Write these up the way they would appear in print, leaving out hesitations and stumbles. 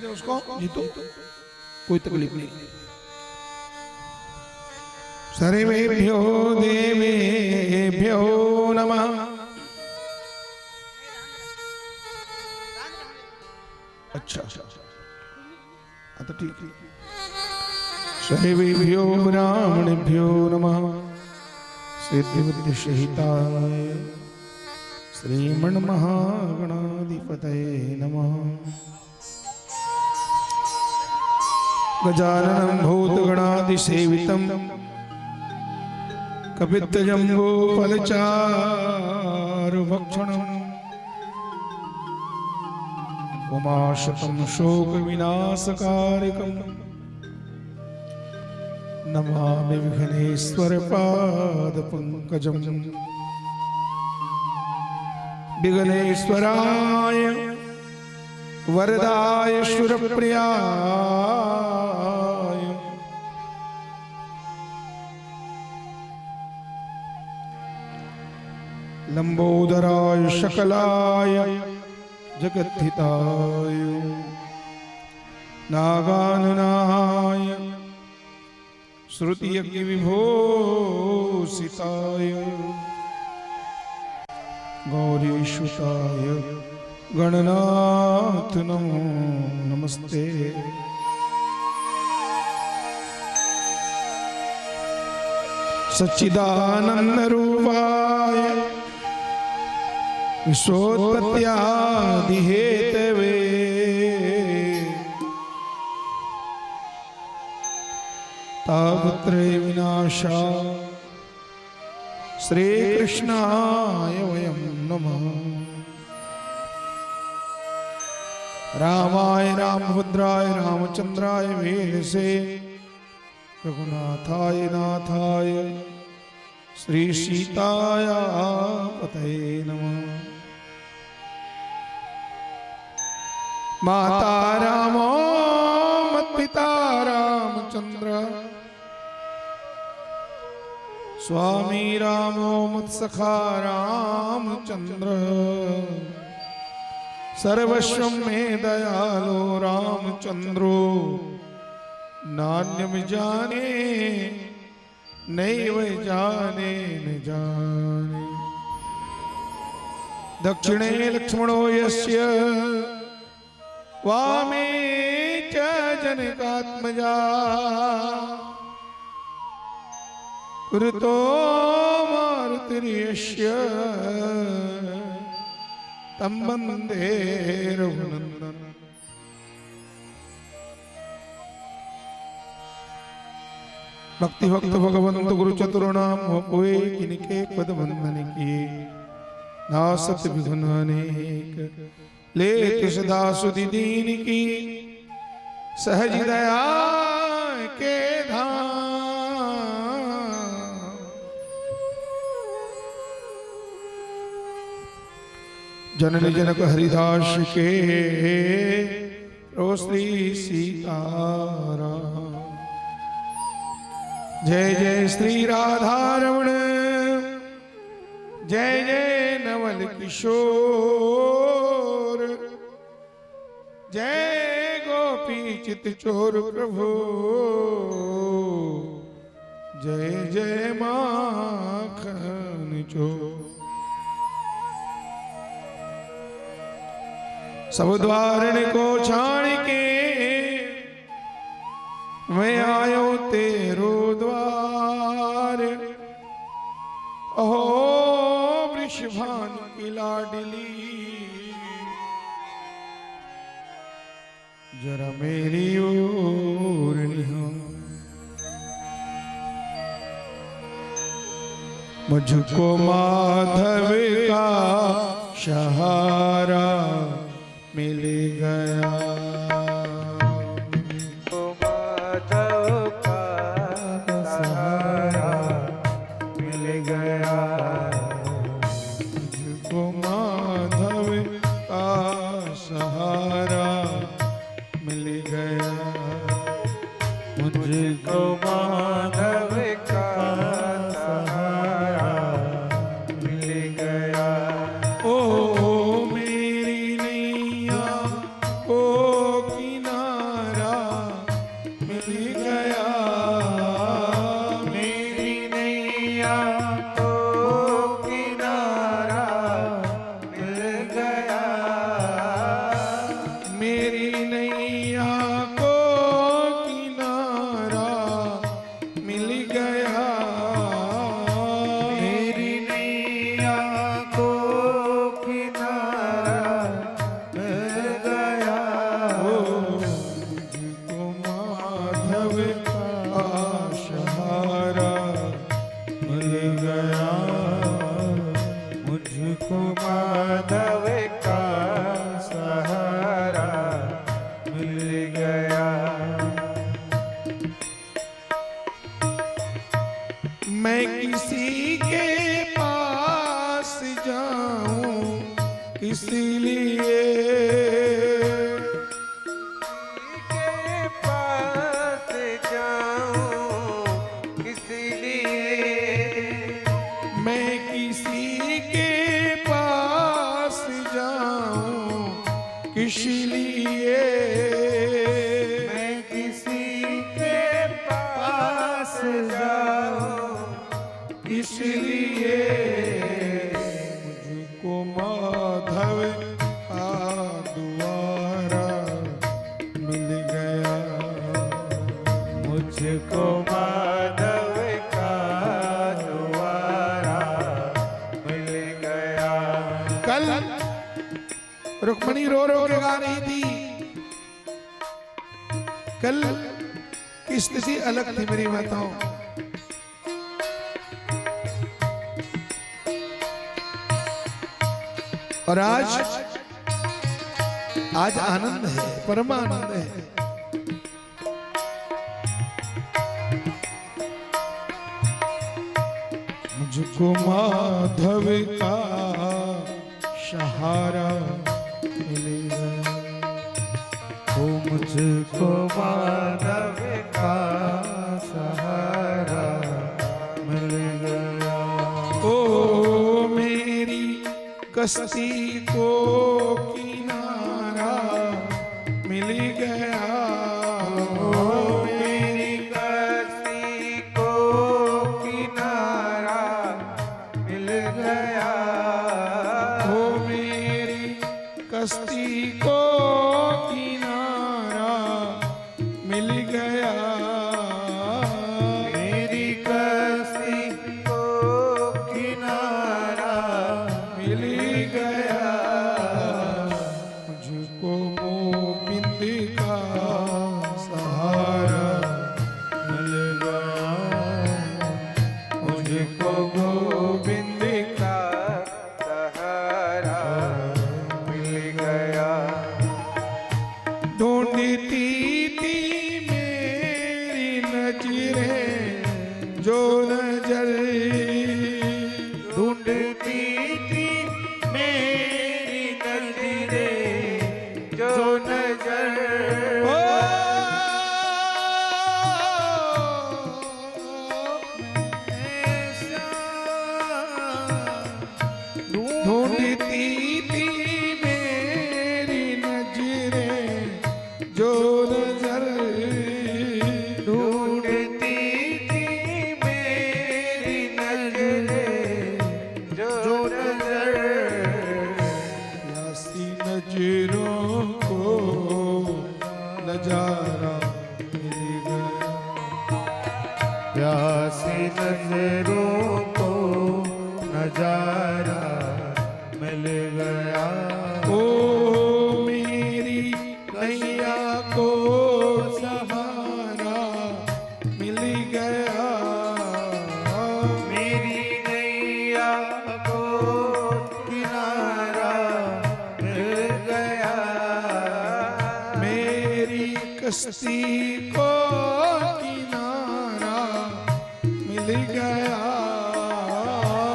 दे उसको जीतू, कोई तकलीफ नहीं। सर्वेभ्यो देवेभ्यो नमः। अच्छा तो ठीक है। सर्वेभ्यो ब्राह्मणेभ्यो नमः। सिद्धिबुद्धि सहिताय श्रीमन्महागणाधिपतये नमः। गजाननं भूतगणाधिसेवितं कपित्थजम्बूफलचारुभक्षणम् उमाशतं शोकविनाशकारिकम् नमामि विघ्नेश्वरपादपङ्कजम्। विघ्नेश्वराय वरदाय सुरप्रियाय लंबोदराय सकलाय जगद्धिताय नागाननाय श्रुतियज्ञ विभूषिताय गौरीसुताय गणनाथ नमो नमस्ते। सच्चिदानंद रूपाय विश्वोत्पत्त्यादि हेतवे तापत्रय विनाशा श्री कृष्णाय वयं नमः। रामाय रामभद्राय रामचंद्राय वेदसे रघुनाथाय नाथाय श्री सीताय पतये नमः। माता रामो मत्पिता रामचंद्र स्वामी रामो मत्सखा रामचंद्र सर्वस्वं मे दयालो रामचंद्रो नान्यं जाने नैव जाने न जाने। दक्षिणे लक्ष्मणो यस्य वामे च जनकात्मजा पुरतो मारुतिर्यस्य तं वन्दे रघुनन्दनं। भक्ति भक्त भगवंत गुरु चतुर्णाम होए किनके पद वंदन किए नासत विघ्न अनेक लेत सदा सुधि दीन की सहज दया के धाम। जननी जनक हरिदास के श्री सीताराम। जय जय श्री राधारमण जय जय नवल किशोर जय गोपी चित चोर प्रभु जय जय माखन चोर। सब द्वारण को छाण के मैं आयो तेरो द्वार। अहो वृषभान की लाडली जरा मेरी ओर निहार। मुझको माधव का सहारा मिल गया। ओ मेरी नैया ओ किनारा इसलिए मैं किसी के पास जाऊं, इसलिए मुझको माधव का द्वारा मिल गया। मुझको माधव का द्वारा मिल गया। कल रुक्मणी रो रो के गा रही थी। कल की स्थिति अलग थी मेरी माताओं। और आज आनंद है, परम आनंद है। मुझको माधव का सहारा मिलेगा। ओ मुझको माधव का सहारा मिल गया। ओ मेरी कश्ती को किनारा मिल गया। ओ मेरी कश्ती को किनारा मिल गया। ओ मेरी कश्ती को किनारा मिल गया। मेरी कश्ती को किनारा मिल गया। मुझको गोविंद का सहारा मिल गया। मुझको गोविंद का सहारा मिल गया। ढूंढती थी मेरी नजरें जो नजर, ढूंढती थी मेरी नजरें जो नजर। ओ ढूंढती थी मेरी नजरें जो नजर, ढूंढती थी मेरी नजरें जो नजर। प्यासी नजरों को नजारा मिल गया। प्यासी नजरों को नजारा मिल गया। ओ मेरी नैया को सहारा मिल गया। मेरी नैया को किनारा मिल गया। मेरी कश्ती को किनारा मिल गया।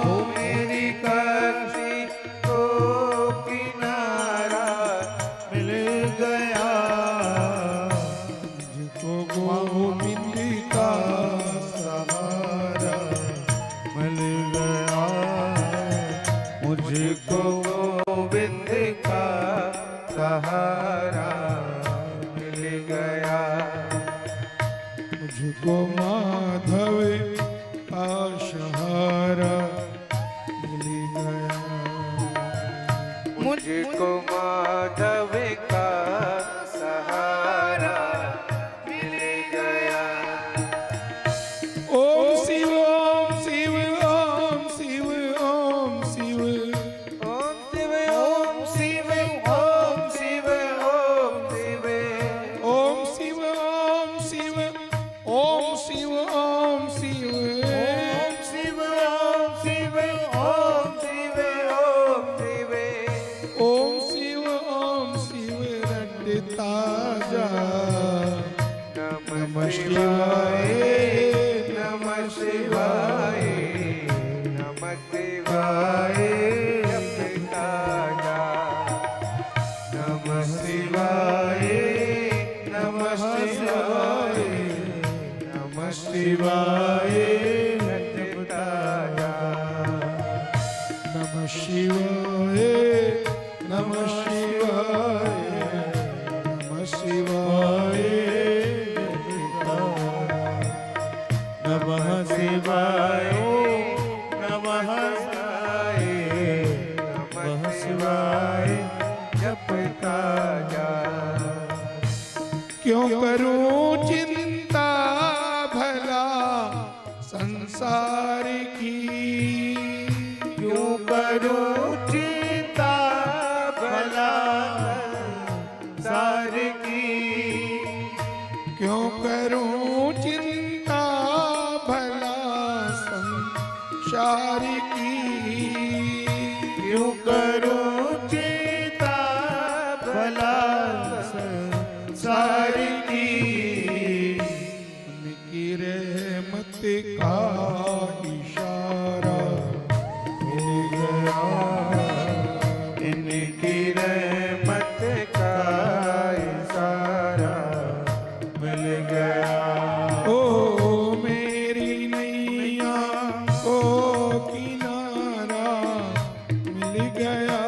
ओ मेरी कश्ती को किनारा मिल गया। मुझको गोविंद का सहारा मिल गया। मुझको गोविंद का सहारा मिल गया। मुझको माधव का सहारा मिल गया। मुझको माधव का सहारा मिल गया। ओम शिव ओम शिव ओम शिव ओम शिव ओम शिव ओम शिव ओम शिव ओम शिव ओम शिव ओम शिव ओम शिव ओम शिव ओम शिव ओम शिव ओम शिव ओम शिव ओम शिव ओम शिव रटता जा। नमः शिवाय नमः शिवाय नमः शिवाय जपता जा। नमः शिवाय नमः शिवाय नमः शिवाय जपता जा। नमः शिवाय नमः शिवाय क्यों करूं चिंता भला संसार की, क्यों करूं चिंता भला संसार की, क्यों करूं चिंता भला संसार की, क्यों करूं चिंता भला संसार की। उनकी रहमत का इशारा मिल गया, इनकी रहमत का इशारा मिल गया। ओ मेरी नैया को किनारा मिल गया,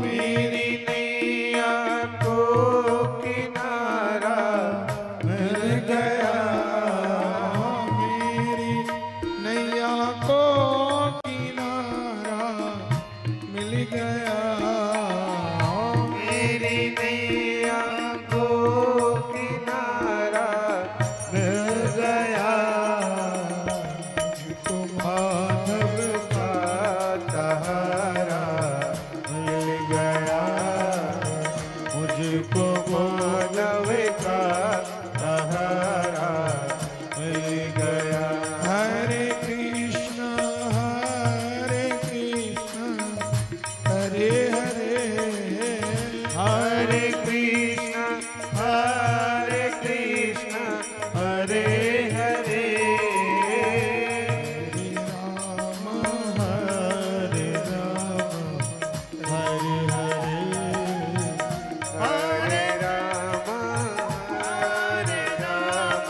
मेरी नैया को किनारा मिल गया। मेरी नैया को किनारा मिल गया, मेरी नैया को किनारा मिल गया। मुझको माधव का सहारा मिल गया, मुझको मानव का सहारा मिल गया। हरे कृष्ण हरे हरे, हरे कृष्ण हरे कृष्ण हरे हरे, राम हरे राम हरे हरे, हरे राम हरे राम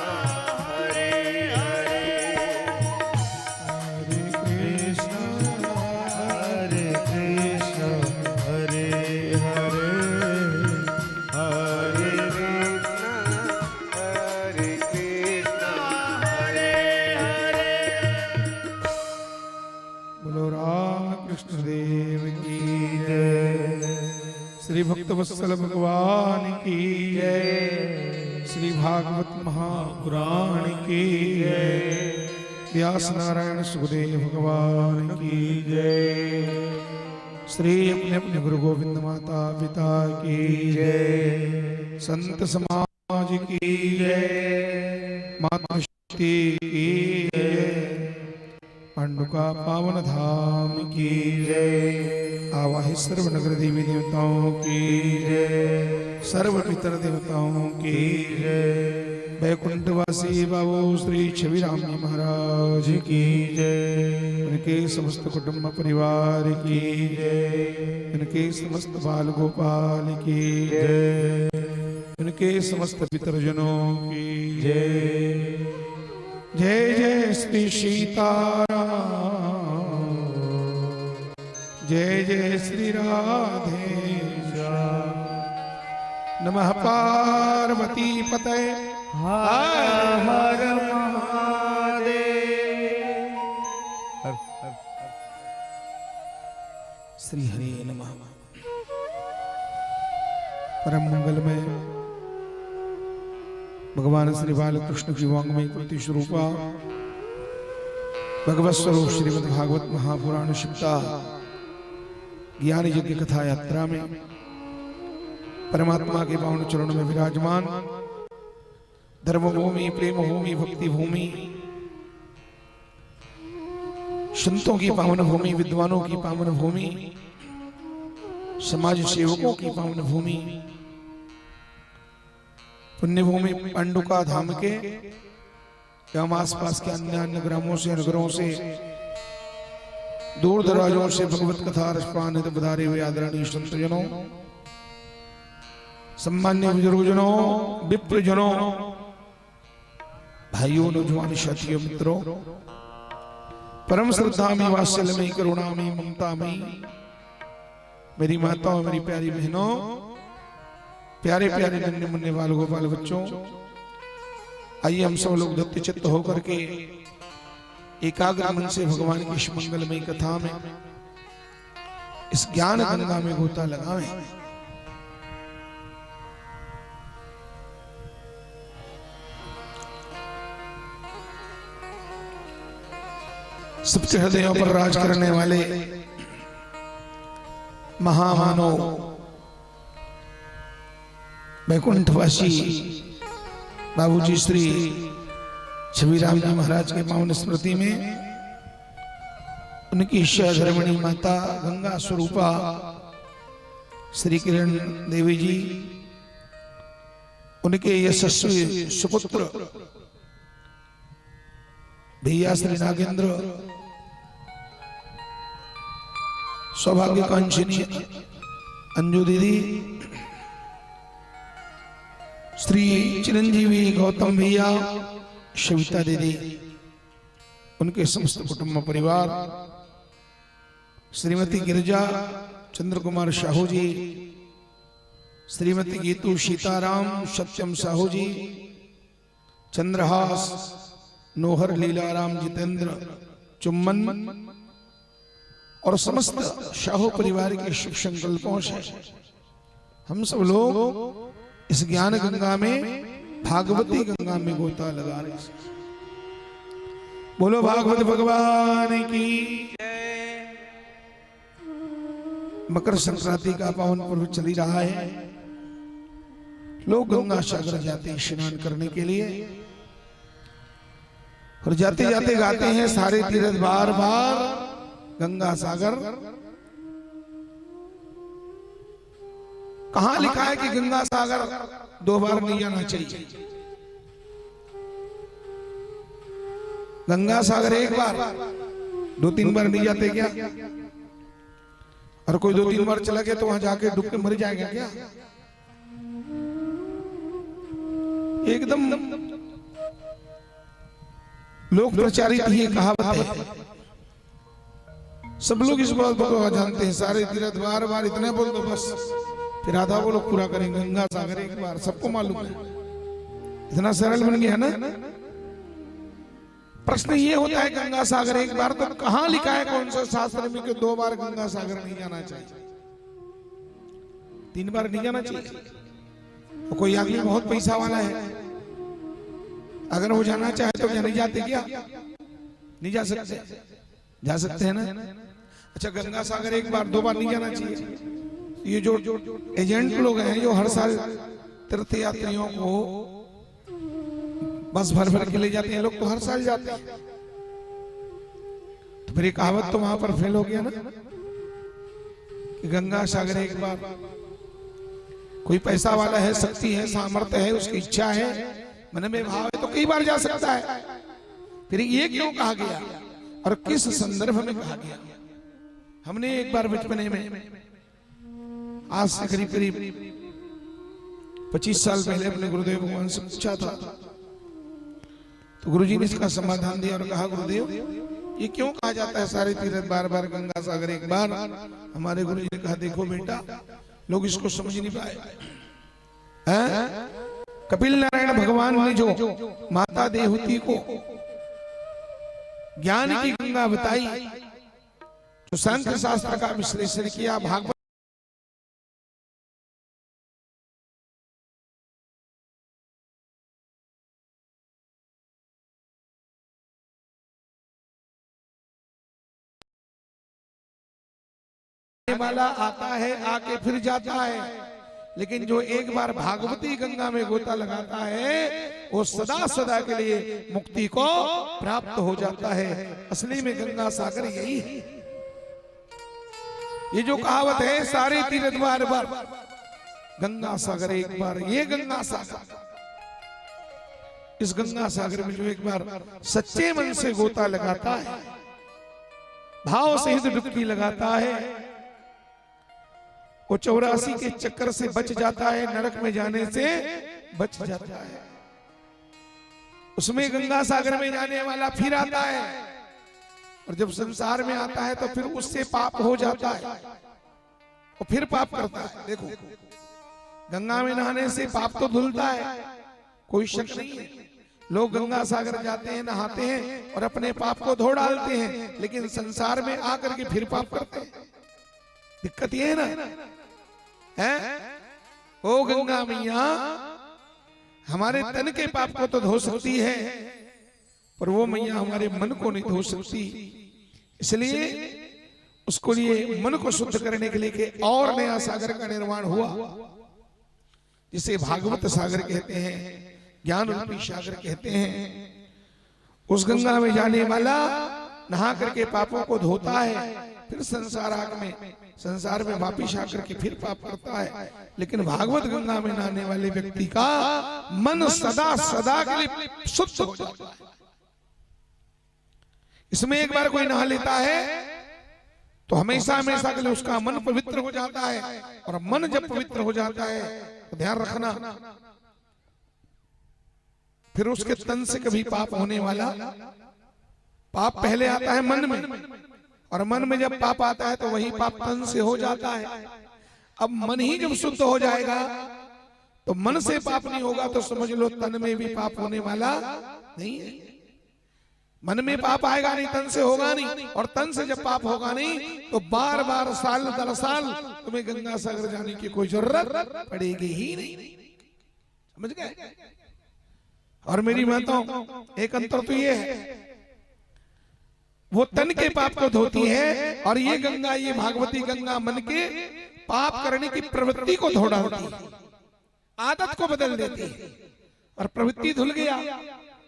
हरे हरे, हरे कृष्ण हरे कृष्ण हरे हरे, हरे कृष्ण हरे कृष्ण हरे हरे। बोलो राम कृष्ण देव की जय, श्री भक्त वत्सल भगवान की जय, श्री भागवत महापुराण की जय, व्यास नारायण सुखदेव भगवान की जय, श्री अपने अपने गुरु गोविंद माता पिता की जय, संत समाज की जय, माता शक्ति की जय, पांडुका पावन धाम की जय, आवाहि सर्व नगर देवी देवताओं की जय, सर्व पितर देवताओं की जय, वैकुंठवासी बाबू श्री छविराम जी महाराज की जय, उनके समस्त कुटुंब परिवार की जय, उनके समस्त बाल गोपाल की जय, उनके समस्त पितरजनों की जय। जय जय श्री सीताराम, जय जय श्री राधे श्याम, नमः पार्वती पते हर हर महादेव। श्री हरि नमः। परम मंगल में भगवान श्री बालकृष्ण की वांग्मय कृति स्वरूपा भगवत स्वरूप श्रीमद् भागवत महापुराण शिक्षा ज्ञान यज्ञ कथा यात्रा में परमात्मा के पावन चरणों में विराजमान धर्म भूमि, प्रेम भूमि, भक्ति भूमि, संतों की पावन भूमि, विद्वानों की पावन भूमि, समाज सेवकों की पावन भूमि, पुण्य भूमि पांडुका धाम के एवं आसपास के अन्य अन्य ग्रामों से, नगरों से, दूर दराजों से भगवत कथा रसपान हित बधारे हुए आदरणीय संतजनों, सम्मान्य बुजुर्गजनों, विप्रजनों, भाइयों, नौजवान साथियों, मित्रों, परम श्रद्धा में, वात्सल्य में, करुणा में, ममता में, मेरी माताओं, मेरी प्यारी बहनों, प्यारे प्यारे नन्हे मुन्ने बाल गोपाल बच्चों, आइए हम सब लोग दत्त चित्त होकर के एकाग्र मन से भगवान की इस मंगलमयी कथा में, इस ज्ञान गंगा में गोता लगावें। सबके हृदयों पर राज करने वाले महामानव वैकुंठवासी बाबूजी श्री छबीराम जी महाराज के पावन स्मृति में उनकी धर्मणी माता गंगा स्वरूपा श्री किरण देवी जी, उनके यशस्वी सुपुत्र भैया श्री नागेंद्र, सौभाग्यकांक्षिनी अंजू दीदी, श्री चिरंजीवी गौतम भैया, शविता दीदी, उनके समस्त कुटुंब परिवार, श्रीमती गिरिजा चंद्र कुमार साहू जी, श्रीमती गीतू सीताराम सत्यम साहू जी, चंद्रहास नोहर लीलाराम जितेंद्र चुम्बन और समस्त शाहू परिवार के शुभ संकल्पों से हम सब लोग इस ज्ञान गंगा में, भागवती गंगा में गोता लगा रहे हैं। बोलो भागवत भगवान की। मकर संक्रांति का पावन पर्व चल ही रहा है। लोग गंगा सागर जाते हैं स्नान करने के लिए और जाते जाते गाते हैं सारे तीर्थ बार बार गंगा सागर। कहां लिखा है कि गंगा सागर 2 बार नहीं जाना चाहिए? गंगा सागर 1 बार, 2-3 बार नहीं जाते क्या? और कोई 2-3 बार चला गया तो वहां जाके डूब के मर जाएगा क्या? एकदम लोक प्रचारित ये कहावत है, सब लोग इस बात को जानते हैं। सारे तीर्थ बार बार इतने बोल दो बस, फिर आधा वो लोग पूरा करेंगे। गंगा सागर 1 बार, सबको मालूम है, इतना सरल बन गया ना। प्रश्न ये होता है गंगा सागर 1 बार, तो कहां लिखा है कौन सा शास्त्र में कि 2 बार गंगा सागर नहीं जाना चाहिए, 3 बार नहीं जाना चाहिए? तो कोई आदमी बहुत पैसा वाला है, अगर वो जाना चाहे तो क्या नहीं जाते क्या? नहीं जा सकते? जा सकते हैं ना। अच्छा, गंगा सागर 1 बार 2 बार नहीं जाना चाहिए। ये जो एजेंट लोग हैं जो हर साल तीर्थ यात्रियों को बस भर भर के ले जाते हैं, लोग तो हर साल जाते हैं, तो फिर कहावत तो वहां पर फेल हो गया ना कि गंगा सागर 1 बार। कोई पैसा वाला है, शक्ति है, सामर्थ्य है, उसकी इच्छा है, मन में भाव है, तो कई बार जा सकता है। फिर ये क्यों कहा गया और किस संदर्भ में कहा गया? हमने एक बार बचपने में, आज से करीब करीब 25 साल पहले अपने गुरुदेव भगवान से पूछा था, तो गुरुजी ने इसका समाधान दिया और कहा, गुरुदेव ये क्यों कहा जाता है सारे तीर्थ बार बार गंगा सागर 1 बार? हमारे गुरुजी ने कहा, देखो बेटा, लोग इसको समझ नहीं पाए। कपिल नारायण भगवान ने जो माता देवहूति को ज्ञान की गंगा बताई, जो शांति शास्त्र का विश्लेषण किया, भागवत वाला आता है, आके फिर जाता है, लेकिन जो एक बार भागवती गंगा में गोता लगाता है वो सदा सदा के लिए मुक्ति को प्राप्त हो जाता है। असली में गंगा सागर यही है। ये जो कहावत है सारे तीर्थ बार बार गंगा सागर 1 बार, ये गंगा सागर, इस गंगा सागर में जो एक बार सच्चे मन से गोता लगाता है, भाव सहित डुबकी लगाता है, वो 84 के चक्कर से बच जाता है, नरक में जाने से बच जाता है। उसमें गंगा सागर में जाने वाला फिर आता है, और जब संसार में आता है तो फिर उससे पाप हो जाता है, और फिर पाप करता है। देखो, गंगा में नहाने से पाप तो धुलता है, कोई शक नहीं है। लोग गंगा सागर जाते हैं, नहाते हैं और अपने पाप को धो डालते हैं, लेकिन संसार में आकर के फिर पाप करते हैं। दिक्कत ये है ना, है? ओ गंगा मैया, हमारे तन के पाप को तो धो सकती है, पर वो मैया हमारे मन को नहीं धो सकती। इसलिए उसको लिए मन को शुद्ध करने के लिए कि और नया सागर का निर्माण हुआ, जिसे भागवत सागर कहते हैं, ज्ञान रूपी सागर कहते हैं। उस गंगा में जाने वाला नहा करके पापों को धोता है, फिर संसार में वापिस आकर के फिर पाप करता है। लेकिन भागवत गंगा में नहाने वाले व्यक्ति का मन सदा सदा के लिए शुद्ध हो जाता है। इसमें एक बार कोई नहा लेता है तो हमेशा हमेशा के लिए उसका मन पवित्र हो जाता है। और मन जब पवित्र हो जाता है तो ध्यान रखना, फिर उसके तन से कभी पाप होने वाला, पाप पहले आता है मन में, और मन में जब पाप आता है तो वही पाप तन से हो जाता है। अब मन ही जब शुद्ध हो जाएगा तो मन से पाप नहीं होगा तो समझ लो तन में भी पाप होने वाला नहीं है। मन में पाप आएगा नहीं, तन से होगा नहीं, और तन से जब पाप होगा नहीं तो बार बार साल दर साल तुम्हें गंगा सागर जाने की कोई जरूरत पड़ेगी ही नहीं। समझ गए? और मेरी माताओं, एक अंतर तो ये है, वो तन के पाप को धोती है, और ये गंगा, ये भागवती गंगा मन के पाप करने की प्रवृत्ति को धो डालती है, आदत को बदल देती है। और प्रवृत्ति धुल गया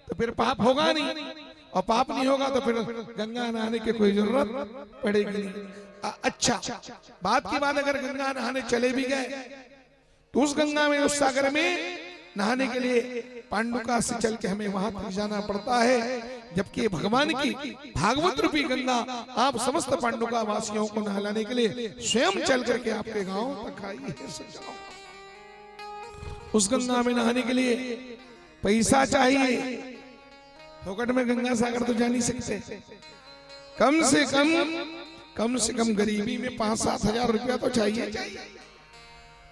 तो फिर पाप होगा नहीं, और पाप नहीं होगा तो फिर गंगा नहाने की कोई जरूरत पड़ेगी नहीं। अच्छा, बात की बात, अगर गंगा नहाने चले भी गए तो उस गंगा में, उस सागर में नहाने के लिए पांडुका से चल के हमें वहां तक जाना पड़ता है, जबकि भगवान की भागवत रूपी गंगा आप समस्त पांडुका वासियों को नहलाने के लिए स्वयं चल करके आपके गांव तक आई है। उस गंगा में नहाने के लिए पैसा चाहिए, फोकट में गंगा सागर तो जा नहीं सकते। कम से कम गरीबी में 5-7 हजार रुपया तो चाहिए।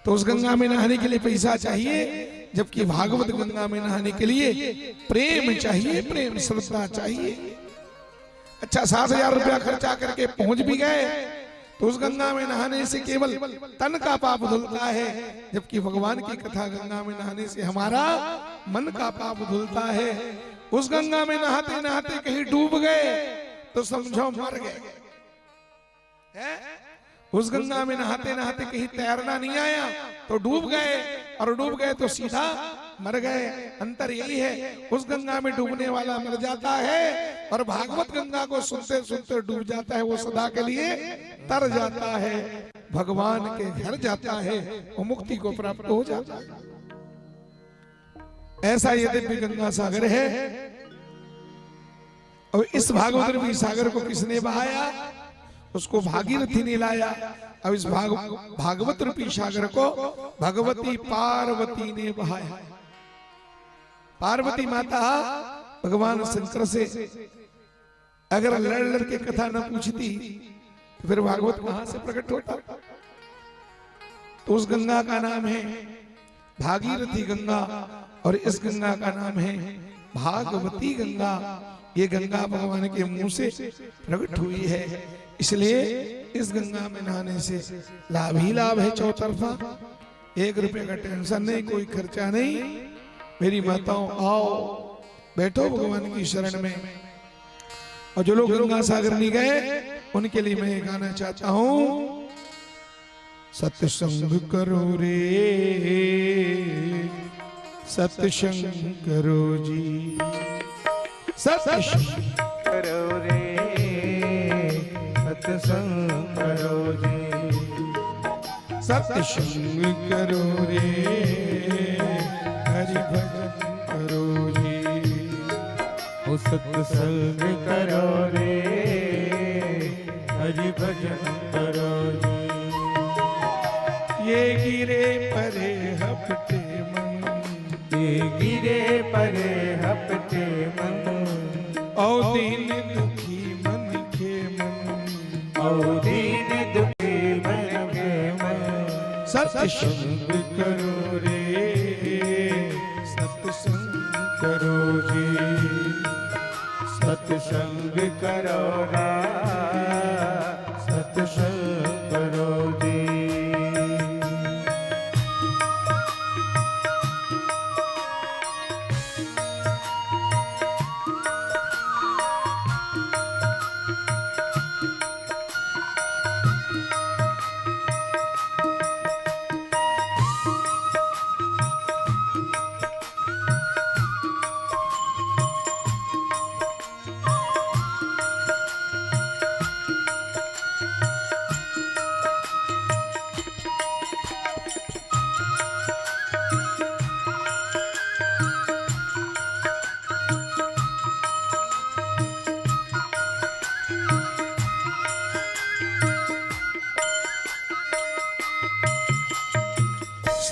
तो उस गंगा में नहाने के लिए पैसा चाहिए, जबकि भागवत गंगा में नहाने के लिए प्रेम चाहिए, प्रेम श्रद्धा चाहिए। अच्छा, 7,000 रुपया खर्चा करके पहुंच भी गए तो उस गंगा में नहाने से केवल तन का पाप धुलता है, जबकि भगवान की कथा गंगा में नहाने से हमारा मन का पाप धुलता है। उस गंगा में नहाते नहाते कहीं डूब गए तो समझो मर गए। उस गंगा में नहाते नहाते कहीं तैरना नहीं आया तो डूब गए, और डूब गए तो सीधा मर गए। अंतर यही है, उस गंगा में डूबने वाला मर जाता है, और भागवत गंगा को सुनते सुनते डूब जाता है, वो सदा के लिए तर जाता है, भगवान के घर जाता है, वो मुक्ति को प्राप्त हो जाता है। ऐसा ये दिव्य गंगा सागर है। और इस भागवत रूपी सागर को किसने बहाया? उसको भागीरथी ने लाया। अब इस भागवत रूपी सागर को भगवती पार्वती ने बहाया। पार्वती माता भगवान शंकर से अगर लड़ लड़ के कथा न पूछती तो फिर भागवत कहां से प्रकट होता? तो उस गंगा का नाम है भागीरथी गंगा, और इस गंगा का नाम है भागवती गंगा। ये गंगा भगवान के मुंह से प्रकट हुई है, इसलिए इस गंगा में नहाने से लाभ ही लाभ है चौतरफा। 1 रुपए का टेंशन नहीं, कोई खर्चा नहीं। मेरी माताओं, आओ बैठो भगवान की शरण में। और जो लोग गंगा सागर नहीं गए उनके लिए मैं गाना चाहता हूं। सत्संग करो रे, सत्संग करो जी, सत्संग करो रे, सत्संग करो जी, सत्संग करो रे, हरि भजन करो जी। ओ सत्संग करो रे, हरि भजन करो जी। ये गिरे परे हपटे मन, ये गिरे परे हपटे मन, और दीन दुखी मन के मन, और दीन दुखी मन के मन। सत्संग करो रे, सत्संग करो जी, सत्संग करो रे, सत्संग करो जी।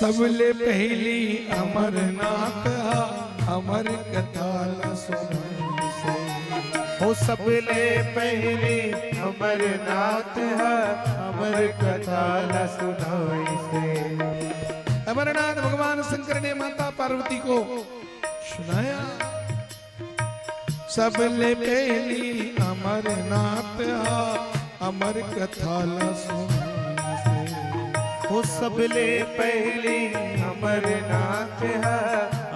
सबले पहली अमरनाथ अमर कथा न सुनाई से। हो सबले पहले अमरनाथ है, अमर कथा न सुनाई से। अमरनाथ भगवान शंकर ने माता पार्वती को सुनाया। सबले पहली अमरनाथ अमर कथा न सुनाई से। हो सबले पहली अमरनाथ है,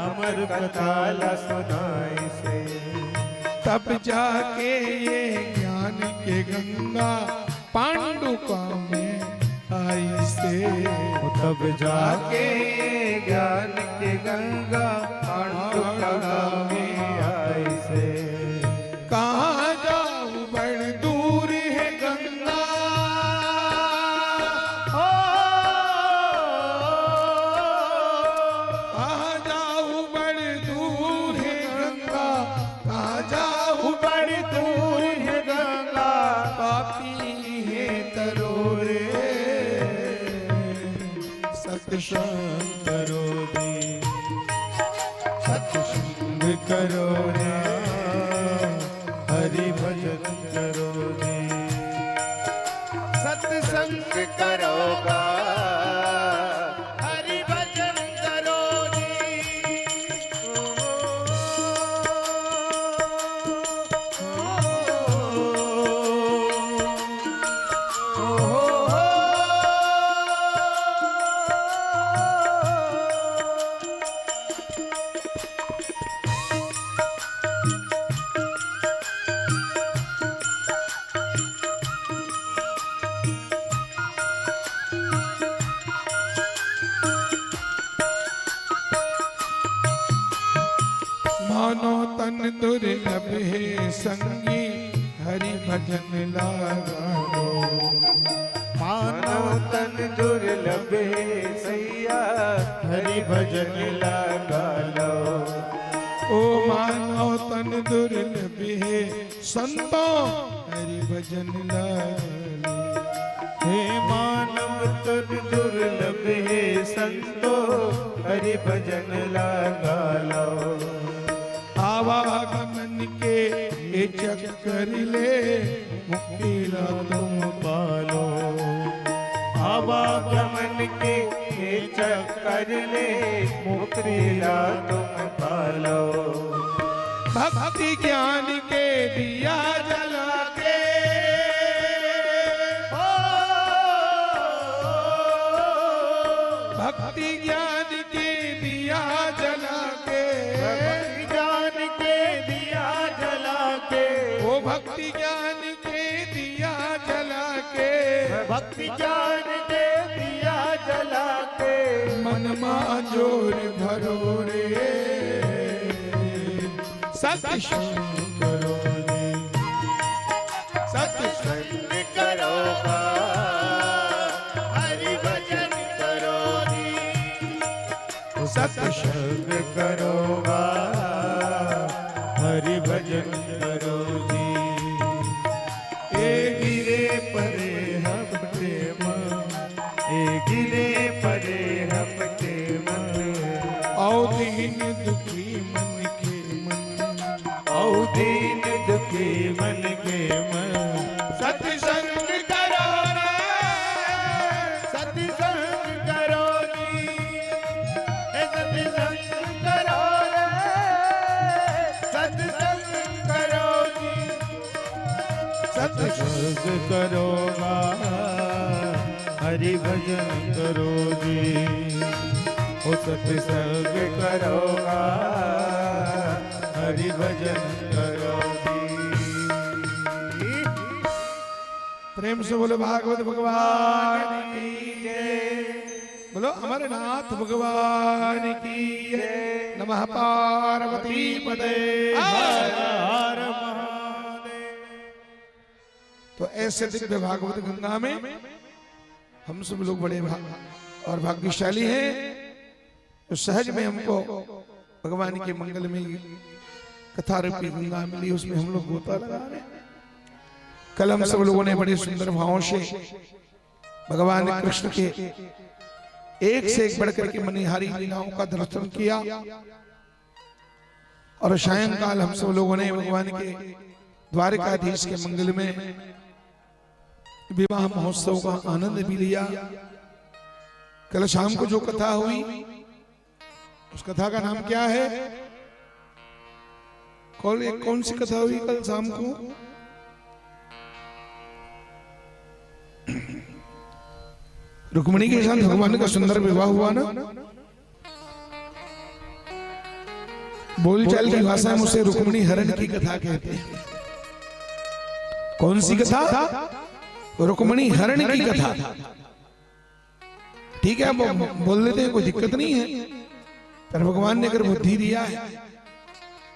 अमर कथा न सुनाई से। तब जाके ये ज्ञान के गंगा पांडुका में आई से। तब जाके ज्ञान के गंगा पांडुका में आई से। कहाँ जाऊं बड़ दूर है गंगा, कहाँ जाऊं बड़ दूर है गंगा, कहाँ जाऊं बड़ी दूर है गंगा, पापी है तरोरे सत्संग करो रे, सत्संग करो रे, हरि भजन करो रे। सत्संग करोगा, हरि भजन करो रे। मानो तन दुर्लभ है संगी हरि भजन लगाओ। मानो तन दुर्लभ है सैया, हरि भजन लगा लो। ओ मानो तन दुर्लभ है संतो हरि भजन लगा। हे मानव तन दुर्लभ है संतो, हरि भजन लगा लो। आवागमन के ये चक्कर ले मुक्ति ला तुम पालो। आवागमन के ये चक्कर ले मुक्ति ला तुम पालो। भक्ति ज्ञान के दिया जला के, भक्ति ज्ञान के दिया जला के, ज्ञान के दिया जला के, वो भक्ति ज्ञान के दिया जला के, भक्ति ज्ञान के दिया जला के। मन मा जोर भरो रे सत्संग करो रे, सत्संग करोगा, हरि भजन करो रे। सत्संग करोगा, हरि भजन करो जी। ए गिरे परे हपटे मन, ए गिरे परे हपटे मन। औ दीन दुखी मन के मन, औ दीन दुखी मन के मन। सत्संग करो रे, सत्संग करो जी, ए सत्संग करो रे, सत्संग करो जी। सत्संग करोगा, हरि भजन करो जी। ओ सत्संग करोगा, हरि भजन करो जी। प्रेम से बोलो भागवत भगवान की जय, बोलो अमरनाथ भगवान की जय। नमः पार्वती पते। हर महादेव। तो ऐसे दिव्य भागवत गंगा में हम सब लोग बड़े और भाग्यशाली हैं, तो सहज में हमको भगवान के मंगल में कथा रूपी गंगा मिली, उसमें हम लोग गोता लगा रहे हैं। कल हम सब लोगों ने बड़े सुंदर भावों से भगवान कृष्ण के एक से एक बढ़कर के मनिहारी लीलाओं का दर्शन किया। और सायंकाल हम सब लोगों ने भगवान के द्वारकाधीश के मंगल में विवाह महोत्सव का आनंद भी लिया। कल शाम को जो कथा हुई उस कथा का नाम क्या है? कौन सी कथा हुई कल शाम को? रुक्मिणी के साथ भगवान का सुंदर विवाह हुआ ना। बोलचाल की भाषा में उसे रुक्मिणी हरण की कथा कहते हैं। कौन सी कथा? रुक्मिणी हरण की कथा। ठीक है, बोल लेते हैं, कोई दिक्कत नहीं है। पर भगवान ने अगर बुद्धि दिया है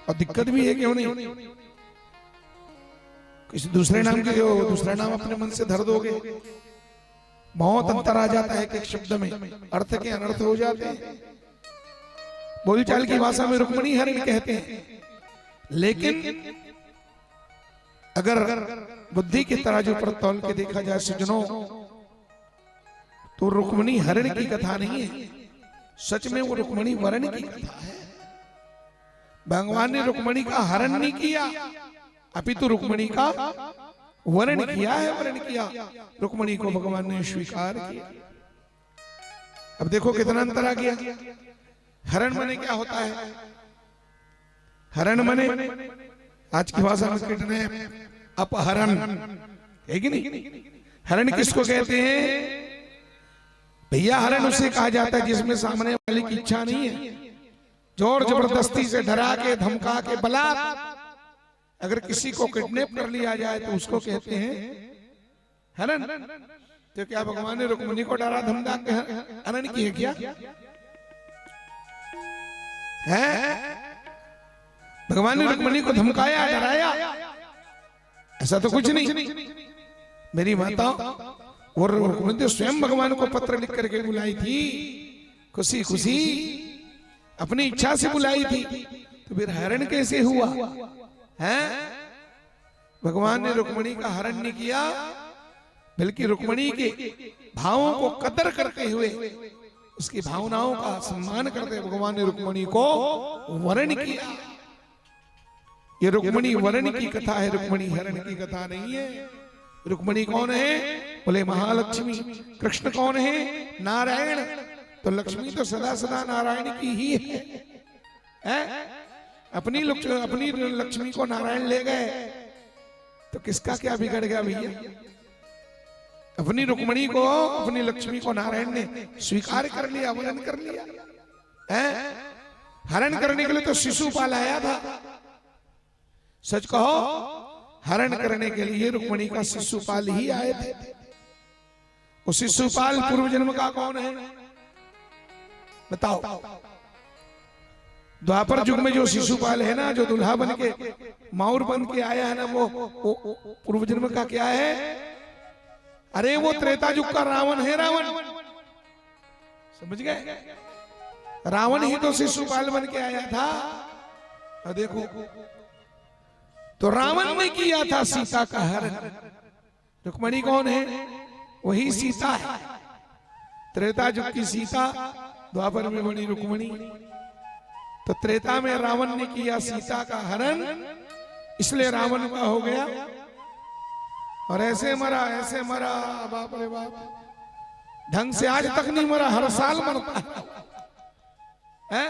और दिक्कत भी है, क्यों नहीं? किसी दूसरे नाम के जो दूसरा नाम अपने मन से धर दोगे, बहुत अंतर आ जाता है कि एक शब्द में अर्थ के अनर्थ हो जाते हैं। बोलचाल की भाषा में रुक्मिणी हरण कहते हैं, लेकिन अगर बुद्धि के तराजू पर तौल के देखा जाए सज्जनों, तो रुक्मिणी हरण की कथा नहीं है, सच में वो रुक्मिणी वरण की कथा है। भगवान ने रुक्मिणी का हरण नहीं किया, अपितु रुक्मिणी का वरण किया है। वरण किया, रुक्मिणी को भगवान ने स्वीकार किया। अब देखो कितना अंतर आ गया। हरण मने क्या होता है? हरण मने आज की भाषा में किडनैप, अपहरण, है कि नहीं? हरण किसको कहते हैं भैया? हरण उसे कहा जाता है जिसमें सामने वाले की इच्छा नहीं है, जोर जबरदस्ती से डरा के धमका के बलात् अगर किसी को किडनैप कर लिया जाए तो उसको कहते हैं हरण। तो क्या भगवान ने रुक्मिणी को डरा धमका के हरण की है क्या? है? भगवान ने रुक्मिणी को धमकाया, डराया? ऐसा तो कुछ नहीं। मेरी माता और रुक्मिणी स्वयं भगवान को पत्र लिख करके बुलाई थी, खुशी खुशी अपनी इच्छा से बुलाई थी। तो फिर हरण कैसे हुआ है? भगवान ने रुक्मिणी का हरण नहीं किया, बल्कि रुक्मिणी के भावों को कदर करते हुए, उसकी भावनाओं का सम्मान करते हुए भगवान ने रुक्मिणी को वरण किया। ये रुक्मिणी वरण की कथा है, रुक्मिणी हरण की कथा नहीं है। रुक्मिणी कौन है? बोले महालक्ष्मी। कृष्ण कौन है? नारायण। तो लक्ष्मी तो सदा सदा नारायण की ही है? अपनी लक्ष्मी को नारायण ले गए तो किसका क्या बिगड़ गया भैया? अपनी रुक्मिणी को, अपनी लक्ष्मी को नारायण ने स्वीकार कर लिया, वरण कर लिया। हरण करने के लिए तो शिशुपाल आया था। सच कहो, हरण करने के लिए रुक्मिणी का शिशुपाल ही आए थे। वो शिशुपाल पूर्व जन्म का कौन है बताओ? द्वापर युग में जो शिशुपाल है ना, जो दुल्हा बन के माउर बन के आया है ना, वो पूर्व जन्म का क्या है? अरे वो त्रेता युग का रावण है। रावण, समझ गए? रावण ही तो शिशुपाल बन के आया था। और देखो, तो रावण ने किया था सीता का हरण। रुक्मिणी कौन है? वही सीता है। त्रेता युग की सीता, द्वापर में बनी रुक्मिणी। तो त्रेता में रावण ने किया सीता का हरण, इसलिए रावण का हो गया। और ऐसे मरा, ऐसे मरा, बाप रे बाप, ढंग से आज तक नहीं मरा, हर साल मरता है।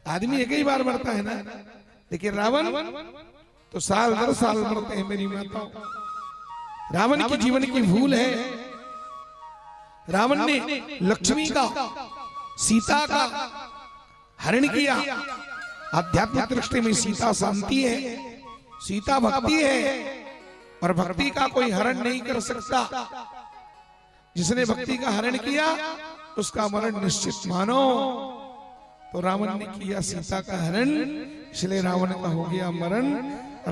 आदमी एक ही बार मरता है ना, लेकिन रावण तो साल दर साल मरते हैं। मेरी माता, रावण की जीवन की भूल है। रावण ने लक्ष्मी का, सीता का हरण किया। आध्यात्मिक दृष्टि में सीता शांति है, सीता भक्ति है, और भक्ति का कोई हरण नहीं कर सकता। जिसने भक्ति का हरण किया उसका मरण निश्चित मानो। तो रावण ने किया सीता का हरण, इसलिए रावण का हो गया मरण।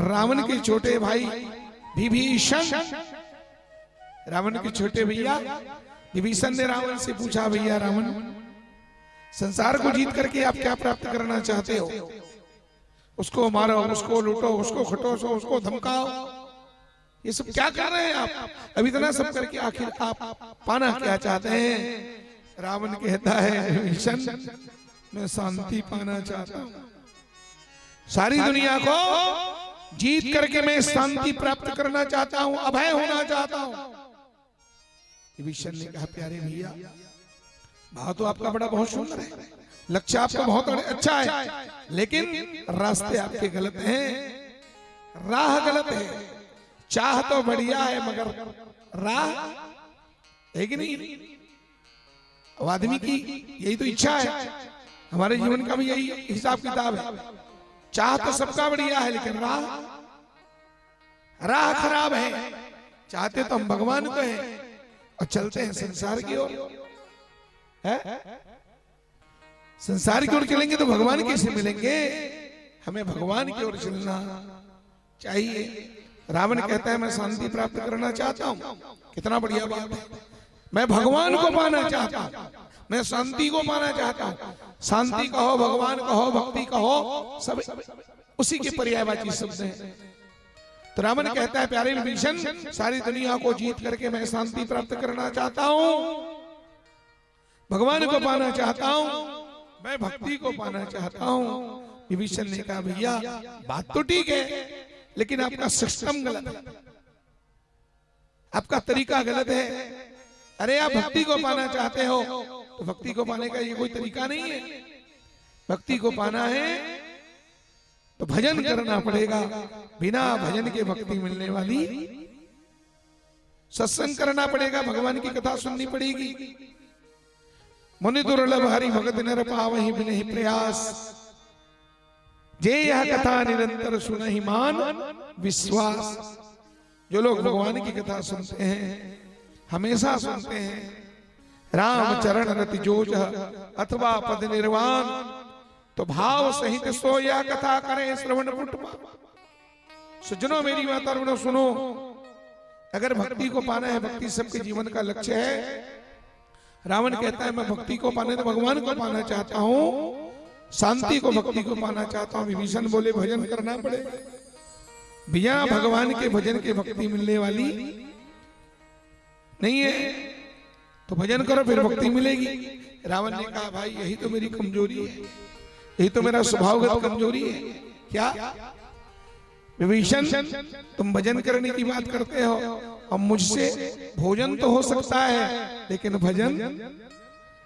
रावण के छोटे भाई विभीषण, रावण के छोटे भैया विभीषण ने रावण से पूछा, भैया रावण, संसार को जीत करके आप क्या प्राप्त करना चाहते हो? उसको मारो, उसको लूटो, उसको खटोसो, उसको धमकाओ, ये सब क्या कर रहे हैं आप? अब इतना सब करके आखिर आप पाना क्या चाहते हैं? रावण कहता है विभीषण मैं शांति पाना चाहता हूं, सारी दुनिया को जीत करके मैं शांति प्राप्त करना चाहता हूं, अभय होना चाहता हूं। विभीषण ने कहा प्यारे भैया भाव तो आपका बड़ा बहुत सुंदर है, लक्ष्य आपका बहुत अच्छा है, लेकिन रास्ते आपके गलत हैं, राह गलत है। चाह तो बढ़िया है मगर राह है कि नहीं? अब आदमी की यही तो इच्छा है, हमारे जीवन का भी यही हिसाब किताब है। चाह तो सबका बढ़िया है लेकिन राह खराब है। चाहते तो हम भगवान को हैं और चलते हैं संसार की ओर, संसार की ओर चलेंगे तो भगवान कैसे मिलेंगे? हमें भगवान की ओर चलना चाहिए। रावण कहता है मैं शांति प्राप्त करना चाहता हूं, कितना बढ़िया बात है। मैं भगवान को पाना चाहता हूं, मैं शांति को पाना चाहता हूं। शांति कहो, भगवान कहो, भक्ति कहो, सब उसी के पर्यायवाची शब्द हैं। तो रावण कहता है प्यारे विभीषण सारी दुनिया को जीत करके मैं शांति प्राप्त करना चाहता हूं, भगवान को पाना चाहता हूं, मैं भक्ति को पाना चाहता हूं। विभीषण ने कहा भैया बात तो ठीक है लेकिन आपका सिस्टम गलत है, आपका तरीका गलत है। अरे आप भक्ति को पाना चाहते हो तो भक्ति को पाने का ये कोई तरीका नहीं है। भक्ति को पाना है तो भजन करना पड़ेगा, बिना भजन के भक्ति मिलने वाली। सत्संग करना पड़ेगा, भगवान की कथा सुननी पड़ेगी। मुनि दुर्लभ हरि भगत नर पावहि बिनहि प्रयास, जे यह कथा निरंतर सुनहि मान विश्वास। जो लोग भगवान की कथा सुनते हैं, हमेशा सुनते हैं, राम चरण रति जोज अथवा पद निर्वाण, तो भाव सहित सो यह कथा करें श्रवण पुटपा। सज्जनों मेरी बात और सुनो, अगर भक्ति को पाना है, भक्ति सबके जीवन का लक्ष्य है। रावण कहता है मैं भक्ति को पाने तो भगवान को पाना चाहता हूं, शांति को भक्ति को पाना चाहता हूं। विभीषण बोले भजन करना पड़ेगा, बिना भगवान के भजन के भक्ति मिलने वाली नहीं है। तो भजन करो फिर भक्ति मिलेगी। रावण ने कहा भाई यही तो मेरी कमजोरी है, यही तो मेरा स्वभावगत कमजोरी है। क्या विभीषण तुम भजन करने की बात करते हो, अब मुझसे भोजन तो हो सकता है लेकिन भजन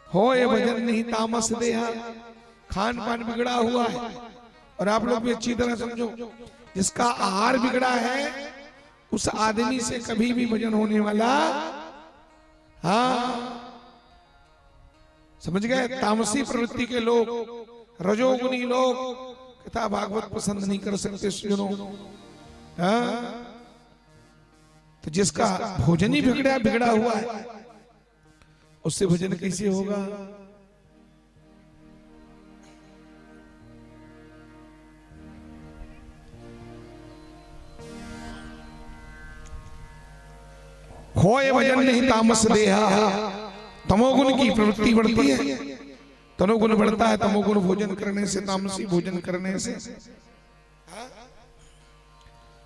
हो ये भजन नहीं तामस देहा, खान पान बिगड़ा हुआ है। और आप लोग भी अच्छी तरह समझो, जिसका आहार बिगड़ा है उस आदमी से कभी भी भजन होने वाला, हाँ समझ गए। तामसी प्रवृत्ति के लोग, रजोगुनी लोग कथा भागवत पसंद नहीं कर सकते सुनो। हाँ तो जिसका भोजन ही बिगड़ा हुआ है उससे भजन कैसे होगा? होए भजन नहीं तामस देहा, तमोगुण की प्रवृत्ति बढ़ती है, तमोगुण बढ़ता है। तमोगुण भोजन करने से, तामसी भोजन करने से।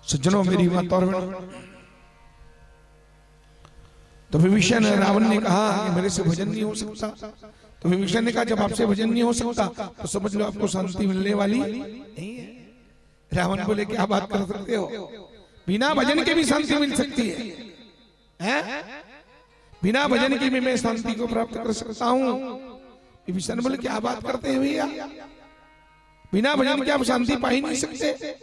सज्जनों मेरी बात और तो विभीषण रावण ने कहा कि मेरे से भजन नहीं हो सकता। तो विभीषण ने कहा जब आपसे भजन नहीं हो सकता तो समझ लो आपको शांति मिलने वाली नहीं है। रावण बोले क्या बात कर सकते हो, बिना भजन के भी शांति मिल सकती है? बिना भजन के भी मैं शांति को प्राप्त कर सकता हूं। विभीषण बोले क्या बात करते हैं भैया, बिना भजन के आप शांति पा ही नहीं सकते।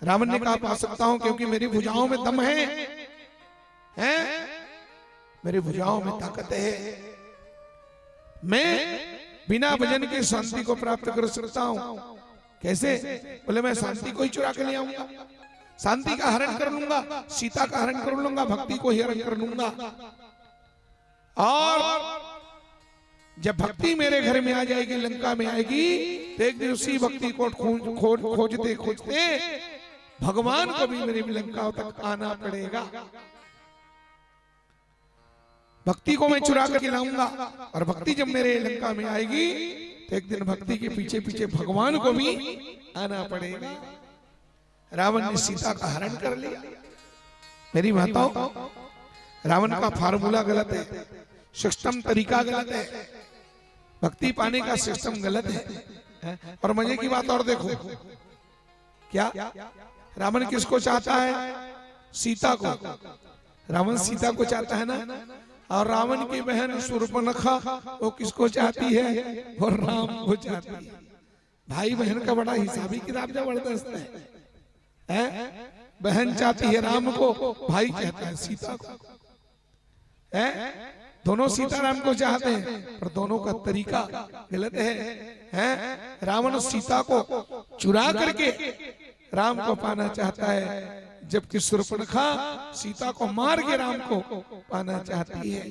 रावण ने कहा पा सकता हूं क्योंकि मेरी भुजाओं में दम है, मेरी भुजाओं में ताकत है। मैं बिना भजन के शांति को प्राप्त कर सकता हूं। कैसे? बोले मैं शांति को ही चुरा के ले आऊंगा, शांति का हरण कर लूंगा, सीता का हरण कर लूंगा, भक्ति को ही हरण कर लूंगा। और जब भक्ति मेरे घर में आ जाएगी, लंका में आएगी, तो एक दिन उसी भक्ति को खोजते खोजते भगवान को भी मेरी लंका तक आना पड़ेगा। भक्ति को मैं चुरा कर लाऊंगा और भक्ति जब मेरे लंका में आएगी तो एक दिन भक्ति के पीछे पीछे भगवान को भी आना पड़ेगा। रावण ने सीता का हरण कर लिया। मेरी माताओं, रावण का फार्मूला गलत है। सिस्टम तरीका गलत है, भक्ति पाने का सिस्टम गलत है। और मजे की बात और देखो, क्या रावण किसको चाहता है? सीता को। रावण सीता को चाहता है ना, और रावण की बहन शूर्पणखा वो किसको चाहती है? और राम को चाहती है। भाई बहन का बड़ा हिसाबी किताब जबरदस्त है। बहन चाहती है राम को, भाई चाहता है सीता को। दोनों सीताराम को चाहते हैं, पर दोनों का तरीका गलत है। रावण सीता को चुरा करके राम को पाना चाहता है, जबकि शूर्पणखा सीता को मार के राम को पाना चाहती है,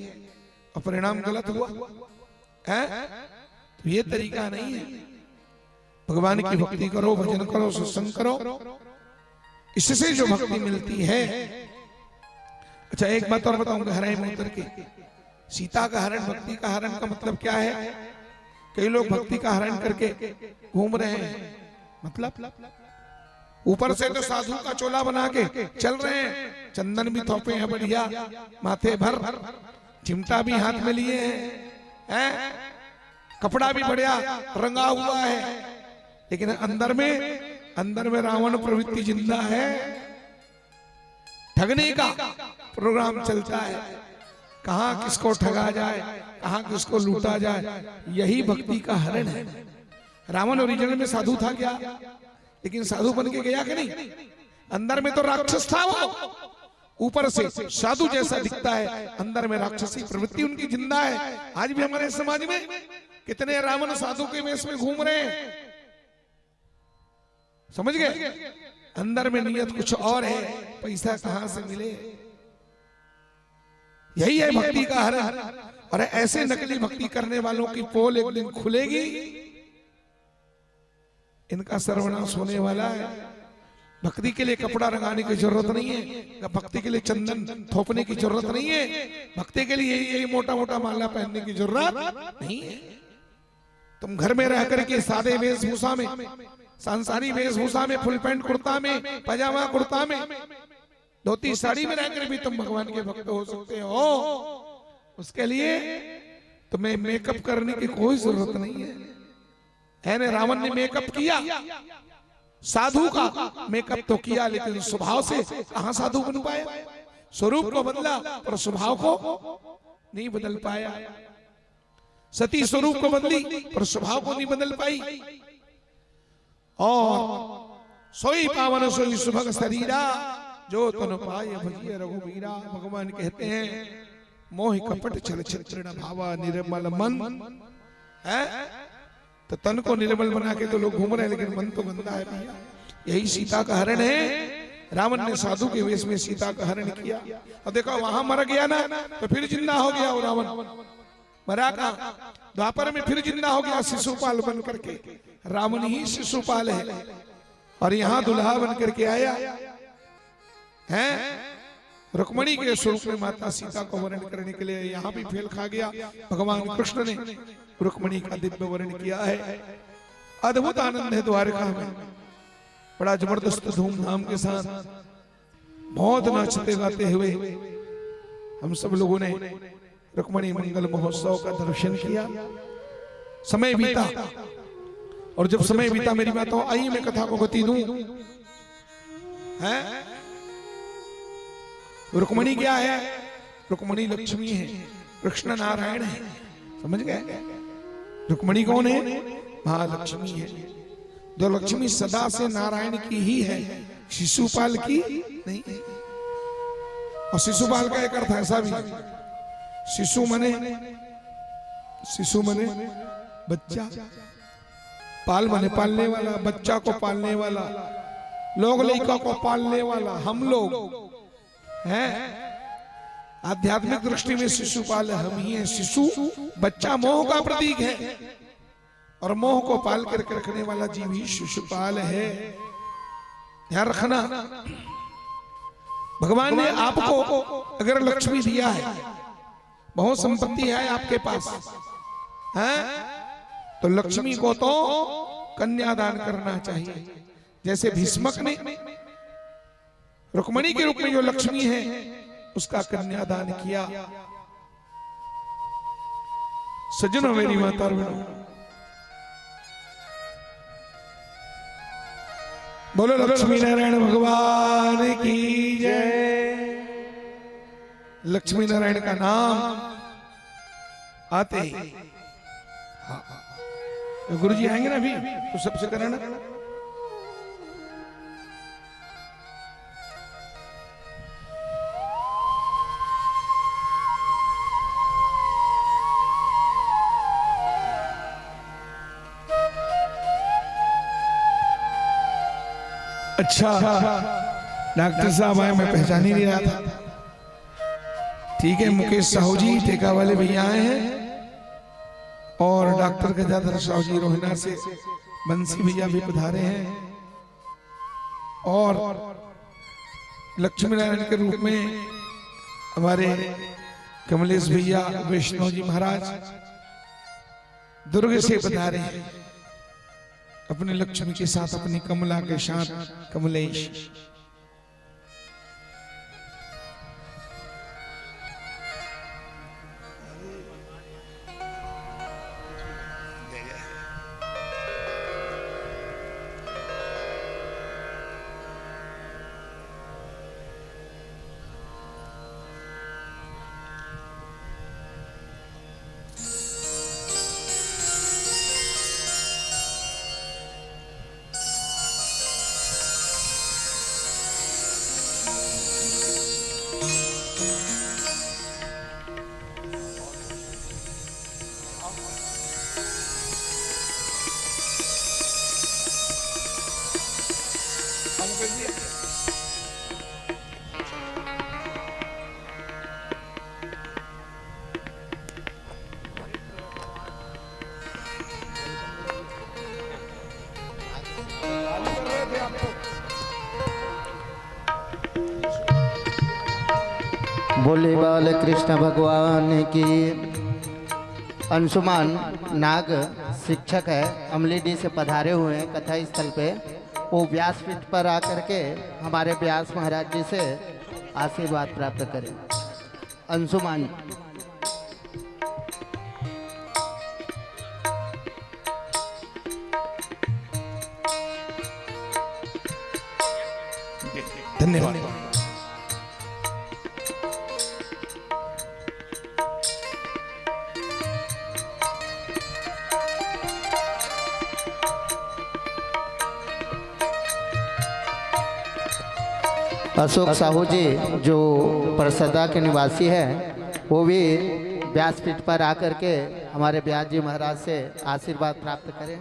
और परिणाम गलत हुआ है। तो ये तरीका नहीं है। भगवान की भक्ति करो, भजन करो, सत्संग करो, इससे जो भक्ति मिलती है। अच्छा, एक बात और बताऊं गहराई में उतर के। सीता का हरण, भक्ति का हरण का मतलब क्या है? कई लोग भक्ति का हरण करके घूम रहे हैं, मतलब ऊपर से तो साधु का चोला बना के चल रहे हैं, चंदन भी थोपे हैं बढ़िया, माथे भर, चिमटा भी हाथ में लिए हैं, कपड़ा भी बढ़िया रंगा हुआ है, लेकिन अंदर में रावण प्रवृत्ति जिंदा है। ठगने का प्रोग्राम चलता है, कहां किसको ठगा जाए, कहां किसको लूटा जाए, यही भक्ति का हरण है। रावण ओरिजिनल में साधु था क्या? लेकिन साधु बन के गया कि नहीं? अंदर में तो राक्षस था वो, ऊपर से साधु जैसा दिखता है, अंदर में राक्षसी प्रवृत्ति उनकी जिंदा है। आज भी हमारे समाज में कितने रावण साधु के वेश में घूम रहे हैं, समझ गए? अंदर में नियत कुछ और है, पैसा कहां से मिले, यही है भक्ति का हरण। और ऐसे नकली भक्ति करने वालों की पोल एक दिन खुलेगी, इनका सर्वनाश होने वाला है। भक्ति के लिए कपड़ा रंगाने की जरूरत नहीं है, भक्ति के लिए चंदन थोपने की जरूरत नहीं है, भक्ति के लिए यही मोटा मोटा माला पहनने की जरूरत नहीं है। तुम घर में रह करके सादे वेशभूषा में, सांसारिक वेशभूषा में, फुल पैंट कुर्ता में, पजामा कुर्ता में, धोती साड़ी में रहकर भी तुम भगवान के भक्त हो सकते हो। उसके लिए तुम्हें मेकअप करने की कोई जरूरत नहीं है ना? रावण ने मेकअप किया, साधु का मेकअप तो किया, लेकिन स्वभाव से कहां साधु बन पाया? स्वरूप को बदला पर स्वभाव को नहीं बदल पाया। सती स्वरूप को बदली पर स्वभाव को नहीं बदल पाई। और सोई पावन सोई सुभग शरीरा, जो तन पाय भजिय रघुबीरा। भगवान कहते हैं मोहि कपट छल छित्र भावा निर्मल मन है। तो तन को निर्मल बना के तो लोग घूम रहे हैं, लेकिन मन तो गंदा है भैया। यही सीता का हरण है। रावण ने साधु के वेश में सीता का हरण किया, और देखो वहां मर गया ना, तो फिर जिंदा हो गया वो रावण। मरा का द्वापर में फिर जिंदा हो गया शिशुपाल बन करके। रावण ही शिशुपाल है, और यहाँ दुल्हा बन करके आया है। रुक्मणी के स्वरूप में माता सीता को वर्ण करने के लिए यहाँ भी फेल खा गया। भगवान कृष्ण ने रुक्मणी का दिव्य वर्ण किया है। अद्भुत आनंद है द्वारका में, बड़ा जबरदस्त धूमधाम के साथ बहुत नाचते गाते हुए हम सब लोगों ने रुक्मणी मंगल महोत्सव का दर्शन किया। समय बीता, और जब समय बीता मेरी माताओं, आइए मैं कथा को गति दूं। रुक्मणी क्या है? रुक्मणी लक्ष्मी है, कृष्ण नारायण है, समझ गए? रुक्मणी कौन है? महालक्ष्मी है। जो लक्ष्मी सदा से नारायण की ही है, शिशुपाल की नहीं है। और शिशुपाल का एक अर्थ ऐसा भी, शिशु मने बच्चा, पाल मने पालने वाला, बच्चा को पालने वाला, लोग लड़का को पालने वाला, हम लोग हैं। आध्यात्मिक दृष्टि में शिशुपाल हम ही हैं। शिशु बच्चा मोह का प्रतीक है, और मोह को पाल करके रखने वाला जीव ही शिशुपाल है। ध्यान रखना, भगवान ने आपको अगर लक्ष्मी दिया है, बहुत संपत्ति है आपके पास है, तो लक्ष्मी को तो कन्यादान करना चाहिए। जैसे भीष्मक ने रुक्मणी के रूप में जो लक्ष्मी है उसका कन्यादान किया। सज्जनों मेरी माता और बहनों, बोलो लक्ष्मी नारायण भगवान की जय। लक्ष्मी नारायण का नाम आते ही गुरु जी आएंगे ना अभी, तो सबसे करना। अच्छा डॉक्टर साहब आए, मैं पहचान ही नहीं रहा था। ठीक है, मुकेश साहू जी टेका वाले भैया आए हैं, और डॉक्टर गजाधर साहू जी रोहिना से बंसी भैया भी पधारे हैं, और लक्ष्मी नारायण के रूप में हमारे कमलेश भैया वैष्णव जी महाराज दुर्ग से पधारे हैं अपने लक्ष्मी के साथ, अपनी कमला के साथ कमलेश। बोले बाल कृष्ण भगवान की। अंशुमान नाग शिक्षक है, अमलीडी से पधारे हुए हैं कथा स्थल पे। वो व्यासपीठ पर आकर के हमारे व्यास महाराज जी से आशीर्वाद प्राप्त करें। अंशुमान धन्यवाद। अशोक साहू जी जो परसदा के निवासी हैं, वो भी व्यासपीठ पर आकर के हमारे व्यास जी महाराज से आशीर्वाद प्राप्त करें।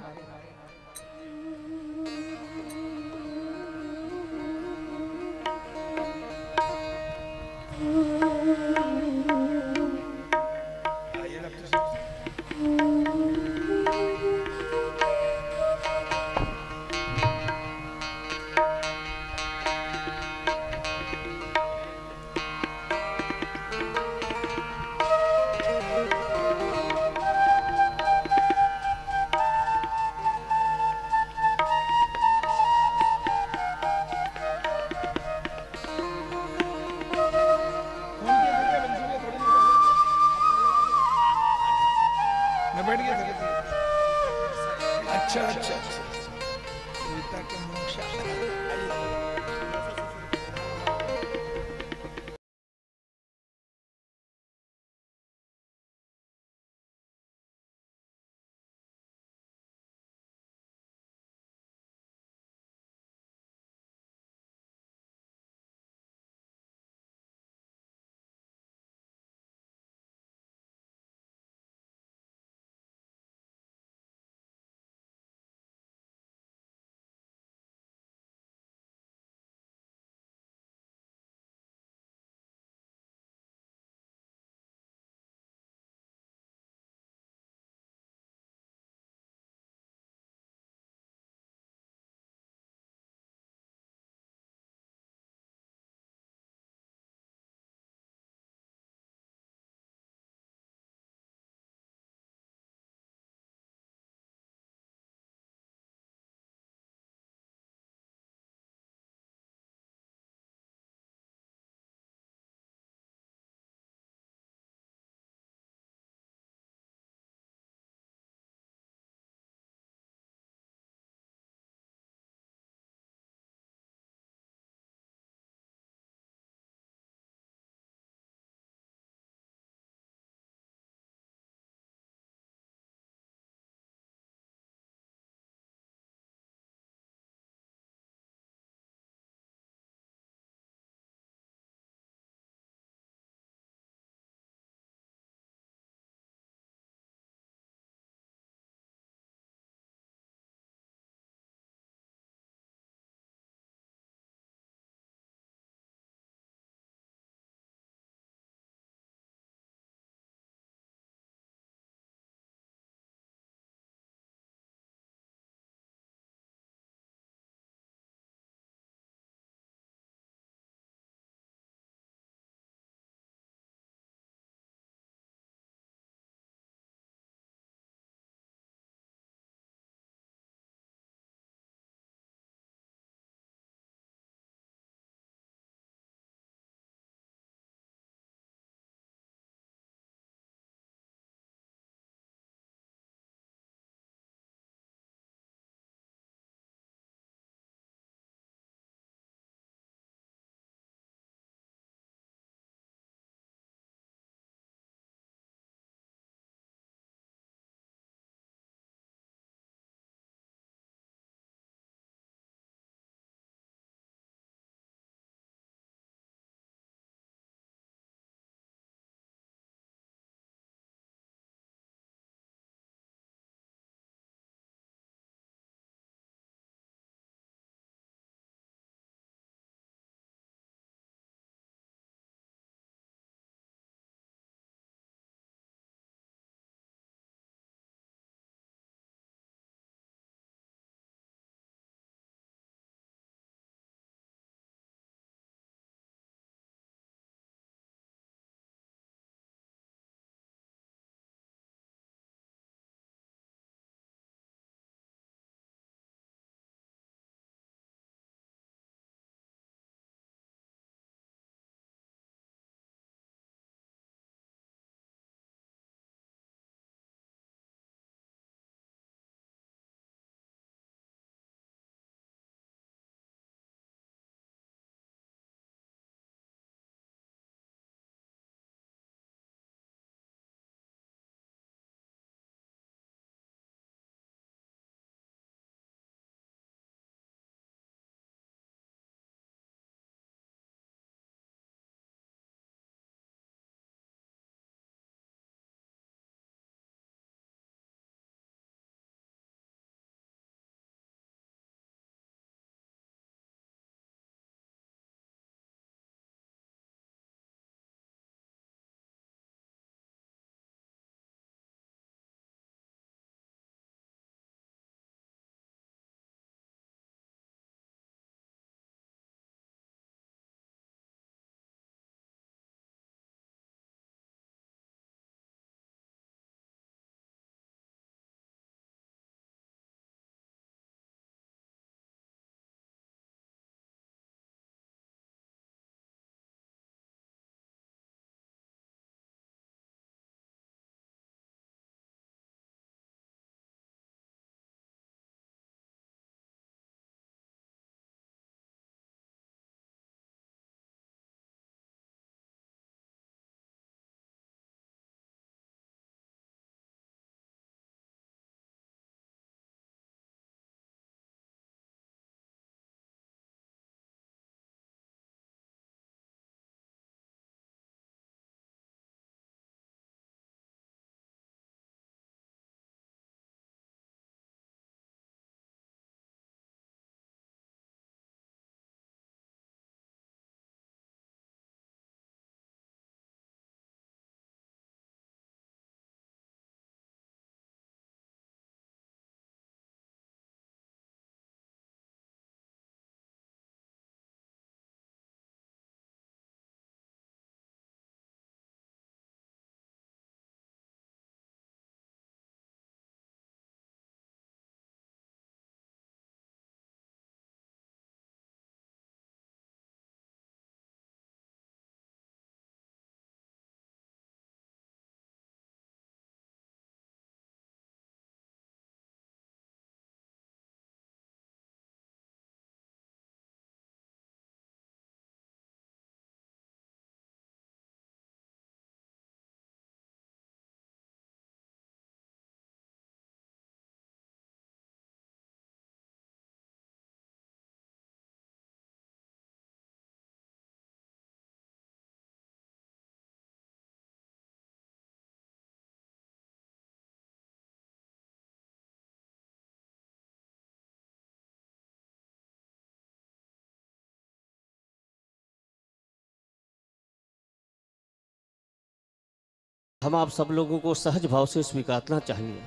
हम आप सब लोगों को सहज भाव से स्वीकारना चाहिए।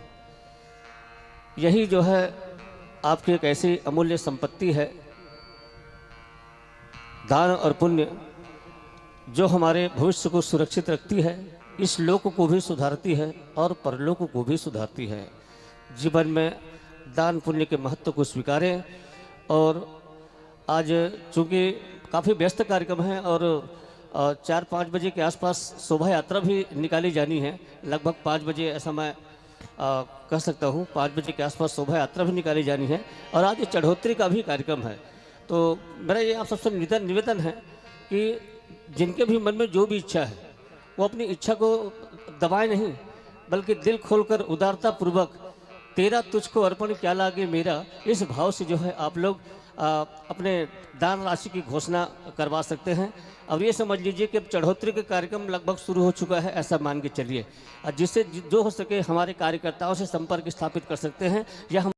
यही जो है आपकी एक ऐसी अमूल्य संपत्ति है, दान और पुण्य, जो हमारे भविष्य को सुरक्षित रखती है, इस लोक को भी सुधारती है और परलोक को भी सुधारती है। जीवन में दान पुण्य के महत्व को स्वीकारें। और आज चूँकि काफ़ी व्यस्त कार्यक्रम है और 4-5 बजे के आसपास शोभा यात्रा भी निकाली जानी है। लगभग 5 बजे ऐसा मैं कह सकता हूँ, 5 बजे के आसपास शोभा यात्रा भी निकाली जानी है और आज चढ़ोतरी का भी कार्यक्रम है। तो मेरा ये आप सबसे निवेदन है कि जिनके भी मन में जो भी इच्छा है वो अपनी इच्छा को दबाए नहीं, बल्कि दिल खोलकर उदारता पूर्वक तेरा तुझको अर्पण क्या लागे मेरा, इस भाव से जो है आप लोग अपने दान राशि की घोषणा करवा सकते हैं। और ये समझ लीजिए कि अब चढ़ोतरी का कार्यक्रम लगभग शुरू हो चुका है, ऐसा मान के चलिए। जिससे जो हो सके हमारे कार्यकर्ताओं से संपर्क स्थापित कर सकते हैं या हम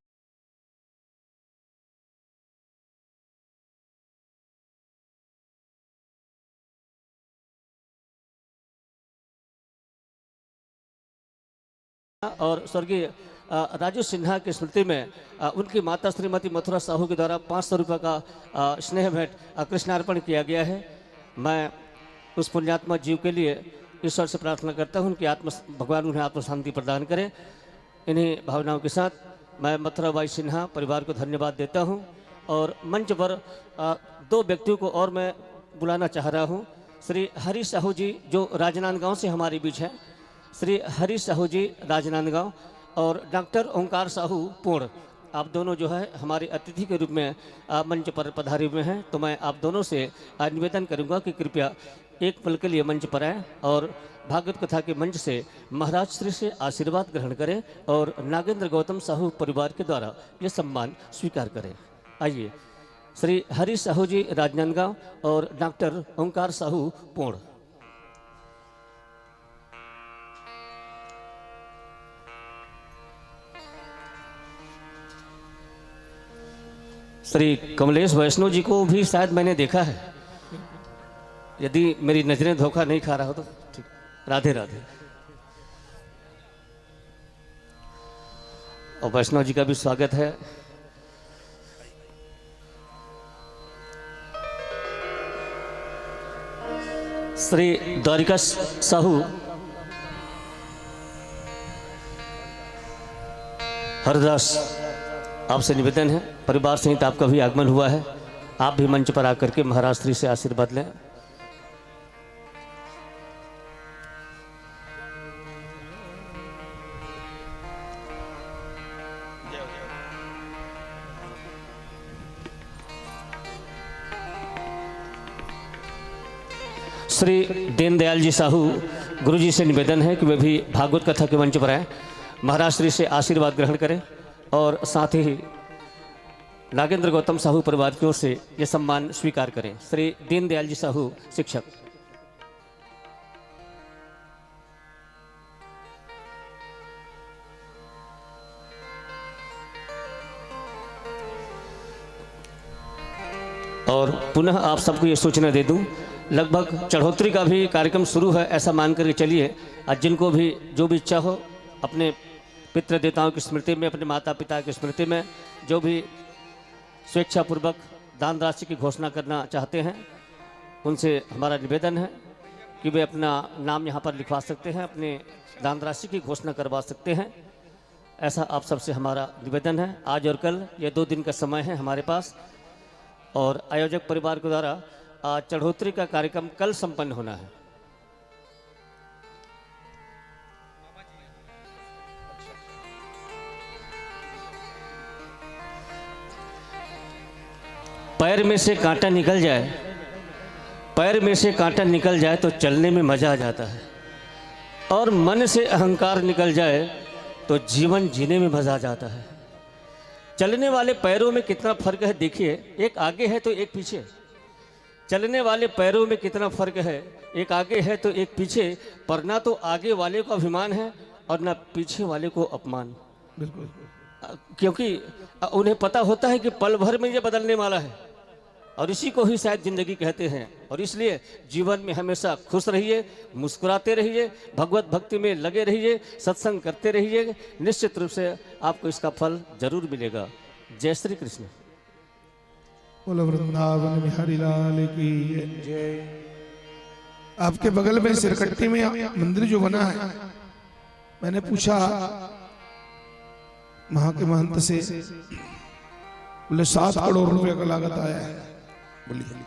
और स्वर्गीय राजू सिन्हा की स्मृति में उनकी माता श्रीमती मथुरा साहू के द्वारा 500 रुपये का स्नेह भेंट कृष्णार्पण किया गया है। मैं उस पुण्यात्मा जीव के लिए ईश्वर से प्रार्थना करता हूं कि भगवान उन्हें आत्म शांति प्रदान करें। इन्हीं भावनाओं के साथ मैं मथुराबाई सिन्हा परिवार को धन्यवाद देता हूं। और मंच पर 2 व्यक्तियों को और मैं बुलाना चाह रहा हूं। श्री हरी साहू जी जो राजनांदगांव से हमारे बीच हैं, श्री हरी साहू जी राजनांदगांव, और डॉक्टर ओंकार साहू पूर्ण, आप दोनों जो है हमारे अतिथि के रूप में मंच पर पधारे हुए हैं। तो मैं आप दोनों से निवेदन करूंगा कि कृपया एक पल के लिए मंच पर आएँ और भागवत कथा के मंच से महाराज श्री से आशीर्वाद ग्रहण करें और नागेंद्र गौतम साहू परिवार के द्वारा ये सम्मान स्वीकार करें। आइए, श्री हरी साहू जी राजनांदगांव और डॉक्टर ओंकार साहू पूर्ण। श्री कमलेश वैष्णव जी को भी शायद मैंने देखा है, यदि मेरी नजरें धोखा नहीं खा रहा हो तो ठीक। राधे राधे। और वैष्णव जी का भी स्वागत है। श्री द्वारिका साहू हरदास, आपसे निवेदन है, परिवार सहित आपका भी आगमन हुआ है, आप भी मंच पर आकर के महाराज श्री से आशीर्वाद लें। श्री दीनदयाल जी साहू, गुरुजी से निवेदन है कि वे भी भागवत कथा के मंच पर आए, महाराज श्री से आशीर्वाद ग्रहण करें और साथ ही नागेंद्र गौतम साहू परिवार की ओर से यह सम्मान स्वीकार करें। श्री दीनदयाल जी साहू शिक्षक। और पुनः आप सबको ये सूचना दे दूं, लगभग चढ़ोतरी का भी कार्यक्रम शुरू है, ऐसा मान कर चलिए। आज जिनको भी जो भी इच्छा हो, अपने पितृ देवताओं की स्मृति में, अपने माता पिता की स्मृति में जो भी स्वेच्छापूर्वक दान राशि की घोषणा करना चाहते हैं, उनसे हमारा निवेदन है कि वे अपना नाम यहाँ पर लिखवा सकते हैं, अपने दान राशि की घोषणा करवा सकते हैं। ऐसा आप सबसे हमारा निवेदन है। आज और कल ये 2 दिन का समय है हमारे पास, और आयोजक परिवार के द्वारा चढ़ोतरी का कार्यक्रम कल संपन्न होना है। पैर में से कांटा निकल जाए, पैर में से कांटा निकल जाए तो चलने में मजा आ जाता है, और मन से अहंकार निकल जाए तो जीवन जीने में मजा आ जाता है। चलने वाले पैरों में कितना फर्क है देखिए, एक आगे है तो एक पीछे। चलने वाले पैरों में कितना फर्क है, एक आगे है तो एक पीछे, पर ना तो आगे वाले को अभिमान है और ना पीछे वाले को अपमान। बिल्कुल, क्योंकि उन्हें पता होता है कि पल भर में ये बदलने वाला है। और इसी को ही शायद जिंदगी कहते हैं। और इसलिए जीवन में हमेशा खुश रहिए, मुस्कुराते रहिए, भगवत भक्ति में लगे रहिए, सत्संग करते रहिए, निश्चित रूप से आपको इसका फल जरूर मिलेगा। जय श्री कृष्ण। बोलो वृंदावन बिहारी लाल की जय। आपके बगल में सिरकट्टी में मंदिर जो बना है, मैंने पूछा वहां के महंत से, बोले 7 करोड़ रुपए का लागत आया है। बोलिए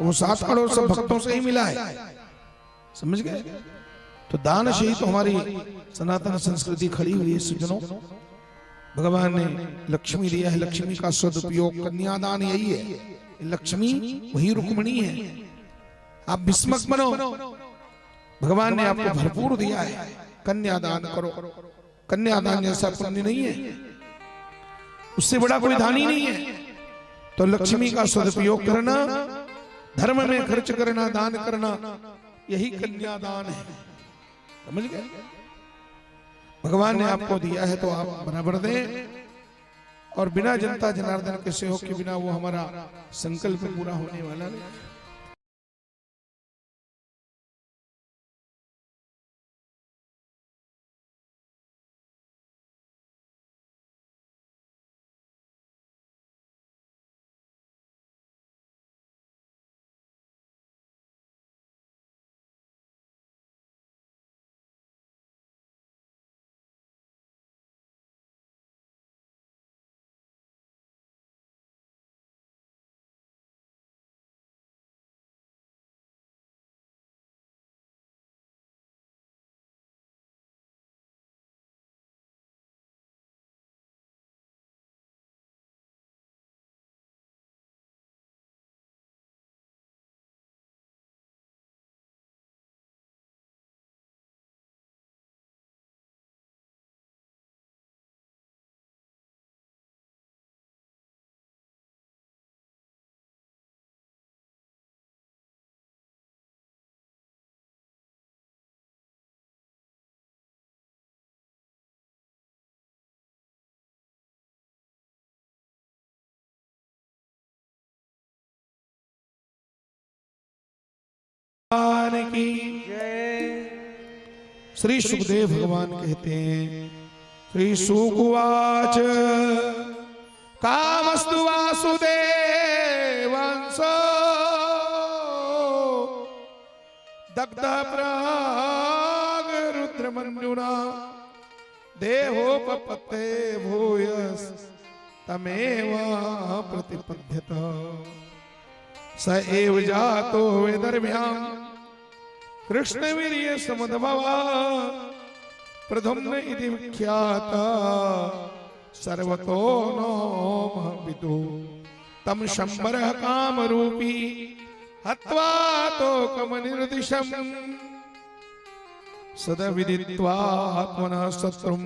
वो 7 करोड़ सब भक्तों से ही मिला है, समझ गए? तो दान से ही तो हमारी सनातन संस्कृति खड़ी हुई है सुजनों। भगवान ने लक्ष्मी दिया है, लक्ष्मी का सदुपयोग, कन्यादान यही है। लक्ष्मी वही रुक्मिणी है। आप भीष्मक बनो, भगवान ने आपको भरपूर दिया है, कन्यादान करो। कन्यादान जैसा पुण्य नहीं है, उससे बड़ा कोई दान ही नहीं है। तो लक्ष्मी का सदुपयोग करना, धर्म में खर्च करना, दान करना, यही कन्यादान है, समझ गए? भगवान ने आपको दिया है तो आप बराबर दें, और बिना जनता जनार्दन के सहयोग के बिना वो हमारा संकल्प पूरा होने वाला नहीं। भगवान की जय। श्री सुखदेव भगवान कहते हैं, श्री सुकुवाच कामस्तु वासुदेवांसो दग्ध प्राग रुद्रमन्युना देहोपपत्ते भूयस तमेव प्रतिपद्यत स एव जातो वेदर्भ्याम कृष्णवीर्य समदभवा प्रधुम्न इति विख्याता सर्वतो नो विदु तम शंबरः कामरूपी हत्वा तो कमनिर्दिशम् सदा विदित्वा आत्मनः शत्रुं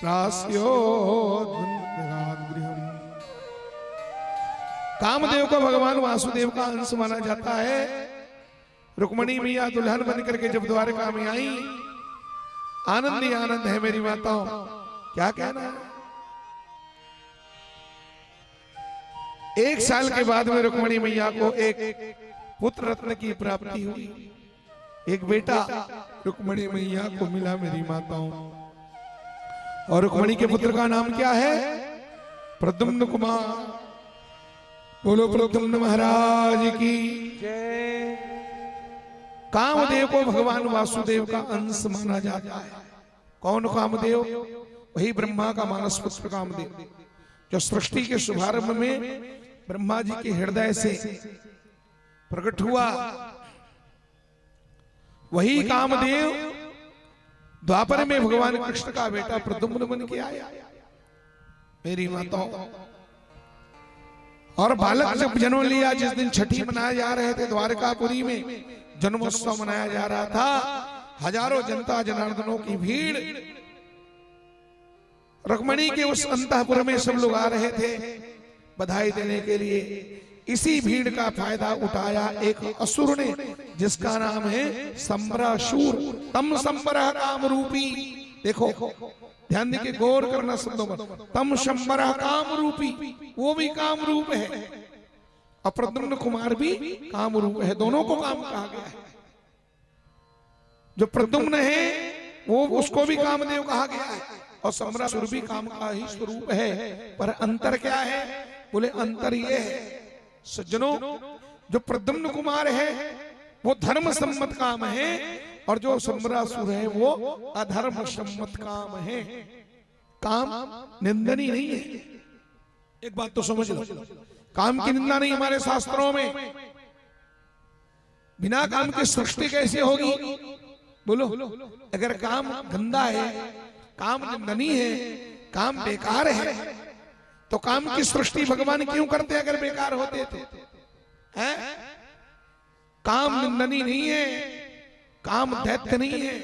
प्रास्योद्गृहम्। कामदेव को भगवान वासुदेव का अंश माना जाता है। रुक्मणी मैया दुल्हन बन करके जब द्वारका में आई, आनंद ही आनंद है मेरी माताओं, क्या कहना है। 1 साल के बाद में रुक्मणी मैया को एक पुत्र रत्न की प्राप्ति हुई, एक बेटा रुक्मणी मैया को मिला मेरी माताओं। और रुक्मणी के पुत्र का नाम क्या है? प्रद्युम्न कुमार। बोलो प्रद्युम्न महाराज की जय। कामदेव को भगवान वासुदेव का अंश माना जाता है। कौन कामदेव? वही ब्रह्मा का मानस पुत्र कामदेव, जो सृष्टि के शुभारंभ में ब्रह्मा जी के हृदय से प्रकट हुआ। वही कामदेव द्वापर में भगवान कृष्ण का बेटा प्रद्युम्न बन के आया मेरी माताओं। और बालक जब जन्म लिया, जिस दिन छठी मनाए जा रहे थे द्वारकापुरी में, जन्मोत्सव मनाया जा रहा था, हजारों जनता जनार्दनों की भीड़ रुक्मिणी के उस अंतःपुर में सब लोग आ रहे थे बधाई देने के लिए। इसी भीड़ का फायदा उठाया एक असुर ने, जिसका नाम है संबरासुर। तम संबरः काम रूपी, देखो ध्यान देके गौर करना शब्दों पर। तम संबरः काम रूपी, वो भी काम रूप है। और प्रद्युम्न कुमार भी काम रूप है, दोनों को काम कहा गया है। जो प्रद्युम्न है वो उसको भी कामदेव कहा गया है, और सम्रासुर भी काम का ही स्वरूप है। पर अंतर क्या है? बोले अंतर ये है सज्जनों, जो प्रद्युम्न कुमार है वो धर्म सम्मत काम है, और जो सम्रासुर है वो अधर्म सम्मत काम है। काम निंदनीय नहीं है। एक बात तो समझ लो, काम की निंदा नहीं हमारे शास्त्रों में। बिना काम के सृष्टि कैसे होगी? बोलो, अगर काम गंदा है, काम निंदनीय है, काम बेकार है, तो काम की सृष्टि भगवान क्यों करते अगर बेकार होते तो? है? काम निंदनीय नहीं है, काम दैत्य नहीं है,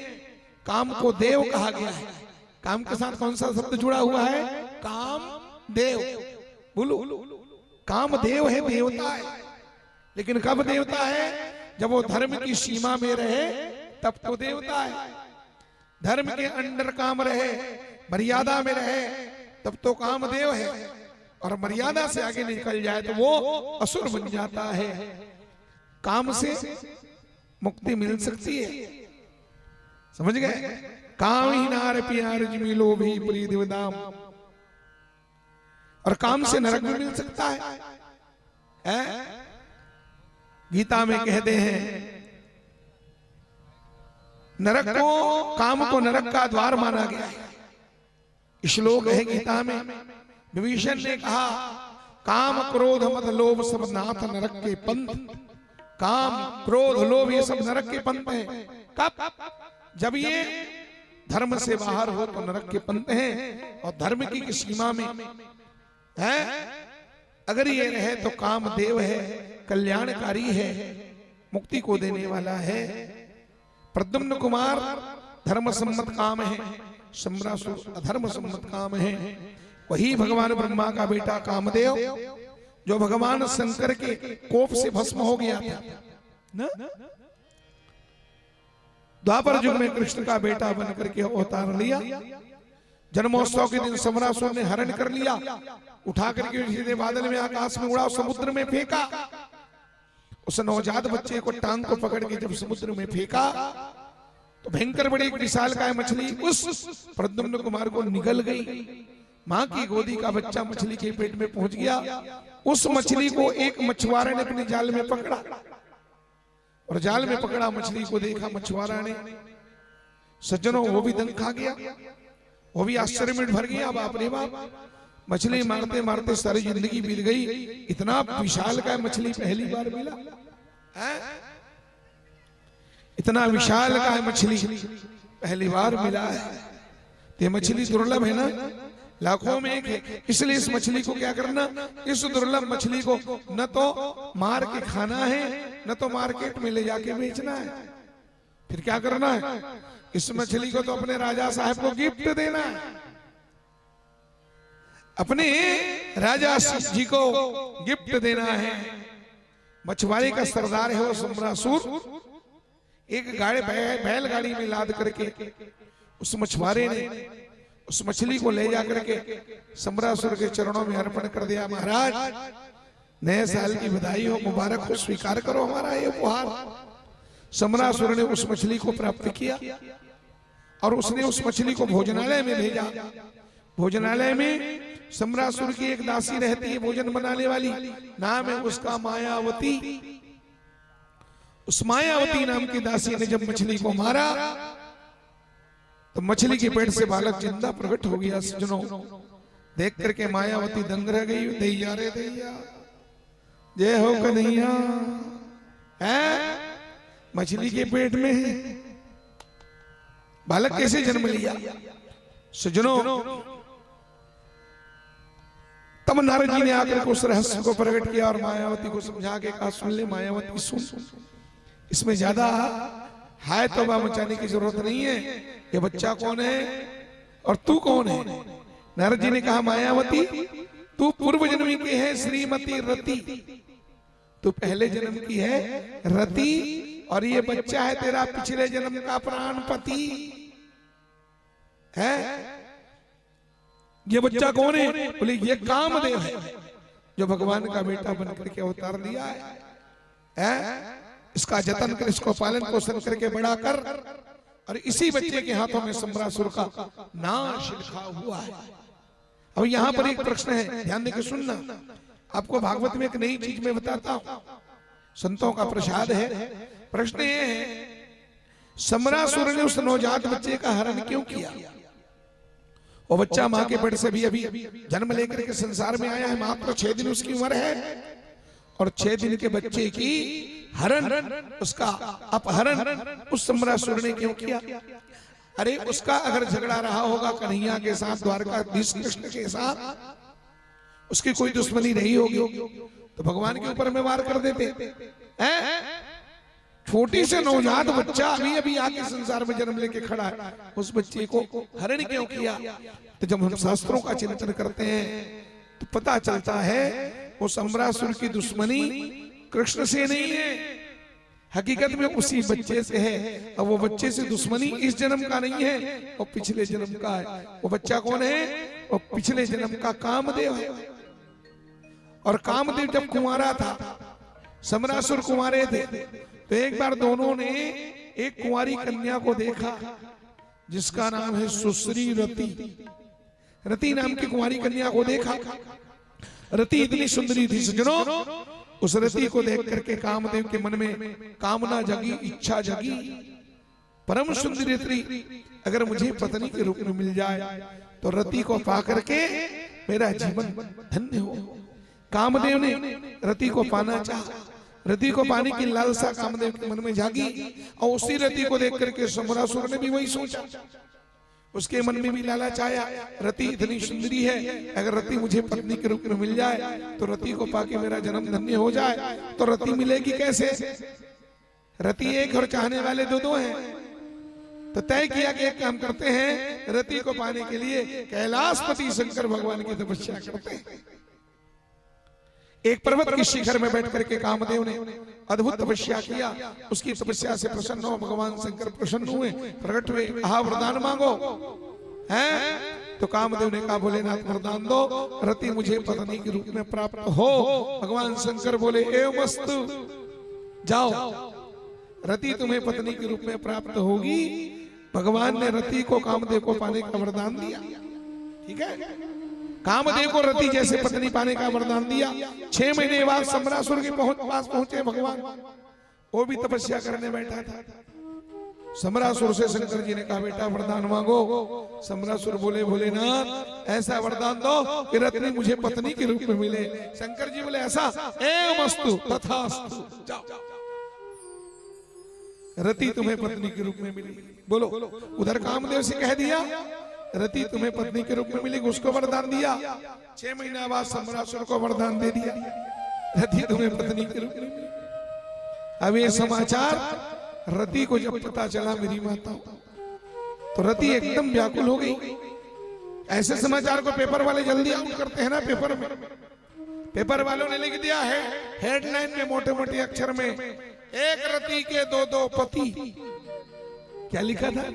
काम को देव कहा गया है। काम के साथ कौन सा शब्द जुड़ा हुआ है? काम देव। बोलो, काम देव है, देवता है। लेकिन कब देवता है? जब वो धर्म की सीमा में रहे तब तो देवता है। धर्म के अंडर काम रहे, मर्यादा में रहे, तब तो काम देव है। और मर्यादा से आगे निकल जाए तो वो असुर बन जाता है। काम से मुक्ति मिल सकती है, समझ गए? काम ही नार प्यार जिमिलो भी प्री दिवदाम, और काम से नरक भी मिल सकता है? गीता में कहते हैं नरक को, काम को नरक का द्वार माना गया है। श्लोक है गीता में, विभीषण ने कहा काम क्रोध मद लोभ सब नाथ नरक के पंथ। काम क्रोध लोभ ये सब नरक के पंथ हैं। कब? जब ये धर्म से बाहर हो तो नरक के पंथ हैं, और धर्म की सीमा में है अगर ये रहे तो काम देव है, कल्याणकारी है, मुक्ति को देने वाला है। प्रद्युम्न कुमार धर्म सम्मत काम है, सम्रासुर अधर्म सम्मत काम है। वही भगवान ब्रह्मा का बेटा कामदेव, जो भगवान शंकर के कोप से भस्म हो गया था ना? द्वापर युग में कृष्ण का बेटा बनकर के अवतार लिया। जन्मोत्सव के दिन सम्रासुर ने हरण कर लिया, उठा करके सीधे बादल में आकाश में उड़ा, समुद्र में फेंका। उस नवजात बच्चे को टांग को पकड़ के जब समुद्र में फेंका तो भयंकर बड़ी विशालकाय मछली उस प्रद्युम्न कुमार को निगल गई। मां की गोदी का बच्चा मछली के पेट में पहुंच गया। उस मछली को एक मछुआरे ने अपने जाल में पकड़ा, और जाल में पकड़ा मछली को देखा मछुआरा ने, सज्जनों वो भी दंग खा गया, वो भी आश्चर्य में भर गया। बाप रे बाप, मछली मारते मारते सारी जिंदगी बीत गई, इतना विशाल का मछली पहली बार मिला है? इतना विशाल का मछली पहली बार मिला है। ये मछली दुर्लभ है ना, लाखों में एक है। इसलिए इस मछली को क्या करना, इस दुर्लभ मछली को न तो मार के खाना है, न तो मार्केट में ले जाके बेचना है। फिर क्या करना है, इस मछली को तो अपने राजा साहब को गिफ्ट देना है। अपने राजा जी को गिफ्ट देना है। मछुआरे का सरदार है वो सम्रासुर। एक गाड़ी बैलगाड़ी में लाद करके उस मछुआरे ने उस मछली को ले जाकर के सम्रासुर के चरणों में अर्पण कर दिया। महाराज, नए साल की बधाई हो, मुबारक हो, स्वीकार करो हमारा ये उपहार। सम्रासुर ने उस मछली को प्राप्त किया और उसने उस मछली को भोजनालय में भेजा। भोजनालय में सम्रासुर की एक दासी रहती है भोजन बनाने वाली, नाम है उसका मायावती। उस मायावती नाम की दासी ने जब मछली को मारा तो मछली के पेट से बालक जिंदा प्रकट हो गया। सज्जनों, देख करके मायावती दंग रह गई। दैया रे दैया, जय हो कन्हैया, है मछली के पेट में है, बालक कैसे जन्म लिया? सज्जनों, तब नारद जी ने आकर के उस रहस्य को प्रकट किया और मायावती को समझा के कहा, सुन ले मायावती, सुन, इसमें ज्यादा हाय तौबा मचाने की जरूरत नहीं है। ये बच्चा कौन है और तू कौन है? नारद जी ने कहा, मायावती, तू पूर्व जन्म की है श्रीमती रति, तू पहले जन्म की है रति, और ये बच्चा है तेरा पिछले जन्म का प्राणपति है। ये बच्चा कौन है? बोले ये कामदेव है। जो भगवान का बेटा बन करके अवतार लिया है? इसका जतन कर, इसको पालन पोषण करके बड़ा कर, और इसी बच्चे के हाथों में सम्रासुर का नाश लिखा हुआ है। अब यहाँ पर एक प्रश्न है, ध्यान देकर सुनना। आपको भागवत में एक नई चीज में बताता हूं, संतों का प्रसाद है। प्रश्न ये है, सम्रासुर ने उस नवजात बच्चे का हरण क्यों किया? वो बच्चा मां के पेट से भी अभी जन्म लेकर के संसार में आया है, मात्र 6 दिन उसकी उम्र है, और 6 दिन के बच्चे की हरण, उसका अपहरण उस सम्रासुर ने क्यों किया? अरे उसका अगर झगड़ा रहा होगा कन्हैया के साथ, द्वारकाधीश कृष्ण के साथ, उसकी कोई दुश्मनी नहीं होगी तो भगवान के ऊपर में वार कर देते हैं? छोटी से नवजात बच्चा अभी अभी आके संसार में जन्म लेके खड़ा है, उस बच्चे को हरण क्यों किया? तो जब हम शास्त्रों का चिंतन करते हैं तो पता चलता है वो सम्रासुर की दुश्मनी कृष्ण से नहीं है, हकीकत में उसी बच्चे से है। और वो बच्चे से दुश्मनी इस जन्म का नहीं है, वो पिछले जन्म का है। वो बच्चा कौन है? वो पिछले जन्म का कामदेव है। और कामदेव जब कुंवारा था, सम्रासुर कुंवारे थे, तो एक बार दोनों ने एक कुंवारी कन्या को देखा जिसका नाम है सुश्री रति। रति नाम की कुंवारी कन्या को देखा। रति इतनी सुंदरी थी सज्जनों, उस रति को देख करके कामदेव के मन में कामना जगी, इच्छा जगी। परम सुंदरी रति अगर मुझे पत्नी के रूप में मिल जाए तो रति को पा करके मेरा जीवन धन्य हो। कामदेव ने रति को पाना चाहा, रति को पाने की लालसा कामदेव के मन में जागी, और उसी रति को देख करके सम्रासुर ने भी वही सोचा। उसके मन में भी लालच आया, रति इतनी सुंदरी है, अगर रति मुझे पत्नी के रूप में मिल जाए तो रति को पाके मेरा जन्म धन्य हो जाए। तो रति मिलेगी कैसे? रति एक और चाहने वाले दो हैं। तो तय किया कि एक काम करते हैं, रति को पाने के लिए कैलाशपति शंकर भगवान की तपस्या करते हैं। एक पर्वत के शिखर में बैठ करके कामदेव ने अद्भुत तपस्या किया। उसकी तपस्या से प्रसन्न हो भगवान शंकर प्रसन्न हुए, प्रकट हुए, कहा वरदान मांगो। हैं? तो कामदेव ने कहा भोलेनाथ वरदान दो, रति मुझे पत्नी के रूप में प्राप्त हो। भगवान शंकर बोले एवं मस्तु, जाओ, रति तुम्हें पत्नी के रूप में प्राप्त होगी। भगवान ने रति को कामदेव को पाने का वरदान दिया। ठीक है, कामदेव को रति जैसे पत्नी पाने का वरदान दिया। 6 महीने बाद सम्रासुर के पास पहुंचे भगवान, वो भी तपस्या करने बैठा था। सम्रासुर से शंकर जी ने कहा बेटा वरदान मांगो। सम्रासुर बोले भोलेनाथ ऐसा वरदान दो कि रति मुझे पत्नी के रूप में मिले। शंकर जी बोले ऐसा, एवमस्तु तथास्तु, जाओ, रति तुम्हें पत्नी के रूप में मिली। बोलो, उधर कामदेव से कह दिया रति तुम्हें पत्नी के रूप में मिलेगी, उसको वरदान दिया। 6 महीना बाद सम्रासुर को वरदान दे दिया, रति तुम्हें पत्नी के रूप में मिलेगी। अब ये समाचार रति को जब पता चला मेरी माता, तो रति एकदम व्याकुल हो गई। ऐसे समाचार को पेपर वाले जल्दी आउट करते हैं ना पेपर में। पेपर वालों ने लिख दिया है हेडलाइन में मोटे मोटे अक्षर में, एक रति के 2 पति। क्या लिखा था?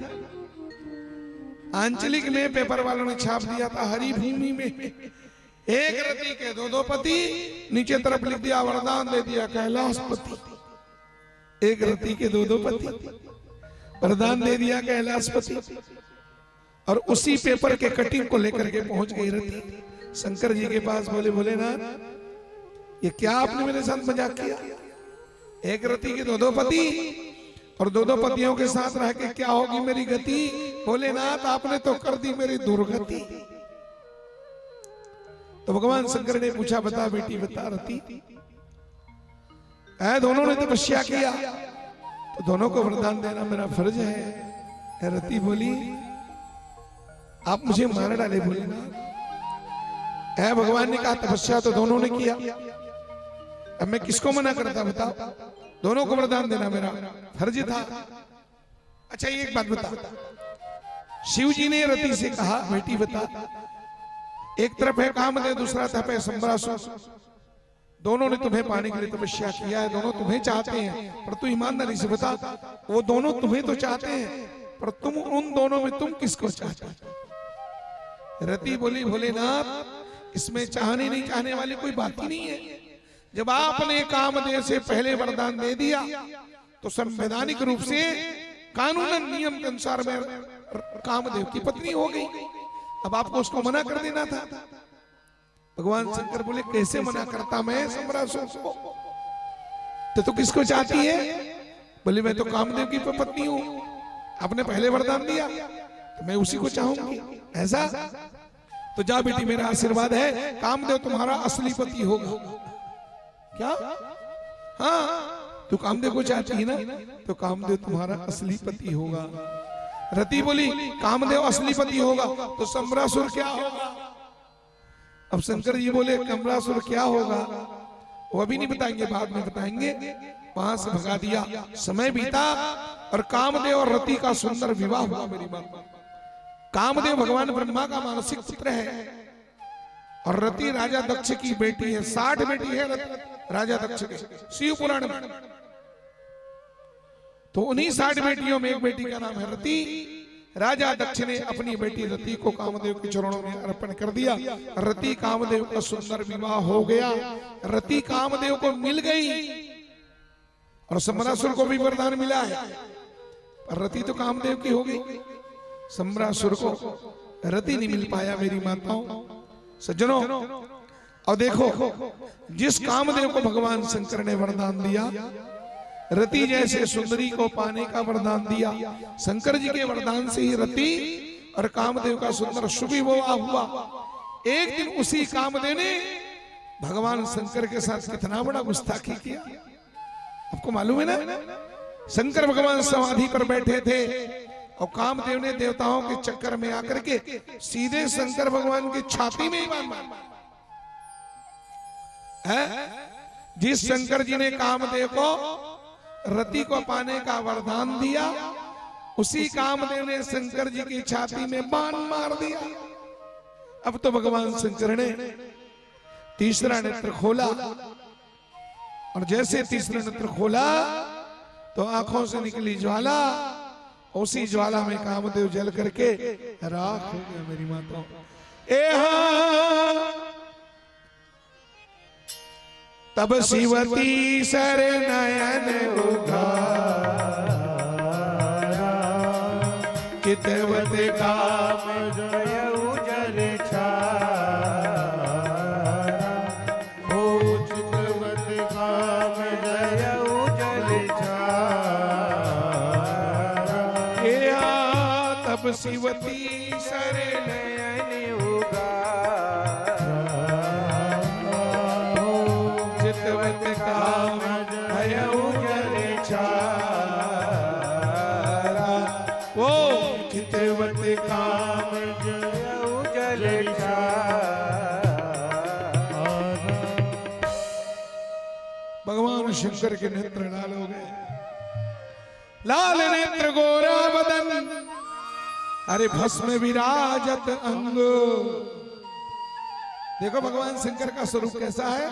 आंचलिक में पेपर वालों ने छाप दिया था हरी भूमि में, एक रति के 2 पति। नीचे तरफ लिख दिया वरदान दे दिया कैलाशपति, एक रति के 2 पति, वरदान दे दिया कैलाशपति। और उसी पेपर के कटिंग को लेकर के पहुंच गई रति शंकर जी के पास। बोले भोलेनाथ ये क्या आपने मेरे साथ मजाक किया? एक रति के 2 पति और 2 पतियों के साथ रह के क्या होगी मेरी गति? भोलेनाथ आपने तो कर दी मेरी दुर्गति। तो भगवान शंकर ने पूछा बता बेटी बता रति, दोनों ने तपस्या किया तो दोनों को वरदान देना मेरा फर्ज है। रति बोली आप मुझे मार डाले भोलेनाथ। भगवान ने कहा तपस्या तो दोनों ने किया, अब मैं किसको मना करता बताओ? दोनों को वरदान देना मेरा फर्ज था। अच्छा एक बात बता, शिव जी ने रति से कहा बेटी बता, एक तरफ है कामदेव, दूसरा तरफ है सम्रासुर, दोनों ने तुम्हें पाने के लिए तपस्या किया है, दोनों तुम्हें चाहते हैं। पर तू ईमानदारी से बता, वो दोनों तुम्हें तो चाहते हैं पर तुम उन दोनों में तुम किसको चाहते हो? रति बोली भोलेनाथ इसमें चाहने नहीं चाहने वाली कोई बात ही नहीं है। जब आपने कामदेव से पहले वरदान दे दिया तो संवैधानिक रूप से कानूनन नियम के अनुसार में कामदेव की पत्नी हो गई। अब आपको उसको मना कर देना था। भगवान शंकर बोले कैसे मना करता मैं सम्रासुर को, तो किसको चाहती है? बोले मैं तो कामदेव की पत्नी हूं, आपने पहले वरदान दिया तो मैं उसी को चाहूंगी। ऐसा तो जा बेटी, मेरा आशीर्वाद है, कामदेव तुम्हारा असली पति होगा। क्या? हाँ, तो कामदेव को चाहती है ना, तो कामदेव तुम्हारा असली पति होगा। रति बोली कामदेव असली पति होगा तो सम्रासुर क्या होगा? अब शंकर जी बोले कमरासुर क्या होगा वो अभी नहीं बताएंगे, बाद में बताएंगे। वहां से भगा दिया, समय बीता और कामदेव और रति का सुंदर विवाह हुआ। मेरी माता, कामदेव भगवान ब्रह्मा का मानसिक पुत्र है और रति राजा दक्ष की बेटी है। 60 बेटी है राजा दक्ष के, शिव पुराण में। तो उन्हीं 60 बेटियों में एक बेटी का नाम है रति। राजा दक्ष ने अपनी बेटी रति को कामदेव के चरणों में अर्पण कर दिया। रति कामदेव का सुंदर विवाह हो गया। रति कामदेव को मिल गई और सम्रासुर को भी वरदान मिला है, पर रति तो कामदेव की हो गई, सम्रासुर को रति नहीं मिल पाया। मेरी माताओं सज्जनों, और देखो जिस कामदेव को भगवान शंकर ने वरदान दिया, रति जैसे सुंदरी को पाने का वरदान दिया, शंकर जी के वरदान से ही रति और कामदेव का सुंदर शुभ विवाह हुआ। एक दिन उसी कामदेव ने भगवान शंकर के साथ कितना बड़ा गुस्ताखी किया, आपको मालूम है ना। शंकर भगवान समाधि पर बैठे थे और कामदेव ने देवताओं के चक्कर में आकर के सीधे शंकर भगवान की छाती में ही मारा। जिस शंकर जी ने कामदेव को रति को पाने का वरदान दिया, उसी कामदेव ने शंकर जी की छाती में बाण मार दिया। अब तो भगवान शंकर ने तीसरा नेत्र खोला और जैसे तीसरा नेत्र खोला तो आंखों से निकली ज्वाला, उसी ज्वाला में कामदेव जल करके राख हो गया। मेरी माता तब शिवती सर नयन उघारा, चितवत काम जय उजल छारा, हो चितवत काम जय उजल छारा। तब शिवती सर नयन उघारा, चितवत काम जय उजल छारा, वो चितवत काम जय उजल छारा। भगवान शंकर के नेत्र लाल हो गए, लाल नेत्र गोरा बदन, अरे भस्म विराजत अंग। देखो भगवान शंकर का स्वरूप कैसा है,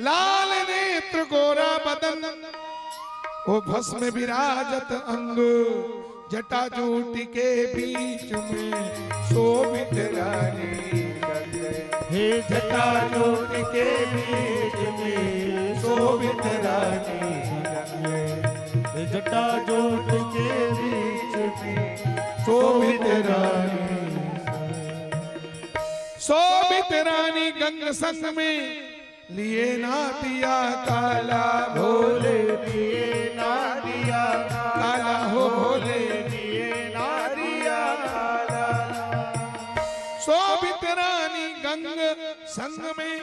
लाल नेत्र गोरा बदन, वो भस्म विराजत अंग, जटाजूट के बीच में शोभित रानी गंग। हे जटाजूट के बीच में शोभित रानी गंग, हे जटाजूट के बीच में शोभित रानी। शोभित रानी गंग संग में लिए ना दिया काला भोले, दिए ना दिया काला हो भोले, दिए ना दिया काला। शोभित रानी गंग संग में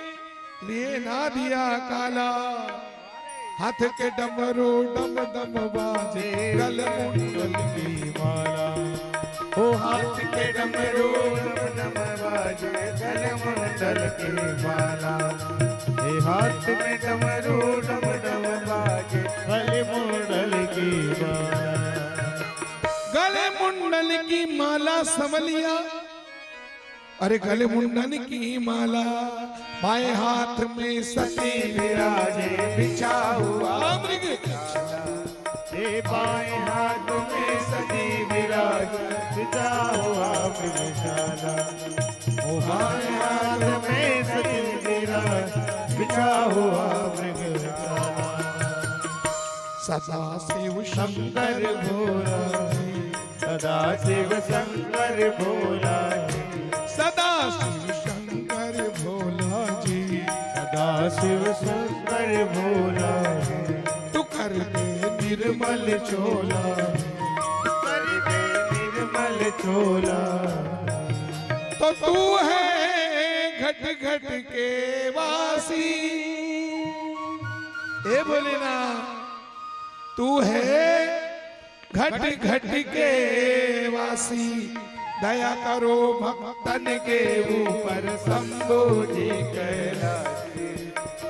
लिए ना दिया काला, हाथ के डमरू डम डम बाजे, गल मुंडल की माला, ओ हाथ के डमरू डम डम बाजे, गल मुंडल की माला। हे हाथ में डमरू डम डम बाजे, गल मुंडल की माला। गले मुंडल की माला संवलिया, अरे गले मुंडन की माला, बाएं हाथ में सती विराजे बिछा हुआ मृग। हे हे बाएं हाथ में सदी विराज पिता हुआ मृगशाला ओ बाएं हाथ में सदी विराज पिता हुआ मृगशाला सदा शिव शंकर भोला सदा शिव शंकर भोला सदा शिव शंकर भोला जी सदा शिव शंकर भोला तू कर दे निर्मल चोला कर दे निर्मल चोला तो तू है घट घट के वासी ए भोलेनाथ तू है घट घट के वासी दया करो भक्तन के ऊपर शंभु जी कैलाशी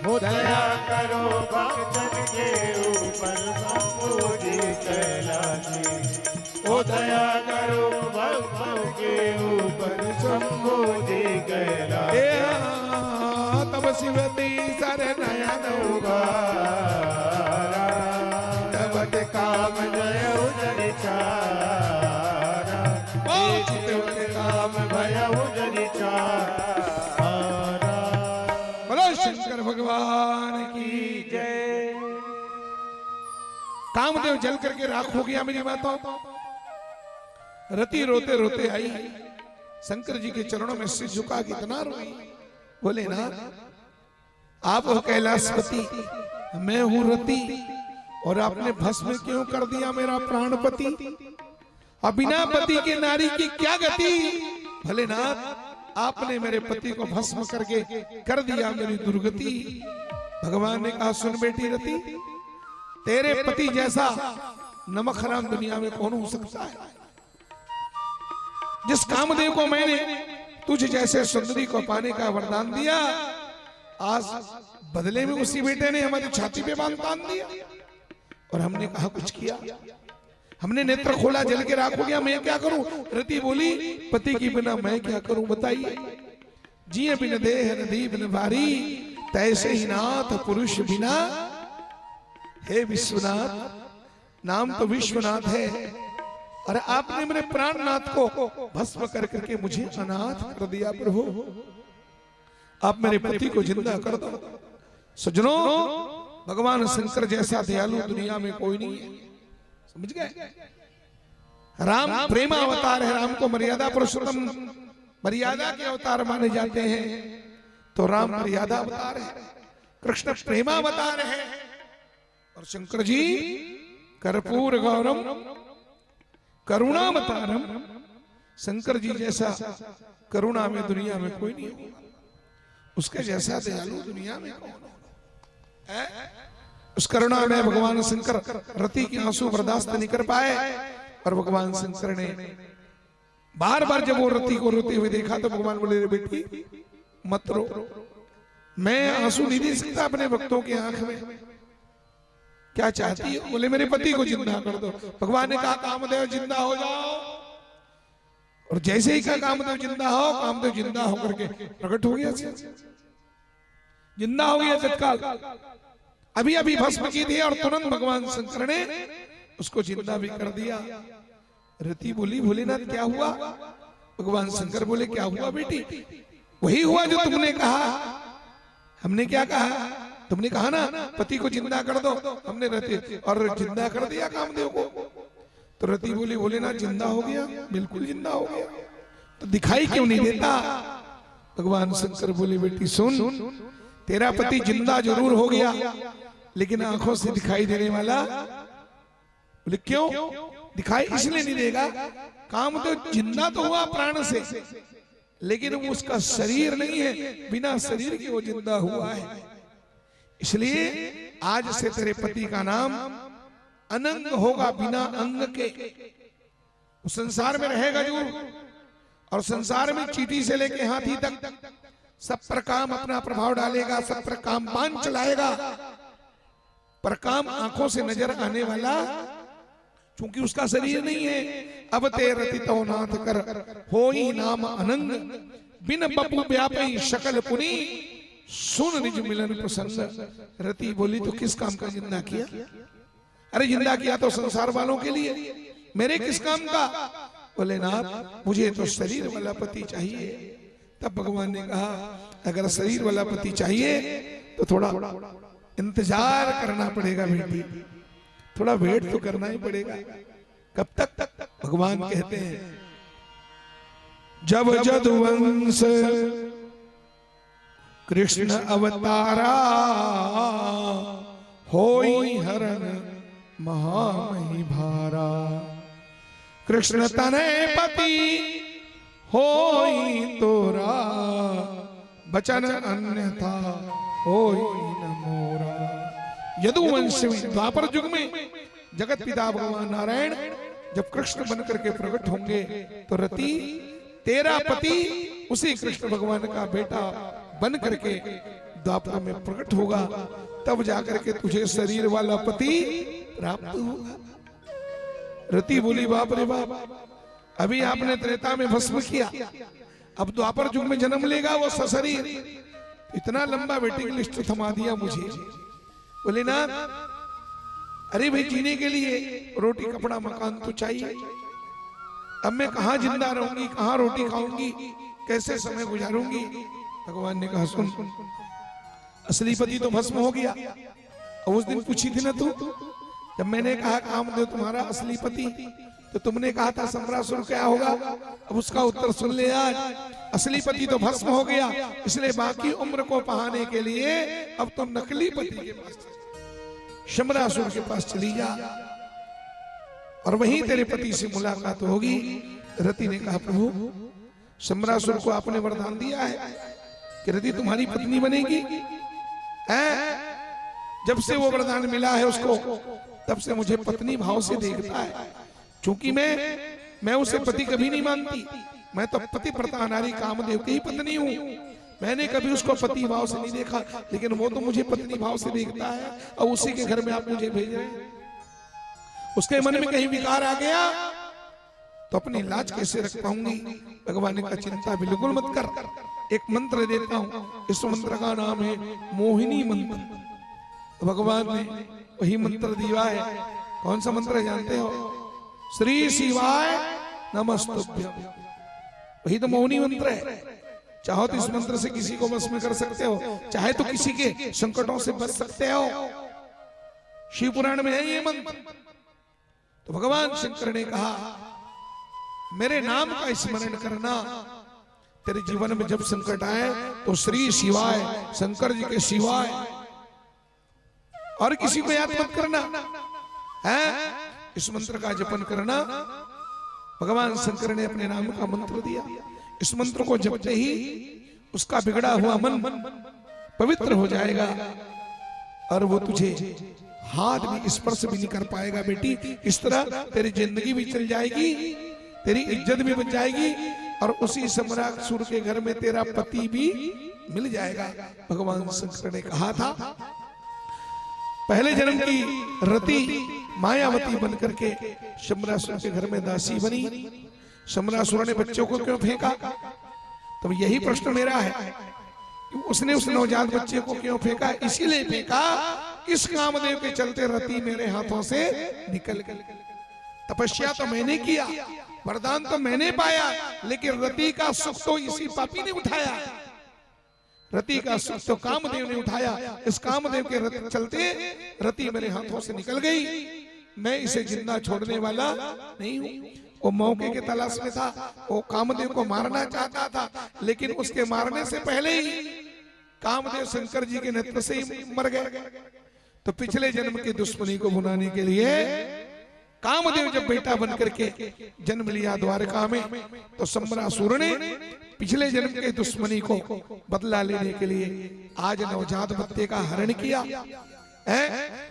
हो दया करो भक्तन के ऊपर शंभु जी कैलाशी हो दया करो भक्तन के ऊपर शंभु जी कैलाशी तब शिवती सर नयन उगारा तब काम जय उदर चारा चितवत काम भय उदर चारा बोलो शंकर भगवान की जय। कामदेव जल करके राख हो गया मेरी माता। रति रोते रोते आई शंकर जी के चरणों में सिर झुका कितना रोई। बोले ना आप हो कैलाशपति मैं हूं रति और आपने भस्म क्यों कर दिया मेरा प्राणपति। अब बिना पति के नारी की क्या गति। भोलेनाथ आपने मेरे पति को भस्म करके कर दिया मेरी दुर्गति। भगवान ने कहा सुन बेटी रति तेरे पति जैसा नमक हराम दुनिया में कौन हो सकता है। जिस कामदेव को मैंने तुझ जैसे सुंदरी को पाने का वरदान दिया आज बदले में उसी बेटे ने हमारी छाती पे बांध दिया और हमने कहा कुछ किया। हमने नेत्र खोला जल के राख हो गया मैं क्या करूं। रति बोली पति की बिना मैं क्या करूं बताइए। जिए बिन देह नदी बिन भारी तैसे ही नाथ पुरुष बिना। हे विश्वनाथ नाम तो विश्वनाथ है और आपने मेरे प्राणनाथ को भस्म कर करके मुझे अनाथ कर दिया। प्रभु आप मेरे पति को जिंदा कर दो। सज्जनों भगवान शंकर जैसा दयालु दुनिया में कोई नहीं है। समझ गए। राम प्रेम अवतार है। राम को मर्यादा पुरुषोत्तम मर्यादा के अवतार माने जाते हैं तो राम मर्यादा अवतार है। कृष्ण प्रेम अवतार है और शंकर जी कर्पूर गौरम करुणावतारम। शंकर जी जैसा करुणा में दुनिया में कोई नहीं होगा। उसके जैसा दयालु दुनिया में कौन होगा। उस करुणा में भगवान शंकर रति के आंसू बर्दाश्त नहीं कर पाए और भगवान शंकर ने बार बार जब वो रति को रोते हुए देखा तो भगवान बोले बेटी मत रो। मैं आंसू नहीं दे सकता अपने भक्तों की आंख में। क्या चाहती है। बोले मेरे पति को जिंदा कर दो। भगवान ने कहा कामदेव जिंदा हो जाओ और जैसे ही कहा कामदेव जिंदा हो कामदेव जिंदा होकर के प्रकट हो गया जिंदा हो गया तत्काल। अभी अभी भस्म की थी और तुरंत भगवान शंकर ने उसको जिंदा भी कर दिया। रति बोली भोलेनाथ क्या हुआ। भगवान शंकर बोले क्या हुआ बेटी वही हुआ जो तुमने कहा। हमने क्या कहा तुमने कहा ना पति को जिंदा कर दो। हमने रति और जिंदा कर दिया कामदेव को। तो रति बोली भोलेनाथ जिंदा हो गया बिल्कुल जिंदा हो गया तो दिखाई क्यों नहीं देता। भगवान शंकर बोले बेटी सुन तेरा पति जिंदा जरूर हो गया लेकिन आंखों से दिखाई देने वाला। बोले क्यों दिखाई इसलिए नहीं देगा। काम तो जिंदा तो हुआ प्राण से लेकिन वो उसका शरीर नहीं है। बिना शरीर के वो जिंदा हुआ है। इसलिए आज से तेरे पति का नाम अनंग होगा बिना अंग के। वो संसार में रहेगा जरूर और संसार में चींटी से लेके हाथी तक सब पर काम अपना प्रभाव डालेगा। सब पर काम बांध चलाएगा पर काम आंखों से नजर आने वाला क्योंकि उसका शरीर नहीं है। अब ते रति तो नाथ कर होई नाम अनंग बिन बपु व्यापी शकल पुनी सुन निज मिलन प्रसन्न। रति बोली तो किस काम का जिंदा किया। अरे जिंदा किया तो संसार वालों के लिए, मेरे किस काम का? बोले नाथ मुझे तो शरीर वाला पति चाहिए। तब भगवान ने कहा अगर शरीर वाला पति चाहिए तो थोड़ा इंतजार करना पड़ेगा बेटी, थोड़ा वेट तो करना ही पड़ेगा। कब तक? भगवान कहते हैं जब जदुवंश कृष्ण अवतारा होई हरण महामही भारा। कृष्ण तनय पति होई तोरा, बचन अन्यथा होई न मोरा। यदुवंश में द्वापर युग में जगत पिता भगवान नारायण जब कृष्ण बनकर के प्रकट होंगे तो रति तेरा पति उसी कृष्ण भगवान का बेटा बन करके द्वापर में प्रकट होगा, तब जाकर के तुझे शरीर वाला पति प्राप्त होगा। रति बोली बाप रे बाप, अभी आपने त्रेता में भस्म किया, अब द्वापर युग में जन्म लेगा वो सशरीर, इतना लंबा वेटिंग लिस्ट थमा दिया मुझे। बोले ना अरे भाई जीने के लिए रोटी कपड़ा मकान तो चाहिए, अब मैं कहाँ जिंदा रहूंगी, कहाँ रोटी खाऊंगी, कैसे समय गुजारूंगी? भगवान ने कहा सुन, असली पति तो भस्म हो गया। और उस दिन पूछी थी ना तू, जब मैंने कहा कामदेव तुम्हारा असली पति, तो तुमने कहा था सम्रासुर क्या होगा? अब उसका उत्तर सुन ले आज, असली पति तो भस्म हो गया, इसलिए बाकी उम्र को पाने के लिए अब तो नकली पति के पास शम्रासुर के पास चली जा और वहीं तेरे पति से मुलाकात होगी। रति ने कहा प्रभु शम्रासुर को आपने वरदान दिया है कि रति तुम्हारी पत्नी बनेगी, जब से वो वरदान मिला है उसको तब से मुझे पत्नी भाव से देखता है। क्योंकि मैं उसे पति कभी नहीं मानती, मैं तो पति प्रता नारी कामदेव की ही पत्नी हूँ, मैंने कभी उसको पति भाव से नहीं देखा, लेकिन वो तो मुझे पत्नी भाव से देखता है और उसी के घर में आप मुझे भेज रहे हैं। उसके मन में कहीं विकार आ गया तो अपनी लाज कैसे रख पाऊंगी? भगवान ने कहा चिंता बिल्कुल मत कर, एक मंत्र देता हूं, इस मंत्र का नाम है मोहिनी मंत्र। तो भगवान ने वही मंत्र दिया है। कौन सा मंत्र जानते हो? श्री शिवाय नमस्तुभ्यं, वही तो मोहिनी मंत्र है। चाहो तो इस मंत्र से किसी को वश में कर सकते हो, चाहे तो किसी के संकटों से बच सकते हो। शिव पुराण में है ये मंत्र। तो भगवान शंकर ने कहा मेरे नाम का स्मरण करना, तेरे जीवन में जब संकट आए तो श्री शिवाय, शंकर जी के शिवाय, और किसी को याद मत करना है, इस मंत्र का जपन करना। भगवान शंकर ने अपने नाम का मंत्र दिया। इस मंत्र को जपते ही उसका बिगड़ा हुआ मन पवित्र हो जाएगा और वो तुझे हाथ भी स्पर्श भी नहीं कर पाएगा। बेटी इस तरह तेरी जिंदगी भी चल जाएगी, तेरी इज्जत भी बच जाएगी और उसी सम्रासुर के घर में तेरा पति भी मिल जाएगा। भगवान शंकर ने कहा था पहले जन्म की रति मायावती बनकर के सम्रासुर के घर में दासी बनी। सम्रासुर ने बच्चों को क्यों फेंका? तो यही प्रश्न मेरा है, उसने उस नवजात बच्चे को क्यों फेंका? इसीलिए फेंका इस कामदेव के चलते रति मेरे हाथों से निकल गई। तपस्या तो मैंने किया, वरदान तो मैंने पाया, लेकिन रति का सुख तो इसी पापी ने उठाया। रति का सुख तो कामदेव ने उठाया। इस कामदेव के चलते रति मेरे हाथों से निकल गई। मैं इसे जिंदा छोड़ने वाला नहीं हूं। वो मौके के तलाश में था, वो कामदेव को मारना चाहता था, लेकिन उसके मारने से पहले ही कामदेव शंकर जी के नेतृत्व से ही मर गए। तो पिछले जन्म की दुश्मनी को भुनाने के लिए कामदेव जब बेटा बनकर के जन्म लिया द्वारका में, तो सम्रासुर ने पिछले जन्म के दुश्मनी को बदला लेने के लिए आज नवजात बच्चे का हरण किया है।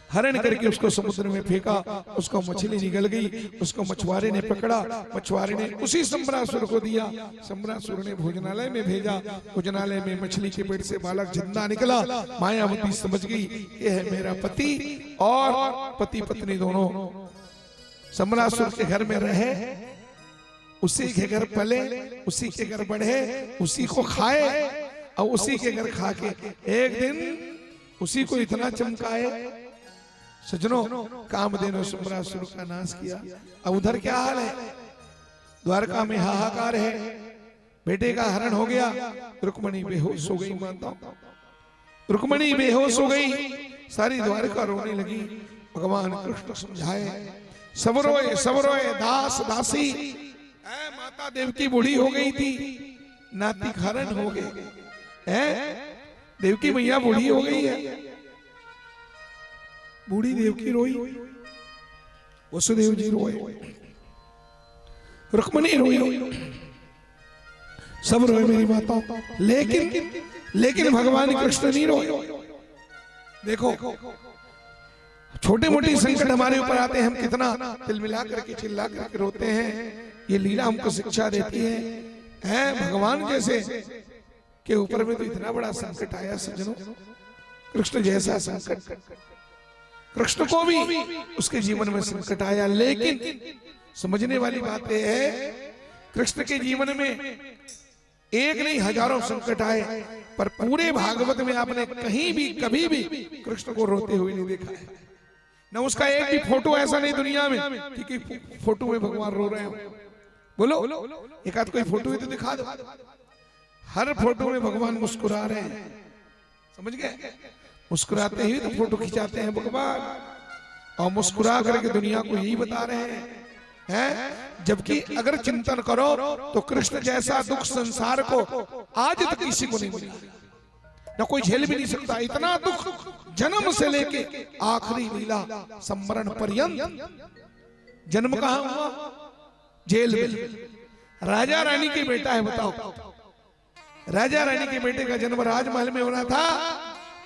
हरण करके उसको समुद्र में फेंका, उसको मछली निकल गई, उसको मछुआरे ने पकड़ा, मछुआरे ने उसी सम्रासुर को दिया। सम्रासुर ने भोजनालय में भेजा, भोजनालय में मछली के पेट से बालक जिंदा निकला। मायावती समझ गई ये है मेरा पति, और पति पत्नी दोनों सम्रासुर के घर में रहे, उसी के घर पले, उसी के घर बढ़े, उसी को खाए और उसी के घर खा के एक दिन उसी को इतना चमकाए सजनों, कामधेनु सुम्रासुर का नाश किया। अब उधर क्या हाल है? द्वारका में हाहाकार है, बेटे का हरण हो गया, रुक्मणी बेहोश हो गई। माता रुक्मणी बेहोश हो गई, सारी द्वारका रोने लगी। भगवान कृष्ण समझाए, सब रोए, दास दासी। माता देवकी बूढ़ी हो गई थी, नाती हरण हो गए। देवकी मैया बूढ़ी हो गई है, बूढ़ी देवकी रोई, वसुदेव जी रोए, रुक्मणी रोई, सब रोए मेरी माता। लेकिन भगवान कृष्ण नहीं रोए। देखो, छोटे मोटे संकट हमारे ऊपर आते हैं, हम कितना दिल मिला करके चिल्ला करके रोते हैं। ये लीला हमको शिक्षा देती है। भगवान जैसे के ऊपर में तो इतना बड़ा संकट आया सज्जनों, कृष्ण जैसा संकट, कृष्ण को भी उसके जीवन में संकट आया। लेकिन समझने वाली बात यह है, कृष्ण के जीवन में एक नहीं हजारों संकट आए, पर पूरे भागवत में आपने कहीं भी कभी भी कृष्ण को रोते हुए नहीं देखा है। न उसका एक भी फोटो ऐसा नहीं दुनिया में कि फोटो में भगवान रो रहे हो। बोलो, एक आध कोई फोटो ही तो दिखा दो। हर फोटो में भगवान मुस्कुरा रहे हैं, समझ गए? मुस्कुराते ही तो फोटो खिंचाते हैं भगवान, और मुस्कुरा करके दुनिया को यही बता रहे हैं। जबकि अगर चिंतन करो तो कृष्ण जैसा दुख संसार को आज तक किसी को नहीं मिला, न कोई झेल भी नहीं सकता। इतना दुख जन्म से लेके आखिरी लीला संमरण पर्यंत। जन्म कहां हुआ? जेल में। राजा रानी के बेटा है, बताओ, राजा रानी के बेटे का जन्म राजमहल में होना था,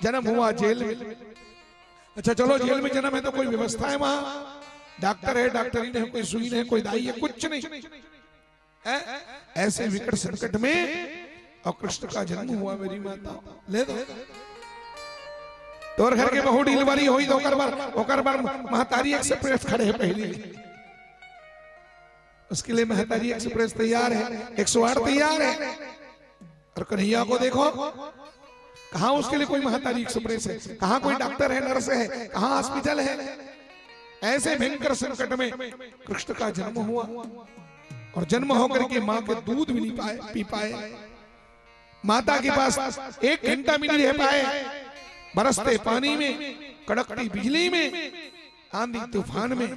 जन्म हुआ जेल में। अच्छा चलो, जेल में जन्म है तो कोई व्यवस्था है वहां? डॉक्टर है, डॉक्टरी है, कोई सुई है, कोई दाई है, कुछ नहीं। ऐसे विकट संकट में और कृष्ण का जन्म हुआ मेरी माता। ले दो तोर घर के बहु डिलीवरी हुई तो ओकर बार महतारी एक्सप्रेस खड़े है पहली, उसके लिए महतारी एक्सप्रेस तैयार है, 108 तैयार है। और कन्हैया को देखो, कहां उसके लिए कोई महतारी एक्सप्रेस है, कहां कोई डॉक्टर है, नर्स है, कहां हॉस्पिटल है। ऐसे भयंकर संकट में कृष्ण का जन्म हुआ, और जन्म होकर के मां के दूध भी नहीं पी पाए, माता के पास 1 घंटा भी नहीं रह पाए। बरसते पानी में, कड़कती बिजली में, आंधी तूफान में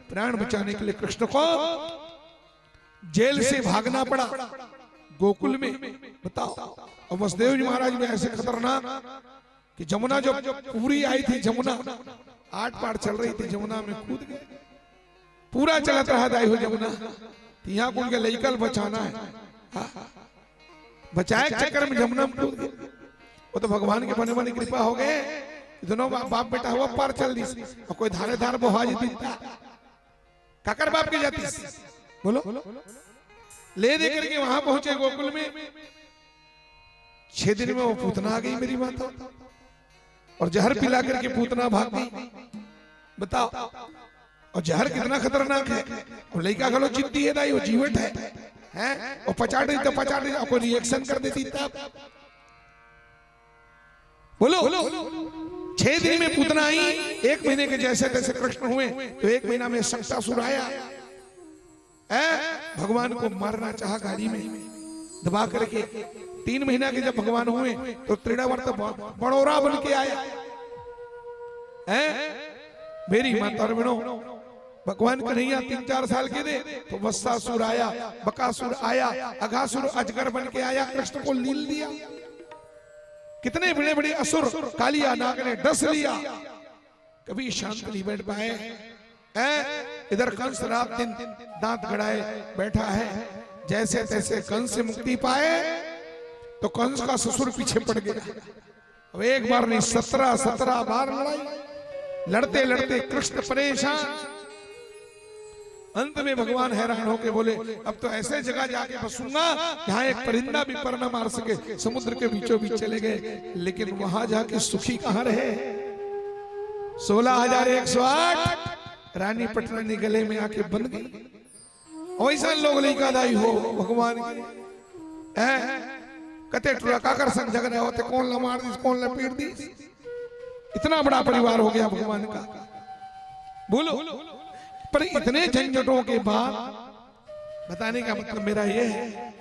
प्राण बचाने के लिए कृष्ण को जेल से भागना पड़ा गोकुल में। बताओ, और वसुदेव जी महाराज में ऐसे खतरनाक कि जमुना जो पूरी आई थी, जमुना 8 पार चल रही थी, जमुना में कूद गए। पूरा चलत रहा दाई हो जमुना, यहाँ को उनके लइकल बचाना है, बचाए चक्कर में जमुना में कूद गए। वो तो भगवान के बने बने कृपा हो गए, दोनों बाप बेटा हुआ पार चल दी। और कोई धारे धार बोहा जी काकर बाप की जाती, बोलो, ले दे करके वहां पहुंचे गोकुल में। 6 दिन में वो पूतना आ गई मेरी माता, और जहर पिला करके पूतना भाग गई। बताओ, और जहर कितना खतरनाक है। और लड़का गलो चिपती है दाई, वो जीवट है, और पचाट तो पचाट कोई रिएक्शन कर देती तब। बोलो, 6 दिन में पूतना आई। 1 महीने के जैसे तैसे कृष्ण हुए तो 1 महीना में शक्तासुर आया, भगवान को मारना चाहा गाड़ी में दबा करके। 3 महीना के जब भगवान हुए तो त्रिणावर्त बड़ोरा बन के आया। मेरी माता बहनों, भगवान कन्हैया 3-4 साल के थे तो वत्सासुर आया, बकासुर आया, अघासुर अजगर बन के आया, कृष्ण को लील दिया। कितने बड़े बड़े असुर कालिया नाग ने डस लिया, कभी शांत नहीं बैठ पाए। इधर कंस रात दिन दांत गड़ाए बैठा है, जैसे तैसे कंस से मुक्ति पाए तो कंस का ससुर पीछे पड़ गया। अब 1 बार नहीं 17 बार लड़ाई, लड़ते लड़ते कृष्ण परेशान। अंत में भगवान हैरान होके बोले, अब तो ऐसे जगह जाके बसूंगा जहां एक परिंदा भी पर न मार सके। समुद्र के बीचों बीच चले गए, लेकिन वहां जाके सुखी कहां रहे। 16,108 रानी पटरानी गले में आके बन गई। वैसा लोग लेका दाई हो भगवान कते टुरा काकर संग जग रहे होते, कौन ला मार दी, कौन ला पीट दी। इतना बड़ा परिवार हो गया भगवान का। बोलो। पर इतने झंझटों के बाद बताने का मतलब मेरा यह है,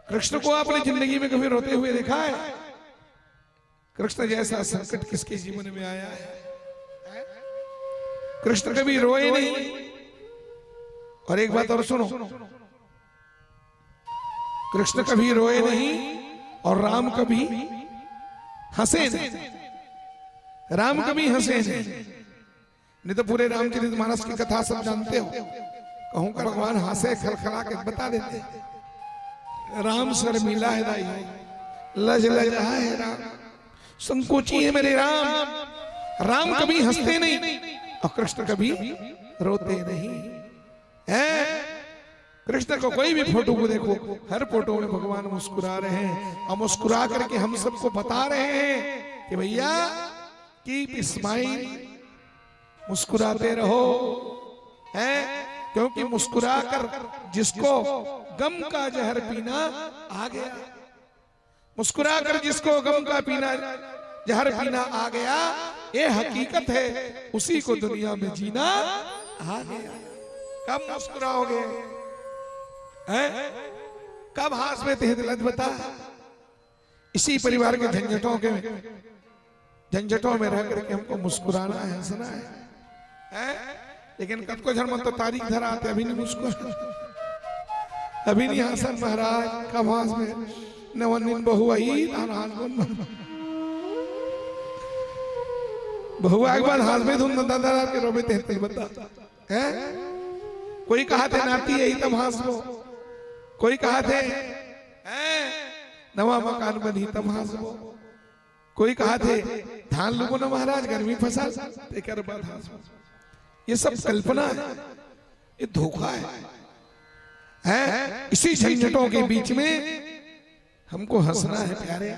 कृष्ण को आपने जिंदगी में कभी रोते हुए देखा है? कृष्ण जैसा संकट किसके जीवन में आया है? कृष्ण कभी रोए नहीं। और एक बात और सुनो, कृष्ण कभी रोए नहीं और राम कभी हंसे नहीं। राम कभी हंसे नहीं तो पूरे रामचरितमानस की कथा सब जानते हो। कहूं का भगवान हंसे खलखला के बता देते, राम शर्मिला है दाई, लज लज रहा है राम, संकोची है मेरे राम। राम कभी हंसते नहीं और कृष्ण कभी रोते नहीं है। कृष्ण को कोई भी फोटो को देखो, हर फोटो में भगवान मुस्कुरा रहे हैं और मुस्कुरा करके हम सबको बता रहे हैं कि भैया कीप स्माइल, मुस्कुराते रहो। हैं क्योंकि मुस्कुरा कर जिसको गम का जहर पीना आ गया, मुस्कुरा कर जिसको गम का पीना जहर पीना आ गया, ये हकीकत है, उसी को दुनिया में जीना आ गया। कब मुस्कुराओगे? कब हाथ में तेहलत बता? इसी परिवार के झंझटों में रह करके हमको मुस्कुराना है, हंसना है। लेकिन कब को झरमन तो तारीख धरा आते, अभी नहीं मुस्कुरा, अभी नहीं हंसन महाराज। कब हाथ में नवन बहुआ बहुआ एक बार हाथ में धुन दादा के रोबे तेहते बता है। कोई कहा थे नाती यही तब हंस लो, कोई कहा थे नवा मकान बनी तब हंस लो, कोई कहा थे धान लोगों ने महाराज गर्मी फंसा कर बाद हंस। ये सब कल्पना है, ये धोखा है। इसी झंझटों के बीच में हमको हंसना है प्यारे।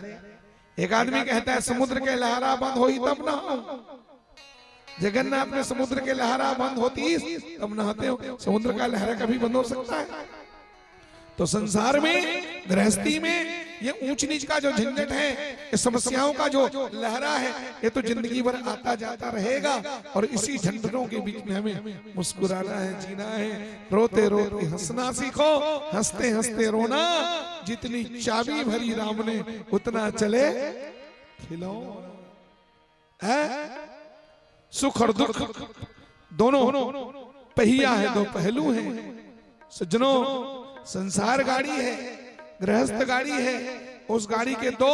एक आदमी कहता है समुद्र के लहरा बंद होई तब ना हो। जगन्नाथ में समुद्र के लहरा बंद होती तब नहाते हो। समुद्र का लहरा कभी बंद हो सकता है? तो संसार में, गृहस्थी में ये ऊंच नीच का जो झंझट है, ये समस्याओं का जो लहरा है, ये तो जिंदगी भर आता जाता रहेगा। और इसी झंझटों के बीच में हमें मुस्कुराना है, जीना है। रोते रोते हंसना सीखो, हंसते हंसते रोना। जितनी चाबी भरी राम ने उतना चले खिलौना। सुख और दुख दोनों पहिया है, दो पहलू हैं। सज्जनों, संसार गाड़ी है, गृहस्थ गाड़ी है। उस गाड़ी के दो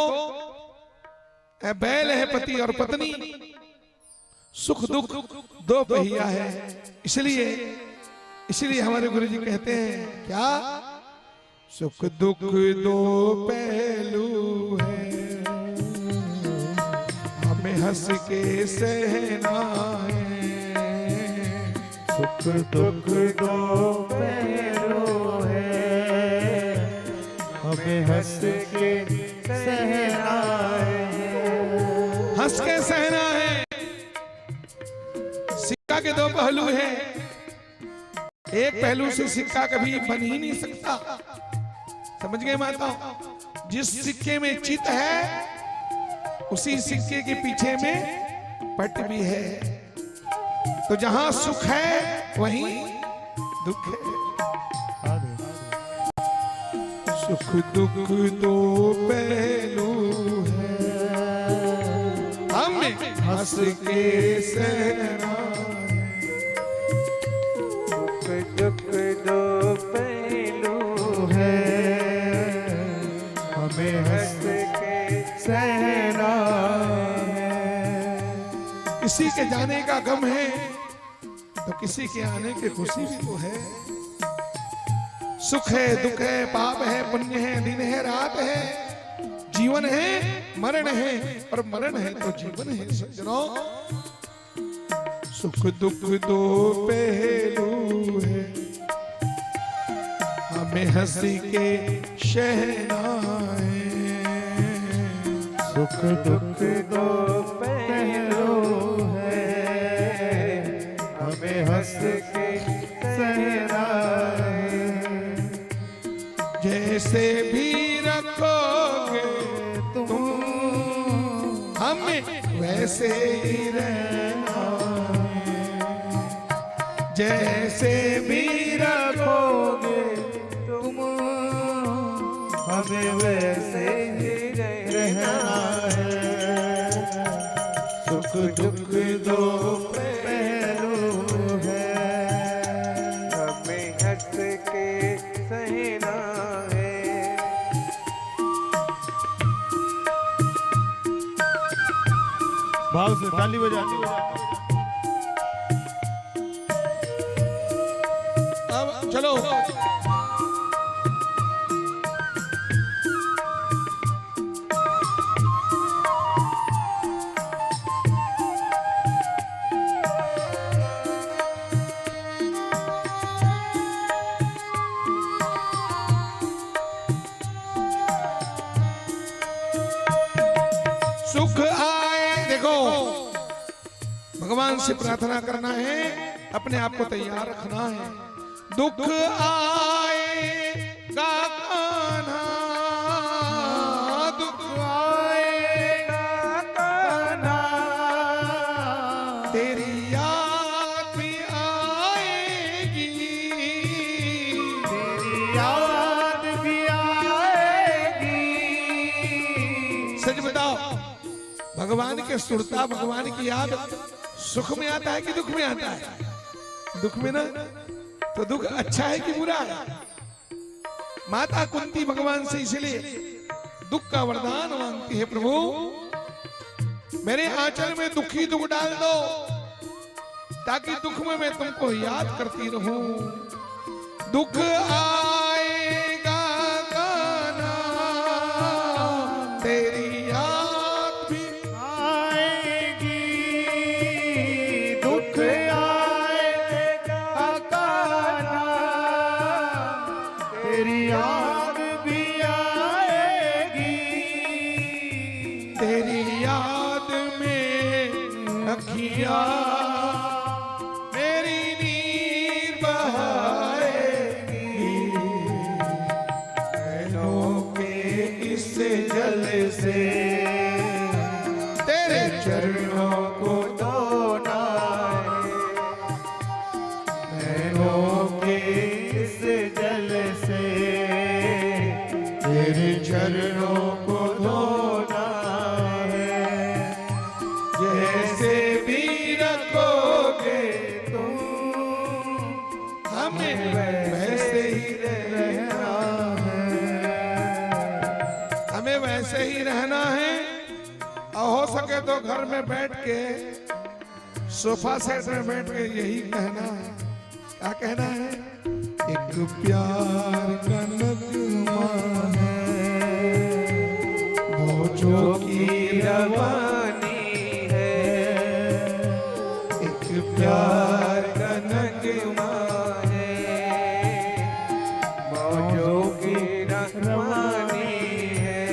बैल है, पति और पत्नी। सुख दुख दो पहिया है। इसलिए हमारे गुरु जी कहते हैं क्या? सुख दुख दो पहलू है, हमें हंस के सहना है। सुख दुख दो पहलू है, हमें हंस के सहना है। हंस के सहना है। सिक्का के दो पहलू हैं, एक पहलू से सिक्का कभी बन ही नहीं सकता। समझ गए माता? जिस सिक्के में चित है, उसी सिक्के के पीछे में पट भी है। तो जहां सुख है वहीं दुख है। सुख दुख दो पहलू है, हमें हंस के सहना है। सुख दुख दो पहलू है, हमें हंस के सहना है। किसी के जाने का गम है तो किसी के आने की खुशी भी तो है। सुख है, दुख है, पाप है, पुण्य है, दिन है, रात है, जीवन है, मरण है, और मरण है तो जीवन है। सज्जनों, सुख दुख दो पहलू है, हमें हंसी के शहना है। सुख दुख दो पहलू है, हमें हंस के सहना है। जैसे भी रखोगे तुम हमें, वैसे ही रहना है। जैसे भी रखोगे तुम हमें वैसे ही रहना है। सुख दुख दो पहलू है, हमें हंस के सहना है। भाव से ताली बजाते अब चलो सुख आए। देखो भगवान से प्रार्थना करना है, अपने आप को तैयार रखना है। दुख आएगा कान्हा, दुख आएगा कान्हा, तेरी याद भी आएगी, तेरी याद भी आएगी। सच बताओ, भगवान के सुरता, भगवान की याद सुख में आता है कि दुख में आता है? दुख में ना, तो दुख अच्छा है कि बुरा है? माता कुंती भगवान से इसलिए दुख का वरदान मांगती है, प्रभु मेरे आंचल में दुखी दुख डाल दो, ताकि दुख में मैं तुमको याद करती रहूं। दुख आएगा कान्हा, तेरी याद भी आएगी। दुख आएगा कान्हा, तेरी याद भी आएगी। तेरी याद में अखियां मेरी नीर बहाएगी, नैनों के इस जल से तेरे चरणों को धोना है। नैनों के इस जल से तेरे चरणों को धोना है। जैसे भी रखोगे तुम हमें वैसे ही रहना है, हमें वैसे ही रहना है। और हो सके तो घर में बैठ के सोफा सेट में बैठ के यही कहना है। क्या कहना है? एक प्यार का नगमा है, मौजों की रवानी है। एक प्यार का नगमा है, मौजों की रवानी है।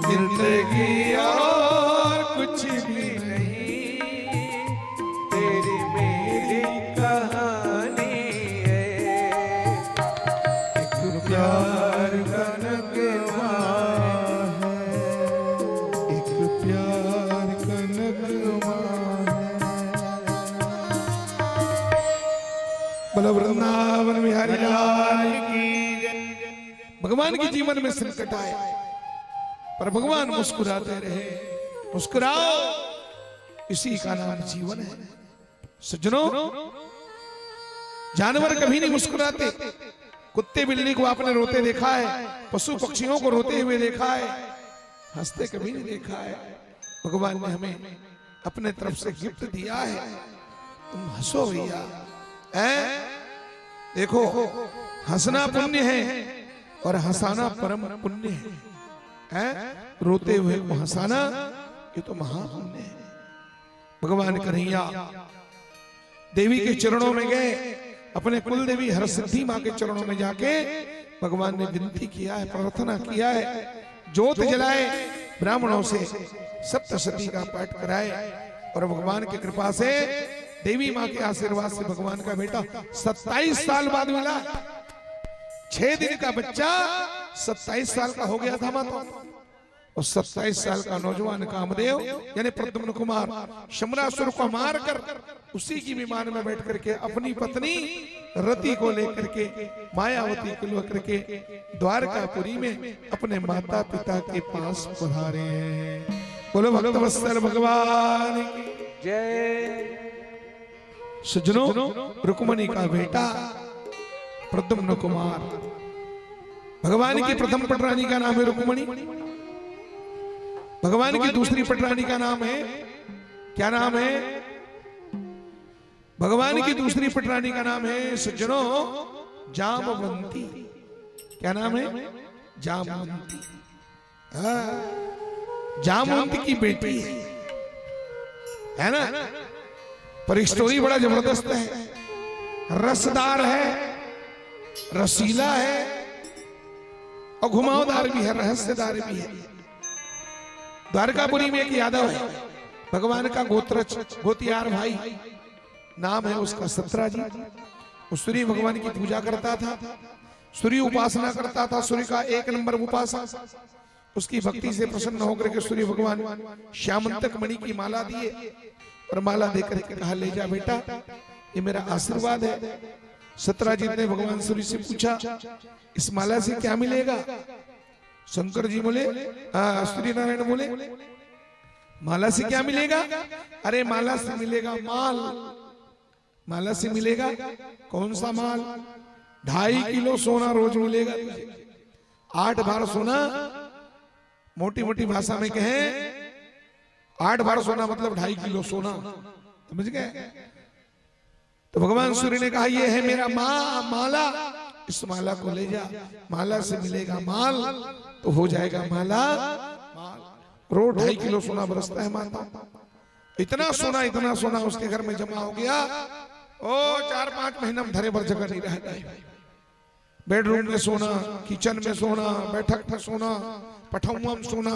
जिंदगी और कुछ भी नहीं, तेरी मेरी कहानी है। एक प्यार का नगमा है, एक प्यार का नगमा है। बोलो वृंदावन बिहारी लाल की। भगवान के जीवन में संकट आए पर भगवान मुस्कुराते रहे। मुस्कुराओ, इसी का नाम जीवन है। सज्जनों, जानवर कभी नहीं मुस्कुराते। कुत्ते बिल्ली को आपने रोते देखा है, पशु पक्षियों को रोते हुए देखा है, हंसते कभी नहीं देखा है। भगवान ने हमें अपने तरफ से गिफ्ट दिया है, तुम हंसो भैया। देखो, हंसना पुण्य है और हंसाना परम पुण्य है। रोते हुए को हंसाना ये तो महापुण्य है। भगवान कन्हैया देवी के चरणों में गए, अपने कुल देवी हरसिद्धि मां के चरणों में जाके भगवान ने विनती किया है, प्रार्थना किया है, ज्योत जलाए, ब्राह्मणों से सप्तशती का पाठ कराए और भगवान की कृपा से, देवी मां के आशीर्वाद से भगवान का बेटा 27 साल बाद मिला। 6 दिन का बच्चा 27 साल का हो गया था माता। और 27 साल का नौजवान कामदेव यानी प्रद्युम्न कुमार शमरासुर को मारकर उसी की विमान में बैठ करके अपनी पत्नी रति को लेकर के मायावती को लेकर के द्वारकापुरी में अपने माता पिता के पास पधारे हैं। बोलो भक्तवत्सल भगवान की जय। सज्जनों, रुक्मणी का बेटा प्रद्युम्न कुमार, भगवान की प्रथम पटरानी का नाम है रुक्मणी, भगवान की दूसरी पटरानी का नाम है, क्या नाम है? भगवान की दूसरी पटरानी का नाम है सज्जनों जामवंती। क्या नाम है? जामवंती। जामवंती की बेटी है ना, पर स्टोरी बड़ा जबरदस्त है, रसदार है, रसीला है और घुमावदार भी है, रहस्यदार भी है। द्वारकापुरी में एक यादव है, भगवान का गोतियार भाई, नाम है उसका सत्राजीत। सूर्य भगवान की पूजा करता था, सूर्य उपासना करता था, सूर्य का 1 नंबर उपासक। उसकी भक्ति से प्रसन्न होकर के सूर्य भगवान श्यामंतक मणि की माला दिए और माला देकर के कहा, ले जा बेटा, ये मेरा आशीर्वाद है। सत्राजीत ने भगवान सूर्य से पूछा, इस माला से क्या मिलेगा? शंकर जी बोले, सूर्य नारायण बोले, माला से क्या मिलेगा? अरे माला से मिलेगा माल, माला से मिलेगा कौन सा माल? 2.5 किलो सोना रोज मिलेगा तुझे। 8 बार सोना, मोटी मोटी भाषा में कहें 8 बार सोना मतलब 2.5 किलो सोना, समझ गए? तो भगवान सूर्य ने कहा, ये है मेरा माला, इस माला को ले जा, माला से मिलेगा माल तो हो जाएगा माला माल। रोज 2.5 किलो सोना बरसता है माता। इतना सोना उसके घर में जमा हो गया, ओ 4-5 महीना में धरे भर जगह नहीं रह गई। बेडरूम में सोना, किचन में सोना, बैठक में सोना, पठौआ में सोना,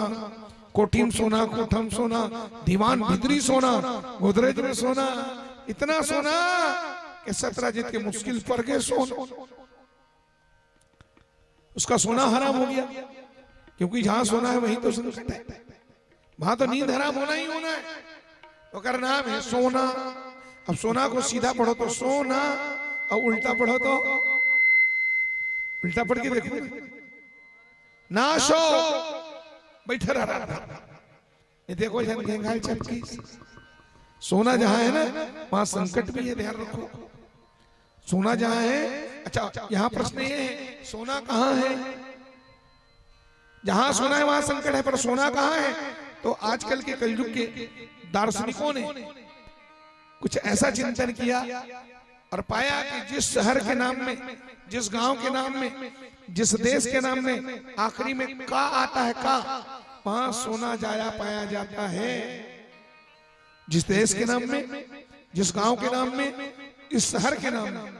कोठी में सोना, कोठा में सोना, दीवान भीतरी सोना, गोदरेज में सोना, इतना सोना कि सत्राजीत के मुश्किल पड़ गए सोना। उसका सोना हराम हो गया, क्योंकि जहां सोना है वहीं तो संकट है, वहां तो नींद हराम होना ही होना है। तो कर नाम है सोना। अब सोना को सीधा पढ़ो तो सोना, और उल्टा पढ़ो तो उल्टा पढ़ के देखो, नाशो बैठा रहा। ये देखो झंझाई चमकी, सोना जहां है ना वहां संकट भी है, ध्यान रखो। सोना जहां है, अच्छा यहां प्रश्न ये है, सोना कहां है? जहां सोना है वहां संकट है, पर सोना कहां है? तो आजकल के कलयुग के दार्शनिकों ने कुछ ऐसा चिंतन किया और पाया कि जिस शहर के नाम में, जिस गांव के नाम में, जिस देश के नाम में आखिरी में का आता है, का, वहां सोना जाया पाया जाता है। जिस देश के नाम में, जिस गांव के नाम में, इस शहर के नाम में,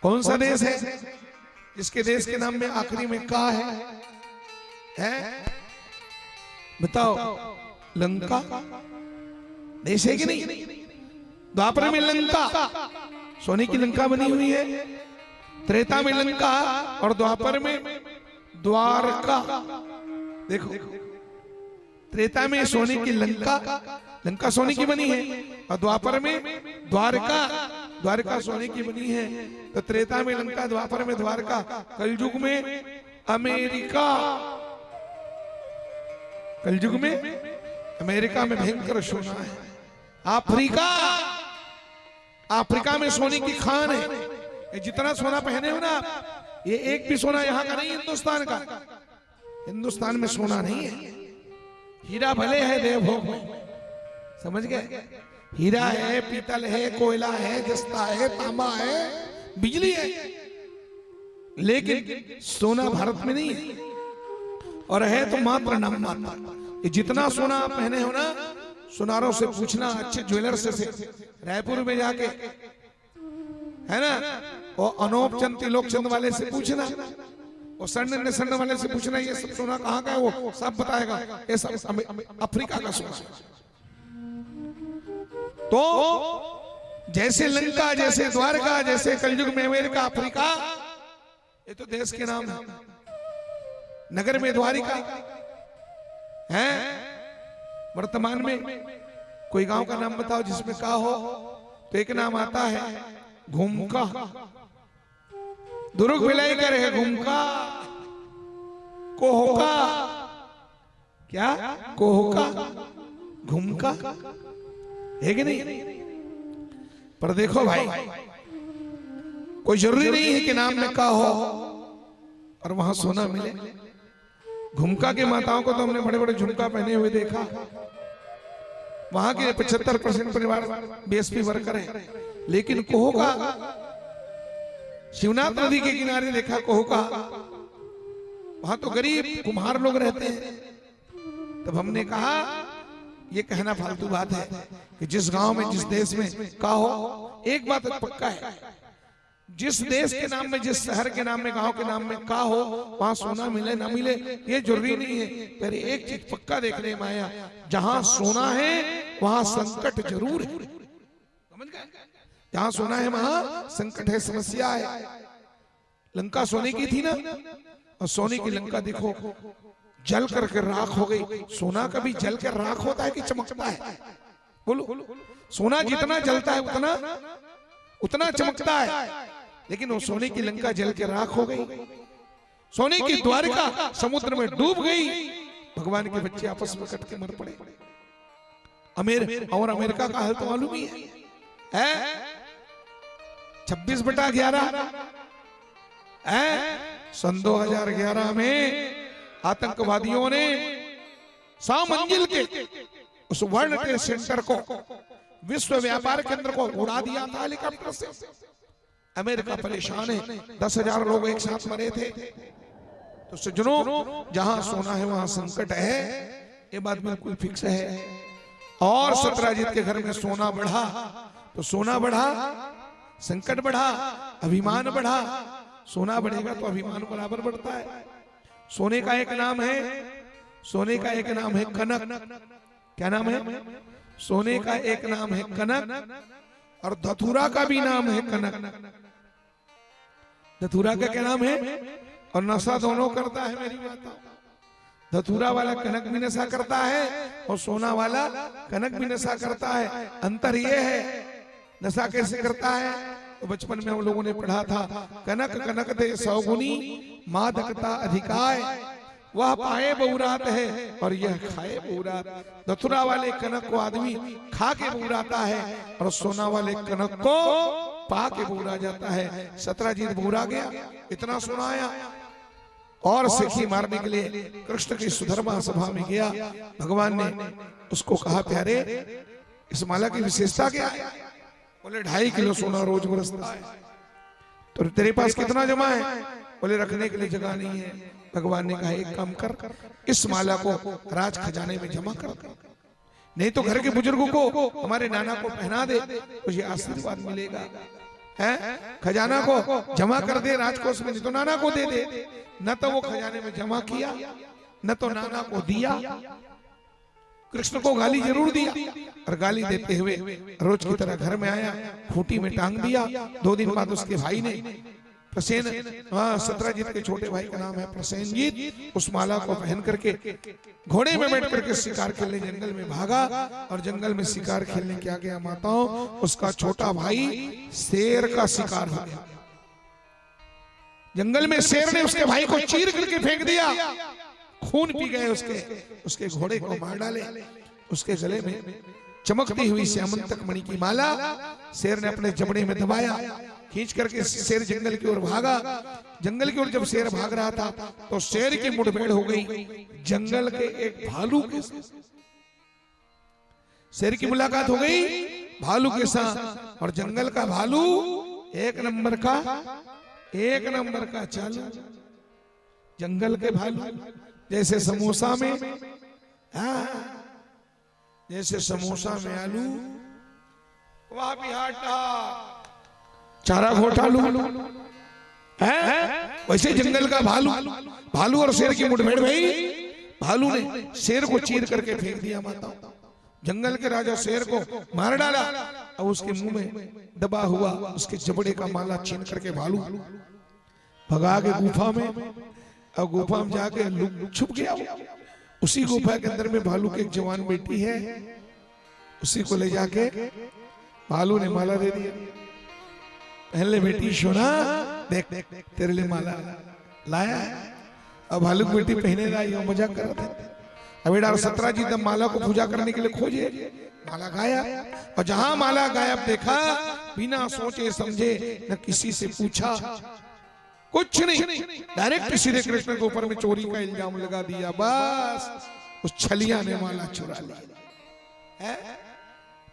कौन सा देश है जिसके देश के नाम में आखिरी में का है? बताओ, लंका देश है कि नहीं? द्वापर में लंका, सोने की लंका बनी हुई है, त्रेता में लंका और द्वापर में द्वारका। देखो, त्रेता में सोने की लंका, लंका सोने की बनी है, और द्वापर में द्वारका, द्वारका सोने की बनी है। तो त्रेता में लंका, द्वापर में द्वारका, कलयुग में अमेरिका, कलयुग में अमेरिका में भयंकर सोना है। अफ्रीका, अफ्रीका में सोने की खान है। जितना सोना पहने हो ना, ये एक भी सोना यहाँ का नहीं, हिंदुस्तान का। हिंदुस्तान में सोना नहीं है, हीरा भले है देवभोग में, समझ गए? हीरा है, पीतल है, कोयला है, जस्ता है, तांबा है, बिजली है, लेकिन सोना भारत में नहीं है। और है तो मात्र नाम मात्र। ये जितना सोना आप पहने हो ना, सुनारों से पूछना, अच्छे ज्वेलर से रायपुर में जाके, है ना, वो अनोप चंद तिलोक चंद वाले से पूछना, वो स्वर्ण वाले से पूछना, ये सब सोना कहाँ का है, वो सब बताएगा। ये सब अफ्रीका का सोना। तो जैसे लंका, जैसे द्वारका, जैसे कलयुग में अमेरिका, अफ्रीका, ये तो देश के नाम है। नगर में द्वारिका, हैं? वर्तमान में कोई गांव का नाम बताओ जिसमें का हो, तो एक नाम आता है घुमका। दुर्ग भिलाई कर है घुमका, कोहका, क्या कोहका, घुमका है कि नहीं? पर देखो भाई, कोई जरूरी नहीं है कि नाम में का हो और वहां सोना मिले। घुमका के माताओं को तो हमने बड़े बड़े झुमका पहने हुए देखा। वहां के 75% परिवार बीएसपी वर्कर है, लेकिन कोहका, शिवनाथ नदी के किनारे देखा कोहका, वहां तो गरीब कुम्हार लोग रहते हैं। तब हमने कहा ये कहना फालतू बात है कि जिस गांव में जिस देश में का हो, एक बात पक्का है, जिस देश के नाम में, जिस शहर के नाम में, गांव के नाम में का हो, वहां सोना मिले ना मिले ये जरूरी नहीं है। पर एक चीज पक्का देखने में आया, जहां सोना है वहां संकट जरूर है। समझ गए? जहां सोना है वहां संकट है, समस्या है। लंका सोने की थी ना, और सोने की लंका देखो जल करके राख हो गई। सोना कभी जल के राख होता है कि चमकता है? बोलो, सोना जितना जलता है उतना चमकता है, लेकिन वो सोने की लंका जल के राख हो गई। सोने की द्वारिका समुद्र में डूब गई। भगवान के बच्चे आपस में कट के मर पड़े। अमेरिका का हाल तो मालूम ही है? 26/11 सन 2011 में आतंकवादियों ने 100 मंजिल के उस वर्ल्ड ट्रेड सेंटर को, विश्व व्यापार केंद्र को उड़ा दिया था हेलीकॉप्टर से। अमेरिका परेशान है, 10,000 लोग एक साथ मरे थे। तो सज्जनों, जहां सोना है वहां संकट है, ये बात बिल्कुल फिक्स है। और सत्राजित के घर में सोना बढ़ा तो सोना बढ़ा, संकट बढ़ा, अभिमान बढ़ा। सोना बढ़ेगा तो अभिमान बराबर बढ़ता है। सोने का एक नाम है, सोने का एक नाम है कनक। क्या नाम है? सोने का एक नाम है कनक, और धतूरा का भी नाम है कनक। धतूरा का क्या नाम है? और नशा दोनों करता है मेरी माता। धतूरा वाला कनक भी नशा करता है और सोना वाला कनक भी नशा करता है। अंतर ये है, नशा कैसे करता है? तो बचपन में हम लोगों ने पढ़ा था, कनक कनक दे 100 गुनी, मादकता अधिकाय, वह पाए बहुरात है और यह खाए बहुरात। धतूरा वाले कनक को आदमी खा के बहुराता है और सोना वाले कनक को पा के बहुरा जाता है। सत्राजीत बहुरा गया, इतना सोना आया और सिक्की मारने के लिए कृष्ण की सुधर्मा सभा में गया। भगवान ने उसको कहा, प्यारे इस माला की विशेषता क्या है? बोले 2.5 किलो सोना रोज बरसता है। तो तेरे पास कितना जमा है? बोले रखने के लिए जगह नहीं है। भगवान ने कहा, एक काम कर, इस माला को राज खजाने में जमा कर, नहीं तो घर के बुजुर्गों को, हमारे नाना को पहना दे, तुझे आशीर्वाद मिलेगा। खजाना को जमा कर दे राजकोष में, नहीं तो नाना को दे दे। न तो वो खजाने में जमा किया, न तो नाना को दिया। कृष्ण को गाली जरूर दिया, और गाली देते हुए रोज की तरह घर में आया, खूंटी में टांग दिया। 2 दिन बाद उसके भाई ने प्रसेन, सत्राजीत के छोटे भाई का नाम है प्रसेनजीत, उस माला को पहन करके घोड़े में बैठ करके शिकार खेलने जंगल में भागा। और जंगल में शिकार खेलने क्या गया माताओं, उसका छोटा भाई शेर का शिकार हो गया। जंगल में शेर ने उसके भाई को चीर करके फेंक दिया, खून पी गए उसके घोड़े को मार डाले। उसके गले में चमकती हुई श्यामंतक मणि की माला शेर ने अपने जबड़े में दबाया, खींच करके शेर जंगल की ओर भागा। जंगल की ओर जब शेर भाग रहा था तो शेर की मुठभेड़ हो गई जंगल के एक भालू के साथ। शेर की मुलाकात हो गई भालू के साथ, और जंगल का भालू एक नंबर का चालू। जंगल के भालू जैसे समोसा में, जैसे समोसा में आलू, वहां भी हाटा चारा घोटालू है, वैसे जंगल का भालू और शेर की मुठभेड़ भई। भालू ने शेर को चीर करके फेंक दिया माता। जंगल के राजा शेर को मार डाला, और उसके मुंह में दबा हुआ उसके जबड़े का माला छीन करके भालू भगा के गुफा में, और गुफा में जाके छुप गया। उसी गुफा के अंदर में भालू की एक जवान बेटी है, उसी को ले जाके भालू ने माला दे दिया। पहले बेटी सोना देख तेरे लिए माला लाया है। अब भालू की बेटी पहने लाई और मजाक कर रहा था। अब बेटा सतराजीत जब माला को पूजा करने के लिए खोजे, माला गायब। और जहां माला गायब देखा, बिना सोचे समझे न किसी से पूछा, कुछ नहीं, डायरेक्ट सीधे कृष्ण के ऊपर में चोरी का इल्जाम लगा दिया। बस उस छलिया ने माला चुरा ली।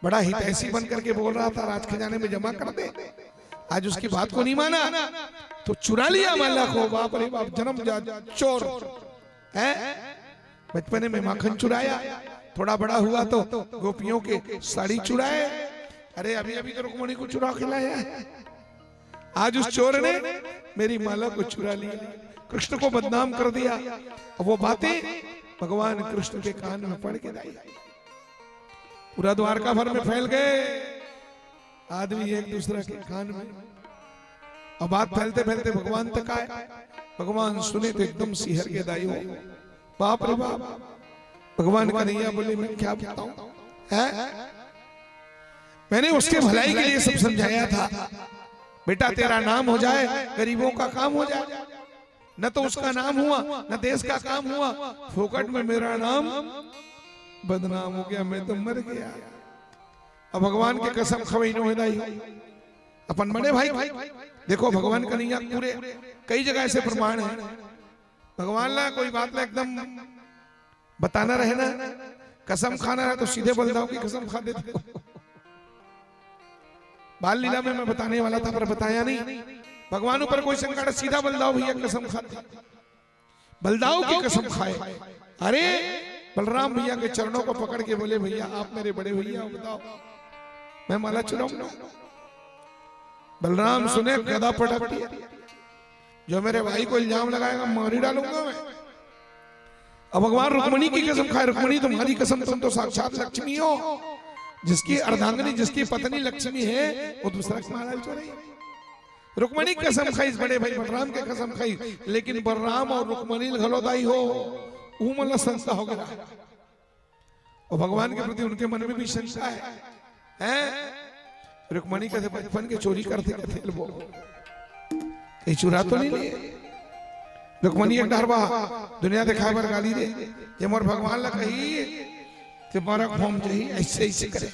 बड़ा हितैषी बन करके बोल रहा था, राज खजाने में जमा कर दे। आज उसकी बात को नहीं माना तो चुरा लिया माला को। बाप रे बाप, जन्म जा चोर है। बचपने में माखन चुराया, थोड़ा बड़ा हुआ तो गोपियों के साड़ी चुराए। अरे अभी अभी तो रुक्मिणी को चुरा खिलाया है। आज उस चोर ने मेरी माला को चुरा लिया, कृष्ण को बदनाम कर दिया। अब वो बातें भगवान कृष्ण के कान में पड़ के लाई, पूरा द्वारका भर में फैल गए। आदमी एक दूसरे के कान में, और बात फैलते फैलते भगवान तक आए। भगवान सुने तो एकदम सिहर के दाई हो। बाप रे बाप, भगवान कन्हैया बोले मैं क्या बताऊं है? मैंने उसके भलाई के लिए सब समझाया था। बेटा तेरा नाम हो जाए, गरीबों का काम हो जाए। न तो उसका नाम हुआ, न देश का काम हुआ, फोकट में मेरा नाम बदनाम हो गया, मैं तो मर गया। अब भगवान के कसम खवई नो अपन बड़े भाई। देखो भगवान कन्हैया पूरे कई जगह ऐसे प्रमाण है। भगवान ला कोई बात ला एकदम बताना रहे ना, कसम खाना है तो सीधे बलदाऊ की कसम खा देते हो। बाल लीला में मैं बताने वाला था पर बताया नहीं। भगवान ऊपर कोई संकट, सीधा बलदाऊ भैया कसम खाते, बलदाऊ की कसम खाए। अरे बलराम भैया के चरणों को पकड़ के बोले भैया आप मेरे बड़े भैया, बताओ मैं माला चुराऊंगा। बलराम सुने गदा पटक दिया, जो मेरे भाई को इल्जाम लगाएगा मारी डालूंगा मैं। अब भगवान रुक्मिणी की कसम खाए, रुक्मिणी तुम्हारी कसम, तुम तो साक्षात लक्ष्मी हो। जिसकी अर्धांगिनी, जिसकी पत्नी लक्ष्मी है, वो दूसरा माला चुराई। रुक्मिणी की कसम खाई, बड़े भाई बलराम के कसम खाई, लेकिन बलराम और रुक्मिणी घलोदाई हो मतलब संस्था हो गया। और भगवान के प्रति उनके मन में भी शंका है। रुक्मिणी कहते बचपन के चोरी करते करते वो ये चुरा तो नहीं लिए। रुक्मिणी एक डरवा दुनिया दिखाए पर गाली दे, ये मोर भगवान ला कही तुम्हारा खोम चाहिए ऐसे ऐसे करे,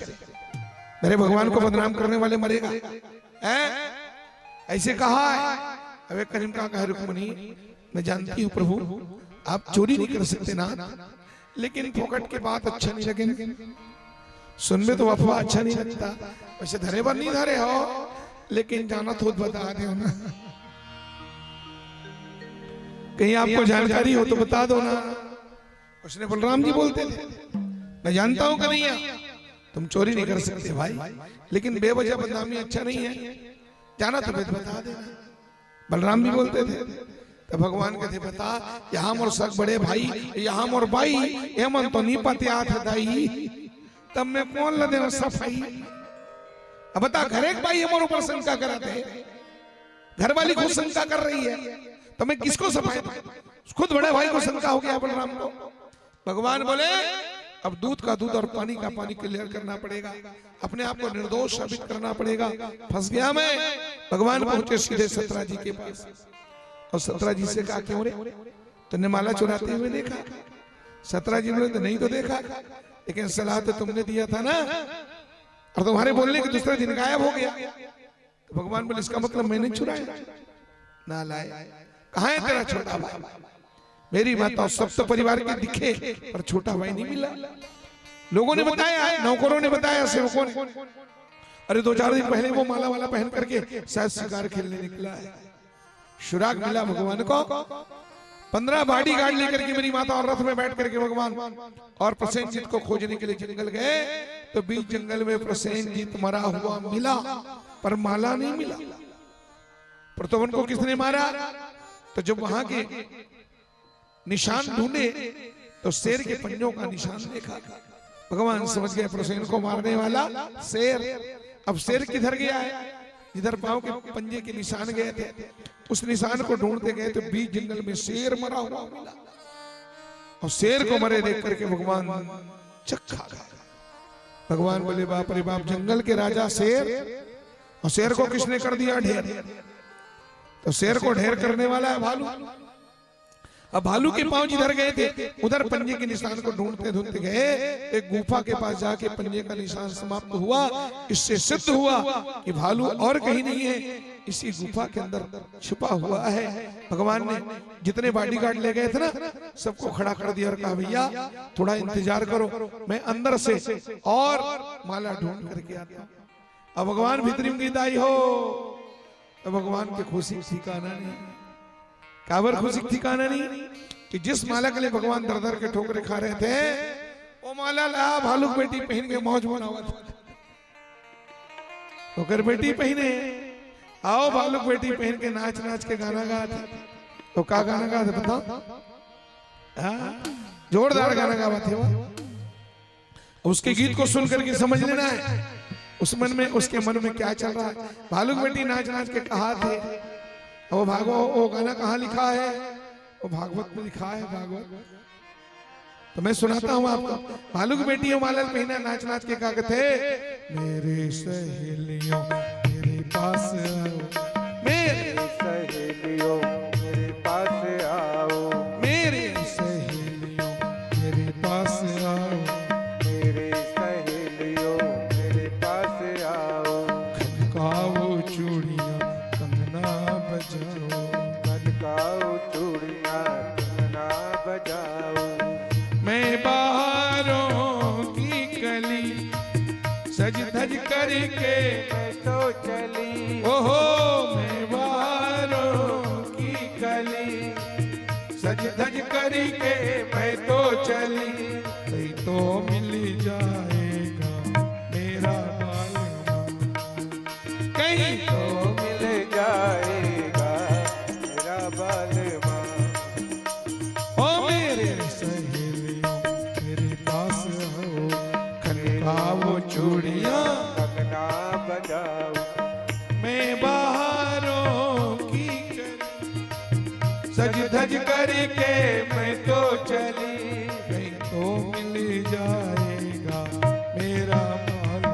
मेरे भगवान को बदनाम करने वाले मरेगा ऐसे कहा है। अब एक करीम कहा रुक्मिणी मैं जानती हूँ प्रभु आप चोरी नहीं कर सकते ना, लेकिन फोकट के बात अच्छा नहीं लगे, सुनने तो अफवाह अच्छा नहीं लगता। वैसे धरे पर नहीं धरे हो, लेकिन जाना तो बता दो ना, कहीं आपको जानकारी हो तो बता दो ना। उसने बलराम जी बोलते थे मैं जानता हूं कन्हैया तुम चोरी नहीं कर सकते भाई, लेकिन बेवजह बदनामी अच्छा नहीं है, जाना तो बता देना। बलराम भी बोलते थे तो भगवान कहते बता यहाँ मोर सग बड़े भाई, यहाँ मोर भाई एमन तो नहीं पते आथ दाई, तब मैं कौन ल दे सफाई। अब बता घर एक भाई हमारे ऊपर शंका कराते हैं, घर वाली खुद शंका कर रही है, तो मैं किसको सफाई दूं? खुद बड़े भाई को शंका हो गया बलराम को। भगवान बोले अब दूध का दूध और पानी का पानी क्लियर करना पड़ेगा, अपने आप को निर्दोष साबित करना पड़ेगा। फंस गया मैं। भगवान पहुंचे सीधे सतराजी के पास और सतराजी से कहा क्यों रे तुमने माला चुराते हुए देखा? सतराजी बोले तो नहीं तो देखा, लेकिन सलाह तो तुमने दिया था ना, और तुम्हारे बोलने के दूसरे दिन गायब हो गया। तो भगवान बोले इसका मतलब मैंने चुराया ना लाए। कहाँ है तेरा छोटा भाई? मेरी माता सब तो परिवार के दिखे पर छोटा भाई नहीं मिला। लोगों ने बताया, नौकरों ने बताया, सेवकों ने, अरे 2-4 दिन पहले वो माला वाला पहन करके शायद शिकार खेलने निकला है। सुराग मिला भगवान को, 15 बॉडी गार्ड लेकर के मेरी माता और रथ में बैठ करके भगवान और प्रसेनजीत को खोजने के लिए जंगल गए। तो बीच जंगल में प्रसेनजीत मरा हुआ मिला, पर माला नहीं मिला। प्रतोवन को किसने मारा? तो जब वहां के निशान ढूंढे तो शेर के पंजों का निशान देखा। भगवान समझ गए प्रसेन को मारने वाला शेर। अब शेर किधर गया है? जिधर पांव के पंजे के निशान गए थे उस निशान को ढूंढते गए तो बीच जंगल में शेर मरा हुआ मिला। और शेर को मरे देख करके भगवान चक्का गए। भगवान बोले बाप रे बाप, जंगल के राजा शेर, और शेर को किसने कर दिया ढेर? तो शेर को ढेर करने वाला है भालू। अब भालू के पांव जिधर गए थे उधर पंजे के निशान को ढूंढते ढूंढते गए, एक गुफा के पास जाके पंजे का निशान समाप्त हुआ। इससे सिद्ध हुआ कि भालू और कहीं नहीं है, इसी गुफा के अंदर छुपा हुआ है। भगवान ने जितने बॉडीगार्ड ले गए थे ना, सबको खड़ा कर दिया और कहा भैया थोड़ा इंतजार करो, मैं अंदर से और माला ढूंढ करके आता हूं। अब भगवान भीतरी में गीत आई हो, तो भगवान के खुशी ठिकाना नहीं, काबर खुशी ठिकाना नहीं कि जिस माला के लिए भगवान दर दर के ठोकरे खा रहे थे, वो माला ला भालू बेटी पहन के मौज मनावा था। ठोकर बेटी पहने, आओ भालू बेटी पहन के नाच नाच के गाना गाते। तो का गाना गाते बताओ? जोरदार गाना गाते वो। उसके गीत को सुन करके समझ लेना है उस मन में, उसके मन में क्या चल रहा है। भालू बेटी नाच नाच के कहा थे, वो भागो, वो गाना कहाँ लिखा है? वो भागवत में लिखा है, भागवत। तो मैं सुनाता हूँ आपको। भालू की बेटी माला पहना नाच नाच के कहा थे, मेरे सहेलियों मेरे पास आओ, मेरे सहेलियों मेरे पास आओ, मेरे सहेलियों मेरे पास आओ, मेरे सहेलियों मेरे पास आओ। खनकाओ चूड़ियां कंगना बजाओ, खनकाओ चूड़ियां कंगना बजाओ। मैं बाहरों की कली सज धज करके मैं तो चली, ओहो, मैं बाहरों की कली सज धज करके मैं तो चली, कहीं तो मिल जाएगा मेरा बालमा, कहीं तो मिल जाएगा मेरा बालमा। ओ मेरे सहेलियों मेरे पास आओ, खनकाओ चूड़ियां कंगना बजाओ। मैं बाहरों की कली सज धज करके मैं तो चली, कहीं तो मिल जाएगा मेरा बालमा,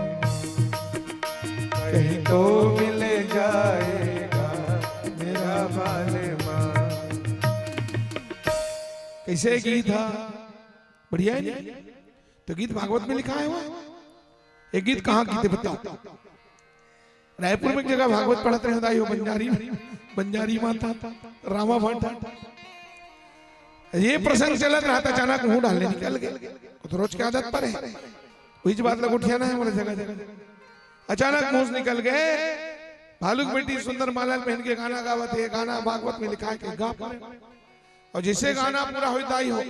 कहीं तो मिल जाएगा मेरा बालमा। कैसे गीत था? बढ़िया है नहीं? तो गीत भागवत में लिखा है हुआ। एक गीत कहाँ गीत बताओ? रायपुर में एक जगह भागवत पढ़ते हैं दाई हो, बंजारी माता रामा भाटा। ये प्रसंग चलत रहा था, अचानक मुंह डालने निकल गए। तो रोज की आदत पर है, वही बात लग उठियाना है, जगह जगह अचानक मुंह निकल गए। भालू की बेटी सुंदर माला पहन के गाना गावत है। गाना भागवत में लिखा है कि गा पाए, और जिससे गाना पूरा हो दाई हो।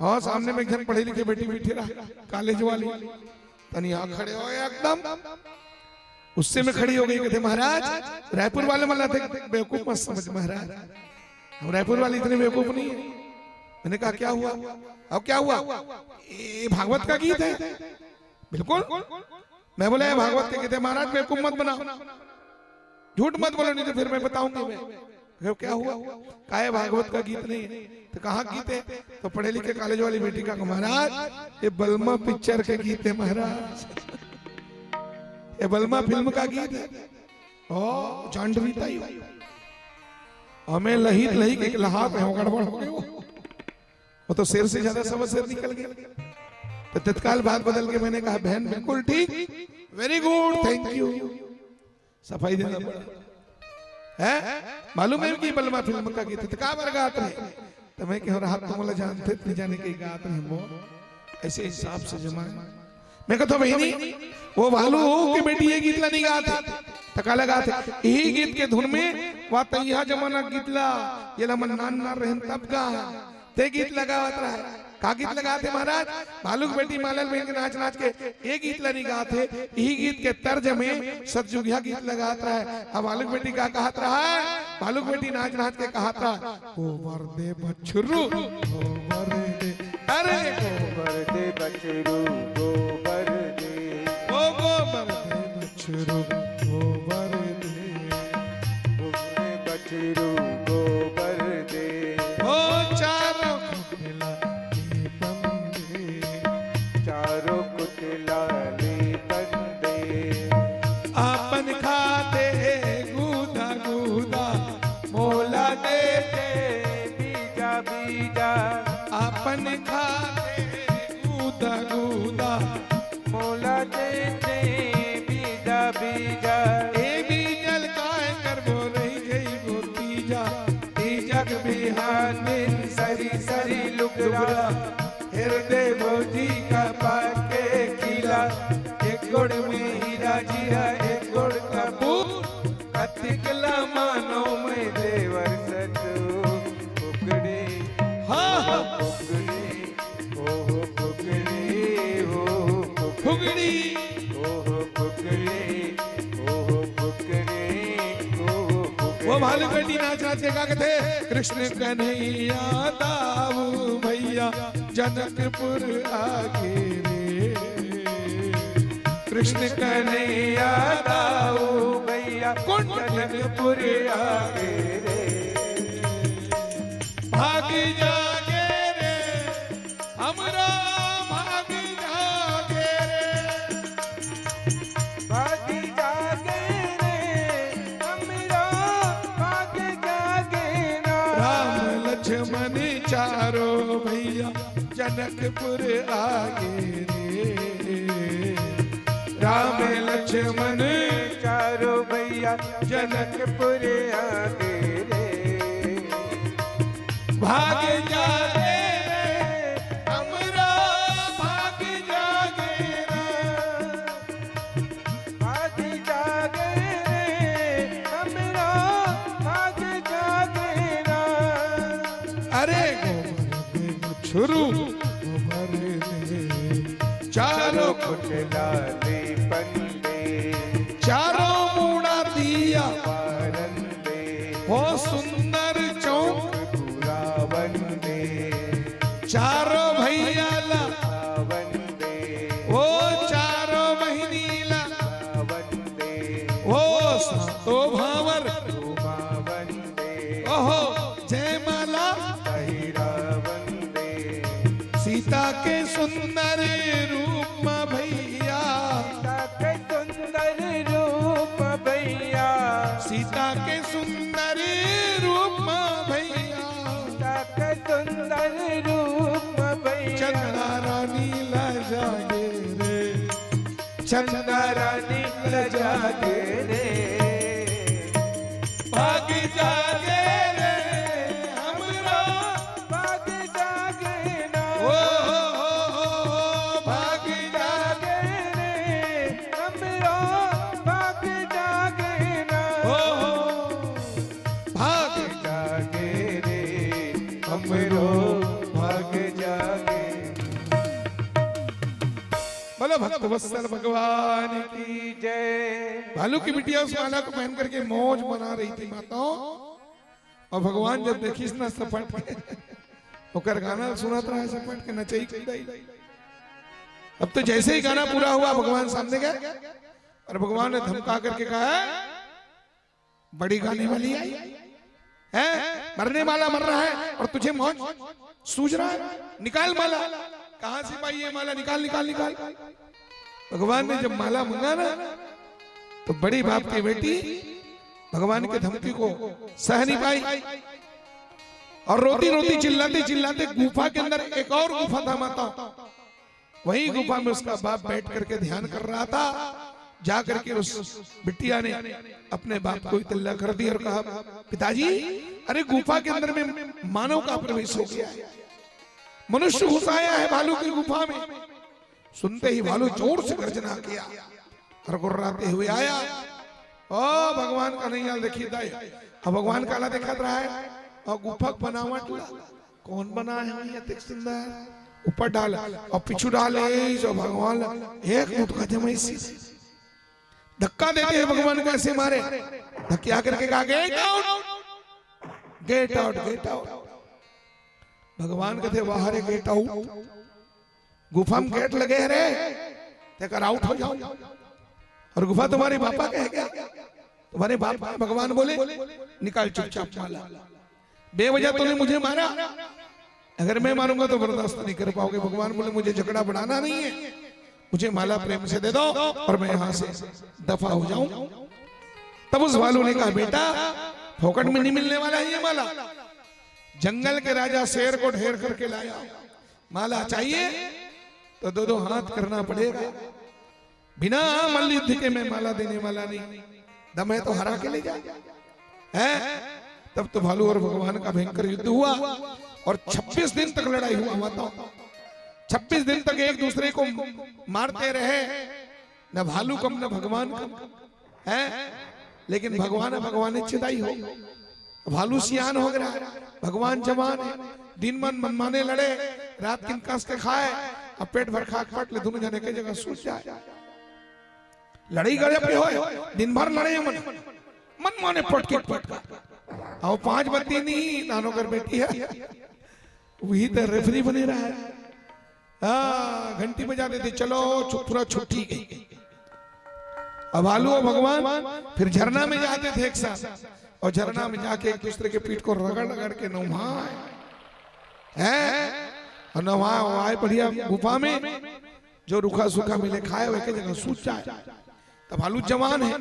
हाँ, सामने में एक जन पढ़े लिखे बेटी बैठी रहा, कॉलेज वाली, तनी आँख खड़े हो एकदम। उससे मैं खड़ी हो गई, कहते महाराज रायपुर वाले मला थे, बेवकूफ मत समझ महाराज, हम रायपुर वाले इतने बेवकूफ नहीं है। मैंने कहा क्या हुआ? अब क्या हुआ? ये भागवत का गीत है। बिल्कुल। मैं बोला भागवत के कहते महाराज बेवकूफ मत बनाओ, झूठ मत बोलो, नहीं तो फिर मैं बताऊंगी। मैं क्या हुआ? काहे भागवत का गीत नहीं है? तो कहाँ गीत है? तो पढ़े लिखे कॉलेज वाली बेटी का महाराज ये बलमा पिक्चर के गीत है महाराज, ये बलमा फिल्म का गीत है। ओ जांडवी ताई हमें लही लही के लहा पे हो, गड़बड़ हो गई वो तो शेर से ज्यादा सब शेर निकल गया। तो तत्काल बात बदल के मैंने कहा बहन बिल्कुल ठीक, वेरी गुड, थैंक यू। सफाई देना पड़ा है। मालूम है कि बलमा फिल्म का गीत का गाते हैं? तो मैं कह रहा तुम जानते नहीं जाने के गाते हैं वो ऐसे हिसाब से जमा। मैं कहता बहनी वो भालू की बेटी ये गीतला नहीं गाते, तका लगा थे यही गीत के धुन में वा तैया जमाना गीतला ये लमन नान ना रहन तब गा ते गीत लगावत रहा। का गीत लगाते महाराज? भालू की बेटी मालल बहन के नाच नाच के ये गीत नहीं गाते, यही गीत के तर्ज में सतजुगिया गीत लगात रहा है। अब भालू की बेटी का कहत रहा है, भालू की बेटी नाच नाच के कहत रहा गोबर दे बछरू गोबर दे, अरे गोबर दे बछरू गोबर दे, ओ गोबर दे बछरू गोबर दे, गोबर बछरू गोबर दे, ओ चारों को मन खाते गूदा गूदा मोला दे दे बीजा बीजा ए बीजल काय कर बो रही गई गो तीजा तीजक बिहाने सरी सरी लुगरा हृदय भोजी का पाके खिला एक गुड़ में हीरा जीरा एक गुड़ का बूट कतिकला मानो में देवर सतु कुकड़ी हाँ कुकड़ी ओ कुकड़ी हो फुगड़ी ओ कुकड़ी ओ कुकड़ी वो भालू बेटी नाच नाच के गा के थे कृष्ण कन्हैया दाऊ भैया जनकपुर आगे रे कृष्ण कन्हैया दाऊ भैया कुंड जनकपुर आगे रे भाग जागे रे हमरा भाग जागे रे भागी जागे रे हमरा भागी जागे ना राम लक्ष्मण चारो भैया जनकपुर आगे रे राम लक्ष्मण चारों भैया जनकपुर आगे रे भाग जागे रे हमरा भाग जागे रे भागी जागे रे हमरा भागी जागे ना अरे गोबर छुरू गोबर दे चारों लाले पंडे चारों मूड़ा दिया पारंदे हो सुंदर चौक पूरा वंदे चारों भैया ला वंदे वो चारों बहिनी ला वंदे वो सातो भावर उमा वंदे ओहो जय माला अहिरा वंदे सीता के सुंदर रूप में भैया के सुंदर रूप भैया सीता के सुंदर रूप में भैया के सुंदर रूप भैया चंदा रानी ला जागे रे चंदा रानी ला जागे रे भाग जागे रे हमरा भाग जागे ना ओ भाग जागे रे हमरा भाग जागे ना भाग जागे रे हमरो भाग जागे बोलो भक्त वत्सल भगवान की की जय भालू की बिटिया उस माला को पहन करके मौज मना रही थी माताओं और भगवान जब देखी ना सपट के ओकर गाना सुनत रहा सपट के नचई कूदाई अब तो जैसे ही गाना पूरा हुआ भगवान सामने गए और भगवान ने धमका करके कहा बड़ी गाने वाली आई है मरने वाला मर रहा है और तुझे मौज सूझ रहा है निकाल माला कहां से पाई ये माला निकाल निकाल निकाल भगवान ने जब माला मंगा ना तो बड़ी बाप की बेटी भगवान की धमकी को सह नहीं पाई और रोती रोती चिल्लाते चिल्लाते गुफा के अंदर एक और गुफा था माता वही गुफा में उसका बाप बैठ करके ध्यान कर रहा था जा करके उस बिटिया ने अपने बाप को इतला कर दिया और कहा पिताजी अरे गुफा के अंदर में मानव का प्रवेश हो गया है मनुष्य घुस आया है भालू की गुफा में सुनते ही भालू जोर से गर्जना किया और गुर्राते हुए आया ओ भगवान का नहीं देखिए दाई अब भगवान काला दिखत रहा है और गुफा बनावट कौन बना है ये सुंदर ऊपर डाल और पीछू डाले जो भगवान एक मुठ का जमैसी धक्का देते हैं भगवान को ऐसे मारे धक्का करके कहा get out get out get out भगवान कहते बाहर गेट आउट गुफा में गेट लगे हैं रे तेकर आउट हो जाओ और गुफा तुम्हारे पापा का है क्या तुम्हारे बाप भगवान बोले निकाल चुपचाप माला बेवजह तूने मुझे मारा अगर मैं मारूंगा तो बर्दाश्त नहीं कर पाओगे भगवान बोले मुझे झगड़ा बढ़ाना नहीं है मुझे माला प्रेम से दे दो और मैं यहां से दफा हो जाऊं तब उस भालू ने कहा बेटा फोकट में नहीं मिलने वाला है ये माला जंगल के राजा शेर को ढेर करके लाया माला चाहिए तो दो दो हाथ करना पड़ेगा। बिना मल्ल युद्ध के मैं माला देने वाला नहीं। दम है तो हरा के ले जा है। तब तो भालू और भगवान का भयंकर युद्ध हुआ और 26 दिन तक लड़ाई हुआ। बताओ 26 दिन तक एक दूसरे को मारते रहे, न भालू कम न भगवान कम है। लेकिन भगवान चिदाई हो। भालू सियान हो गया, भगवान जवान है। दिन मन मनमाने लड़े, रात किन कास के खाए, अब पेट भर खा पट ले दोनों जने के जगह सूझ जाए। लड़ाई गड़े पे हो, दिन भर लड़े मन माने पट के पट और 5 बत्ती नहीं नानो कर बैठी है, वही तो रेफरी बने रहा है। घंटी बजा देते चलो पूरा छुट्टी गई। अब भालू और भगवान फिर झरना में जाते थे एक साथ, और झरना में जाके एक दूसरे के पीठ को रगड़ रगड़ के नहाए हैं। और नहाए बढ़िया गुफा में, जो रूखा सूखा मिले खाए हुए के जगह सूझ जाए। तब भालू जवान है,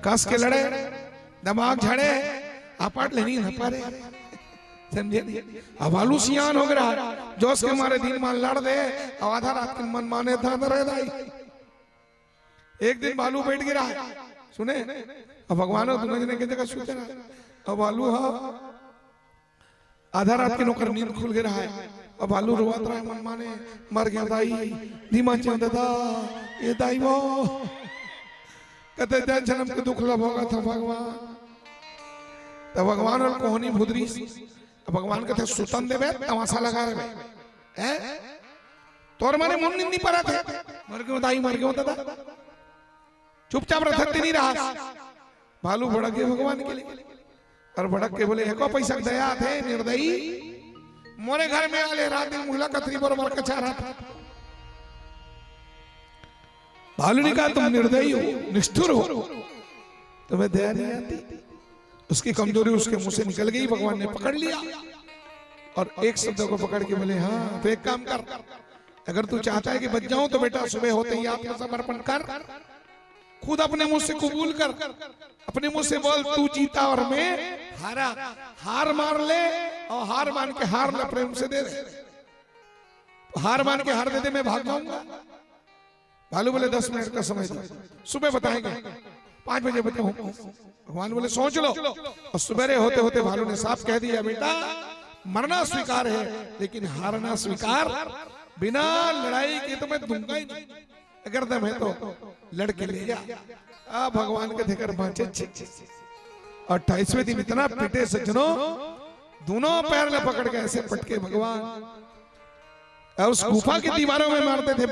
कस के लड़े, दिमाग झड़े, आपाट लेनी न पारे, समझे नहीं। अब भालू सियान हो गया, जोश के मारे दिन मान लड़ दे, और आधा रात के मन माने था दाई। एक दिन भालू बैठ गिरा है, सुने अब भगवान और दुनिया की जगह सूझ रहा है। अब भालू आधा रात की नौकर नींद खुल गिरा है। अब भालू रोवत रहा है मन माने, मर गया दाई, धीमा चंद दा ये दाई वो कहते जन्म के दुख लभोगा था भगवान। तो भगवान और कोहनी भुदरी भगवान कहते सुतन देवे तमाशा लगा रहे हैं। तोर माने मुन निंदी पड़ा थे, मर गयो दाई मर गयो दादा, चुपचाप रखते नहीं रहा। भालू भड़क गए भगवान के लिए, और भड़क के बोले एको पैसा दया थे निर्दयी, मोरे घर में आले रात दिन मुहला कतरी बरोबर कचा रहा था। भालू ने कहा तुम निर्दयी हो, निष्ठुर हो, तुम्हें दया नहीं आती। उसकी कमजोरी उसके मुंह से निकल गई, भगवान ने पकड़ लिया और एक शब्द को पकड़ के बोले हाँ तो एक काम कर, अगर तू चाहता है कि बच जाऊं तो बेटा सुबह होते ही आत्मसमर्पण कर, खुद अपने मुंह से कबूल कर, अपने मुंह से बोल तू जीता और मैं हारा, हार मार ले और हार मान के हार ले, प्रेम से दे दे, हार मान के हार दे दे, मैं भाग जाऊंगा। भालू बोले 10 मिनट का समय दो, सुबह बताएंगे 5 बजे बताऊं। भगवान बोले सोच लो, और सुबह होते होते भालू ने साफ कह दिया बेटा मरना स्वीकार है लेकिन हारना स्वीकार, बिना लड़ाई के तो मैं दूंगा ही नहीं, अगर दम है तो लड़के ले जा। भगवान के देकर बांचे 28वें दिन इतना पिटे सज्जनों, दोनों पैर में पकड़ के ऐसे पटके भगवान, उस गुफा की दीवारों में मारते थे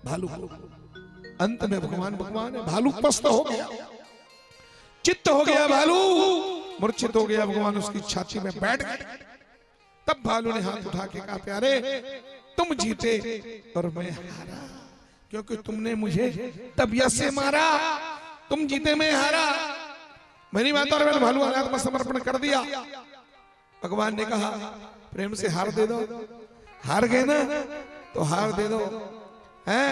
भालू। अंत में भगवान भालू पस्त हो गया, चित्त हो गया, भालू मूर्छित हो गया। भगवान उसकी छाती में बैठ गए। तब भालू ने हाथ उठा के कहा प्यारे तुम जीते और मैं हारा, क्योंकि तुमने मुझे तबीयत से मारा, तुम जीते मैं हारा। मेरी माता और मैंने भालू आत्मसमर्पण कर दिया। भगवान ने कहा प्रेम से हार दे दो, हार गए ना तो हार दे दो हैं।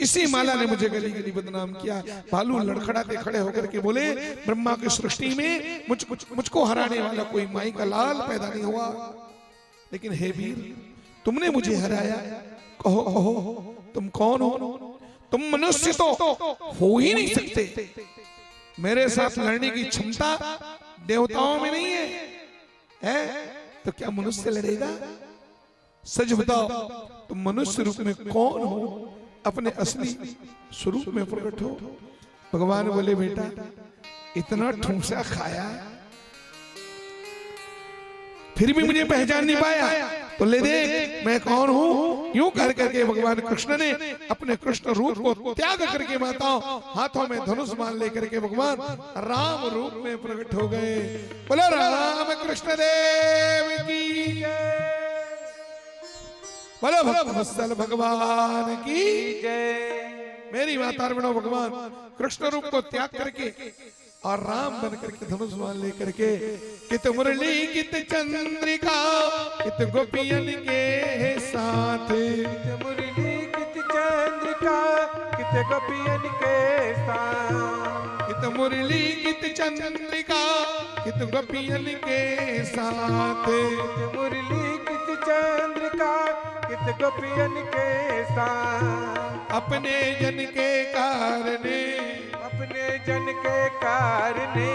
इसी माला ने मुझे गली गली बदनाम किया। भालू लड़खड़ाते खड़े होकर के बोले ब्रह्मा की सृष्टि में मुझको हराने वाला कोई माई का लाल पैदा नहीं हुआ, लेकिन हे वीर तुमने मुझे हराया, कहो कहो तुम कौन हो? तुम मनुष्य तो हो ही नहीं सकते, मेरे साथ लड़ने की क्षमता देवताओं में नहीं है, तो क्या मनुष्य लड़ेगा? सच बताओ तुम मनुष्य रूप में कौन हो, अपने असली स्वरूप में प्रकट हो। भगवान बोले बेटा इतना ठूंसा खाया फिर भी मुझे पहचान नहीं पाया, तो ले दे मैं कौन हूं। यूं कर करके भगवान कृष्ण ने अपने कृष्ण रूप को त्याग करके माताओं हाथों में धनुष मान लेकर के भगवान राम रूप में प्रकट हो गए। बोलो राम कृष्ण देव की जय, बोलो भक्तवत्सल भगवान की जय। मेरी माता बनो भगवान कृष्ण रूप को त्याग करके और राम बन करके धनुष मान लेकर के, कित मुरली कित चंद्रिका कित गोपियन के साथ, कित मुरली कित चंद्रिका कित गोपियन के साथ, कित मुरली कित चंद्रिका कित गोपियन के साथ, कित मुरली कित चंद्रिका कित कित गोपियन के साथ अपने जन के कारणे अपने जन के कारणे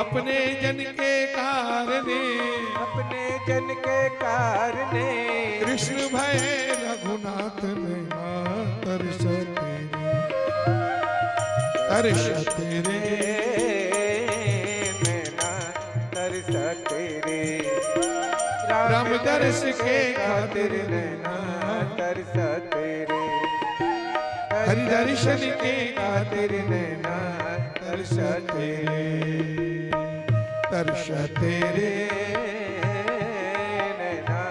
अपने जन के कारणे अपने जन के कारणे कृष्ण भय रघुनाथ नैना तरस तेरे नैना तरस तेरे राम दर्श के खातिर नैना तरस तेरे हरि दर्शन के खातिर नैना तरस तेरे तरस तेरे नैना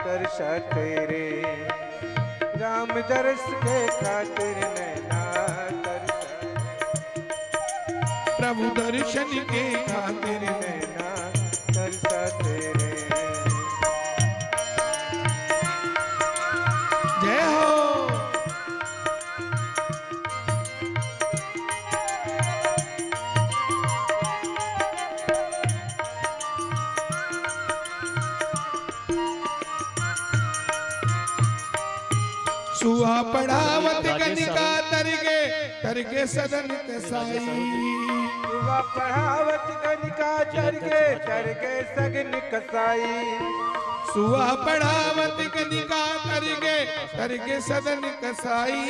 तरस तेरे राम दर्श के खातिर नैना तरस प्रभु दर्शन के खातिर नैना तरस तेरे जय हो। सुहा पढ़ावत कनिका तरगे सदन कसाई युवा पढ़ावत गनिका चरगे सगन कसाई सुहा पढ़ावत कनिका तरगे सदन कसाई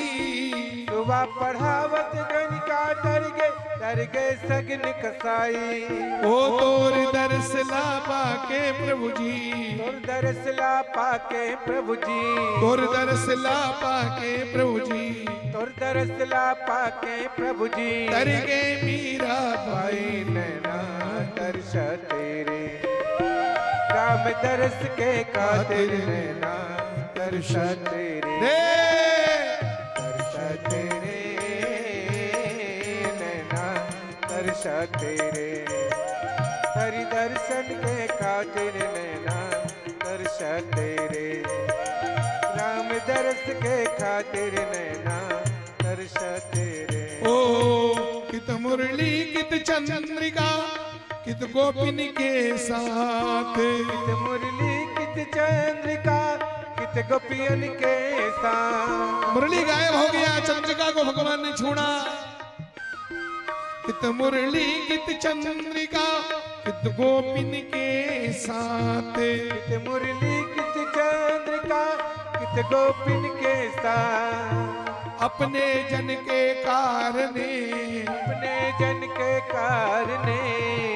युवा पढ़ावत गनिका तरगे सगन कसाई ओ तोर दर्श ला पाके प्रभु जी तोर दर्श ला पाके प्रभु जी तोर दर्श ला पाके प्रभु जी तोर दर्श ला पाके प्रभु जी तरगे मीरा भाई नैना दर्श तेरे राम दर्श के खातिर नैना दर्श तेरे दर्श तेरे नैना दर्श तेरे हरि दर्शन के खातिर नैना दर्श तेरे राम दर्श के खातिर नैना दर्श तेरे ओ कित मुरली कित चंद्रिका कित गोपिन के साथ कित मुरली कित चंद्रिका कित गोपियन के साथ मुरली गायब हो गया, चंद्रिका को भगवान ने छोड़ा। कित मुरली कित चंद्रिका कित गोपिन के साथ कित मुरली कित चंद्रिका कित गोपिन के साथ अपने जन के कारणे अपने जन के कारणे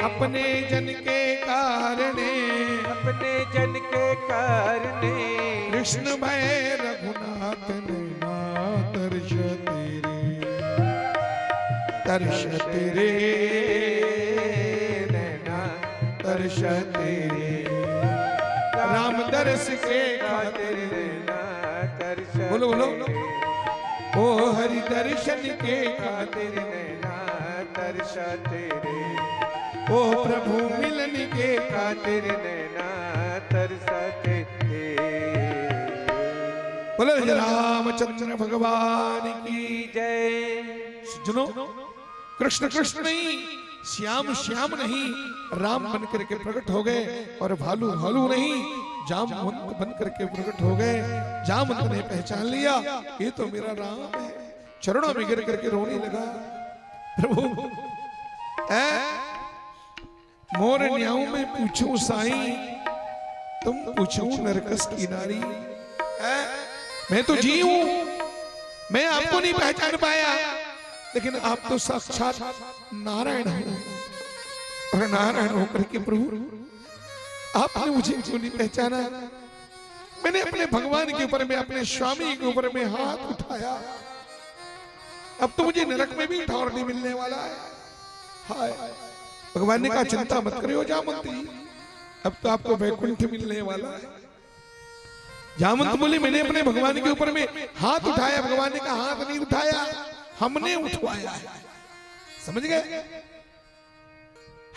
अपने जन के कारणे अपने जन के कारणे कृष्ण भय रघुनाथ नैना तरस तेरे नैना तरस तेरे राम दर्श के खातिर नैना तरस बोलो बोलो तेरे। ओ हरि दर्शन के खातिर नैना तरस तेरे ओ प्रभु मिलन के खातिर नैना तरस तेरे बोलो रामचंद्र भगवान की जय। सुनो, कृष्ण कृष्ण नहीं, श्याम श्याम नहीं, राम बन करके प्रकट हो गए। और भालू भालू नहीं, जामवंत बन करके प्रकट हो गए। जामवंत ने पहचान लिया, ये तो मेरा राम है। चरणों में गिर करके रोने लगा, प्रभु मोर न्याऊ में पूछूं साईं, तुम पूछूं नरकस की नारी। मैं तो जी हूं, मैं आपको नहीं पहचान पाया, लेकिन आप तो साक्षात नारायण हो। और नारायण होकर के प्रभु आपने मुझे क्यों नहीं पहचाना? मैंने अपने भगवान के ऊपर में, अपने स्वामी के ऊपर में हाथ उठाया। अब तो मुझे नरक में भी ठौर नहीं मिलने वाला है। हाय, भगवान ने कहा चिंता मत करियो जामवंती, अब तो आपको वैकुंठ मिलने वाला है। जामवंत बोले मैंने अपने भगवान के ऊपर में हाथ उठाया। भगवान ने कहा हाथ नहीं उठाया, हमने उठवाया है। समझ गए?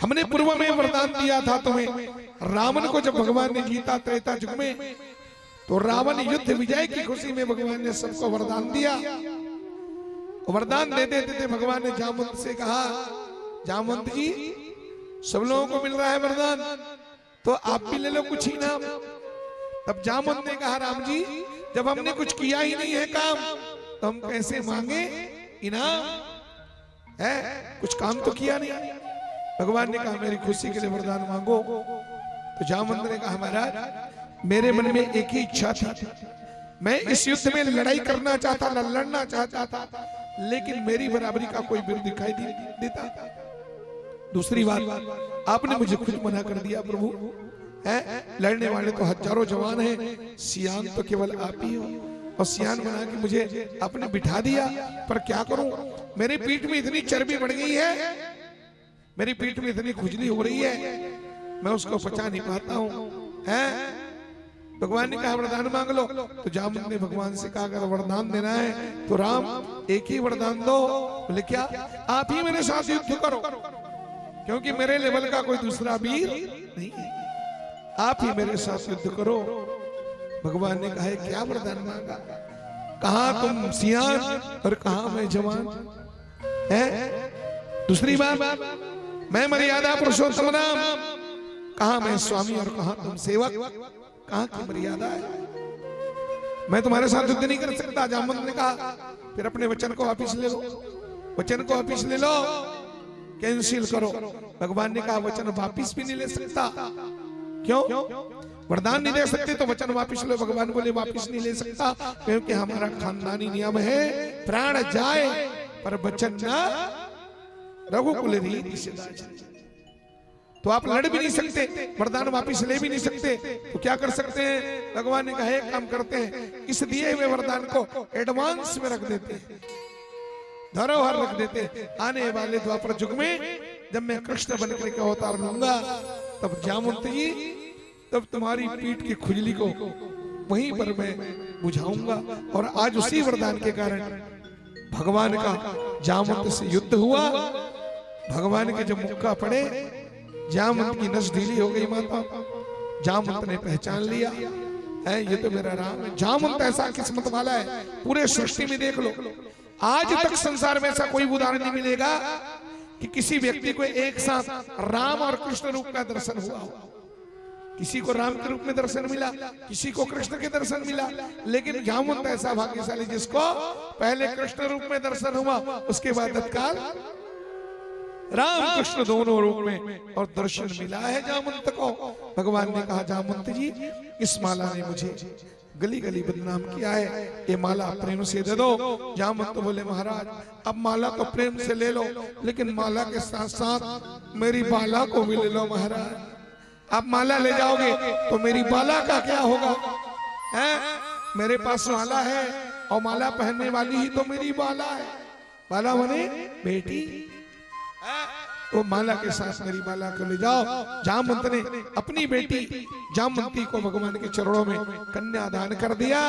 हमने पूर्व में वरदान दिया था तुम्हें। रावण को जब भगवान ने जीता त्रेता युग में, तो रावण युद्ध विजय की खुशी में भगवान ने सबको वरदान दिया। वरदान देते देते भगवान ने जामवंत से कहा, जामवंत जी सब लोगों को मिल रहा है वरदान, तो आप भी ले लो कुछ ही नाम। तब जामवंत ने कहा, राम जी जब हमने कुछ किया ही नहीं है काम तो हम कैसे मांगे इनाम? है कुछ काम तो किया नहीं। भगवान ने कहा मेरी खुशी के लिए वरदान मांगो। तो जामवंत ने कहा महाराज मेरे मन में एक ही इच्छा थी, मैं इस युद्ध में लड़ाई करना चाहता था, लड़ना चाहता था, लेकिन मेरी बराबरी का कोई वीर दिखाई देता। दूसरी बात आपने मुझे खुद मना कर दिया प्रभु, है लड़ने वाले तो हजारों जवान हैं, सियान तो केवल आप ही हो, और सियान बना के मुझे आपने बिठा दिया। पर क्या करूं, मेरी पीठ में इतनी चर्बी बढ़ गई है, मेरी पीठ में इतनी खुजली हो रही है, मैं उसको पचा नहीं पाता हूं। है भगवान ने कहा वरदान मांग लो। तो जामवंत ने भगवान से कहा अगर वरदान देना है तो राम एक ही वरदान दो। बोले क्या? आप ही मेरे साथ युद्ध करो, क्योंकि मेरे लेवल का कोई दूसरा वीर नहीं है, आप ही मेरे साथ युद्ध करो। भगवान ने कहा क्या वरदान मांगा? कहा तुम सियान और कहा मैं जवान है। दूसरी बात मैं मर्यादा पुरुषोत्तम राम, कहा मैं स्वामी और कहा तुम सेवक, कहा की मर्यादा है, मैं तुम्हारे साथ युद्ध नहीं कर सकता। जामवंत ने कहा फिर अपने वचन को वापिस ले लो, वचन को वापिस ले लो, कैंसिल करो। भगवान ने कहा वचन वापिस भी नहीं ले सकता। क्यों? वरदान नहीं दे सकते तो वचन वापिस लो। भगवान बोले वापिस नहीं ले सकता, क्योंकि हमारा खानदानी नियम है प्राण जाए पर वचन ना रघुकुल रीति सिधाए। तो आप लड़ भी नहीं सकते, वरदान वापिस ले भी नहीं सकते, तो क्या कर सकते हैं? भगवान ने कहा एक काम करते हैं, इस दिए हुए वरदान को एडवांस में रख देते हैं, धरोहर रख देते हैं। आने वाले द्वापर युग में जब मैं कृष्ण बनकर के अवतार लूंगा तब जामवंत जी तब तुम्हारी पीठ की खुजली को वहीं पर मैं बुझाऊंगा। और आज उसी वरदान के कारण भगवान का जामवंत से युद्ध हुआ। भगवान के जब मुक्का पड़े जामवंत की नस ढीली हो गई माता, जामवंत ने पहचान लिया है ये तो मेरा राम है। जामवंत ऐसा किस्मत वाला है, पूरे सृष्टि में देख लो आज तक संसार में ऐसा कोई उदाहरण नहीं मिलेगा कि किसी व्यक्ति को एक साथ राम और कृष्ण रूप का दर्शन हुआ हो। किसी को राम के रूप में दर्शन मिला, किसी को कृष्ण के दर्शन मिला, लेकिन जामवंत ऐसा भाग्यशाली जिसको पहले कृष्ण रूप में दर्शन हुआ, उसके बाद तत्काल राम कृष्ण दोनों रूप में और दर्शन मिला है जामवंत को। भगवान ने कहा जामवंत जी इस माला ने मुझे गली गली बदनाम किया है, ये माला प्रेम से दे दो। जामवंत बोले महाराज अब माला तो प्रेम से ले लो, लेकिन माला के साथ साथ मेरी बाला को भी ले लो महाराज। आप माला ले जाओगे तो मेरी बाला का क्या होगा? है मेरे पास माला है और माला पहनने वाली ही तो मेरी बाला है, बाला बने बेटी, तो माला के साथ मेरी बाला को ले जाओ। जामवंत ने अपनी बेटी जामवंती को भगवान के चरणों में कन्यादान कर दिया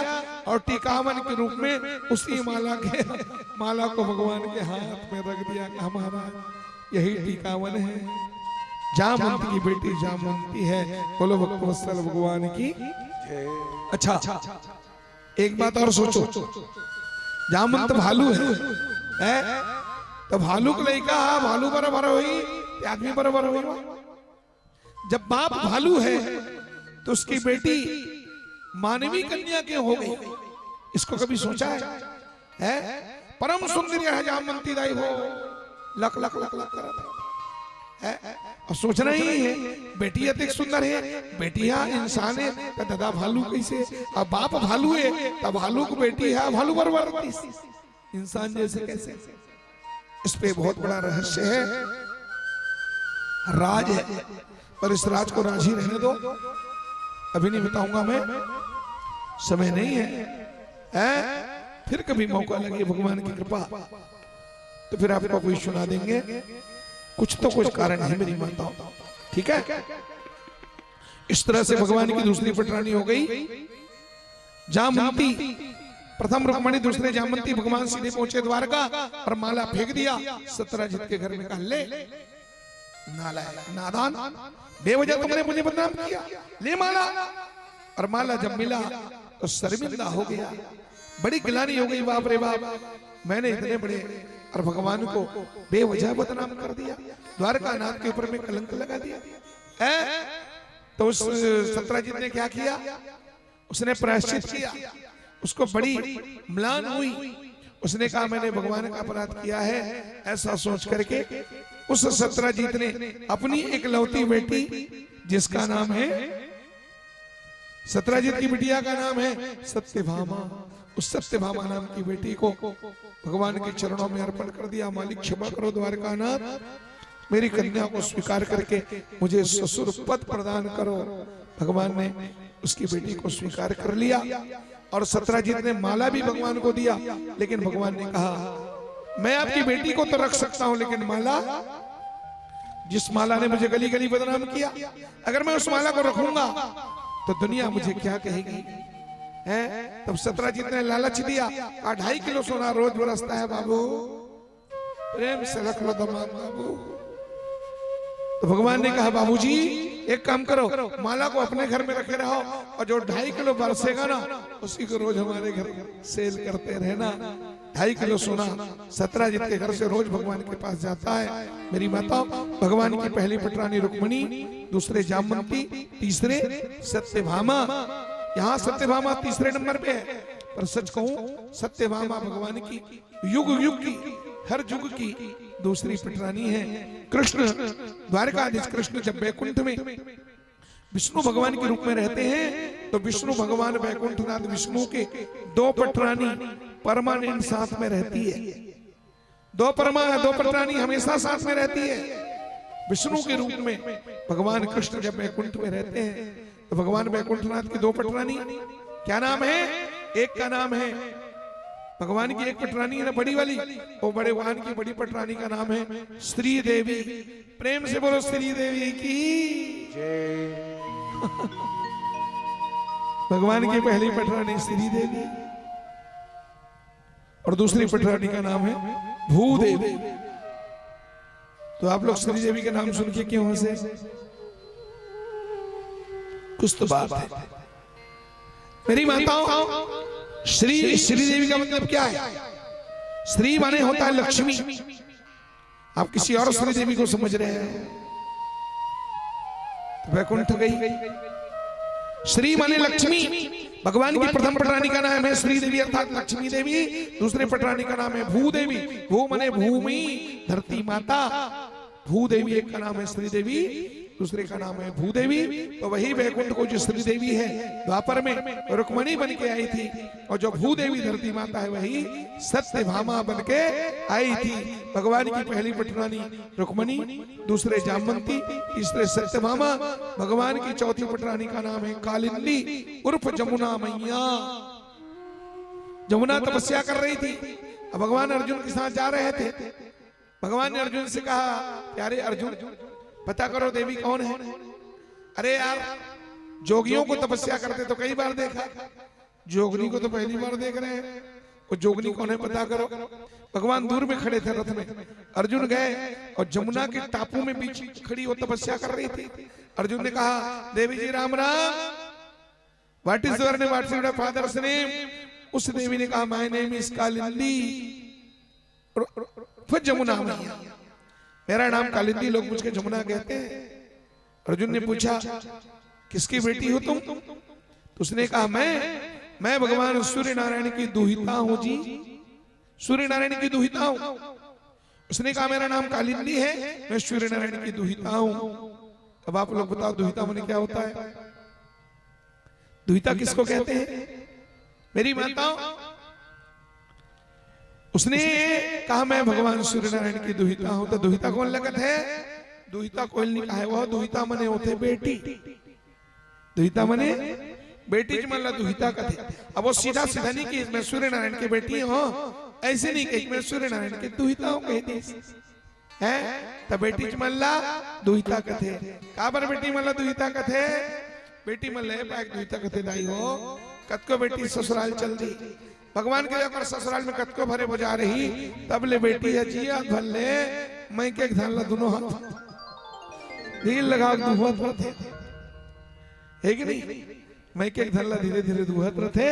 और टीकावन के रूप में उसी माला को भगवान के हाथ में रख दिया। हमारा यही टीकावन है, जामवंत की बेटी जामवंती है। बोलो भक्तवत्सल भगवान की। अच्छा एक बात और सोचो, जामवंत भालू है तो भालू को लड़का भालू बराबर हुई, आदमी बराबर हुई। जब बाप भालू है तो उसकी बेटी मानवी कन्या क्यों हो गई? इसको कभी सोचा है? परम सुंदरी है जामवंती दाई हो, लक लक लक लक कर और सोचना ही है बेटी अधिक सुंदर है, बेटियां इंसान है तो दादा भालू कैसे? अब बाप भालू है तब भालू को बेटी है, भालू बराबर इंसान जैसे कैसे? इस पे बहुत बड़ा रहस्य है, राज है, पर इस राज को राज ही रहने दो, अभी नहीं बताऊंगा मैं, समय नहीं है। फिर कभी मौका लगे भगवान की कृपा तो फिर आपको कोई सुना देंगे। कुछ तो कुछ कारण है मेरी माताओं, ठीक है। इस तरह से भगवान की दूसरी पटरानी हो गई जामवंती, प्रथम रुक्मणी, दूसरे जामवंती। भगवान सीधे पहुंचे द्वारका और माला फेंक दिया सत्यराजित के घर में। कहा ले नादान, बेवजह तुमने मुझे बदनाम किया, ले माला। और माला जब मिला तो शर्मिंदा हो गया, बड़ी गिलानी हो गई, बाप रे बाप, मैंने इतने बड़े और भगवान को बेवजह बदनाम कर दिया, द्वारका नाथ के ऊपर में कलंक लगा दिया। तो उस सत्यराजित ने क्या किया? उसने प्रायश्चित किया, उसको बड़ी म्लान हुई। उसने कहा मैंने भगवान का अपराध किया है। ऐसा सोच करके उस सत्यजीत ने अपनी एक लौती बेटी, जिसका नाम है सत्यजीत की बिटिया का नाम है सत्यभामा, उस सत्यभामा नाम की बेटी को भगवान के चरणों में अर्पण कर दिया। मालिक क्षमा करो द्वारकानाथ, मेरी कन्या को स्वीकार करके मुझे ससुर पद प्रदान करो। भगवान ने उसकी बेटी को स्वीकार कर लिया और सत्यजीत ने माला भी भगवान को दिया। लेकिन भगवान ने कहा मैं आपकी बेटी को तो रख सकता हूं, लेकिन माला, जिस माला ने मुझे गली गली बदनाम किया, अगर मैं उस माला को रखूंगा तो दुनिया मुझे क्या कहेगी है? तब सत्यजीत ने लालच दिया, 2.5 किलो सोना रोज बरसता है बाबू, प्रेम से रख लो दामाद बाबू। तो भगवान ने कहा बाबूजी एक काम करो, माला को अपने घर में रखे रहो और जो 2.5 किलो बरसेगा ना उसी को रोज हमारे घर सेल करते रहना। 2.5 किलो सोना सत्यजीत के घर से रोज भगवान के पास जाता है। मेरी माता, भगवान की पहली पटरानी रुक्मिणी, दूसरे जामवंती, तीसरे सत्यभामा। यहाँ सत्यभामा तीसरे नंबर पे है, पर सच कहूं सत्यभामा भगवान की युग युग की, हर युग की दूसरी पटरानी है। कृष्ण द्वारकाधीश कृष्ण जब बैकुंठ में विष्णु भगवान के रूप में रहते हैं तो विष्णु भगवान बैकुंठनाथ विष्णु के 2 पटरानी परमानेंट साथ में रहती है। 2 पटरानी हमेशा साथ में रहती है। विष्णु के रूप में भगवान कृष्ण जब बैकुंठ में रहते हैं तो भगवान बैकुंठनाथ की 2 पटरानी, क्या नाम है? एक का नाम है भगवान की एक पटरानी है ना बड़ी वाली, वो बड़े वाहन की बड़ी पटरानी का नाम है श्री देवी। प्रेम से बोलो श्री देवी की जय। भगवान की पहली पटरानी श्री देवी और दूसरी पटरानी का नाम है भूदेवी। तो आप लोग श्री देवी के नाम सुन के क्यों हंसे? कुछ तो बात है। मेरी माताओं, श्री देवी का मतलब क्या है? श्री माने होता है लक्ष्मी। आप किसी और श्री देवी को समझ रहे हैं तो वैकुंठ गई। श्री माने लक्ष्मी। भगवान की प्रथम पटरानी का नाम है श्री देवी अर्थात लक्ष्मी देवी। दूसरे पटरानी का नाम है भूदेवी। भू माने भूमि, धरती माता। भूदेवी एक का नाम है श्री देवी, दूसरे का नाम है भूदेवी। तो वही वैकुंठ को जो श्री देवी है द्वापर में रुक्मिणी बन के आई थी, और जो भूदेवी धरती माता है वही सत्यभामा बन के आई थी। भगवान की पहली पटरानी रुक्मिणी, दूसरे जामवंती, तीसरे सत्यभामा। भगवान की चौथी पटरानी का नाम है कालिंदी उर्फ जमुना मैया। जमुना तपस्या कर रही थी। अब भगवान अर्जुन के साथ जा रहे थे। भगवान ने अर्जुन से कहा प्यारे अर्जुन, पता करो देवी कौन है। अरे यार, जोगियों को तपस्या करते तो कई बार देखा, जोगनी को तो पहली बार देख रहे हैं। वो जोगनी कौन है पता करो। भगवान दूर में खड़े थे रथ में। अर्जुन गए और जमुना के टापू में बीच खड़ी वो तपस्या कर रही थी। अर्जुन ने कहा देवी जी Ram Ram, what is your name, what is your father's name. उस देवी ने कहा माय नेम इज कालिंदी फिर जमुना मैया। मेरा नाम कालिंदी, लोग मुझे जमुना कहते हैं। अर्जुन ने पूछा किसकी बेटी हो तुम? तो उसने कहा मैं भगवान सूर्य नारायण की दुहिता हूं जी, सूर्य नारायण की दुहिता हूं। उसने कहा मेरा नाम कालिंदी है, मैं सूर्य नारायण की दुहिता हूं। अब आप लोग बताओ दुहिता माने क्या होता है? दुहिता किसको कहते हैं? मेरी माताओं, उसने कहा मैं भगवान सूर्य नारायण की दुहिता हूं। तो दुहिता कौन लगत है? दुहिता कोई नहीं कहा है, वह दुहिता मने होते बेटी। दुहिता मने बेटी मतलब दुहिता का थे। अब वो सीधा सीधा नहीं कि मैं सूर्य नारायण की बेटी हूं, ऐसे नहीं कही मैं सूर्य नारायण की दुहिता हूं कहती है। तब बेटी मल्ला दुहिता कथे का पर बेटी मल्ला दुहिता कथे बेटी मल्ले पाक दुहिता कथे दाई हो। कत को बेटी ससुराल चल दी। भगवान के जाकर ससुराल में कत को भरे बजा रही, तब ले बेटी है जिया भले मैं के धन दोनों हाथ ढील लगा दुहत रथे है कि नहीं? मैं के धन धीरे धीरे दुहत रथे,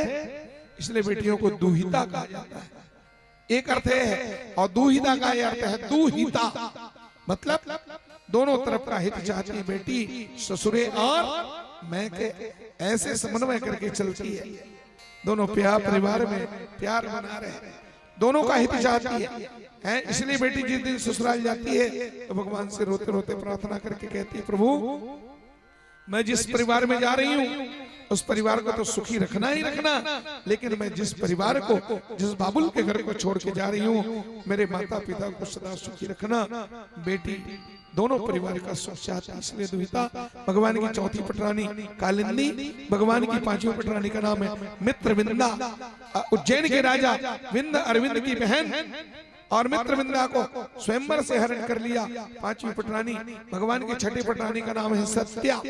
इसलिए बेटियों को दुहिता कहा जाता है। एक अर्थ है और दुहिता का अर्थ है दुहिता मतलब दोनों तरफ का हित चाहती बेटी ससुरे और मैं के ऐसे समन्वय करके चलती है। दोनों प्यार परिवार में प्यार बना रहे, दोनों का हित चाहती है। इसलिए बेटी जिस दिन ससुराल जाती है तो भगवान से रोते रोते प्रार्थना करके कहती है, प्रभु मैं जिस परिवार में जा रही हूँ उस परिवार को तो सुखी रखना ही रखना, लेकिन मैं जिस परिवार को, जिस बाबुल के घर को छोड़ के जा रही हूँ, मेरे माता पिता को सदा सुखी रखना। बेटी दोनों परिवार का सुख चाहती है, इसलिए दुहिता भगवान की चौथी पटरानी कालिंदी, भगवान की पांचवी पटरानी का नाम है मित्रविंदा। उज्जैन के राजा विंद अरविंद की बहन और मित्रविंदा को स्वयंवर से हरण कर लिया। पांचवी पटरानी भगवान की छठी पटरानी का नाम है सत्या।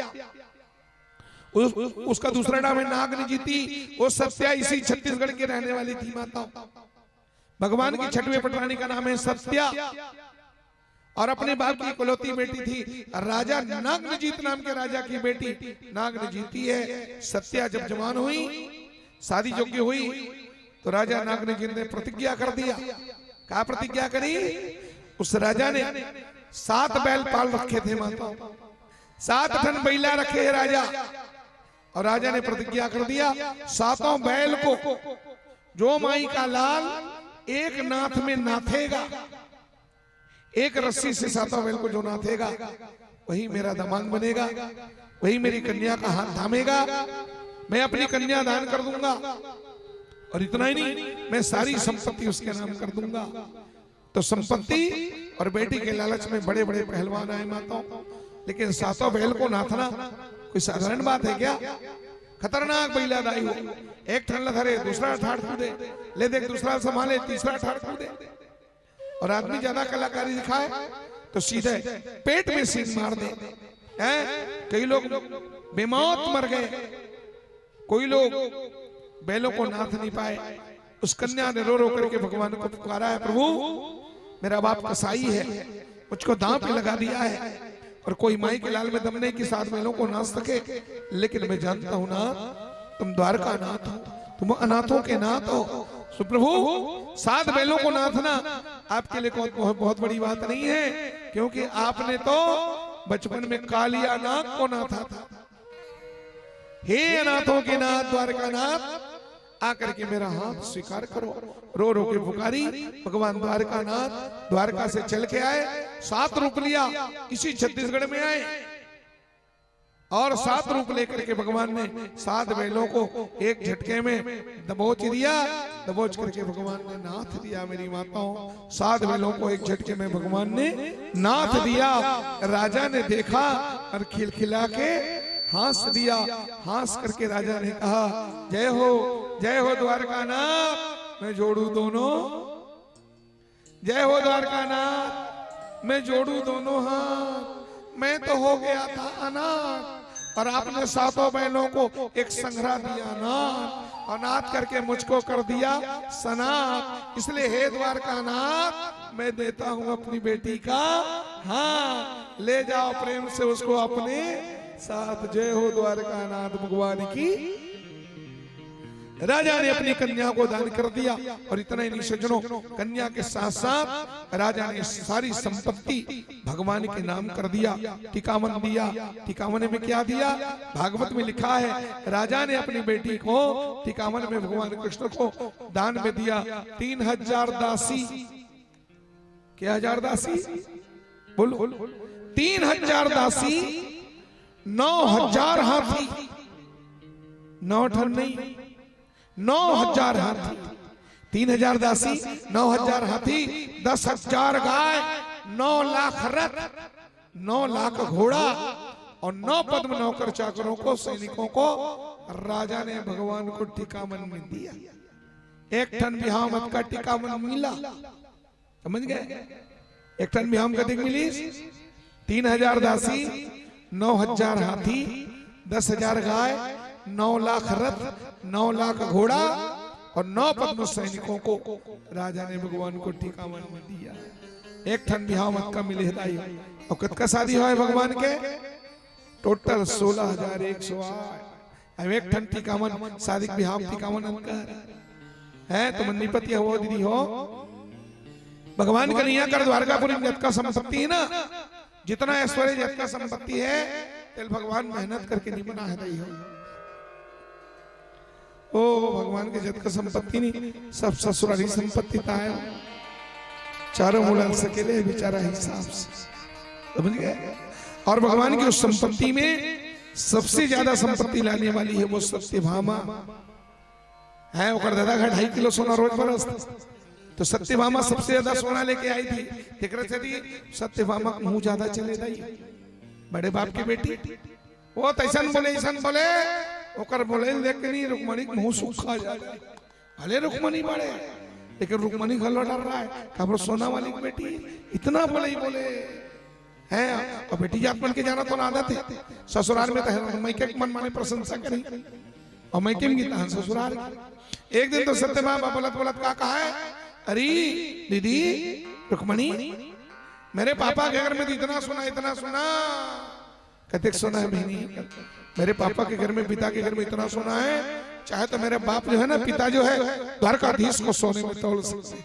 उसका दूसरा नाम है नागनजीती। वो सत्या इसी छत्तीसगढ़ की रहने वाली थी माता। भगवान की छठवीं पटरानी का नाम है सत्या और अपने बाप की इकलौती बेटी थी राजा नागनजीत नाम के राजा की बेटी नागनजीती है। सत्या जब जवान हुई, शादी योग्य हुई, तो राजा नागनजीत ने प्रतिज्ञा कर दिया। क्या प्रतिज्ञा करी? उस राजा ने 7 बैल पाल रखे थे माता, 7 टन बैला रखे है राजा, और राजा ने प्रतिज्ञा कर दिया 7 बैल को जो माई का लाल एक नाथ में नाथेगा, एक रस्सी से 7 बैल को जो नाथेगा वही मेरा दामाद बनेगा, वही मेरी कन्या का हाथ थामेगा, मैं अपनी कन्या दान कर दूंगा। और इतना ही नहीं, मैं सारी संपत्ति उसके नाम कर दूंगा। तो संपत्ति और बेटी के लालच में बड़े बड़े पहलवान आए माताओं, लेकिन 7 बैल को नाथना कोई साधारण बात है क्या? खतरनाक बैला दाई हो, एक ठन धरे, दूसरा ठाड़ कूदे, ले देख दूसरा संभाले, तीसरा ठाड़ कूदे। और आदमी ज्यादा कलाकारी दिखाए तो सीधे पेट में सीन मार दे। कई लोग बेमौत मर गए, कोई लोग बैलों को नाथ नहीं पाए। उस कन्या ने रो रो करके भगवान को पुकारा है, प्रभु मेरा बाप कसाई है, मुझको दांव पे लगा दिया है, और कोई माई के लाल में दम नहीं कि 7 बैलों को नाच सके। लेकिन मैं जानता हूं ना, तुम द्वारका नाथ हो, तुम अनाथों के नाथ हो। तो प्रभु 7 बैलों को नाथना आपके लिए बहुत बड़ी बात नहीं है, क्योंकि आपने तो बचपन में कालिया नाग को नाथा था। हे अनाथों के नाथ द्वारका नाथ, आकर के मेरा हाथ स्वीकार करो। रो रो के पुकारी, भगवान द्वारका नाथ द्वारका से चल के आए, 7 रूप लिया, इसी छत्तीसगढ़ में आए, और 7 रूप लेकर के भगवान ने 7 बैलों को एक झटके में दबोच दिया। दबोच करके भगवान ने नाथ दिया। मेरी माताओं, 7 बैलों को एक झटके में भगवान ने नाथ दिया। राजा ने देखा और खिलखिला के हंस दिया। हंस करके राजा ने कहा, जय हो द्वारका नाथ, मैं जोड़ू दोनों, जय हो द्वारका नाथ, मैं जोड़ू दोनों हाथ। मैं तो हो गया था अनाथ, और आपने 7 बैलों को एक संग्रह दिया नाथ, अनाथ करके मुझको कर दिया सनाथ। इसलिए हे द्वारका नाथ, मैं देता हूं अपनी बेटी का हाथ, ले जाओ प्रेम से उसको अपने साथ। जय हो द्वारका नाथ भगवान की। राजा ने अपनी कन्या को दान कर दिया। और इतना ही नहीं सज्जनों, कन्या के साथ साथ राजा ने सारी संपत्ति भगवान के नाम कर दिया। टिकावन दिया। टिकावन में क्या दिया? भागवत में लिखा है, राजा ने अपनी बेटी को टिकावन में भगवान कृष्ण को दान में दिया 3000 दासी। क्या हजार दासी? बोलो। 3000 दासी, 9000 हाथी, 9 ठन नहीं, 9000 हाथी। 3000 दासी, 9000 हाथी, 10,000 गाय, 9 लाख रथ, 9 लाख घोड़ा, और 9 पद्म नौकर चाकरों को, सैनिकों को राजा ने भगवान को टिकावन में दिया। 1 टन बिहामत का टिकावन मिला। समझ गए? 1 टन बिहाम कदी मिली? 3000 दासी, 9000 हाथी, 10,000 गाय, 9 लाख रथ, 9 लाख घोड़ा, और 9 पद्म सैनिकों को राजा ने भगवान को टिकावन में दिया। 1 टन बिहामत का मिले हदाई। और कद का शादी हुआ है भगवान के? टोटल 16,108। अब 1 टन टिकावन शादी बिहाम टिकावन अंकर है। तो मन्नीपति हो दीदी हो, भगवान का नहीं कर द्वारकापुरी में जत का संपत्ति है ना, जितना ऐश्वर्य जत का संपत्ति है, तेल भगवान मेहनत करके नहीं बना है। ओ भगवान के जत का संपत्ति नहीं, सब ससुराली संपत्ति था है। चारों मुड़ा सकेले बेचारा हिसाब से, समझ गए। और भगवान की उस संपत्ति में सबसे ज्यादा संपत्ति लाने वाली है वो सत्यभामा है। ओकर दादा का 2.5 किलो सोना रोज बरस, तो सत्यभामा सबसे ज्यादा सोना लेके आई थी। सत्यभामा मुंह ज्यादा चले दाई, बड़े बाप की बेटी वो तैसन बोले ओकर बोले देख के नहीं रुक्मणी मुंह सूखा जाए। भले रुक्मणी बड़े लेकिन रुक्मणी गलो डर रहा है, खबर सोना वाली की बेटी इतना बोले है। और बेटी जात बन के जाना तो आदत है। ससुराल में तो मैं के मन माने प्रशंसा करी और मैं के गीता ससुराल। एक दिन तो सत्यभामा बोलत का कहा है, अरे दीदी रुक्मणी मेरे पापा के घर में तो इतना सोना कहते सोना है बहनी। मेरे पापा के घर में पिता के घर में इतना सोना है, चाहे तो मेरे बाप जो है ना पिता जो है द्वारकाधीश को सोने में तौल सकते,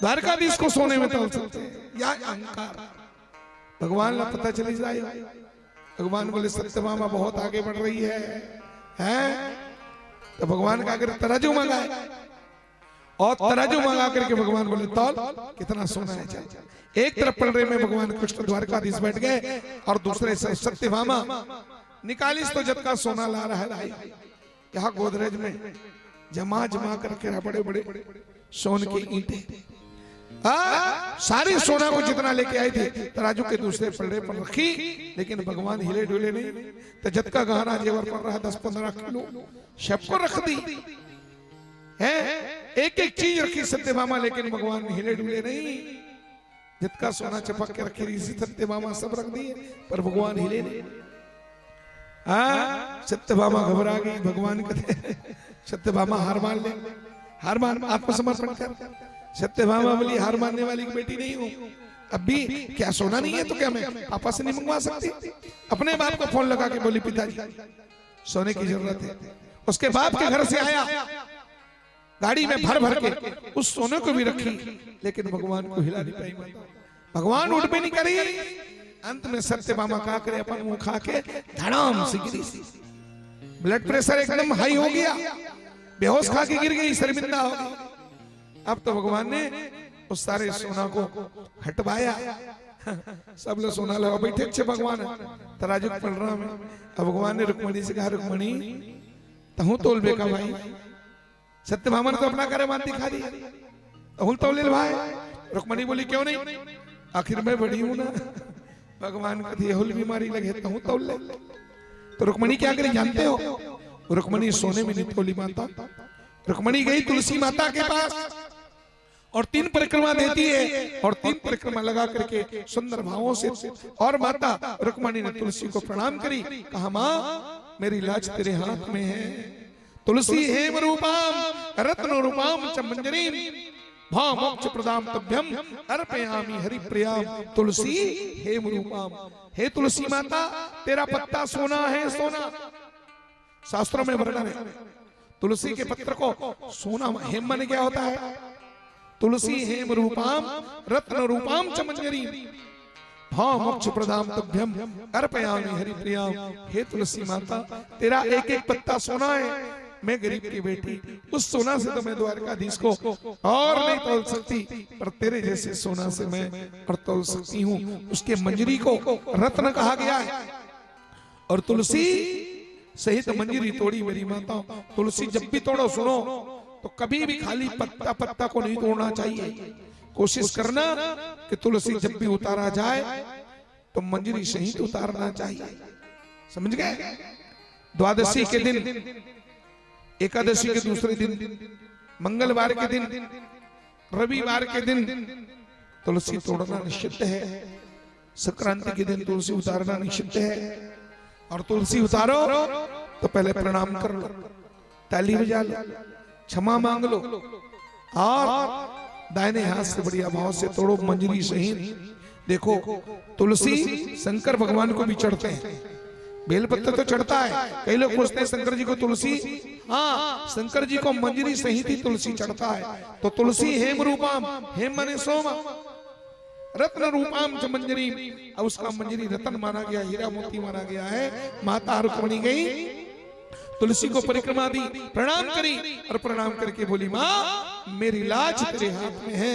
द्वारकाधीश को सोने में तौल सकते। या अहंकार भगवान ला पता चली जाए। भगवान बोले सत्यभामा बहुत आगे बढ़ रही है? तो भगवान का अगर तराजू मंगाए और तराजू मंगा करके भगवान बोले तौल कितना सोना है। एक तरफ पलड़े में भगवान कृष्ण द्वारकाधीश बैठ गए और दूसरे से सत्यभामा निकालिस तो जब का सोना ला रहा है। यहाँ गोदरेज में जमा करके बड़े बड़े सोन की ईंटें सारी सोना को जितना लेके आई थी तराजू के दूसरे पलड़े पर रखी, लेकिन भगवान हिले डुले नहीं। तो जत का गहना जेवर पड़ रहा 10-15 किलो सबको रख दी है, एक चीज रखी सत्यभामा, लेकिन भगवान हिले डुले नहीं। जितका सोना चपक के रखी थी सत्यभामा सब रख दिए पर भगवान हिले नहीं। सत्यभामा घबरा गई। भगवान कहते सत्यभामा हार मान आत्मसमर्पण कर। सत्यभामा बोली हार मानने वाली की बेटी नहीं हूं। अब भी क्या सोना नहीं है तो क्या मैं पापा से नहीं मंगवा सकती? अपने बाप को फोन लगा के बोली पिताजी सोने की जरूरत है। उसके बाप के घर से आया, गाड़ी में भर के उस सोने को भी रखी, लेकिन भगवान को हिला नहीं पाई। भगवान उठ भी नहीं करी। अंत में सत्यभामा क्या करे, अपन मुंह खा के धड़ाम से गिरी। ब्लड प्रेशर एकदम हाई हो गया, बेहोश खा के गिर गई, शर्मिंदा हो गई। अब तो भगवान ने उस सारे सोना को हटवाया। सब लोग सोना लगा बैठे अच्छे भगवान तराजू पड़ रहा में। अब भगवान ने रुक्मणी से कहा रुक्मणी तहु तोल बेका भाई। सत्यभामा ने तो अपना करे मान दिखा दिया, तहु तोल ले भाई। रुक्मणी बोली क्यों नहीं, आखिर मैं बड़ी हूं ना। भगवान कभी हुल बीमारी लगे तहु तोल ले। तो रुक्मणी क्या करे जानते हो? रुक्मणी सोने में नहीं तोली माता। रुक्मणी गई तुलसी माता के पास और 3 परिक्रमा देती है, और 3 परिक्रमा लगा करके सुंदर भावों से और माता रुक्मणी ने तुलसी को प्रणाम करी। कहा माँ मेरी लाज तेरे हाथ में है। तुलसी हेम रूपाम रत्न रूपाम च मंजरीम भाव मोक्ष प्रदाम तभ्यम अर्पयामि हरि प्रियाम। तुलसी हेम रूपाम, हे तुलसी माता तेरा पत्ता सोना है। सोना शास्त्रों में वर्णन है। तुलसी के पत्र को सोना, हेम माने क्या होता है? तुलसी हेम रूपाम रत्न रूपाम च मंजरीम भाव मोक्ष प्रदाम तभ्यम अर्पयामि हरि प्रियाम। हे तुलसी माता तेरा एक पत्ता सोना है। मैं गरीब की बेटी, उस सोना से तो मैं द्वारकाधीश को और नहीं तोल सकती, पर तेरे जैसे सोना से मैं और तोल सकती हूँ। उसके मंजरी को रत्न कहा गया है। और तुलसी सहित मंजरी तोड़ी मेरी माता। तुलसी जब भी तोड़ो सुनो तो कभी भी खाली पत्ता को नहीं तोड़ना चाहिए। कोशिश करना कि तुलसी जब भी उतारा जाए तो मंजरी सहित उतारना चाहिए। समझ गए? द्वादशी के दिन, एकादशी के दूसरे दिन, मंगलवार के दिन, रविवार के दिन तुलसी तोड़ना निषिद्ध है। संक्रांति के दिन तुलसी उतारना निषिद्ध है। और तुलसी उतारो तो पहले प्रणाम कर लो, ताली बजा लो, क्षमा मांग लो, और दाहिने हाथ से बढ़िया भाव से तोड़ो मंजरी सहित। देखो तुलसी शंकर भगवान को भी चढ़ते हैं, बेलपत्र तो चढ़ता है। कई लोग पूछते हैं शंकर जी को तुलसी, हाँ शंकर जी को मंजरी सहित ही तुलसी चढ़ता है। तो तुलसी हेम रूपाम, हेम माने सोमा, रत्न रूपाम च मंजरी, अब उसका मंजरी रत्न माना गया, हीरा मोती माना गया है। माता रुक्मणी गई तुलसी को परिक्रमा दी, प्रणाम करी और प्रणाम करके बोली माँ मेरी लाज तेरे हाथ में है,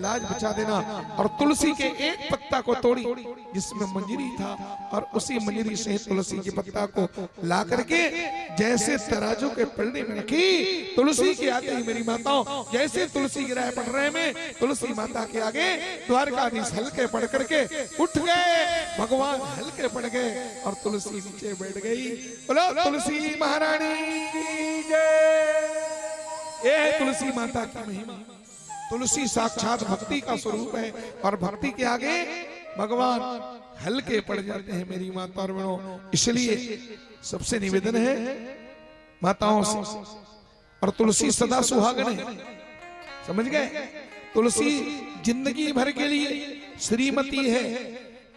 लाज बचा देना। और तुलसी के एक पत्ता को तोड़ी जिसमें मंजरी था और उसी मंजरी से तुलसी के पत्ता को ला करके जैसे तराजू के पलड़े में रखी। तुलसी के आगे ही मेरी माताओं जैसे तुलसी गिराए पड़ रहे में तुलसी माता के आगे द्वारकाधीश हल्के पड़ करके उठ गए, भगवान हल्के पड़ गए और तुलसी नीचे बैठ गई। बोलो तुलसी महारानी की जय। ये है तुलसी माता की महिमा। तुलसी साक्षात भक्ति का स्वरूप है और भक्ति के आगे भगवान हल्के पड़ जाते हैं मेरी माता और बहनों। इसलिए सबसे निवेदन है माताओं से, और तुलसी सदा सुहागन है, समझ गए। तुलसी जिंदगी भर के लिए श्रीमती है।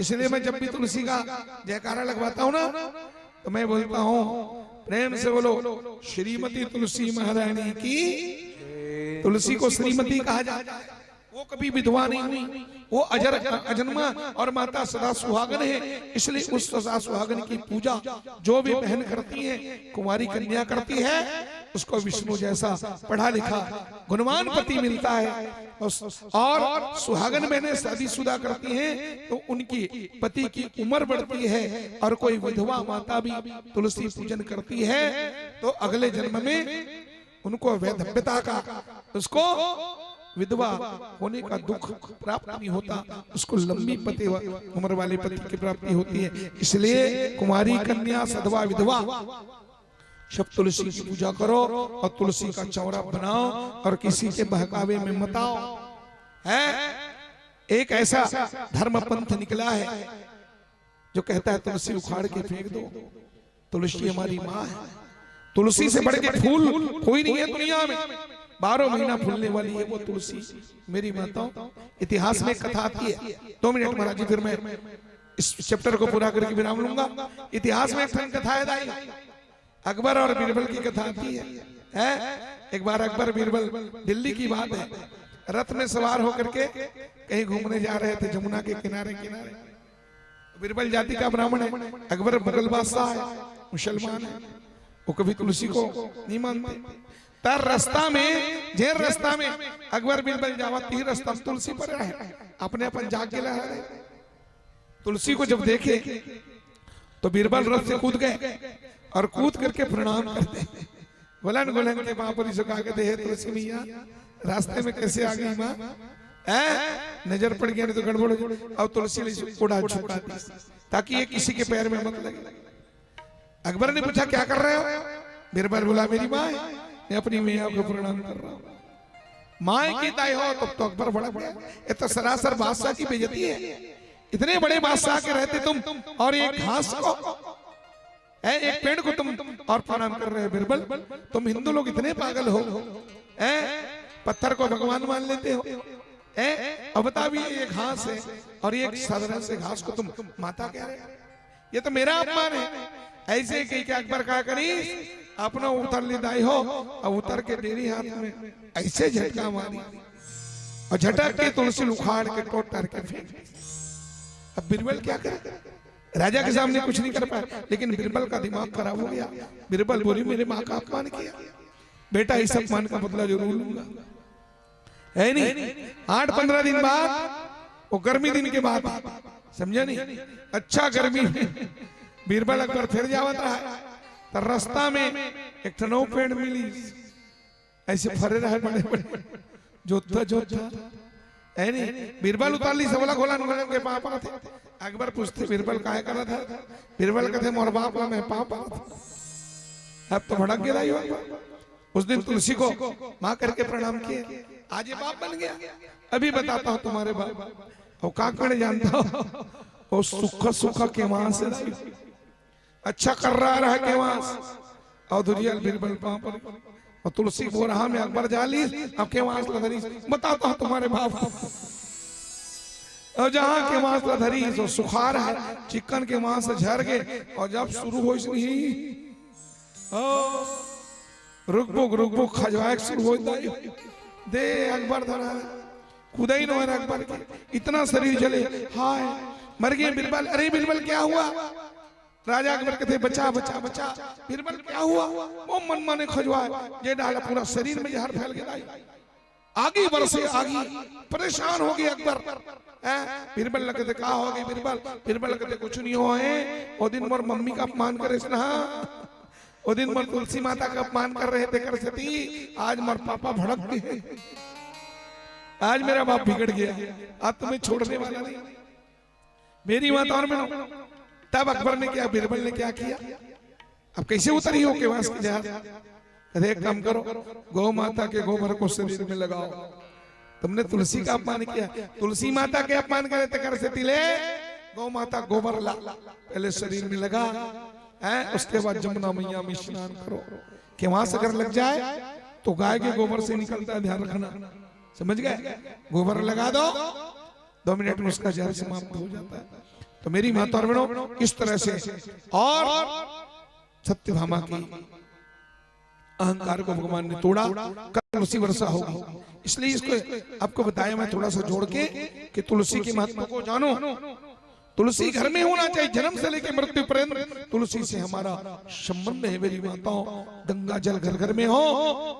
इसलिए मैं जब भी तुलसी का जयकारा लगवाता हूं ना तो मैं बोलता हूं प्रेम से बोलो श्रीमती तुलसी महारानी की। तुलसी को श्रीमती कहा जाता है, वो कभी विधवा नहीं हुई, वो अजन्मा और माता सदा सुहागन है। इसलिए उस सदा सुहागन की पूजा जो भी बहन करती है, कुमारी कन्या करती है, उसको विष्णु जैसा पढ़ा लिखा गुणवान पति मिलता है। और सुहागन बहनें शादीशुदा करती हैं तो उनकी पति की उम्र बढ़ती है। और कोई विधवा माता भी तुलसी पूजन करती है तो अगले जन्म में उनको वैधव्यता का, उसको विधवा होने का दुख प्राप्त नहीं होता, उसको लंबी पति उम्र वाले पति की प्राप्ति होती है। इसलिए कुमारी कन्या सधवा विधवा सब तुलसी की पूजा करो और तुलसी का चौरा बनाओ और किसी के बहकावे में मत आओ। है एक ऐसा धर्म पंथ निकला है जो कहता है तुलसी उखाड़ के फेंक दो, तुलसी हमारी माँ है। तुलसी से बढ़ के फूल कोई नहीं है दुनिया में, 12 महीना फूलने वाली है वो तुलसी मेरी माताओं। इतिहास में कथा आती है, 2 मिनट महाराज जी फिर मैं इस चैप्टर को पूरा करके विराम लूंगा। इतिहास में एक कथा है दाई, अकबर और बीरबल की कथा आती है। एक बार अकबर बीरबल, दिल्ली की बात है, रथ में सवार होकर के कहीं घूमने जा रहे थे जमुना के किनारे किनारे। बीरबल जाति का ब्राह्मण है, अकबर मुगल बादशाह है, मुसलमान है, वो कभी तुलसी को नहीं मानते। तर रास्ता में जेर रास्ता में अकबर बीरबल जावा, तीर रास्ता तुलसी पर रहे, अपने अपन जाग के लहरा रहे। तुलसी को जब देखे तो बीरबल रथ से कूद गए और कूद करके प्रणाम करते हैं। गोलन गोलन के महापुरी झुका के दे तुलसी मैया रास्ते में कैसे आ गई माँ, नजर पड़ गया नहीं तो गड़बड़ हो गई। अब तुलसी उड़ा झुका दी ताकि ये किसी के पैर में मत लगे। अकबर ने पूछा क्या कर रहे हो? बीरबल बोला मेरी माँ है, मैं अपनी मैया को प्रणाम कर रहा हूँ। माँ की दाई हो तब तो अकबर बड़ा गया, ये तो सरासर बादशाह की बेइज्जती है। इतने बड़े बादशाह के रहते तुम और एक घास को, एक पेड़ को तुम और प्रणाम कर रहे हो। बीरबल तुम हिंदू लोग इतने पागल हो, पत्थर को भगवान मान लेते हो। अब बता भी ये घास है और ये साधारण से घास को तुम माता कह रहे हो, ये तो मेरा अपमान है। ऐसे कही क्या अकबर कहा करी अपना उतर ले दाई हो और उतर के डेरी हाथ में ऐसे झटका मारी और झटक के तुलसी उखाड़ के टोट के फेंक। अब बीरबल क्या करे, राजा के सामने कुछ नहीं कर पाया, लेकिन बीरबल का दिमाग खराब हो गया। बीरबल बोली मेरे माँ का अपमान किया, बेटा इस अपमान का बदला जरूर लूंगा। है नहीं 8-15 दिन बाद, वो गर्मी दिन के बाद, समझा नहीं, अच्छा गर्मी में बीरबल अकबर फिर जावत रहा तो रास्ता में एक ठनो पेड़ मिली, ऐसे फरे रहे बड़े बड़े जोता जोता। है नहीं बीरबल उतार ली सबला खोला नुगलन के पापा थे। अकबर पूछते बीरबल काहे कर रहा था? बीरबल कहते मोर बाप ला मैं पापा था। अब तो भड़क गया ही। उस दिन तुलसी को माँ करके प्रणाम किए, आज ये बाप बन गया। अभी बताता हूँ तुम्हारे बाप वो का करने जानता हो, वो सुखा सुखा के वहां से अच्छा कर रहा है के वहां और दुरियल बीरबल पापा और तुलसी बो रहा में अकबर जाली अब के वहां लधरी। बताता हूँ तुम्हारे बाप और जहाँ के मांस लधरी जो सुखार है चिकन के मांस से झर गए और जब शुरू हो रुकबुक खजवाए शुरू हो दे अकबर धरा खुदाई न अकबर के इतना शरीर जले, हाय मर गए बीरबल। अरे बीरबल क्या हुआ? राजा अकबर कहते बचा बचा बचा। बीरबल क्या हुआ? वो मन माने खजवाए ये डाला, पूरा शरीर में जहर फैल गया। आगे बरसे आगे, परेशान हो गए अकबर। बीरबल लगते कहा हो गई बीरबल? बीरबल लगते कुछ नहीं हो है। वो दिन मोर मम्मी का अपमान करे ना, वो दिन मोर तुलसी माता का अपमान कर रहे थे कर सती। आज मोर पापा भड़क गए, आज मेरा बाप बिगड़ गया, आज तुम्हें छोड़ने वाला नहीं मेरी माता और मैं। तब अकबर ने क्या, बीरबल ने क्या किया? अब कैसे उतरी हो के वास की जहर? कहते एक काम करो, गौ माता के गोबर को शरीर में लगाओ। तुमने तुलसी का अपमान किया, तुलसी माता के अपमान करे तो कर से तिले गौ माता गोबर ला, पहले शरीर में लगा है, उसके बाद जमुना मैया में स्नान करो। कि वहां से अगर लग जाए तो गाय के गोबर से निकलता है, ध्यान रखना, समझ गए? गोबर लगा दो, 2 मिनट में उसका जहर समाप्त हो जाता है। तो मेरी माता और बहनों, इस तरह से और सत्यभामा की अहंकार को भगवान ने तोड़ा, कल उसी वर्षा होगी। इसलिए इसको आपको बताया मैं थोड़ा सा जोड़ के कि तुलसी के महत्व को जानो। तुलसी घर में होना चाहिए, जन्म से लेकर मृत्यु पर्यंत तुलसी से हमारा संबंध है मेरी माताओं। गंगा जल घर घर में हो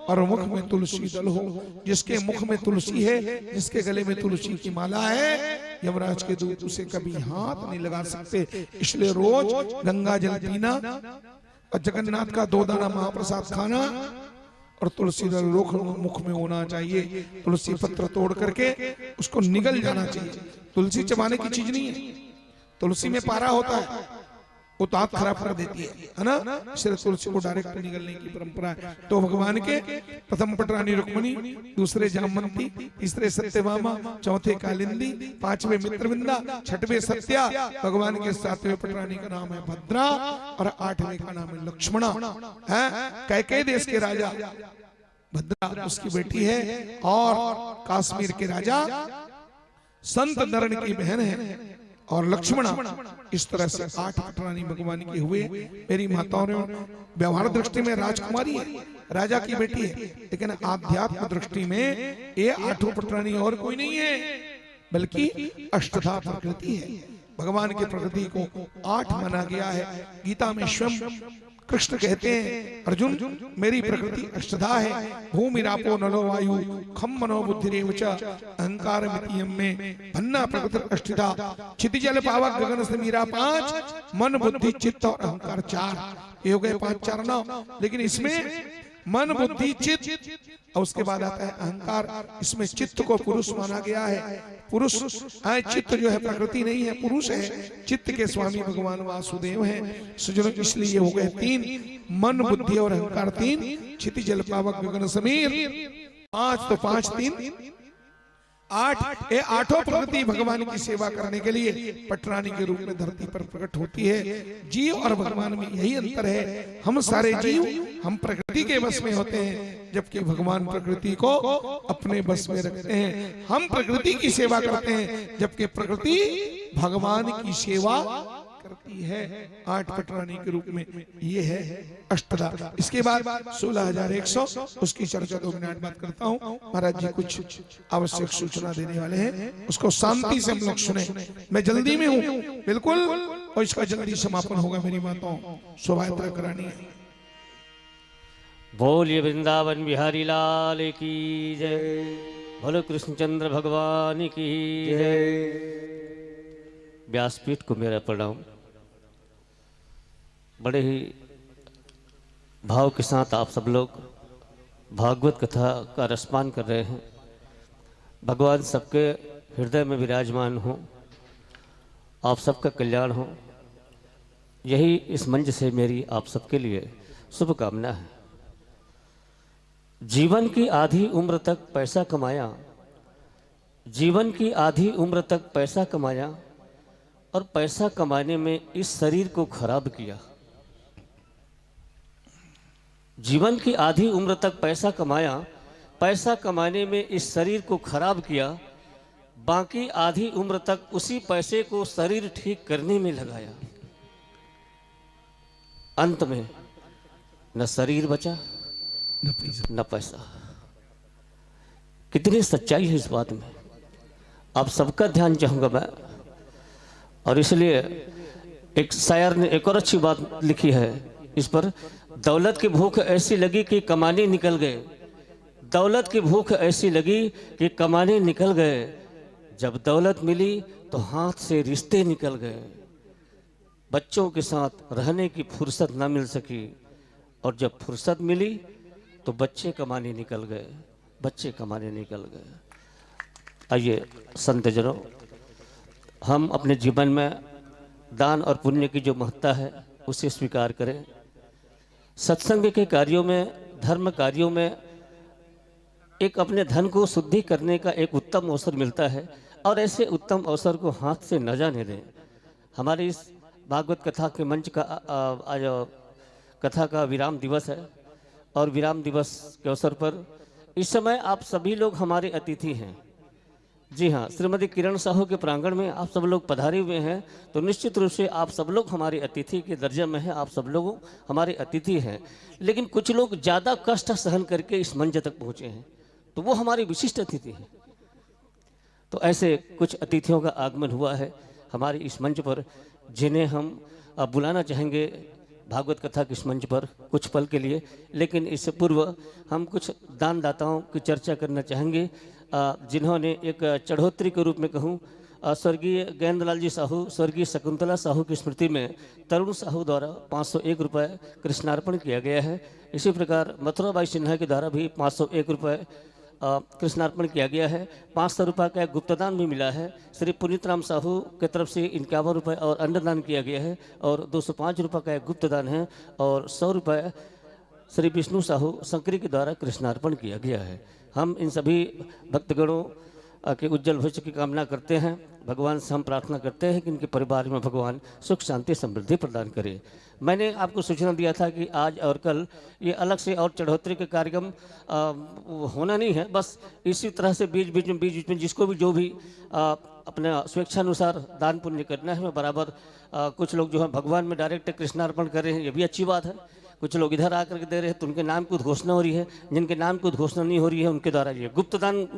और मुख में तुलसी दल हो। जिसके मुख में तुलसी है, जिसके गले में तुलसी की माला है, यमराज के दूत उसे कभी हाथ नहीं लगा सकते। इसलिए रोज गंगा जल पीना और जगन्नाथ का 2 दाना महाप्रसाद खाना और तुलसी दल रोक मुख में होना चाहिए। तुलसी पत्र तोड़ करके उसको निगल जाना चाहिए। तुलसी चबाने की चीज नहीं है, तुलसी में पारा होता है, वो दांत खराब कर देती है ना, इसलिए तुलसी को डायरेक्ट निगलने की परंपरा है। तो भगवान के प्रथम पटरानी रुक्मिणी, दूसरे जामवंती, तीसरे सत्यभामा, चौथे कालिंदी, 5वें मित्रविंदा, 6वें सत्या, भगवान के 7वें पटरानी का नाम है भद्रा और 8वें का नाम है लक्ष्मणा। है कैकेयी देश के राजा भद्रा उसकी बेटी है और कश्मीर के राजा संत नरण की बहन है और लक्ष्मणा। इस तरह से 8 पटरानी भगवान के हुए। मेरी माताओं ने व्यवहार दृष्टि में राजकुमारी है, राजा की बेटी है, लेकिन आध्यात्म दृष्टि में ये 8 पटरानी और कोई नहीं है, बल्कि अष्टधा प्रकृति है। भगवान की प्रकृति को 8 माना गया है। गीता में स्वयं कृष्ण कहते हैं, अर्जुन मेरी प्रकृति अष्टधा है, भूमि रापो नलो वायु खम मनो बुद्धिरेव च अहंकार मितियम में भन्ना प्रकृति अष्टधा क्षिति जल पावक गगन से मीरा 5 मन बुद्धि चित्त और अहंकार 4। ये हो गए 5 4 9। लेकिन इसमें मन बुद्धि चित्त और उसके बाद आता है अहंकार। इसमें चित्त को पुरुष माना गया है। पुरुष चित्त जो है प्रकृति नहीं है, पुरुष है। चित्त के स्वामी भगवान वासुदेव हैं। सुजनों इसलिए हो गए 3, मन बुद्धि और अहंकार 3, क्षिति जल पावक गगन समीर 5। तो 5 3 8। ये 8 प्रकृति भगवान की सेवा करने के लिए पटरानी के रूप में धरती पर प्रकट होती है। जीव और भगवान में यही अंतर है। हम सारे जीव हम प्रकृति के बस में होते हैं, जबकि भगवान प्रकृति को अपने बस में रखते हैं। हम प्रकृति की सेवा करते हैं, जबकि प्रकृति भगवान की सेवा करती है। 8 पटरानी के रूप में ये है अष्टधा। इसके बाद 16,100 उसकी चर्चा 2 मिनट बात करता हूँ। महाराज जी कुछ आवश्यक सूचना देने वाले हैं, उसको शांति से हम लोग सुने। मैं जल्दी में हूँ बिल्कुल, और इसका जल्दी समापन होगा। मेरी माताओं शोभा यात्रा करानी है। बोलिए वृंदावन बिहारी लाल की जय, बोलो कृष्णचंद्र भगवान की जय। व्यासपीठ को मेरा प्रणाम। बड़े ही भाव के साथ आप सब लोग भागवत कथा का रसपान कर रहे हैं। भगवान सबके हृदय में विराजमान हो, आप सबका कल्याण हो, यही इस मंच से मेरी आप सबके लिए शुभकामना है। जीवन की आधी उम्र तक पैसा कमाया, जीवन की आधी उम्र तक पैसा कमाया और पैसा कमाने में इस शरीर को खराब किया। जीवन की आधी उम्र तक पैसा कमाया, पैसा कमाने में इस शरीर को खराब किया, बाकी आधी उम्र तक उसी पैसे को शरीर ठीक करने में लगाया। अंत में न शरीर बचा न पैसा। कितनी सच्चाई है इस बात में, आप सबका ध्यान चाहूंगा मैं। और इसलिए एक शायर ने एक और अच्छी बात लिखी है इस पर, दौलत की भूख ऐसी लगी कि कमाने निकल गए, दौलत की भूख ऐसी लगी कि कमाने निकल गए, जब दौलत मिली तो हाथ से रिश्ते निकल गए, बच्चों के साथ रहने की फुर्सत ना मिल सकी, और जब फुर्सत मिली तो बच्चे कमाने निकल गए, बच्चे कमाने निकल गए। आइए संतजनों, हम अपने जीवन में दान और पुण्य की जो महत्ता है उसे स्वीकार करें। सत्संग के कार्यों में, धर्म कार्यों में एक अपने धन को शुद्धि करने का एक उत्तम अवसर मिलता है, और ऐसे उत्तम अवसर को हाथ से न जाने दें। हमारी इस भागवत कथा के मंच का आज कथा का विराम दिवस है, और विराम दिवस के अवसर पर इस समय आप सभी लोग हमारे अतिथि हैं। जी हाँ, श्रीमती किरण साहू के प्रांगण में आप सब लोग पधारे हुए हैं, तो निश्चित रूप से आप सब लोग हमारे अतिथि के दर्जे में हैं, आप सब लोग हमारे अतिथि हैं। लेकिन कुछ लोग ज़्यादा कष्ट सहन करके इस मंच तक पहुँचे हैं, तो वो हमारे विशिष्ट अतिथि हैं। तो ऐसे कुछ अतिथियों का आगमन हुआ है हमारे इस मंच पर, जिन्हें हम बुलाना चाहेंगे भागवत कथा के इस मंच पर कुछ पल के लिए। लेकिन इससे पूर्व हम कुछ दानदाताओं की चर्चा करना चाहेंगे, जिन्होंने एक चढ़ोतरी के रूप में कहूँ, स्वर्गीय गैंदलाल जी साहू, स्वर्गीय शकुंतला साहू की स्मृति में तरुण साहू द्वारा 501 रुपये कृष्णार्पण किया गया है। इसी प्रकार मथुराबाई सिन्हा के द्वारा भी 501 रुपये कृष्णार्पण किया गया है। 500 रुपये का एक गुप्तदान भी मिला है। श्री पुनीत राम साहू की तरफ से 51 रुपये और अन्नदान किया गया है, और 205 रुपये का एक गुप्तदान है, और 100 रुपये श्री विष्णु साहू संकरी के द्वारा कृष्णार्पण किया गया है। हम इन सभी भक्तगणों के उज्जवल भविष्य की कामना करते हैं। भगवान से हम प्रार्थना करते हैं कि इनके परिवार में भगवान सुख शांति समृद्धि प्रदान करे। मैंने आपको सूचना दिया था कि आज और कल ये अलग से और चढ़ोतरी के कार्यक्रम होना नहीं है, बस इसी तरह से बीच बीच में जिसको भी जो भी अपने स्वेच्छानुसार दान पुण्य करना है, बराबर कुछ लोग जो है भगवान में डायरेक्ट कृष्णार्पण कर रहे हैं, ये भी अच्छी बात है। कुछ लोग इधर आकर के दे रहे हैं तो उनके नाम की उद्घोषणा हो रही है, जिनके नाम की उद्घोषणा नहीं हो रही है उनके द्वारा ये गुप्तदान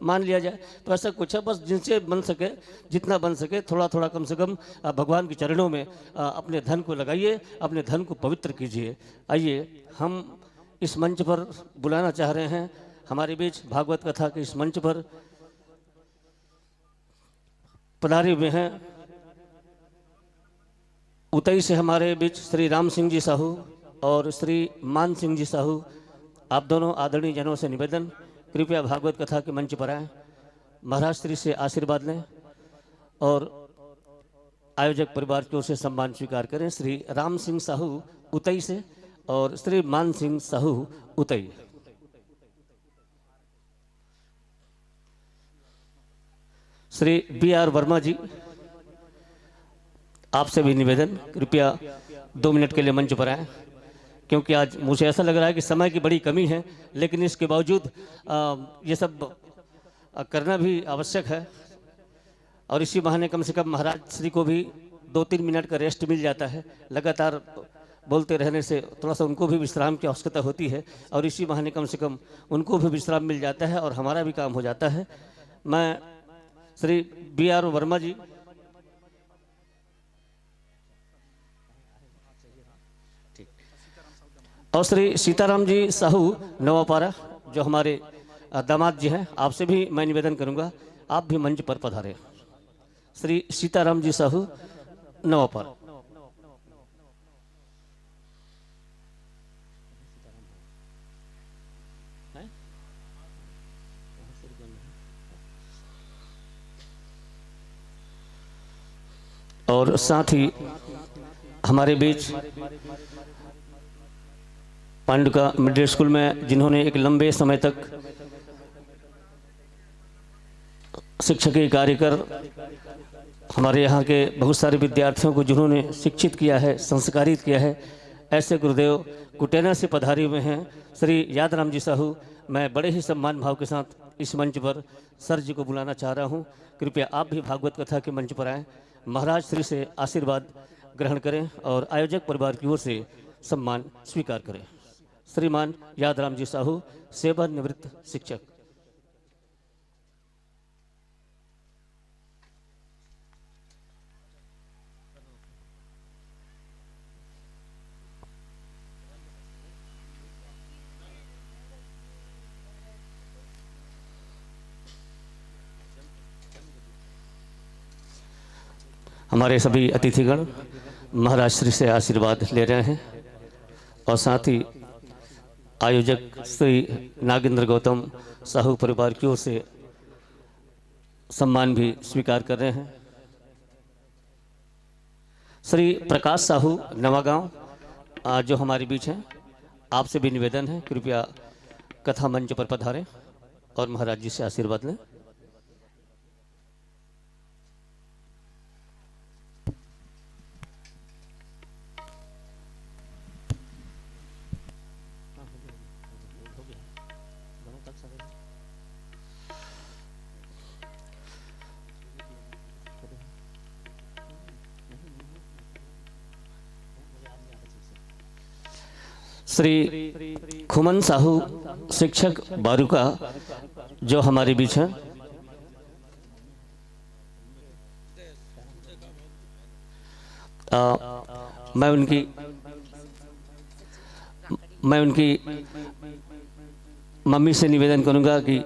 मान लिया जाए। तो ऐसा कुछ है, बस जिनसे बन सके, जितना बन सके थोड़ा थोड़ा कम से कम भगवान के चरणों में अपने धन को लगाइए, अपने धन को पवित्र कीजिए। आइए हम इस मंच पर बुलाना चाह रहे हैं हमारे बीच भागवत कथा के इस मंच पर पधारे हुए हैं उतई से हमारे बीच श्री राम सिंह जी साहू और श्री मान सिंह जी साहू। आप दोनों आदरणीय जनों से निवेदन, कृपया भागवत कथा के मंच पर आएं, महाराज श्री से आशीर्वाद लें और आयोजक परिवार की ओर से सम्मान स्वीकार करें। श्री राम सिंह साहू उतई से और श्री मान सिंह साहू उतई। श्री B.R. वर्मा जी, आपसे भी निवेदन, कृपया 2 मिनट के लिए मंच पर आएं, क्योंकि आज मुझे ऐसा लग रहा है कि समय की बड़ी कमी है, लेकिन इसके बावजूद ये सब करना भी आवश्यक है। और इसी बहाने कम से कम महाराज श्री को भी 2-3 मिनट का रेस्ट मिल जाता है। लगातार बोलते रहने से थोड़ा सा उनको भी विश्राम की आवश्यकता होती है, और इसी बहाने कम से कम उनको भी विश्राम मिल जाता है और हमारा भी काम हो जाता है। मैं श्री B.R. वर्मा जी, और श्री सीताराम जी साहू नवापारा जो हमारे दामाद जी हैं, आपसे भी मैं निवेदन करूंगा आप भी मंच पर पधारें। श्री सीताराम जी साहू नवापारा। और साथ ही हमारे बीच पांडुका मिडिल स्कूल में जिन्होंने एक लंबे समय तक शिक्षकीय कार्य कर हमारे यहाँ के बहुत सारे विद्यार्थियों को जिन्होंने शिक्षित किया है, संस्कारित किया है, ऐसे गुरुदेव कुटेना से पधारे हुए हैं श्री यादराम जी साहू। मैं बड़े ही सम्मान भाव के साथ इस मंच पर सर जी को बुलाना चाह रहा हूँ। कृपया आप भी भागवत कथा के मंच पर आएँ, महाराज श्री से आशीर्वाद ग्रहण करें और आयोजक परिवार की ओर से सम्मान स्वीकार करें। श्रीमान यादराम जी साहू, सेवानिवृत्त शिक्षक। हमारे सभी अतिथिगण महाराज श्री से आशीर्वाद ले रहे हैं और साथ ही आयोजक श्री नागेंद्र गौतम साहू परिवार की ओर से सम्मान भी स्वीकार कर रहे हैं। श्री प्रकाश साहू नवागांव जो हमारे बीच हैं, आपसे भी निवेदन है कृपया कथा मंच पर पधारें और महाराज जी से आशीर्वाद लें। श्री खुमन साहू शिक्षक बारूका जो हमारे बीच हैं, मैं उनकी मम्मी से निवेदन करूंगा कि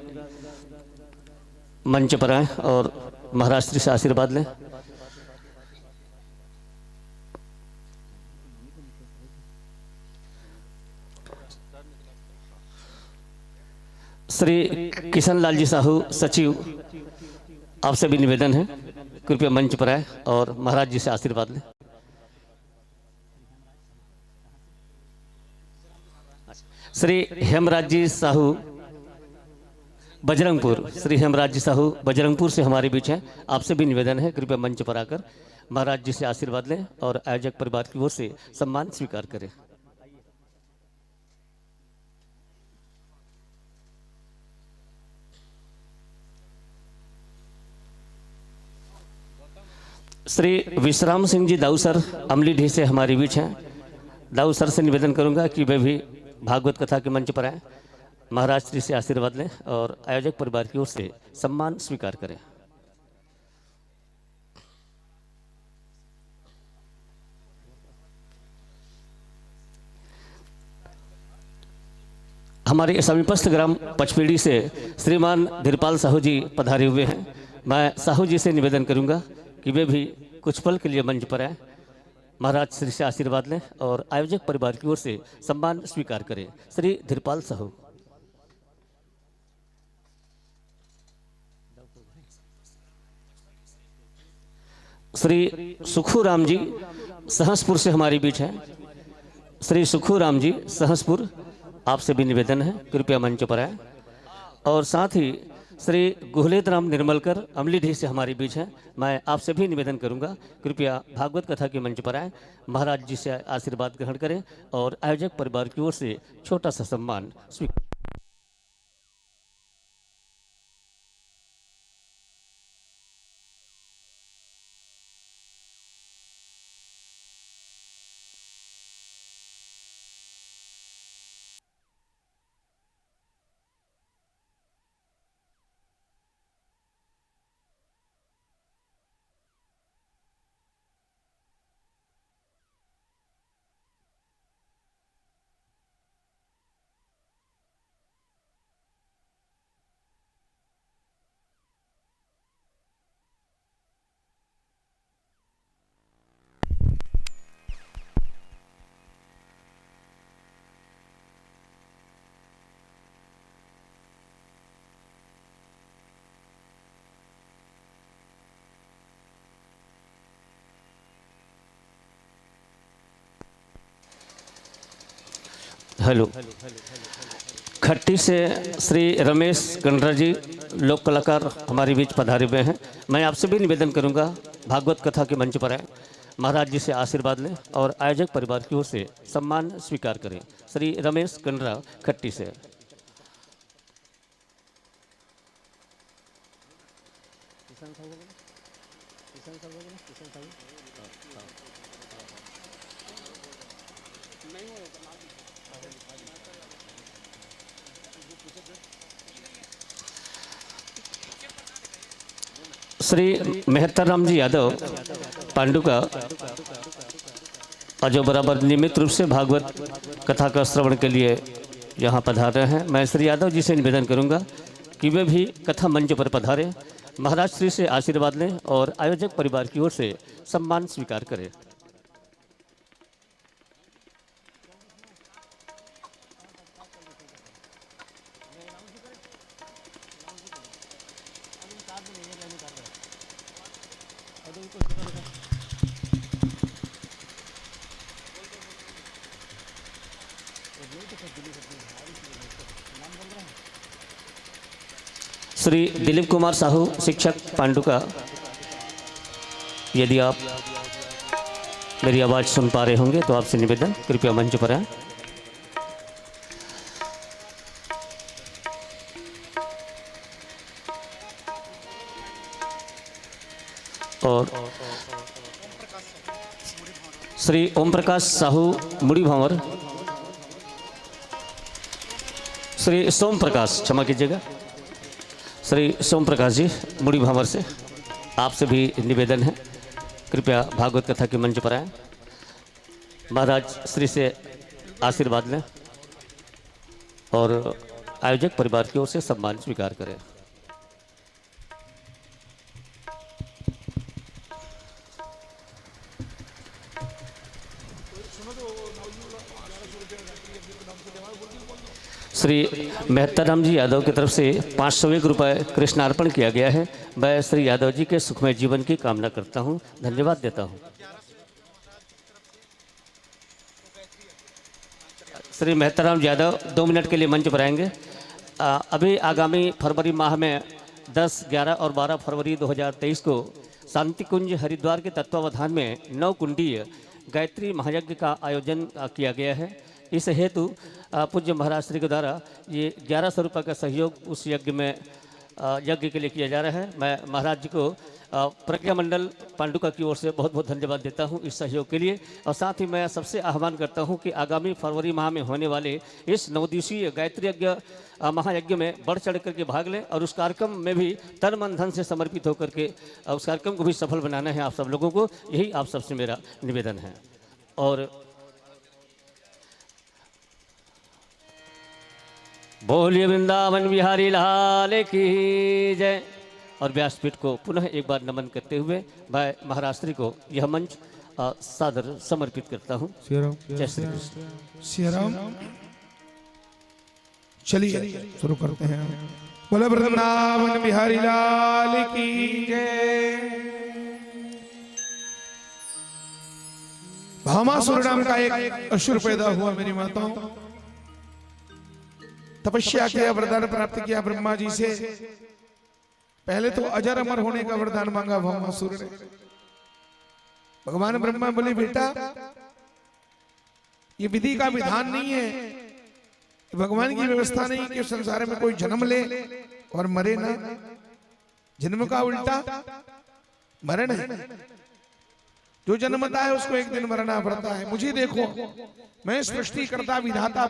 मंच पर आएं और महाराज श्री से आशीर्वाद लें। श्री किशन लाल जी साहू सचिव, आपसे भी निवेदन है कृपया मंच पर आए और महाराज जी से आशीर्वाद लें। श्री हेमराज जी साहू बजरंगपुर, श्री हेमराज जी साहू बजरंगपुर से हमारे बीच हैं, आपसे भी निवेदन है कृपया मंच पर आकर महाराज जी से आशीर्वाद लें और आयोजक परिवार की ओर से सम्मान स्वीकार करें। श्री विश्राम सिंह जी दाऊ सर अमलीडीह से हमारे बीच हैं, दाऊ सर से निवेदन करूंगा कि वे भी भागवत कथा के मंच पर आए, महाराज श्री से आशीर्वाद लें और आयोजक परिवार की ओर से सम्मान स्वीकार करें। हमारे समीपस्थ ग्राम पचपेड़ी से श्रीमान धीरपाल साहू जी पधारे हुए हैं, मैं साहू जी से निवेदन करूंगा कि वे भी कुछ पल के लिए मंच पर आए, महाराज श्री से आशीर्वाद लें और आयोजक परिवार की ओर से सम्मान स्वीकार करें। श्री धीरपाल साहू। श्री सुखू राम जी सहसपुर से हमारे बीच हैं, श्री सुखू राम जी सहसपुर, आपसे भी निवेदन है कृपया मंच पर आए और साथ ही श्री गुहलेत राम निर्मलकर अमलीडीह से हमारे बीच हैं, मैं आपसे भी निवेदन करूंगा कृपया भागवत कथा के मंच पर आए, महाराज जी से आशीर्वाद ग्रहण करें और आयोजक परिवार की ओर से छोटा सा सम्मान स्वीकार। हेलो। खट्टी से श्री रमेश गंडरा जी लोक कलाकार हमारे बीच पधारे हुए हैं, मैं आपसे भी निवेदन करूंगा भागवत कथा के मंच पर आए, महाराज जी से आशीर्वाद लें और आयोजक परिवार की ओर से सम्मान स्वीकार करें। श्री रमेश गंडरा खट्टी से। श्री मेहतर राम जी यादव पांडुका और जो बराबर नियमित रूप से भागवत कथा का श्रवण के लिए यहाँ पधार रहे हैं, मैं श्री यादव जी से निवेदन करूंगा कि वे भी कथा मंच पर पधारें महाराज श्री से आशीर्वाद लें और आयोजक परिवार की ओर से सम्मान स्वीकार करें। श्री दिलीप कुमार साहू शिक्षक पांडुका, यदि आप मेरी आवाज़ सुन पा रहे होंगे तो आपसे निवेदन, कृपया मंच पर आएं। और श्री ओम प्रकाश साहू मुड़ी भंवर, श्री सोम प्रकाश, क्षमा कीजिएगा, श्री सोम प्रकाश जी मुड़ी भावर से आपसे भी निवेदन है, कृपया भागवत कथा के मंच पर आएं। महाराज श्री से आशीर्वाद लें और आयोजक परिवार की ओर से सम्मान स्वीकार करें। श्री मेहताराम जी यादव की तरफ से 501 रुपये कृष्णार्पण किया गया है। मैं श्री यादव जी के सुखमय जीवन की कामना करता हूं, धन्यवाद देता हूं। श्री मेहताराम यादव 2 मिनट के लिए मंच पर आएंगे। अभी आगामी फरवरी माह में 10, 11 और 12 फरवरी 2023 को शांति कुंज हरिद्वार के तत्वावधान में 9 कुंडीय गायत्री महायज्ञ का आयोजन किया गया है। इस हेतु पूज्य महाराज श्री के द्वारा ये 1100 रुपये का सहयोग उस यज्ञ में यज्ञ के लिए किया जा रहा है। मैं महाराज जी को प्रज्ञा मंडल पांडुका की ओर से बहुत बहुत धन्यवाद देता हूं इस सहयोग के लिए। और साथ ही मैं सबसे आह्वान करता हूं कि आगामी फरवरी माह में होने वाले इस 9 दिवसीय गायत्री यज्ञ महायज्ञ में बढ़ चढ़ करके भाग लें और उस कार्यक्रम में भी तन मन धन से समर्पित होकर के उस कार्यक्रम को भी सफल बनाना है आप सब लोगों को, यही आप सबसे मेरा निवेदन है। और बोलिए वृंदावन बिहारी लाल की जय। और व्यासपीठ को पुनः एक बार नमन करते हुए मैं महाराज श्री को यह मंच सादर समर्पित करता हूँ। जय श्री कृष्ण। श्री राम। चलिए शुरू करते हैं। बोले वृंदावन बिहारी लाल की जय। भामासुर नाम का एक असुर पैदा हुआ मेरी माताओं। तपस्या किया, वरदान प्राप्त किया ब्रह्मा जी से। पहले तो अजर अमर होने का वरदान मांगा भामासुर ने। भगवान ब्रह्मा बोले बेटा ये विधि का विधान नहीं है, भगवान की व्यवस्था नहीं कि संसार में कोई जन्म ले और मरे ना। जन्म का उल्टा मरण है। जो जन्मता है उसको एक दिन मरना पड़ता है। मुझे देखो, मैं सृष्टिकर्ता विधाता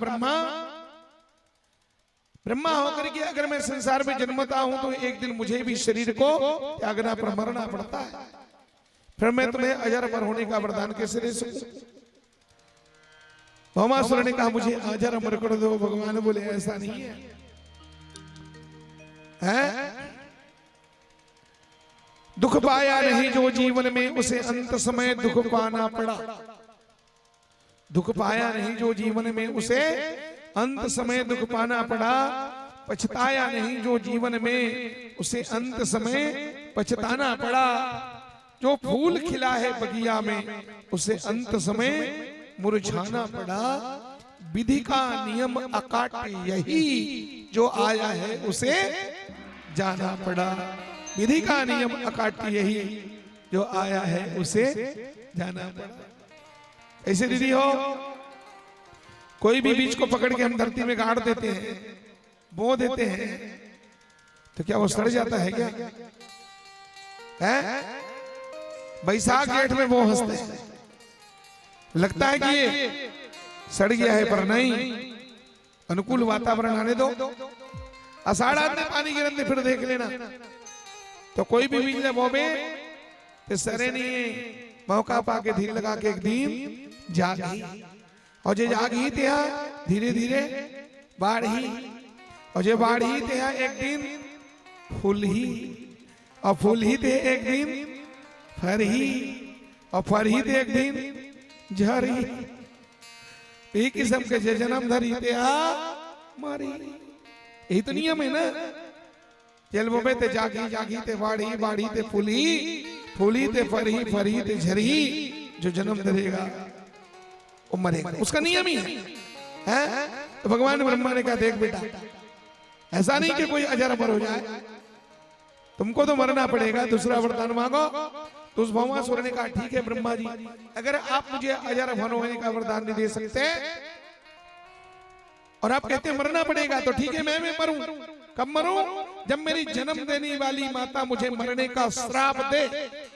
ब्रह्मा होकर के अगर मैं संसार में जन्मता हूं तो एक दिन मुझे भी शरीर को त्यागना पर मरना पड़ता है। फिर मैं तुम्हें अजर अमर होने का वरदान कैसे दे सकूं? भामासुर ने कहा मुझे अजर अमर कर दो। भगवान बोले ऐसा नहीं है। दुख पाया नहीं जो जीवन में उसे अंत समय दुख पाना पड़ा। दुख पाया नहीं जो जीवन में उसे अंत समय दुख पाना पड़ा। पछताया नहीं जो जीवन में उसे अंत समय पछताना पड़ा। जो फूल खिला है बगिया में उसे अंत समय मुरझाना पड़ा। विधि का नियम अकाट यही जो आया है उसे जाना पड़ा। विधि का नियम अकाट यही जो आया है उसे जाना पड़ा। ऐसे दीदी हो, कोई भी बीज को पकड़ के हम धरती में गाड़ देते हैं, बो देते हैं, तो क्या वो सड़ जाता है क्या? है? बैसाख जेठ में वो हंसते हैं, लगता है कि ये सड़ गया है, पर नहीं, अनुकूल वातावरण आने दो। आषाढ़ में पानी गिरने फिर देख लेना। तो कोई भी बीज बोबे तो सरे नहीं, मौका पाके धीरे लगा के एक दिन जागी। और जे जागी ते धीरे धीरे बाढ़ी, और जे बाढ़ी ते एक दिन फूल ही, और फूल ही थे एक दिन फर ही, और फर ही थे एक दिन झर ही, यही किस्म के जे जन्म धरी थे मारी। यही तो नियम है ना। जन्म में ते जागी जागी ते बाड़ी, बाड़ी ते फूली, फूली ते फरी, फरी ते झरी। जो जन्म धरेगा वो मरेगा, उसका नियम ही है। तो भगवान ब्रह्मा ने कहा देख बेटा, ऐसा नहीं कि कोई अजर अमर हो जाए, तुमको तो मरना पड़ेगा, दूसरा वरदान मांगो। तो उस भौमासुर ने कहा ठीक है ब्रह्मा जी, अगर आप मुझे अजर अमर होने का वरदान नहीं दे सकते और आप कहते हैं मरना पड़ेगा, तो ठीक है मैं मरूं। कब मरूं? जब मेरी जन्म देने वाली माता मुझे मरने का श्राप दे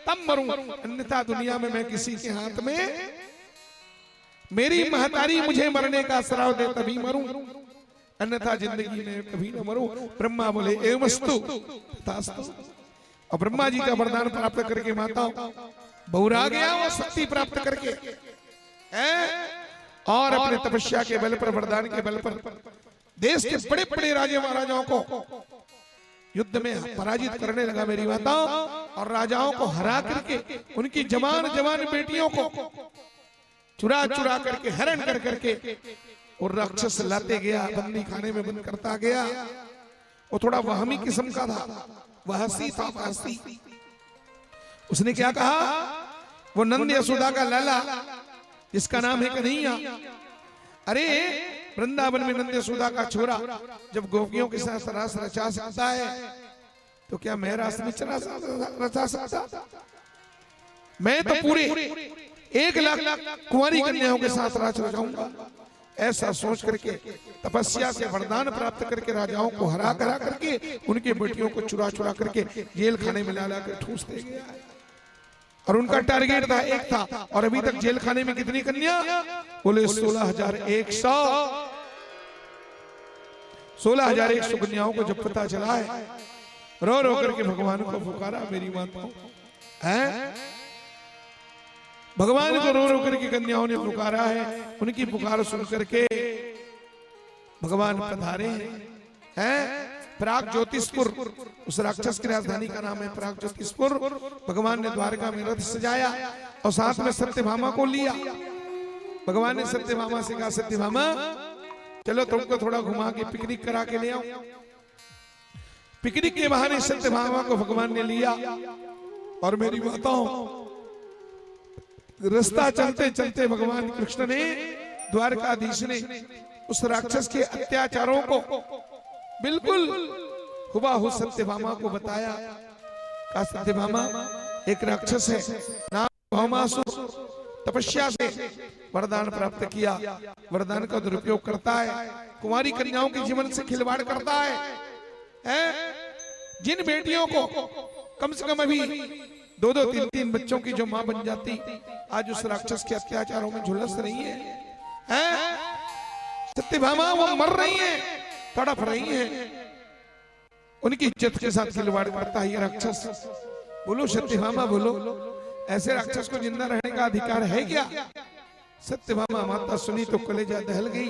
तब मरूं, अन्यथा दुनिया में मैं किसी के हाथ में, मेरी महतारी मुझे मरने का श्राप दे तभी मरूं, अन्यथा जिंदगी में कभी न मरूं। ब्रह्मा बोले एवमस्तु तथास्तु। और ब्रह्मा जी का वरदान प्राप्त करके माता बहुरा गया, वो शक्ति प्राप्त करके और अपने तपस्या के बल पर, वरदान के बल पर देश के बड़े बड़े राजे महाराजाओं को युद्ध में पराजित करने लगा मेरी माता। और राजाओं को हरा करके उनकी जवान जवान बेटियों को चुरा चुरा करके, हरण कर करके और राक्षस लाते गया, बंदी खाने में बंद करता गया। वो थोड़ा वहमी किस्म का था, वहसी था, वहसी। उसने क्या कहा, वो नंद यशोदा का लाला जिसका नाम है कन्हैया, अरे वृंदावन में नंद यशोदा का छोरा जब गोपियों के साथ रास रचा सकता है तो क्या मैं रास नहीं रचा सकता? मैं तो पूरे 1 लाख कुंवारी कन्याओं के साथ रास रचाऊंगा। ऐसा सोच करके तपस्या से वरदान प्राप्त करके राजाओं को हरा करा करके उनके बेटियों को चुरा चुरा करके जेल खाने में ला कर ठूसते गया। और उनका टारगेट था एक था, और अभी तक जेल खाने में कितनी कन्या? बोले 16,100 कन्याओं को जब पता चला है, रो रो करके भगवान को पुकारा मेरी माता है। भगवान को रो रो करके कन्याओं ने पुकारा है। उनकी पुकार सुन करके भगवान पधारे हैं प्राग ज्योतिषपुर, उस राक्षस की राजधानी का नाम है प्राग ज्योतिषपुर। भगवान ने द्वारका में रथ सजाया और साथ में सत्यभामा को लिया। भगवान ने सत्यभामा से कहा सत्यभामा चलो तुमको थोड़ा घुमा के पिकनिक करा के ले आओ। पिकनिक के बहाने सत्यभामा को भगवान ने लिया और मेरी माताओं रास्ता चलते चलते भगवान कृष्ण ने, द्वारकाधीश ने उस राक्षस के अत्याचारों को बिल्कुल हुबहू सत्यभामा को बताया। कहा सत्यभामा एक राक्षस है नाम भौमासुर, तपस्या से वरदान प्राप्त किया, वरदान का दुरुपयोग करता है, कुंवारी कन्याओं के जीवन से खिलवाड़ करता है। जिन बेटियों को कम से कम अभी 2-2, 3-3 बच्चों की जो मां बन जाती, आज उस राक्षस के अत्याचारों में झुलस रही है। सत्यभामा वो मर रही है, तड़प रही है, उनकी इज्जत के साथ खिलवाड़ करता है ये राक्षस। बोलो सत्यभामा बोलो, ऐसे राक्षस को जिंदा रहने का अधिकार है क्या? सत्यभामा माता सुनी तो कलेजा दहल गई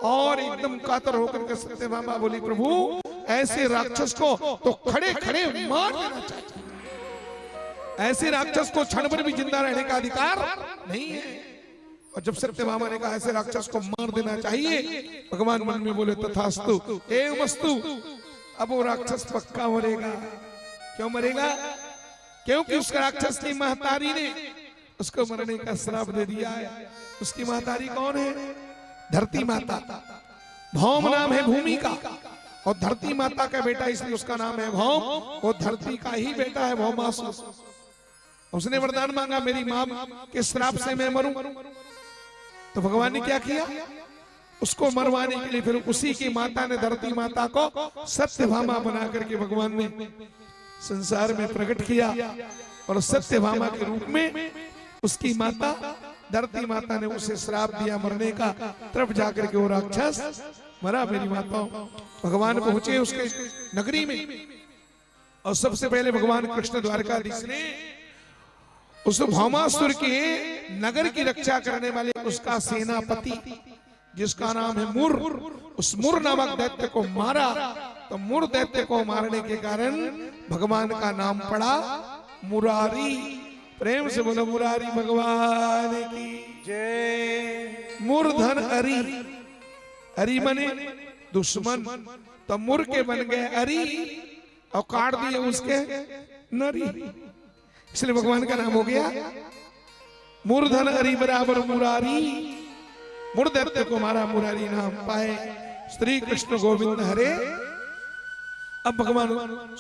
और एकदम कातर होकर के सत्यभामा बोली प्रभु ऐसे राक्षस को तो खड़े खड़े मार देना चाहिए, ऐसे राक्षस को क्षण भर भी जिंदा रहने का अधिकार नहीं है। और जब सत्यभामा ने कहा ऐसे राक्षस को मार देना चाहिए, भगवान मन में बोले तथास्तु एवमस्तु। अब वो राक्षस पक्का मरेगा। क्यों मरेगा? क्योंकि उस राक्षस की महतारी ने उसको मरने का श्राप दे दिया है। उसकी महतारी कौन है? धरती माता। भौम नाम है भूमि का और धरती माता का बेटा, इसलिए उसका नाम है भौम। वो धरती का ही बेटा है भौमासुर। उसने वरदान मांगा मेरी मां के श्राप से मैं मरूं, तो भगवान ने क्या किया? उसको मरवाने के लिए फिर उसी की माता ने, धरती माता को सत्यभामा बना करके भगवान ने संसार में प्रकट किया। और सत्यभामा के रूप में उसकी माता धरती माता ने उसे श्राप दिया मरने का। तब जाकर के वो राक्षस मरा। मेरी माताओं भगवान पहुंचे उसके नगरी में और सबसे पहले भगवान कृष्ण द्वारकाधीश ने उस भौमासुर के नगर की रक्षा करने वाले उसका सेनापति जिसका नाम है मुर, उस मुर नामक दैत्य को मारा तो मुर दैत्य को मारने के कारण भगवान का नाम पड़ा मुरारी। प्रेम से बोलो मुरारी भगवान की जय। मूर्धन अरी, अरी बने दुश्मन, तो मुर के बन गए अरी और काट दिए उसके नरी, इसलिए भगवान का नाम हो गया मूर्धन अरी बराबर मुरारी। मुरदैत्य को मारा, मुरारी नाम पाए श्री कृष्ण गोविंद हरे। अब भगवान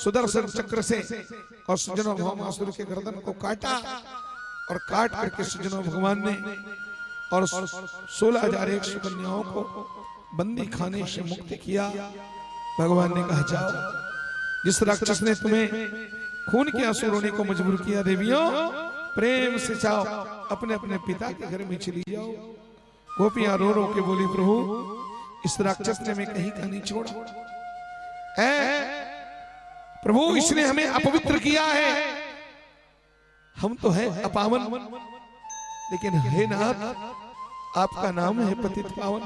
सुदर्शन चक्र से और सुजनों भौमासुर के गर्दन को काटा और काट करके सुजनों भगवान ने और 16,100 कन्याओं को बंदी खाने से मुक्त किया। भगवान ने कहा जाओ, जिस राक्षस ने तुम्हें खून के आंसू रोने को मजबूर किया, देवियों प्रेम से जाओ अपने अपने पिता के घर में चली जाओ। गोपियां रो रो के बोली, प्रभु इस राक्षस ने हमें कहीं का नहीं छोड़ा है, प्रभु इसने हमें अपवित्र किया है, हम तो है अपावन, लेकिन हे नाथ आपका नाम है पतित पावन,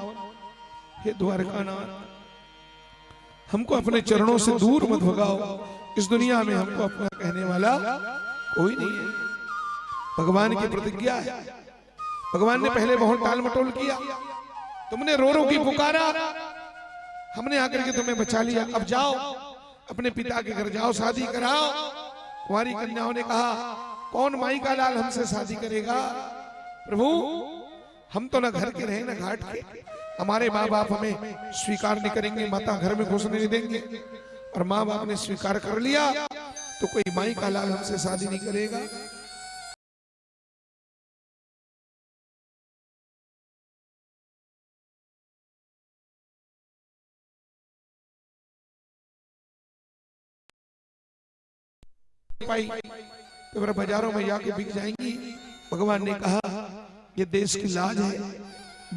हे द्वारका नाथ हमको अपने चरणों से दूर मत भगाओ, इस दुनिया में हमको अपना कहने वाला कोई नहीं है। भगवान की प्रतिज्ञा है, भगवान ने पहले बहुत टाल मटोल किया, तुमने रो रो की पुकारा, हमने आकर के तुम्हें बचा लिया, अब जाओ अपने पिता के घर जाओ, शादी कराओ। कुंवारी कन्याओं ने कहा, कौन माई का लाल हमसे शादी करेगा, प्रभु हम तो ना घर के रहे ना घाट के, हमारे माँ बाप हमें स्वीकार नहीं करेंगे, माता घर में घुसने नहीं देंगे, और माँ बाप ने स्वीकार कर लिया तो कोई माई का लाल हमसे शादी नहीं करेगा। तो बाजारों में जाके बिक जाएंगी। भगवान ने कहा ये देश की लाज है,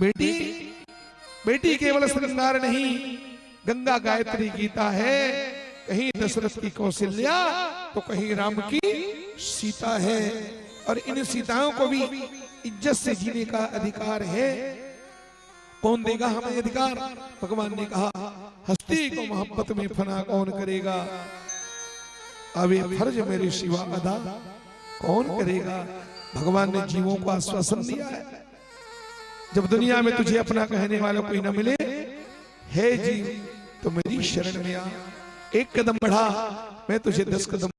बेटी बेटी केवल श्रृंगार नहीं, गंगा गायत्री गीता है, कहीं दशरथ की कौशल्या तो कहीं राम की सीता है, और इन सीताओं को भी इज्जत से जीने का अधिकार है। कौन देगा हमें अधिकार? भगवान ने कहा हस्ती को मोहब्बत में फना कौन करेगा, अब ये फर्ज मेरे सिवा अदा कौन करेगा। भगवान ने जीवों को आश्वासन दिया है, जब दुनिया में तुझे अपना कहने वाला कोई न मिले, हे जीव तो मेरी शरण में आ, एक कदम बढ़ा मैं तुझे 10 कदम।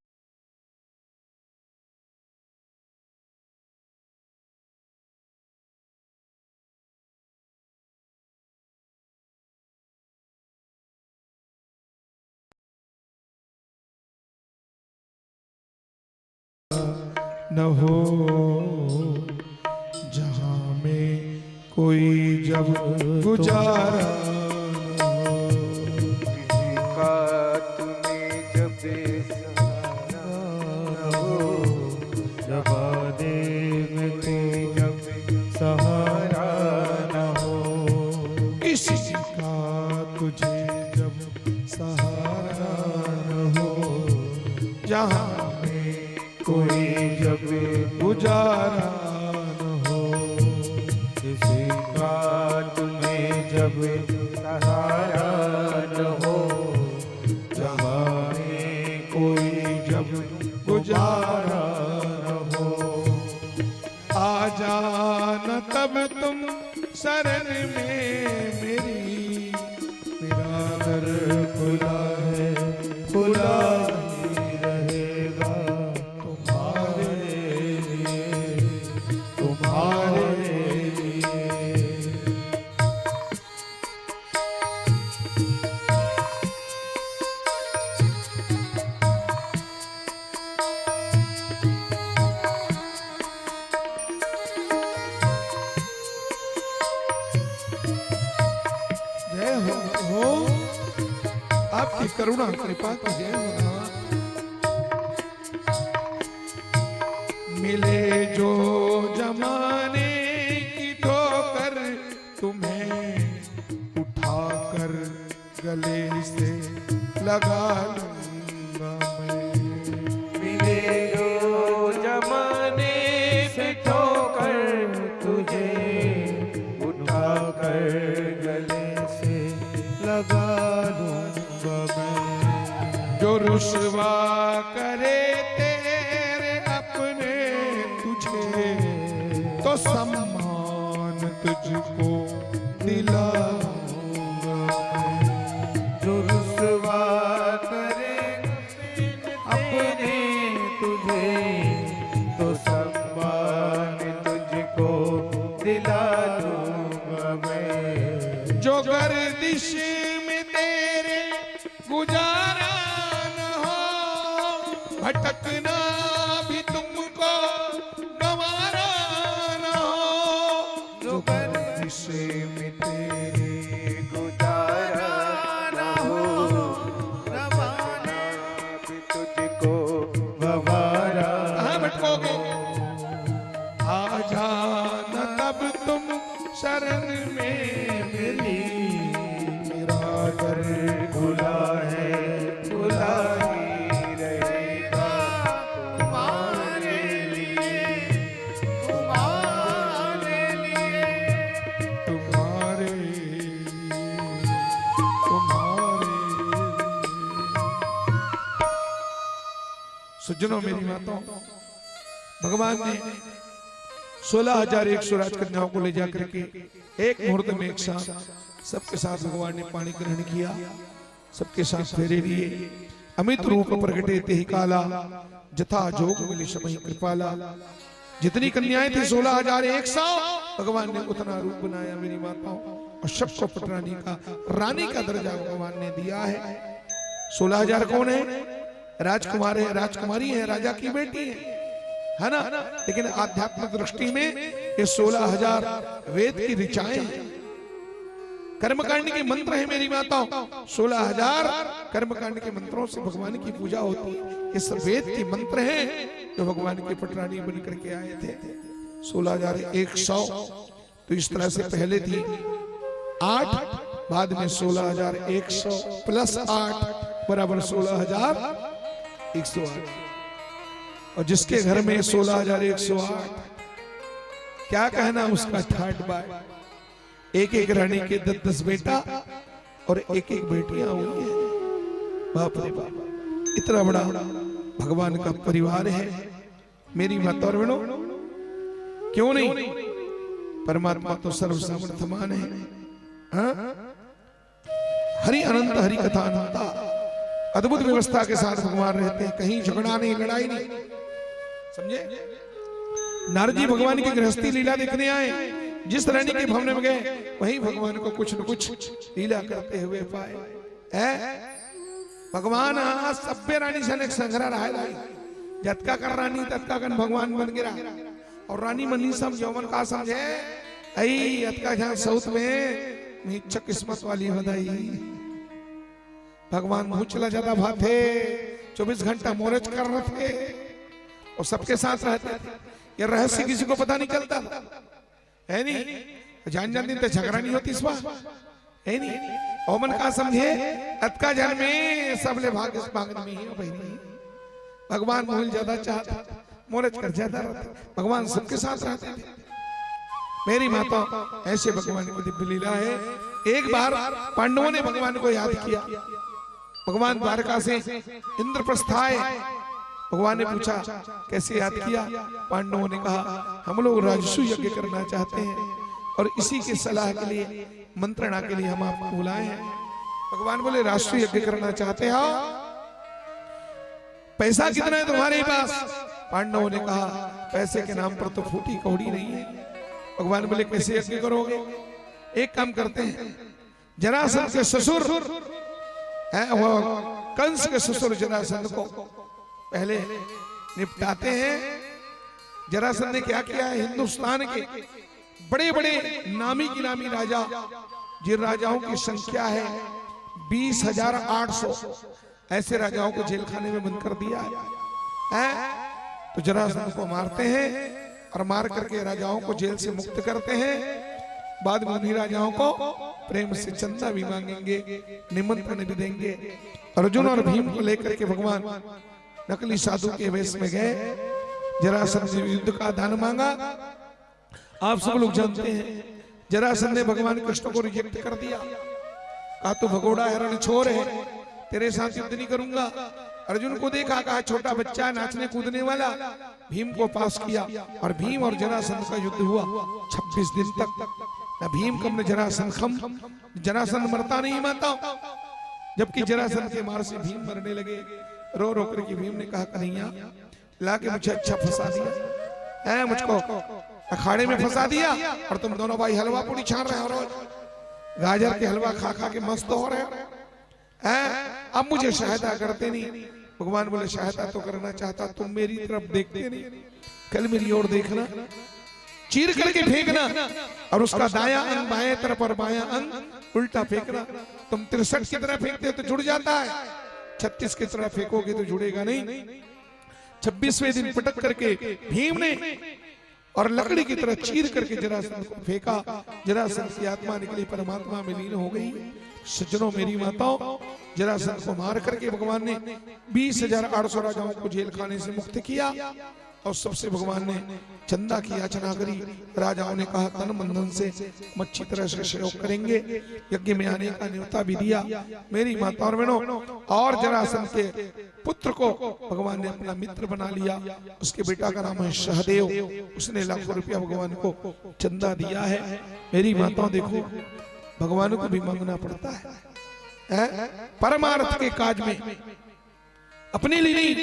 न हो जहां में कोई जब गुजारा न हो, का तुम्हें जब सहारा न हो, जबाने में कोई जब सहारा न हो, किसी का तुझे जब सहारा न हो, जहां कोई जब गुजारा न हो, किसी का तुम्हें जब सहारा न हो, जमाने कोई जब गुजारा न हो, आ जाना तब तुम शरण में मेरी, मेरा दर खुला है, खुला ही रहेगा तुम्हारे लिए, तुम्हारे लिए। जय हो आपकी करुणा कृपा की जय हो। मिले जो जमाने की ठोकर, तुम्हें उठाकर गले से लगा लूंगा मैं। मिले जो जमाने से ठोकर, तुझे उठाकर गले से लगा लूंगा मैं। तुझको दिलाऊंगा जो रुसवा करे अपने तुझे तो सम्मान तुझको दिला दूंगा मैं। जो गर्दिश में तेरे गुजारा न हो भटकना भी तुमको गवारा न हो। जो गर्दिश में तेरे गुजारा न हो रवाना भी तुझको गवारा। कहाँ भटकोगे? आ जाना तब तुम शरण में मिली मेरा कर खुला है खुला ही रहेगा तुम्हारे लिए तुम्हारे लिए तुम्हारे तुम्हारे सज्जनों मेरी बातों भगवान ने 16,100 राजकन्याओं को ले जाकर के एक मुहूर्त में एक साथ सबके साथ भगवान ने पानी ग्रहण किया, सबके साथ फेरे लिए। अमित रूप प्रगटे ते ही काला जथा जोग मिली सबहि कृपाला। जितनी कन्याएं थी 16,100 भगवान ने उतना रूप बनाया मेरी माताओं, और सबको पटरानी का रानी का दर्जा भगवान ने दिया है। 16,000 कौन है? राजकुमार है, राजकुमारी है, राजा की बेटी है ना। लेकिन आध्यात्मिक दृष्टि में ये 16,000 वेद की ऋचाएं हैं, कर्मकांड के मंत्र है मेरी माताओं। 16,000 कर्मकांड के मंत्रों से भगवान की पूजा होती है। ये सब वेद के मंत्र हैं जो भगवान की पटरानी बन करके आए थे। 16,100 तो इस तरह से पहले थी 8, बाद में 16,100 प्लस 8 बराबर 16,108। और जिसके घर में 16,108 क्या कहना उसका ठाट बाट। एक एक रानी के 10-10 बेटा और एक एक बेटियां हुई हैं। बाप रे बाप, इतना बड़ा भगवान का परिवार है मेरी माता और बहनों। क्यों नहीं? परमात्मा तो सर्वसमर्थमान है। हाँ? हरि अनंत, हरि कथा अनंता, अद्भुत व्यवस्था के साथ भगवान रहते हैं। कहीं झगड़ा नहीं, लड़ाई नहीं, समझे। नारद जी भगवान की गृहस्थी लीला देखने आए, जिस रानी के भवन में गए वहीं भगवान को कुछ न कुछ लीला करते हुए पाए। भगवान सभ्य रानी से अनेक संग्रह रहा है, जतका कर रानी तत्का कर भगवान बन गिरा। और रानी मनी समझो मन का समझे आई अतका जहां साउथ में नीच किस्मत वाली बधाई। भगवान मुंह चला जाता भाते 24 घंटा मोरज कर रहे थे और सबके साथ रहते थे। ये रहस्य किसी को पता नहीं चलता है नहीं। जान दिन तो झगड़ा नहीं होती इस बार है नहीं। और मन का समझे अतका जन में सबले भाग इस भाग में ही बहनी। भगवान मोहल ज्यादा चाहता, मोरज कर ज्यादा रहता। भगवान सबके साथ रहते थे मेरी माता। ऐसे भगवान की दिव्य लीला है। एक बार पांडवों ने भगवान को याद किया। भगवान द्वारका से इंद्रप्रस्थ आए। भगवान ने पूछा कैसे याद किया? पांडवों ने कहा हम लोग राजसु यज्ञ करना चाहते हैं और इसी की सलाह के लिए, मंत्रणा के लिए हम आपको बुलाए हैं। भगवान बोले राजसु यज्ञ करना चाहते हो? पैसा कितना है तुम्हारे पास? पांडवों ने कहा पैसे के नाम पर तो फूटी कौड़ी नहीं है। भगवान बोले कैसे यज्ञ करोगे? एक काम करते हैं, जरासंध के ससुर है वो कंस के ससुर जरासंध को पहले निपटाते हैं। जरासंध ने क्या किया है? हिंदुस्तान के बड़े बड़े नामी गिरामी राजा, जिन राजाओं की संख्या है 20,800, ऐसे राजाओं को जेल खाने में बंद कर दिया है। तो जरासंध को मारते हैं और मार करके राजाओं को जेल से मुक्त करते हैं। बाद में उन्हीं राजाओं को प्रेम से चंदा भी मांगेंगे, निमंत्रण भी देंगे। अर्जुन और भीम को लेकर के भगवान नकली साधु के वेश में गए। जरासंध ने युद्ध का दान मांगा। आप सब लोग जानते हैं जरासंध ने भगवान कृष्ण को रिजेक्ट कर दिया। कहा तू भगोड़ा है, रणछोर है, तेरे साथ युद्ध नहीं करूंगा। अर्जुन को देखा, कहा छोटा बच्चा नाचने कूदने वाला। भीम को पास किया और भीम और जरासंध का युद्ध हुआ 26 दिन तक। न भीम कम न जरासंध खम, जरासंध मरता नहीं माता। जबकि जरासंध के मार से भीम मरने लगे। रो रो करके भीम ने कहा कन्हैया लाके मुझे अच्छा फंसा दिया है, मुझको अखाड़े में फंसा दिया और तुम दोनों भाई हलवा पूरी छान रहे हो, रोज गाजर के हलवा खा खा के मस्त हो रहे हैं। अब मुझे सहायता करते नहीं। भगवान बोले सहायता तो करना चाहता, तुम मेरी तरफ देखते नहीं, कल मेरी ओर देखना, चीर करके फेंकना और उसका दाया अंग बाएं तरफ और बाया अंग उल्टा फेंकना। तुम 63 की तरह फेंकते हो तो जुड़ जाता है, 36 की तरह फेंकोगे तो जुड़ेगा नहीं। 26वें दिन पटक करके भीम ने और लकड़ी की तरह चीर करके जरासंध को फेंका। जरासंध की आत्मा निकली, परमात्मा में लीन हो गई। सज्जनों मेरी माताओं, जरासंध को मार करके भगवान ने 20,800 राजाओं को जेल खाने से मुक्त किया और सबसे भगवान ने चंदा की याचना करी। राजाओं ने कहा तन बंधन से अच्छी तरह से सहयोग करेंगे, यज्ञ में आने का न्योता भी दिया। मेरी माता और बहनों, और जरासंध के पुत्र को भगवान ने अपना मित्र बना लिया। उसके बेटा का नाम है सहदेव। उसने लाखों रुपया भगवान को चंदा दिया है। मेरी माताओं देखो, भगवान को भी मांगना पड़ता है परमार्थ के काज में, अपने लिए नहीं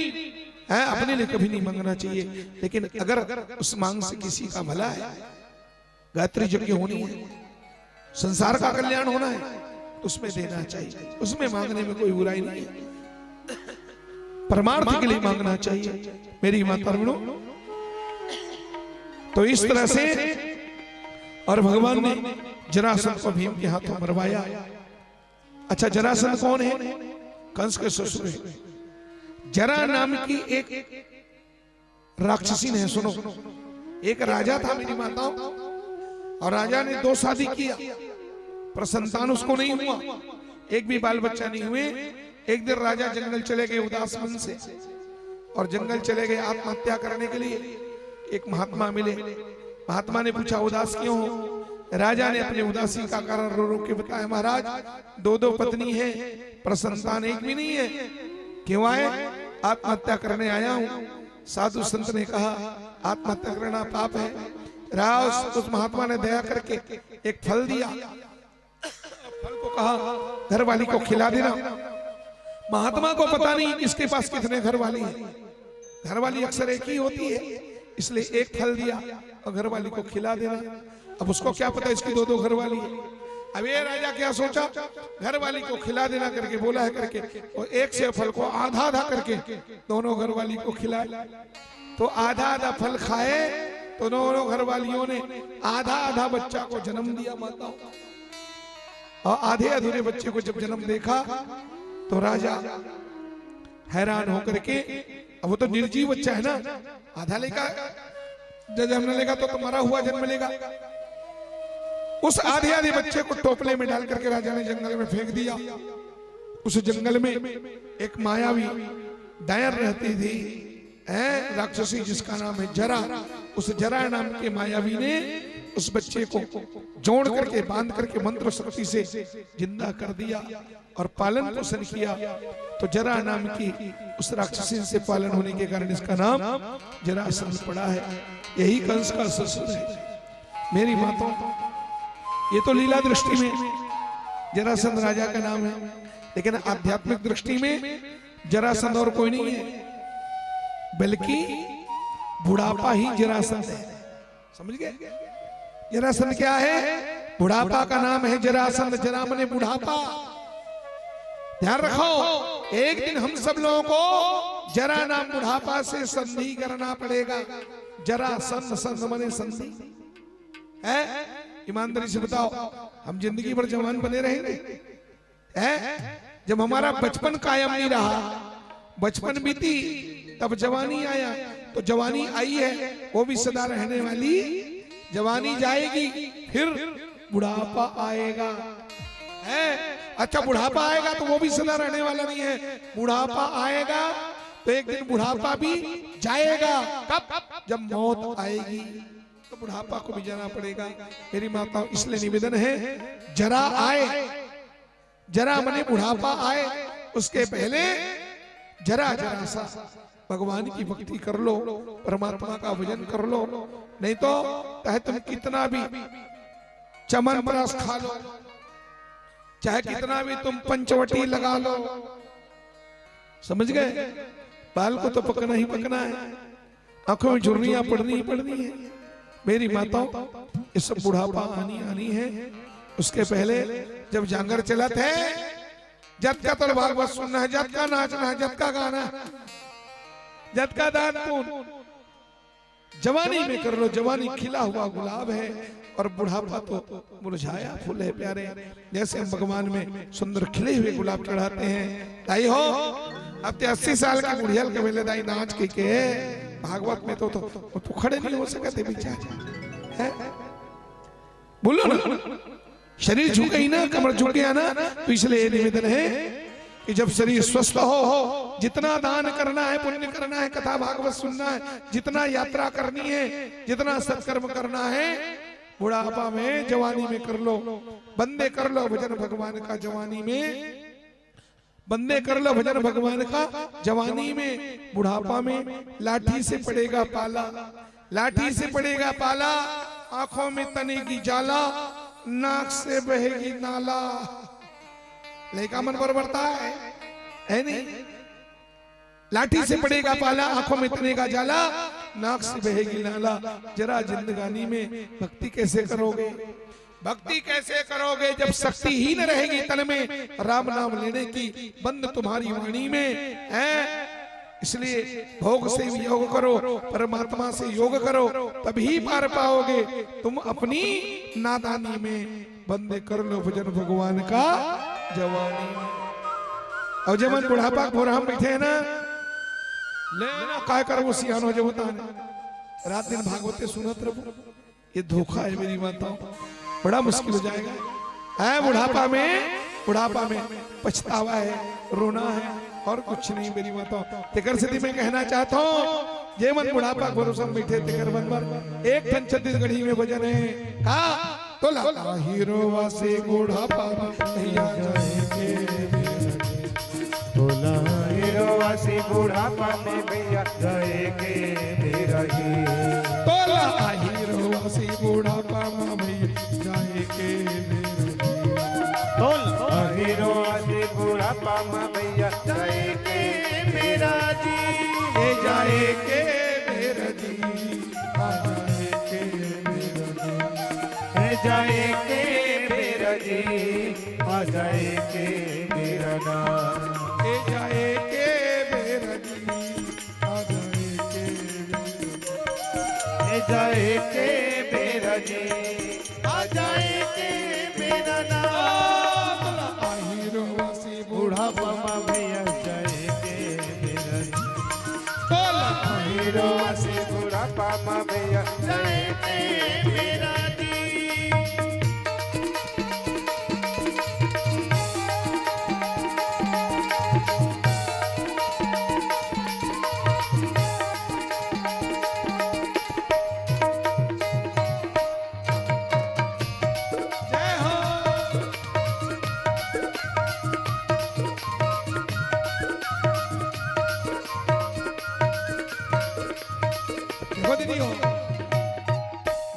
है, अपने लिए कभी नहीं मांगना चाहिए। लेकिन अगर उस मांग से किसी का भला है, गायत्री यज्ञ होनी है, संसार का कल्याण होना है, तो उसमें देना चाहिए, उसमें मांगने में कोई बुराई नहीं है, परमार्थ के लिए मांगना चाहिए। मेरी माता बहनों, तो इस तरह से और भगवान ने जरासंध को भीम के हाथों मरवाया। अच्छा, जरासंध कौन है? कंस के ससुर है। जरा नाम की एक राक्षसी ने, सुनो, एक राजा था मेरी माताओं, और राजा ने 2 शादी किया, पर संतान उसको नहीं हुआ, एक भी बाल बच्चा नहीं हुए। एक दिन राजा जंगल चले गए उदास मन से, और जंगल चले गए आत्महत्या करने के लिए। एक महात्मा मिले, महात्मा ने पूछा उदास क्यों हो? राजा ने अपनी उदासी का कारण रो रो के बताया, महाराज 2 पत्नी है पर संतान एक भी नहीं है। क्यों आए? आत्महत्या करने आया हूं। साधु संत ने कहा आत्महत्या करना पाप है। राज उस महात्मा ने दया करके एक फल दिया, फल को कहा घर वाली को खिला देना। महात्मा को पता नहीं इसके पास कितने घर वाली है, घर वाली अक्सर एक ही होती है, इसलिए एक फल दिया और घर वाली को खिला देना। अब उसको क्या पता इसकी 2 घर वाली है। अब ये राजा क्या सोचा, घर वाली को खिला देना करके बोला है करके, और एक से फल को आधा आधा करके दोनों घर वाली को खिलाए। तो आधा आधा फल खाए तो दोनों घर वालियों ने आधा आधा बच्चा को जन्म दिया माताओं। और आधे अधूरे बच्चे को जब जन्म देखा तो राजा हैरान होकर के, अब वो तो निर्जीव बच्चा है ना, आधा लेगा जन्म लेगा तो मरा हुआ जन्म लेगा। उस आधे आधे बच्चे को टोपले में डाल करके राजा ने जंगल में फेंक दिया। उस जंगल में एक मायावी डायर रहती थी, राक्षसी, जिसका नाम है जरा। उस जरा नाम के मायावी ने उस बच्चे को जोड़ करके बांध करके मंत्र शक्ति से जिंदा कर दिया और पालन पोषण किया। तो जरा नाम की उस राक्षसी से पालन होने के कारण इसका नाम जरासंध पड़ा है। यही कंस का ससुर है। मेरी माताओं, ये तो लीला दृष्टि में जरासंध राजा का नाम है, लेकिन आध्यात्मिक दृष्टि में जरासंध और कोई नहीं है, बल्कि बुढ़ापा ही जरासंध है। समझ गए? जरासंध क्या है? बुढ़ापा का नाम है जरासंध। जरा मने बुढ़ापा। ध्यान रखो, एक दिन हम सब लोगों को जरा नाम बुढ़ापा से संधि करना पड़ेगा। जरासंध, संध मने संधि है। ईमानदारी से बताओ, हम जिंदगी भर जवान बने रहेंगे? जब हमारा बचपन कायम नहीं रहा, बचपन बीती तब जवानी आया, तो जवानी आई है वो भी सदा रहने वाली, जवानी जाएगी फिर बुढ़ापा आएगा। अच्छा, बुढ़ापा आएगा तो वो भी सदा रहने वाला नहीं है, बुढ़ापा आएगा तो एक दिन बुढ़ापा भी जाएगा। कब? जब मौत आएगी तो बुढ़ापा को भी जाना पड़ेगा। मेरी माता, इसलिए निवेदन है जरा आए, जरा मने बुढ़ापा आए, उसके पहले जरा जरा सा भगवान की भक्ति कर लो, परमात्मा का भजन कर लो। नहीं तो चाहे तुम कितना भी चमनप्राश खा लो, चाहे कितना भी तुम पंचवटी लगा लो, समझ गए? बाल को तो पकना ही पकना है, आंखों में झुर्रियां पड़नी ही पड़नी है। मेरी माताओं, ये सब बुढ़ापा आनी है। उसके पहले जब जांगर चलत है, जत का तो भागवत सुनना है, जत का नाचना है, जत का गाना है, जत का दान पुण्य जवानी में कर लो। जवानी खिला हुआ गुलाब है और बुढ़ापा तो मुरझाया फूल है प्यारे। जैसे हम भगवान में सुंदर खिले हुए गुलाब चढ़ाते हैं। दाई हो, अब ते 80 साल की बुढ़ियल के वेले दाई नाच के भागवत में तो खड़े नहीं हो सकते बेचारे, बोलो ना। शरीर झुके ही ना, कमर झुक गया ना, तो इसलिए निवेदन है कि जब शरीर स्वस्थ हो, जितना दान करना है, पुण्य करना है, कथा भागवत सुनना है, जितना यात्रा करनी है, जितना सत्कर्म करना है, बुढ़ापा में जवानी में कर लो। बंदे कर लो भजन भगवान का जवानी में, बंदे कर लो भजन भगवान का जवानी में। बुढ़ापा में लाठी से पड़ेगा पाला, लाठी से पड़ेगा पाला, आंखों में तनेगी जाला, नाक से बहेगी नाला। लेका मन पर बढ़ता है नहीं? लाठी से पड़ेगा पाला, आंखों में तनेगा जाला, नाक से बहेगी नाला। जरा जिंदगानी में भक्ति कैसे करोगे? भक्ति कैसे करोगे जब शक्ति ही न रहेगी तन में राम नाम लेने की, बंद तुम्हारी वाणी में है। इसलिए भोग से योग करो, परमात्मा से योग करो, तभी पार पाओगे। तुम अपनी नादानी में बंदे कर लो भजन भगवान का जवानी में। और जब मन बुढ़ापा भोर हम बैठे हैं ना, लेना काय कर वो सियान हो जब रात दिन भागवते सुनत रहो। ये धोखा है मेरी माताओं, बड़ा मुश्किल हो जाएगा। है बुढ़ापा में पछतावा है, रोना है और कुछ नहीं मेरी माताओं। तेकर सिद्धि में कहना चाहता हूँ, ये मन बुढ़ापा भरोसा बैठे तेकर मन पर एक ठन छत्तीसगढ़ी में भजन है का तो ला हीरो वासे बुढ़ापा भैया जाएंगे, बोला हीरो वासी बुढ़ापा में भैया जाएंगे मेरा ही। तो ला हीरो वासे बुढ़ापा में भैया जाएंगे मेरा ही। हीरो वासी बुढ़ापा में भैया जाएंगे मेरा जी, ये जाएंगे मेरा जी, जाएंगे मेरा जी, आ जाएंगे मेरा नाम। ये जाएंगे मेरा जी, आ जाएंगे ए जाएंगे मेरा जी, आ जाएंगे मेरा नाम। हीरो वासी बुढ़ापा में भैया जाएंगे मेरा जी, हीरो वासी बुढ़ापा में भैया जाएंगे मेरा जी।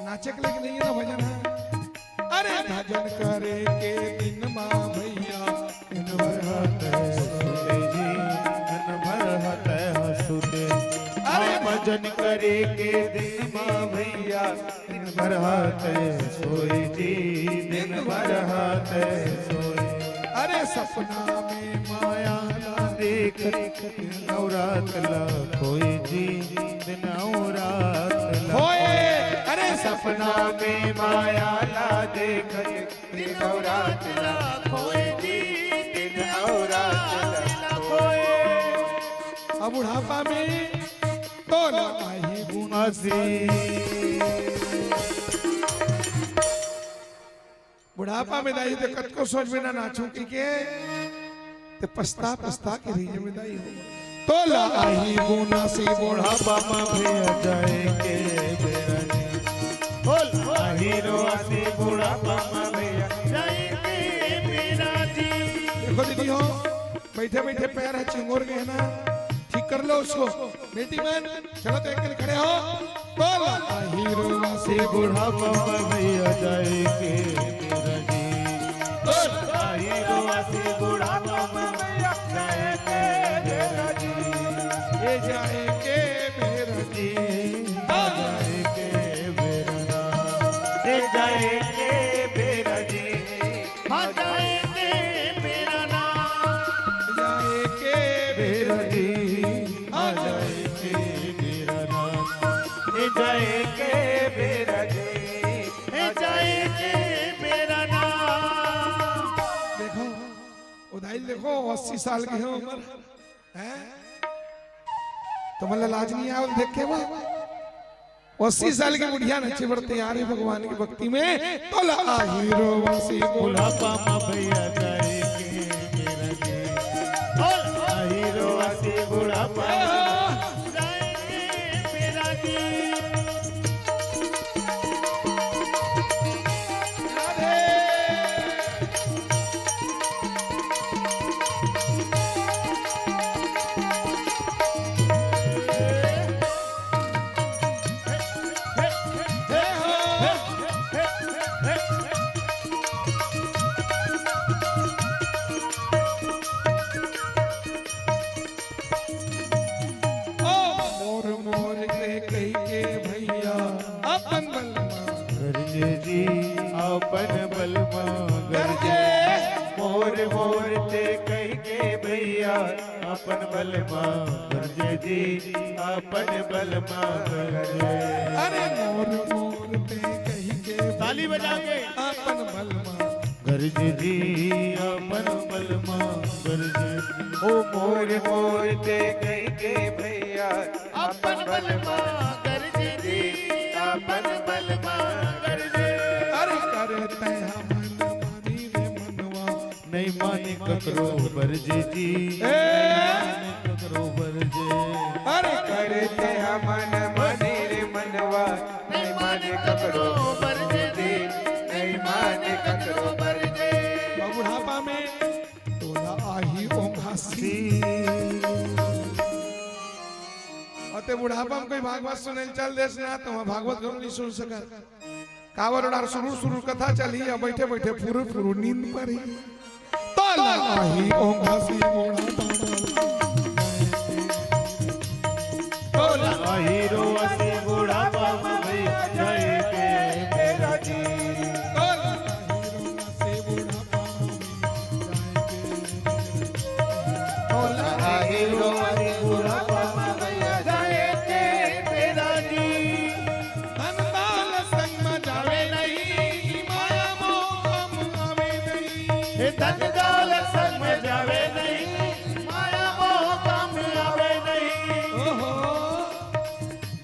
नाचे के लिए नहीं है ना भजन है। अरे भजन करे के दिन माँ भैया दिन भर सुते जी दिन भर हते हसुते, अरे भजन करे के दिन माँ भैया दिन भर हते सोई जी, दिन भर हते सोई। अरे सपना में माया ला देख दिन और रात ला कोई जी, दिन और रात ला होए। अरे सपना में माया ला देख दिन और रात ला कोई जी, दिन और रात ला कोई। अब बुढ़ापा में तो लगाही गुनासी, बुढ़ापा में दाई तो कत को सोच में ना नाचू के ते पछता के रही में दाई हो। तो लगाही गुनासी बुढ़ापा बुढ़ापा में भैया जाएंगे मेरा जी, बोल हीरो आसी बुढ़ापा में भैया जाएंगे मेरा जी। देखो दीदी हो, बैठे बैठे पैर है चिंगोर गए ना, ठीक कर लो उसको। बेटी बहन चलो तो एक दिन खड़े हो। बोला हीरो से बुढ़ापा में भैया जाएंगे मेरा जी हीरो से बुढ़ापा में भैया जाएंगे मेरा जी ये जाएंगे मेरा जी जाएंगे मेरा ये जाएंगे मेरा जी हाँ जाएंगे मेरा नाम जाएंगे मेरा जी हाँ जाएंगे मेरा नाम ये जाएंगे मेरा जी ये जाएंगे मेरा नाम देखो उदाई देखो 80 साल की है उम्र है तो मतलब लाज नहीं आया देख के वो 80 साल की बुढ़िया नचे बढ़ते यार भगवान की भक्ति में तो ला हीरो वासी बुढ़ापा में भैया जाएंगे मेरा जी हीरो वासी बुढ़ापा जाएंगे मेरा जी मोर मोर के कही के भैया अपन बलमा गरजे जी अपन बलमा गरजे मोर मोर ते कह के भैया अपन बलमा गरजे जी अपन बलमा गरजे अरे मोर मोर पे कही के ताली बजाओगे अपन बलमा गरजे जी अपन बलमा गरजे ओ मोर मोर ते कह के भैया अपन बलमा गरजे जी अपन बलमा गरजे अरे करते हम मानी रे मनवा नहीं माने ककरो बरजे जी ए ककरो बरजे अरे करते हमन मने रे मनवा नहीं माने ककरो बरजे जी नहीं माने ककरो बरजे बुढ़ापा में तोला आही ओंघासी अते बुढ़ापा में कोई भागवत सुने चल देश ना तो वहाँ भागवत घरों नहीं सुन सका कावर उड़ार सुरू सुरू कथा चली या बैठे बैठे फुरु फुरु नींद पड़ी तोला आही ओंघासी बुढ़ापा हीरो असी बुढ़ापा में भैया जाएंगे मेरा जी हीरो असी बुढ़ापा में भैया जाएंगे मेरा जी धन दौलत संग में जावे नहीं माया मोह हम आवे नहीं हे धन दौलत संग में जावे नहीं माया मोह काम आवे नहीं ओहो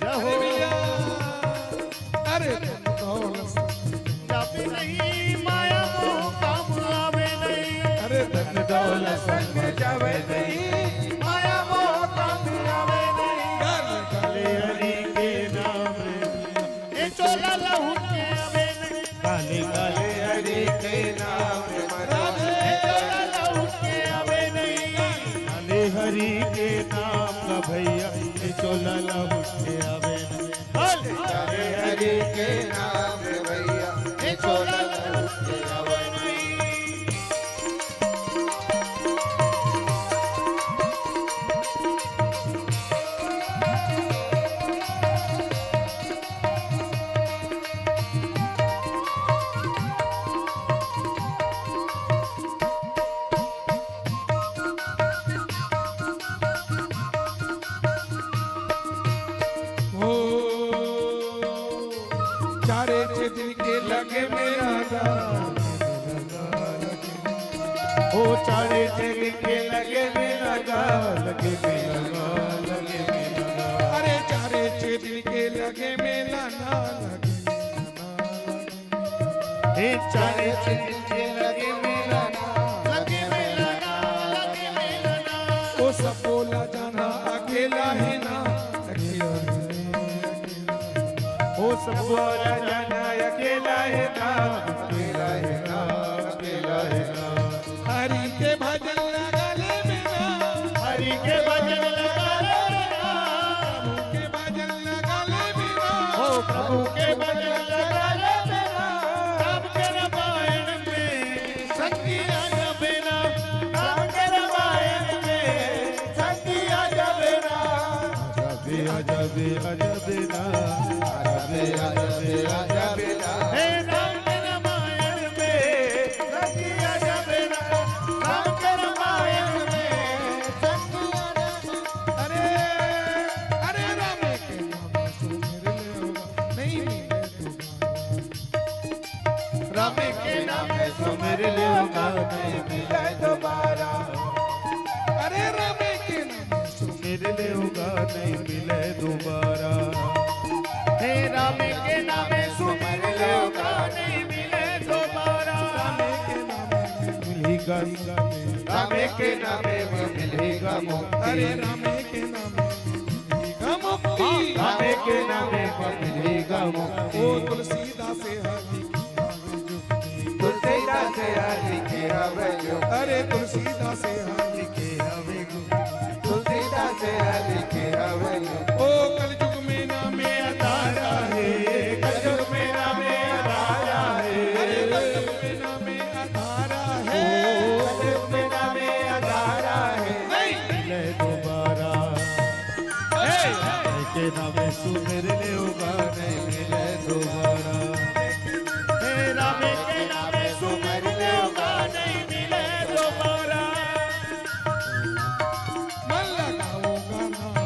जहो अरे धन दौलत जावे नहीं माया मोह काम आवे नहीं अरे धन दौलत संग में जावे नहीं माया मोह काम आवे नहीं काले हरि के नाम रे ए चोला लहू के आवे नहीं काले काले हरि के नाम रे ए चोला लहू के आवे नहीं काले हरि के नाम का भैया ए चोला लहू के आवे नहीं काले हरि के नाम रे भैया ए चोला लहू के आवे नहीं ओ चारे दिन के लगे मेरा दाल ओ चारे तेरे के लगे मेरा गा लगे मेरा गा लगे मेरा गा अरे चारे दिन के लगे मेला ना लगे हे चारे तेरे के लगे मेरा गा लगे मेरा गा लगे मेरा गा ओ सब बोला जाना अकेला है ना अकेला ओ सब बोला जाना अकेला है ना अकेला है ना अकेला है ना हरि के भजन लगा ले मेरा हरि के भजन लगा ले मेरा के भजन लगा ले मेरा प्रभु के भजन लगा रे मेरा, राम के रामायण में शक्ति आ जावे ना, राम के रामायण में शक्ति आ जावे ना, आ जावे ना, हे राम के रामायण में शक्ति आ जावे ना, राम के रामायण में शक्ति आ जावे। अरे अरे राम के नाम सो मेरे लिए होगा नहीं मिले दोबारा। राम के नाम सो मेरे लिए होगा नहीं मिले दोबारा, अरे राम के नाम सो मेरे लिए होगा नहीं मिले दोबारा, हे राम के नाम सो मेरे लिए होगा नहीं मिले दोबारा, मिलेगा राम के नाम में मिलेगा मुक्ति, अरे राम के नाम मिलेगा मुक्ति। राम के नाम में मिलेगा मुक्ति। ओ तुलसीदास से हाथी तुलसीदास से हरि के हवे जो, अरे तुलसीदास से हाथी के हवे गो। तुलसीदास से हरि के हवे जो, ओ कलयुग में नामे अधारा है, कलयुग में नामे अधारा है, अरे कलयुग में नामे आधारा है। कलयुग में नामे अधारा है, नहीं मिले दोबारा, के नामे सु मेरे लिए होगा नहीं मिले दोबारा, हे राम के नामे सु मेरे लिए होगा नहीं मिले दोबारा, मन लगाओगा नाम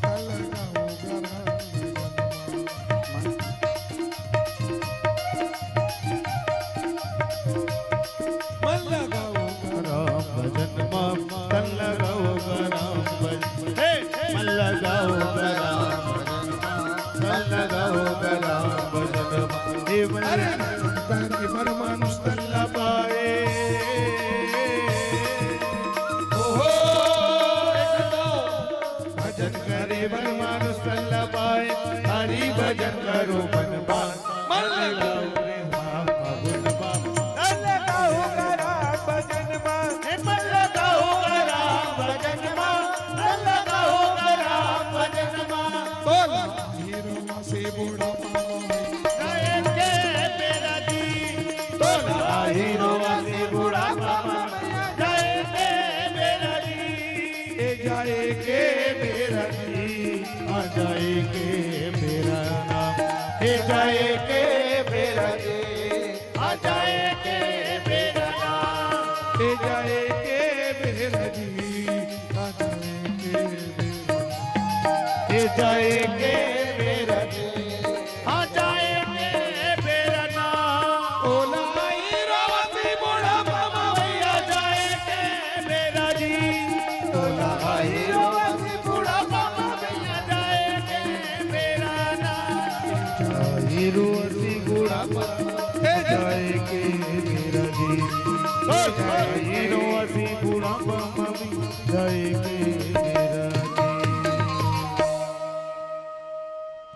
मन लगाओगा नाम। मन लगाओगा राम भजन माम तन लगाओगा राम भजन, हे मन लगाओगा राम भजन माम तन लगाओगा राम भजन माम, हे मन अरे तारे मन मानुष तल्ला पाए, ओहो एक दो भजन करे मन मानुष तल्ला पाए, हरि भजन करो मन मान, मन लगाओ रे राम भजन माम तन लगाओगा राम भजन माम, हे मन लगाओगा राम भजन माम तन लगाओगा राम भजन माम, बोल हीरो से बूढ़ा पावा जाएंगे मेरा जी, तोला हीरो वासी बूढ़ा पावा, जाएंगे मेरा जी, ए जाए के मेरा जी, आ जाएंगे मेरा नाम, हे जाएंगे मेरा जी, आ जाएंगे मेरा नाम, ए जाए के मेरा जी आ जाए के मेरा हे जाएंगे मेरा जी, आ जाएंगे मेरा नाम, ओला हीरो से बूढ़ा पावा आ जाएंगे मेरा जी, तोला हीरो वासी बूढ़ा पावा, आ जाएंगे मेरा नाम, हीरो वासी बूढ़ा पावा, जाएंगे मेरा जी, हीरो वासी बूढ़ा पावा, जाएंगे मेरा जी।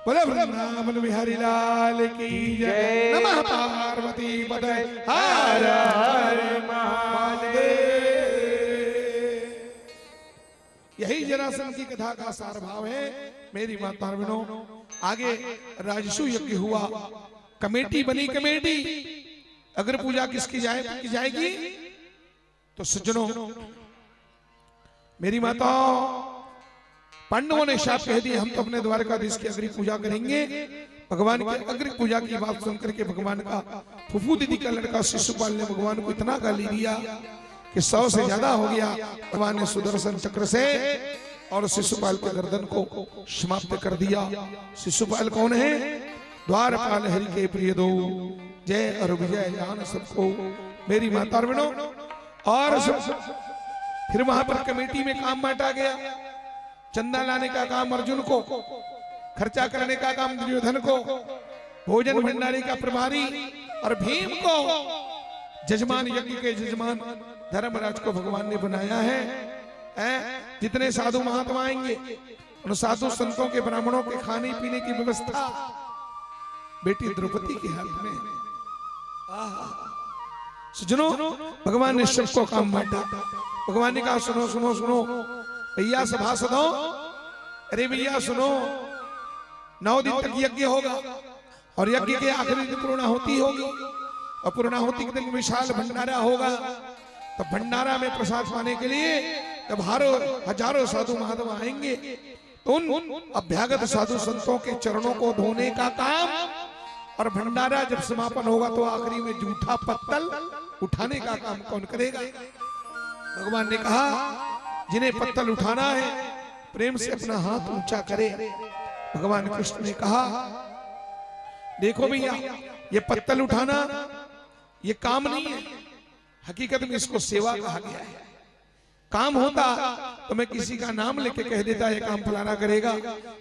बोले वृंदावन बिहारी लाल की जय। नमः पार्वती पते हर हर महादेव। यही जरासंध की कथा का सार भाव है। मेरी माता बहनों, आगे राजसु यज्ञ हुआ, कमेटी बनी। कमेटी अगर पूजा किसकी जाएगी तो सज्जनों, मेरी माता पांडवों ने शाप कह दिए, हम तो अपने द्वारकाधीश की अग्नि पूजा करेंगे। भगवान की अग्नि पूजा की बात सुनकर के भगवान का फुफू दीदी का लड़का शिशुपाल ने भगवान को इतना गाली दिया कि 100 से ज्यादा हो गया। भगवान ने सुदर्शन चक्र से और शिशुपाल के गर्दन को समाप्त कर दिया। शिशुपाल कौन है? द्वारपाल हरि के प्रिय दो, जय और विजय जान सबको। मेरी माता बहनों, और फिर वहां पर कमेटी में काम बांटा गया। चंदा लाने का काम अर्जुन को, खर्चा करने का काम दुर्योधन को, भोजन भंडारी का प्रभारी और भीम को जजमान, यज्ञ के जजमान धर्मराज को भगवान ने बनाया है। जितने साधु महात्मा आएंगे उन साधु संतों के, ब्राह्मणों के खाने पीने की व्यवस्था बेटी द्रौपदी के हाथ में। सुनो, भगवान ने सबको काम बांटा। भगवान ने कहा सुनो सुनो सुनो भैया सभासदों, अरे भैया सुनो, 9 दिन तक यज्ञ होगा और यज्ञ के आखिरी दिन पूर्णाहुति होगी और पूर्णाहुति के दिन विशाल भंडारा होगा। तो भंडारा में प्रसाद पाने के लिए जब हजारों साधु महात्मा आएंगे तो उन अभ्यागत साधु संतों के चरणों को धोने का काम और भंडारा जब समापन होगा तो आखिरी में जूठा पत्तल उठाने का काम कौन करेगा? भगवान ने कहा जिन्हें पत्तल उठाना है प्रेम से अपना हाथ ऊंचा करे। भगवान कृष्ण ने कहा देखो भैया ये पत्तल उठाना ये काम नहीं है, हकीकत में इसको सेवा कहा गया है। काम होता तो मैं किसी का नाम लेके कह देता ये काम फलाना करेगा,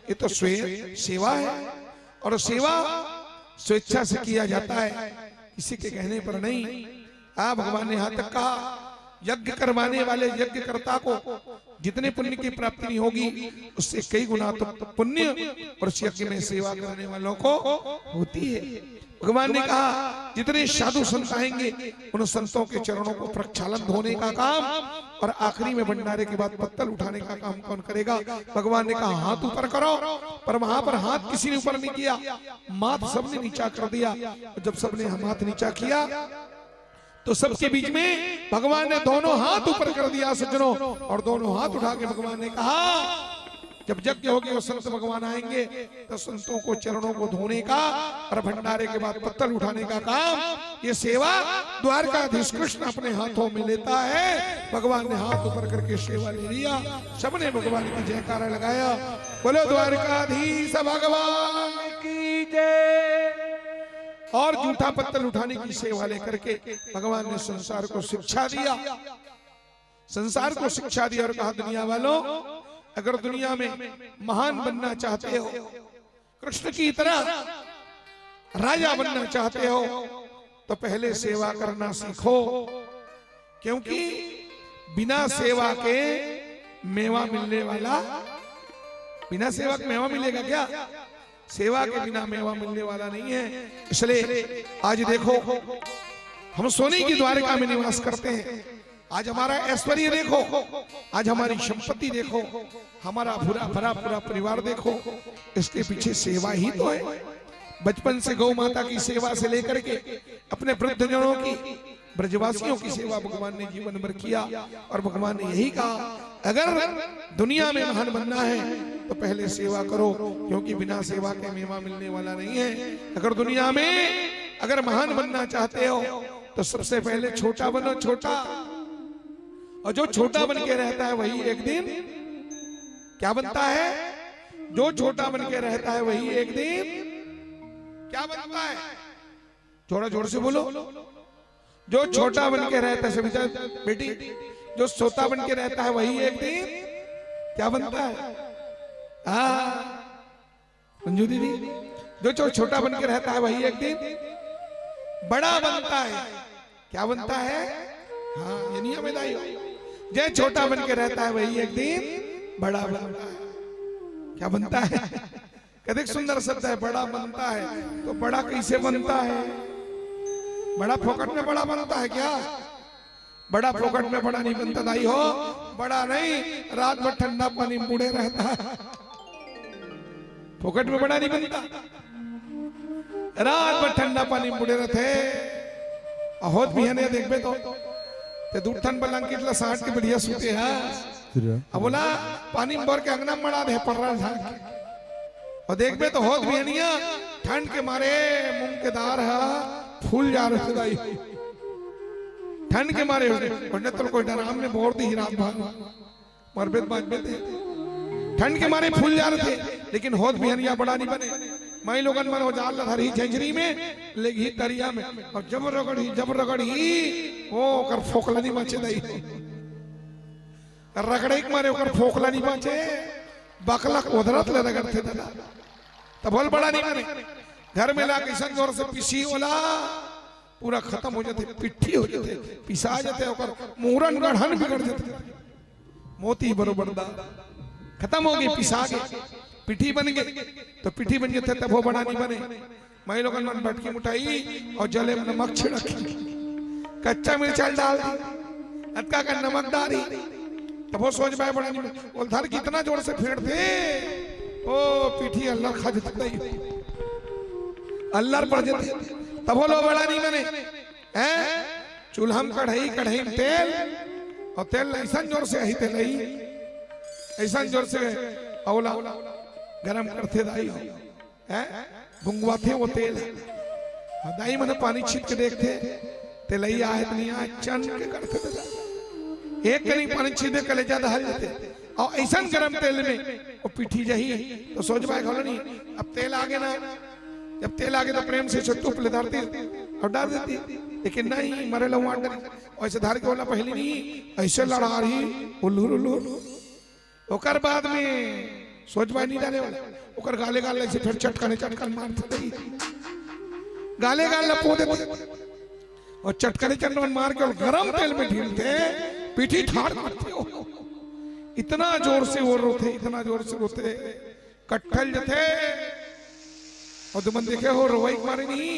ये तो स्वयं सेवा है और सेवा स्वेच्छा से किया जाता है, किसी के कहने पर नहीं। भगवान ने यहाँ तक कहा यज्ञ करवाने वाले यज्ञ कर्ता को जितने पुण्य की प्राप्ति नहीं होगी उससे कई गुना तो पुण्य और उस यज्ञ में सेवा करने वालों को होती है। भगवान ने कहा जितने साधु संत आएंगे उन संतों के चरणों को प्रक्षालन धोने का काम और आखिरी में भंडारे के बाद पत्तल उठाने का काम कौन करेगा? भगवान ने कहा हाथ ऊपर करो, पर वहां पर हाथ किसी ने ऊपर नहीं किया, माथ सबने नीचा कर दिया। जब सबने हाथ नीचा किया तो सबके बीच में भगवान ने दोनों हाथ ऊपर कर दिया सज्जनों, और दोनों हाथ उठा के भगवान ने कहा जब यज्ञ होगी वो संत भगवान आएंगे तो संतों को चरणों को धोने का और भंडारे के बाद पत्तल उठाने का काम ये सेवा द्वारकाधीश कृष्ण अपने हाथों में लेता है। भगवान ने हाथ ऊपर करके सेवा ले लिया, सबने भगवान की जयकारा लगाया, बोलो द्वारकाधीश भगवान की जय। और जूठा पत्तल उठाने की सेवा लेकर के भगवान ने संसार को शिक्षा दिया, संसार को शिक्षा दिया और कहा दुनिया वालों अगर दुनिया में महान बनना चाहते हो, कृष्ण की तरह राजा बनना चाहते हो तो पहले सेवा करना सीखो, क्योंकि बिना सेवा के मेवा मिलने वाला, बिना सेवा के मेवा मिलेगा क्या? सेवा के बिना मेवा मिलने वाला नहीं है। इसलिए आज देखो हम सोने की द्वारिका में निवास करते हैं, आज हमारा ऐश्वर्य देखो, आज हमारी संपत्ति देखो, हमारा भरा पूरा परिवार देखो, इसके पीछे सेवा ही तो है। बचपन से गौ माता की सेवा से लेकर के अपने वृद्धजनों की, ब्रजवासियों की सेवा भगवान ने जीवन भर किया और भगवान ने यही कहा अगर दुनिया में महान बनना है तो पहले सेवा करो, क्योंकि बिना सेवा के मेवा मिलने वाला नहीं है। अगर दुनिया में अगर महान बनना चाहते हो तो सबसे पहले छोटा बनो, छोटा, और जो छोटा बन के रहता है वही एक दिन क्या बनता है? जो छोटा बन के रहता है वही एक दिन क्या बनता है? थोड़ा जोर से बोलो। जो छोटा बन के रहता है, सविता बेटी, जो छोटा बन के रहता है वही एक दिन क्या बनता है? मंजू दीदी, जो छोटा बन के रहता है वही एक दिन बड़ा बनता है। क्या बनता है? हाँ, ये नहीं हमें दाई, जो छोटा बन के रहता है वही एक दिन बड़ा बनता है। क्या बनता है? कहते सुंदर शब्द है, बड़ा बनता है। तो बड़ा कैसे बनता है? बड़ा फोकट में बड़ा बनता है क्या? बड़ा फोकट में बड़ा नहीं बनता दाई हो, बड़ा नहीं, रात भर ठंडा पानी में बूढ़े रहता है, फोकट में बड़ा नहीं बनता। रात भर ठंडा पानी में बूढ़े रहते होत भी है देखबे तो ते दूर ठंड बलंग कितला 60 के बढ़िया सूते हैं। अब बोला पानी में भर के अंगना मड़ा दे पर्रा झाड़ के, और देखबे तो होत भी है नहीं, ठंड के मारे मुंह के दार है फूल जा रहे दाई, ठंड के मारे होने तो कोई डराम में बोर दी रात भर मरबेत बाजबे थे, ठंड के मारे फूल जा रहे थे। लेकिन होत भी हनिया बड़ा नहीं बने। मई लोगन मन हो जाल धरी झंझरी में लेगी दरिया में, और जब रगड़ी वो कर फोकला नहीं मचे दई, रगड़े के मारे ओकर फोकला नहीं मचे, बकला कोधरत ले रगड़ते दादा, तब बोल बड़ा नहीं बने। घर में ला किसन जोर से पिसी वाला पूरा खत्म हो जाते, पिट्ठी हो जाते, पिसा जाते, ओकर मुहरन गढ़न बिगड़ जाते, मोती बरोबर दा खत्म हो गई, पिसा गए, पिठी बन गए। तो पिठी बन गए तब वो बड़ा नहीं बने। मैं लोगन मन भटकी मुठाई और जले में नमक छिड़की, कच्चा मिर्चा डाल दी, अटका का नमक डाली, तब वो सोच पाए बड़ा नहीं बने। वो धर कितना जोर से फेंट दे, ओ पीठी अल्लाह खा जते नहीं अल्लाह पर जते तब लो बड़ा नहीं मने हैं चूल्हा में कढ़ाई में तेल और तेल ऐसा जोर से ही तेल ऐसा जोर से औला गरम करते दाई हैं गुंगवा थे वो तेल दाई मैंने पानी छीट के देखते तेल ही आए नहीं आए चन के करते थे एक करी पानी छीटे कलेजा दहल जाते और ऐसा गरम तेल में वो पीठी जही तो सोच पाए खोलो नहीं अब तेल आगे ना जब तेल आगे तो प्रेम से छोटू पले डालती और डाल देती लेकिन नहीं मरे लो ऐसे धार के वाला पहले नहीं ऐसे लड़ा रही उल्लूर उल्लूर ओकर बाद में सोच पाए नहीं डाले वाला ओकर गाले गाल ऐसे फिर चटकाने मारते गाले गाल लपो देते और चटकाने मार के और गरम तेल में ढीलते पीठी ठाड़ मारते हो इतना जोर से वो रोते इतना जोर से रोते कट्ठल जथे और तुम देखे हो रोवाई मारे नहीं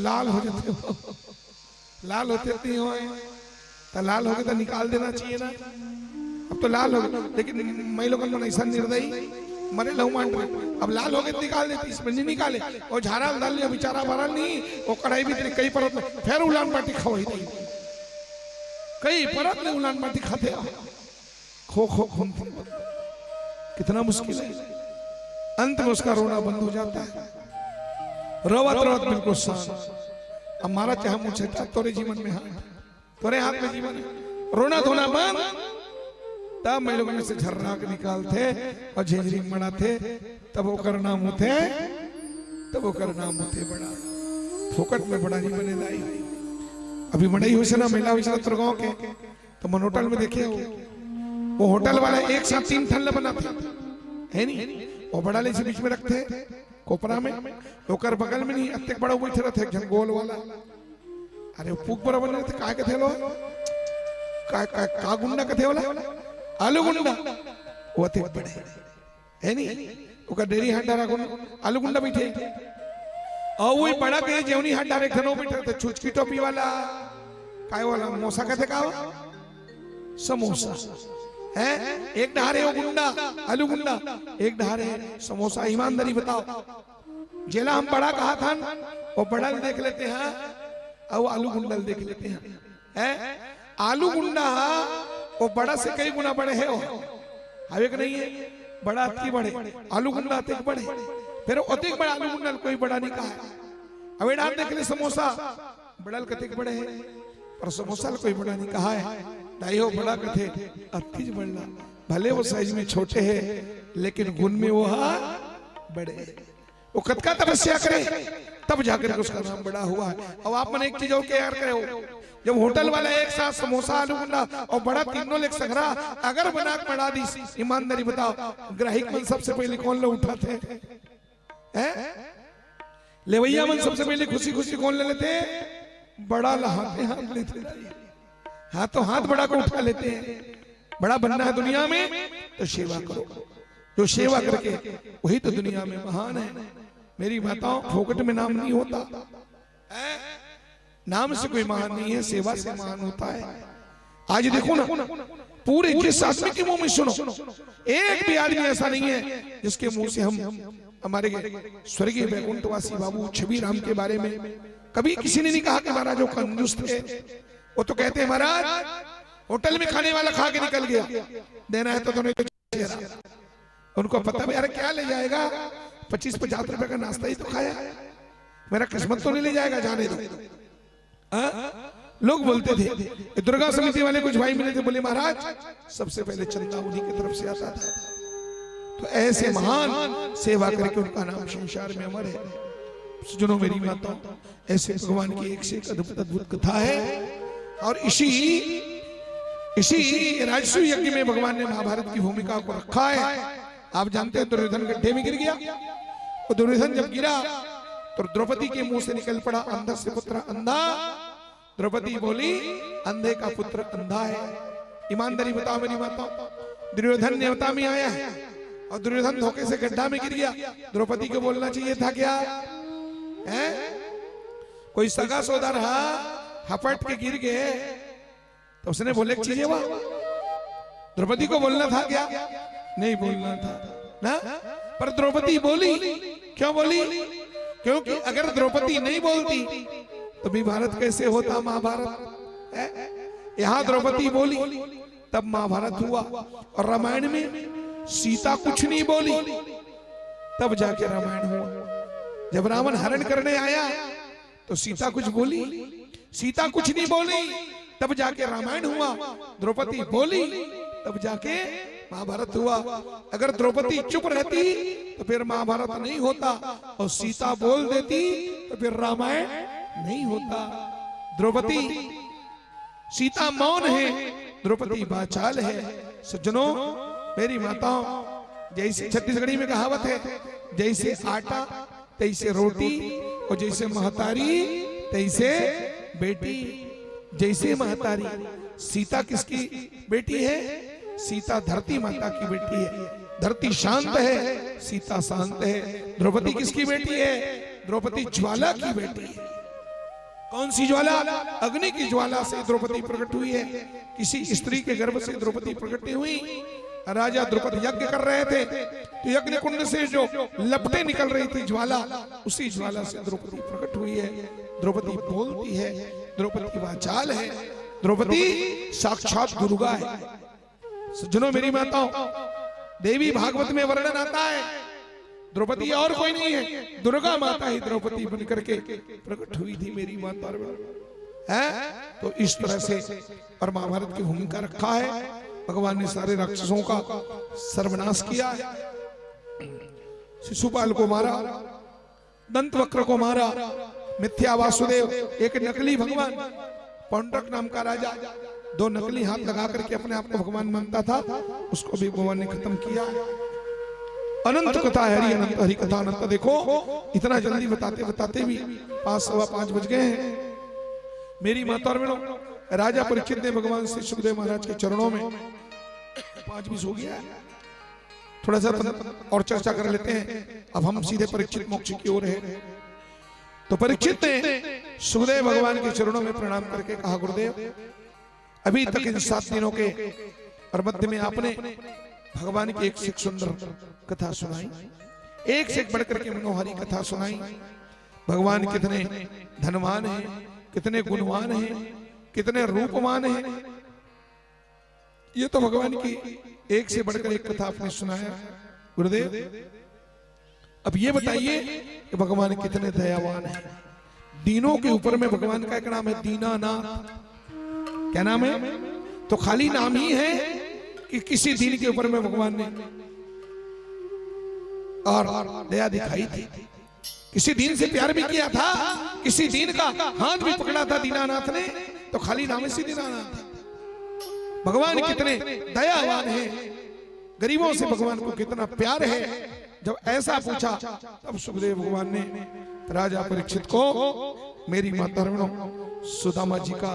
लाल हो जाते हो लाल होते नहीं हो तो लाल हो गए तो निकाल देना चाहिए ना अब तो लाल हो गए लेकिन मैं लोगों ने ऐसा निर्दयी मरे लहू मान अब लाल हो गए निकाल देती इसमें नहीं निकाले और झारा डाल लिया बेचारा भरा नहीं वो कढ़ाई भी कई परत में फिर उलान पार्टी खवाई नहीं कई परत में उलान पार्टी खाते खो खो खून कितना मुश्किल है अंत में उसका रोना बंद हो जाता है रोवत रोवत बिल्कुल शांत अब मारा चाहे मुझे तोरे जीवन में हाथ तोरे हाथ में जीवन है रोना धोना बंद तब मैं लोगों में से झर्रा के निकालते और झेझरी मनाते तब वो कर नाम होते बड़ा फोकट में बड़ा नहीं बने लाई अभी मनाई हुई से ना मेला हुई से गाँव के तो मन होटल में देखे वो होटल वाला एक साथ 3 ठल्ला बनाते है नहीं वो बड़ा ले बीच में रखते कोपरा में ओकर बगल में नहीं अत्ते बड़ा बैठे रहते झंगोल वाला अरे पूक बराबर नहीं थे काय कथे लो का गुंडा कथे वाला आलू गुंडा वो थे बड़े है नहीं ओकर डेरी हंडारा आलू गुंडा बैठे और वो बड़ा के जेवनी हंडारे खनो बैठे थे छुचकी टोपी वाला काय वाला मोसा कथे का समोसा है एक डहारे वो गुंडा आलू गुंडा एक डहारे समोसा ईमानदारी बताओ जेला हम बड़ा कहा था वो बड़ा देख लेते हैं और आलू गुंडा देख लेते हैं आलू गुंडा वो बड़ा से कई गुना बड़े है हवे कि नहीं है बड़ा अति बड़े आलू गुंडा अति बड़े फिर अति बड़ा आलू गुंडा कोई बड़ा नहीं कहा अब डाल देख ले समोसा बड़ा कतिक बड़े है पर समोसा कोई बड़ा नहीं कहा है दाई हो बड़ा कथे अति बड़ा भले वो साइज में छोटे है लेकिन गुण में वो बड़े वो कतका तपस्या करे तब जाकर उसका नाम बड़ा हुआ है। अब आप मन एक चीज और क्या करे हो जब होटल वाला एक साथ समोसा आलू गुंडा और बड़ा तीनों लेक संग्रह अगर बना बढ़ा दी ईमानदारी बताओ ग्राहक मन सबसे पहले कौन ले उठाते हैं लेवैया मन सबसे पहले खुशी खुशी कौन ले लेते बड़ा लहाते हाथ लेते हाथों हाथ बड़ा को उठा लेते हैं बड़ा बनना है दुनिया में तो सेवा करो जो सेवा करके वही तो दुनिया में महान है। मेरी माताओं फोकट में नाम नहीं होता नाम से कोई महान नहीं है सेवा से महान होता है। आज देखो ना पूरे जिस आदमी के मुंह में सुनो एक भी आदमी ऐसा नहीं है जिसके मुंह से हम हमारे स्वर्गीय वैकुंठवासी बाबू छवि राम के बारे में कभी किसी ने नहीं कहा कि महाराज वो कंजूस थे। वो तो कहते हैं महाराज होटल में खाने वाला खा के निकल गया देना है तो तुम्हें उनको पता भी यार क्या ले जाएगा 25-50 रुपए का नाश्ता ही तो खाया मेरा किस्मत तो नहीं ले जाएगा जाने दो। लोग बोलते थे दुर्गा समिति वाले कुछ भाई मिले थे बोले महाराज सबसे पहले चंदा उन्हीं की तरफ से आता था। तो ऐसे महान सेवा करके उनका नाम संसार में अमर है। सुनो मेरी माता ऐसे भगवान की एक से एक अद्भुत कथा है और इसी राजसू यज्ञ में भगवान ने महाभारत की भूमिका को रखा है। आप जानते हैं दुर्योधन गड्ढे में गिर गया और दुर्योधन जब गिरा तो द्रौपदी के मुंह से निकल पड़ा अंधा से पुत्र अंधा। द्रौपदी बोली अंधे का पुत्र अंधा है। ईमानदारी बताओ मेरी माता दुर्योधन नेवता में आया है और दुर्योधन धोखे से गड्ढा में गिर गया। द्रौपदी को बोलना चाहिए था क्या है कोई सगा सौदा रहा हपट के गिर गए तो उसने बोले चीजें वाह द्रौपदी को बोलना था क्या नहीं बोलना था ना पर द्रौपदी बोली। क्यों बोली? क्योंकि अगर द्रौपदी नहीं बोलती तो भी भारत कैसे होता, महाभारत। यहां द्रौपदी बोली तब महाभारत हुआ। और रामायण में सीता कुछ नहीं बोली तब जाके रामायण हुआ। जब रावण हरण करने आया तो सीता कुछ बोली, सीता कुछ नहीं बोली तब जाके रामायण हुआ। द्रौपदी बोली तब जाके महाभारत हुआ। अगर द्रौपदी चुप रहती तो फिर महाभारत नहीं होता, और सीता बोल देती तो फिर रामायण नहीं होता। द्रौपदी, सीता मौन है, द्रौपदी वाचाल है। सज्जनों, मेरी माताओं, जैसे छत्तीसगढ़ी में कहावत है, जैसे आटा तैसे रोटी, और जैसे महतारी तैसे बेटी। जैसे महतारी, सीता किसकी बेटी है? सीता धरती माता की बेटी है। धरती शांत है, सीता शांत है। द्रौपदी किसकी बेटी है? द्रौपदी ज्वाला की बेटी है। कौन सी ज्वाला? अग्नि की ज्वाला से द्रौपदी प्रकट हुई है। किसी स्त्री के गर्भ से द्रौपदी प्रकट हुई। राजा द्रुपद यज्ञ कर रहे थे तो यज्ञ कुंड से जो लपटें निकल रही थी ज्वाला, उसी ज्वाला से द्रौपदी प्रकट हुई है। द्रौपदी बोलती है, द्रौपदी वाचाल है, द्रौपदी साक्षात दुर्गा है। सज्जनों, मेरी माताओं, देवी भागवत में वर्णन आता है द्रौपदी और कोई नहीं है, दुर्गा माता ही द्रौपदी बन करके प्रकट हुई थी। मेरी माता है तो इस तरह से और महाभारत की भूमिका रखा है। भगवान ने सारे राक्षसों का सर्वनाश किया है। शिशुपाल को मारा, दंतवक्र को मारा, मिथ्या वासुदेव एक नकली भगवान, पौंड्रक नाम का राजा दो नकली हाथ लगा करके अपने आप को भगवान मानता था, उसको भी भगवान ने खत्म किया। अनंत कथा हरि अनंत, हरि कथा अनंत। देखो इतना जल्दी बताते बताते भी 5:15 बज गए हैं। मेरी माता और बहनों, राजा परीक्षित ने भगवान श्री सुखदेव महाराज के चरणों में 5:20 हो गया है, थोड़ा सा और चर्चा कर लेते हैं। अब हम सीधे परीक्षित मोक्ष की ओर है। तो परीक्षित ने सुखदेव भगवान के चरणों में प्रणाम करके कहा, गुरुदेव, अभी तक इन 7 दिनों के और मध्य में आपने भगवान की एक से एक सुंदर कथा सुनाई, एक से एक बढ़कर के मनोहारी कथा सुनाई। भगवान कितने धनवान हैं, कितने गुणवान हैं, कितने रूपवान हैं, ये तो भगवान की एक से बढ़कर एक कथा आपने सुनाया। गुरुदेव, अब ये बताइए कि भगवान कितने दयावान हैं। दीनों के ऊपर में भगवान का एक नाम है दीनानाथ। क्या नाम है? तो खाली नाम ही है कि किसी दीन के ऊपर में भगवान ने और दया दिखाई थी, किसी दीन से प्यार भी किया था, किसी दीन का हाथ भी पकड़ा था दीनानाथ ने, तो खाली नाम से दीनानाथ। भगवान कितने दयावान हैं, गरीबों से भगवान को कितना प्यार है। जब ऐसा पूछा तब सुखदेव भगवान ने राजा परीक्षित को मेरी माता सुदामा जी का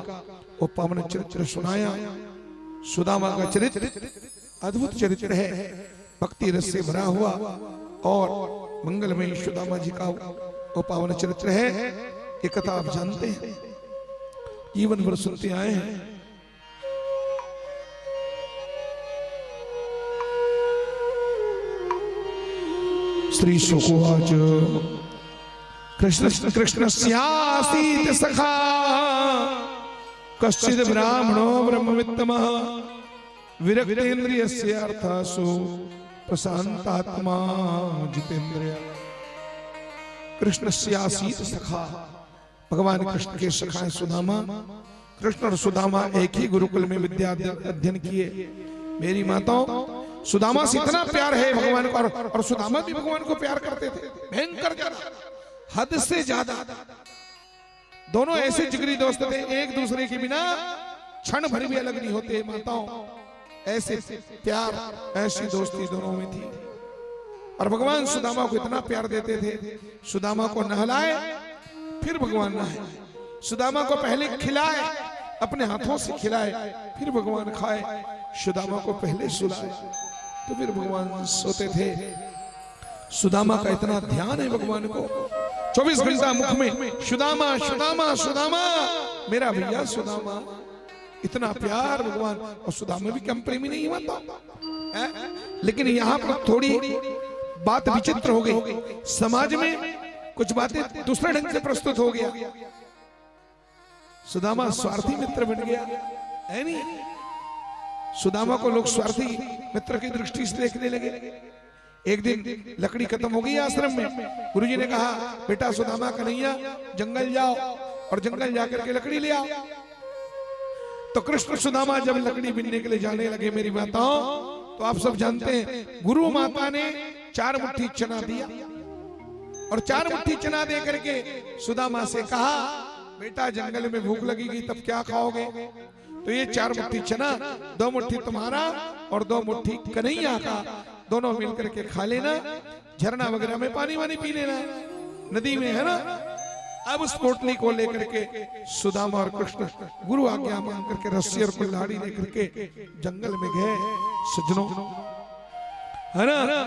वो पावन चरित्र सुनाया। सुदामा का चरित्र अद्भुत चरित्र है, भक्ति रस से भरा हुआ और मंगलमय सुदामा जी का वो पावन चरित्र है। ये कथा आप जानते हैं, जीवन भर सुनते आए हैं। श्री शुकोवाच कृष्ण कृष्णस्यासीत सखा कश्चिद ब्राह्मणो ब्रह्मवित्तमः विरक्तेन्द्रियस्य अर्थासु प्रशांतात्मा जितेन्द्रिय। कृष्णस्यासीत सखा, भगवान कृष्ण के सखा है सुदामा। कृष्ण और सुदामा एक ही गुरुकुल में विद्या अध्ययन किए। मेरी माताओं, सुदामा से इतना प्यार है भगवान को, और सुदामा भी भगवान को प्यार करते थे, भयंकर ज्यादा, हद से ज्यादा। दोनों ऐसे जिगरी दोस्त थे, एक दूसरे के बिना क्षण भर भी अलग नहीं होते। माताओं, ऐसे प्यार, ऐसी दोस्ती दोनों में थी। और भगवान सुदामा को इतना प्यार देते थे, सुदामा को नहलाए फिर भगवान नहाए, सुदामा को पहले खिलाए, अपने हाथों से खिलाए, फिर भगवान खाए, सुदामा को पहले सुलाए तो फिर भगवान सोते थे। सुदामा का इतना ध्यान है भगवान को, 24 घंटा मुख में सुदामा सुदामा सुदामा, मेरा भैया सुदामा। इतना प्यार भगवान, और सुदामा भी कम प्रेमी नहीं होता है। लेकिन यहाँ पर थोड़ी बात विचित्र हो गई। समाज में कुछ बातें दूसरे ढंग से प्रस्तुत हो गया। सुदामा स्वार्थी मित्र बन गया, है नहीं? सुदामा को लोग स्वार्थी मित्र की दृष्टि से देखने लगे। एक दिन लकड़ी खत्म हो गई आश्रम में। गुरुजी ने कहा, बेटा सुदामा कन्हैया जंगल जाओ और जंगल जाकर के लकड़ी ले आओ। तो कृष्ण सुदामा जब लकड़ी बीनने के लिए जाने लगे मेरी माताओं, तो आप सब जानते हैं गुरु माता ने 4 मुट्ठी चना दिया और 4 मुट्ठी चना दे करके सुदामा से कहा, बेटा जंगल में भूख लगेगी तब क्या खाओगे? तो ये 4 मुट्ठी चना, 2 मुट्ठी तुम्हारा और 2 मुट्ठी कन्हैया का, दोनों मिलकर के खा लेना। झरना वगैरह में पानी वानी पी लेना, नदी में, है ना। अब उस पोटली को लेकर के सुदामा और कृष्ण गुरु आज्ञा मान करके रस्सी और कुल्हाड़ी लेकर के जंगल में गए सज्जनों, है ना।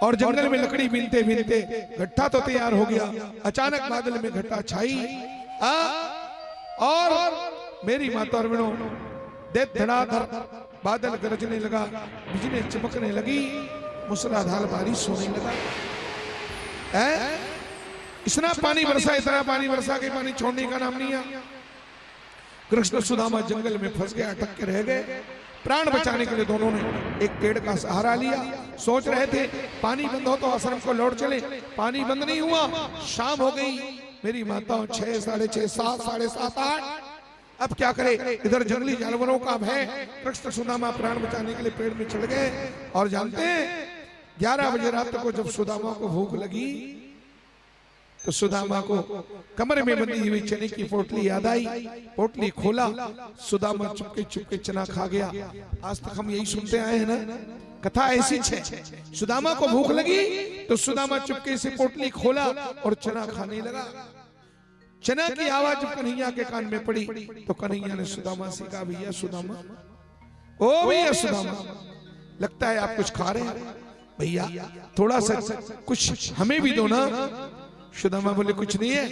और जंगल में लकड़ी बीनते बीनते गट्ठा तो तैयार हो गया। अचानक बादल में घटा छाई और मेरी माता और बहनों, धड़ाधड़ बादल गरजने लगा, बिजली चमकने लगी, मूसलाधार बारिश होने लगा। इतना पानी बरसा, इतना पानी बरसा कि पानी छोड़ने का नाम नहीं है। कृष्ण सुदामा जंगल में फंस गए, अटक के रह गए। प्राण बचाने के लिए दोनों ने एक पेड़ का सहारा लिया। सोच रहे थे पानी बंद हो तो आश्रम को लौट चले, पानी बंद नहीं हुआ। शाम हो गई मेरी माताओं, 6, 6:30, 7, 7:30, 8। अब क्या करे? इधर जंगली जानवरों का भय। कृष्ण सुदामा प्राण बचाने के लिए पेड़ में चढ़ गए। और जानते हैं 11 बजे रात को जब सुदामा को भूख लगी तो सुदामा को कमरे में बंधी हुई चने की पोटली याद आई। पोटली खोला, सुदामा चुपके चुपके चना खा गया। आज तक हम यही सुनते आए हैं ना, कथा ऐसी है। सुदामा को भूख लगी तो सुदामा चुपके से पोटली खोला और चना खाने लगा। चना की आवाज जब कन्हैया के कान में पड़ी तो कन्हैया ने सुदामा से कहा, भैया सुदामा, ओ भैया सुदामा, लगता है आप कुछ खा रहे हैं, भैया थोड़ा सा कुछ हमें भी दो ना। सुदामा बोले, कुछ नहीं है,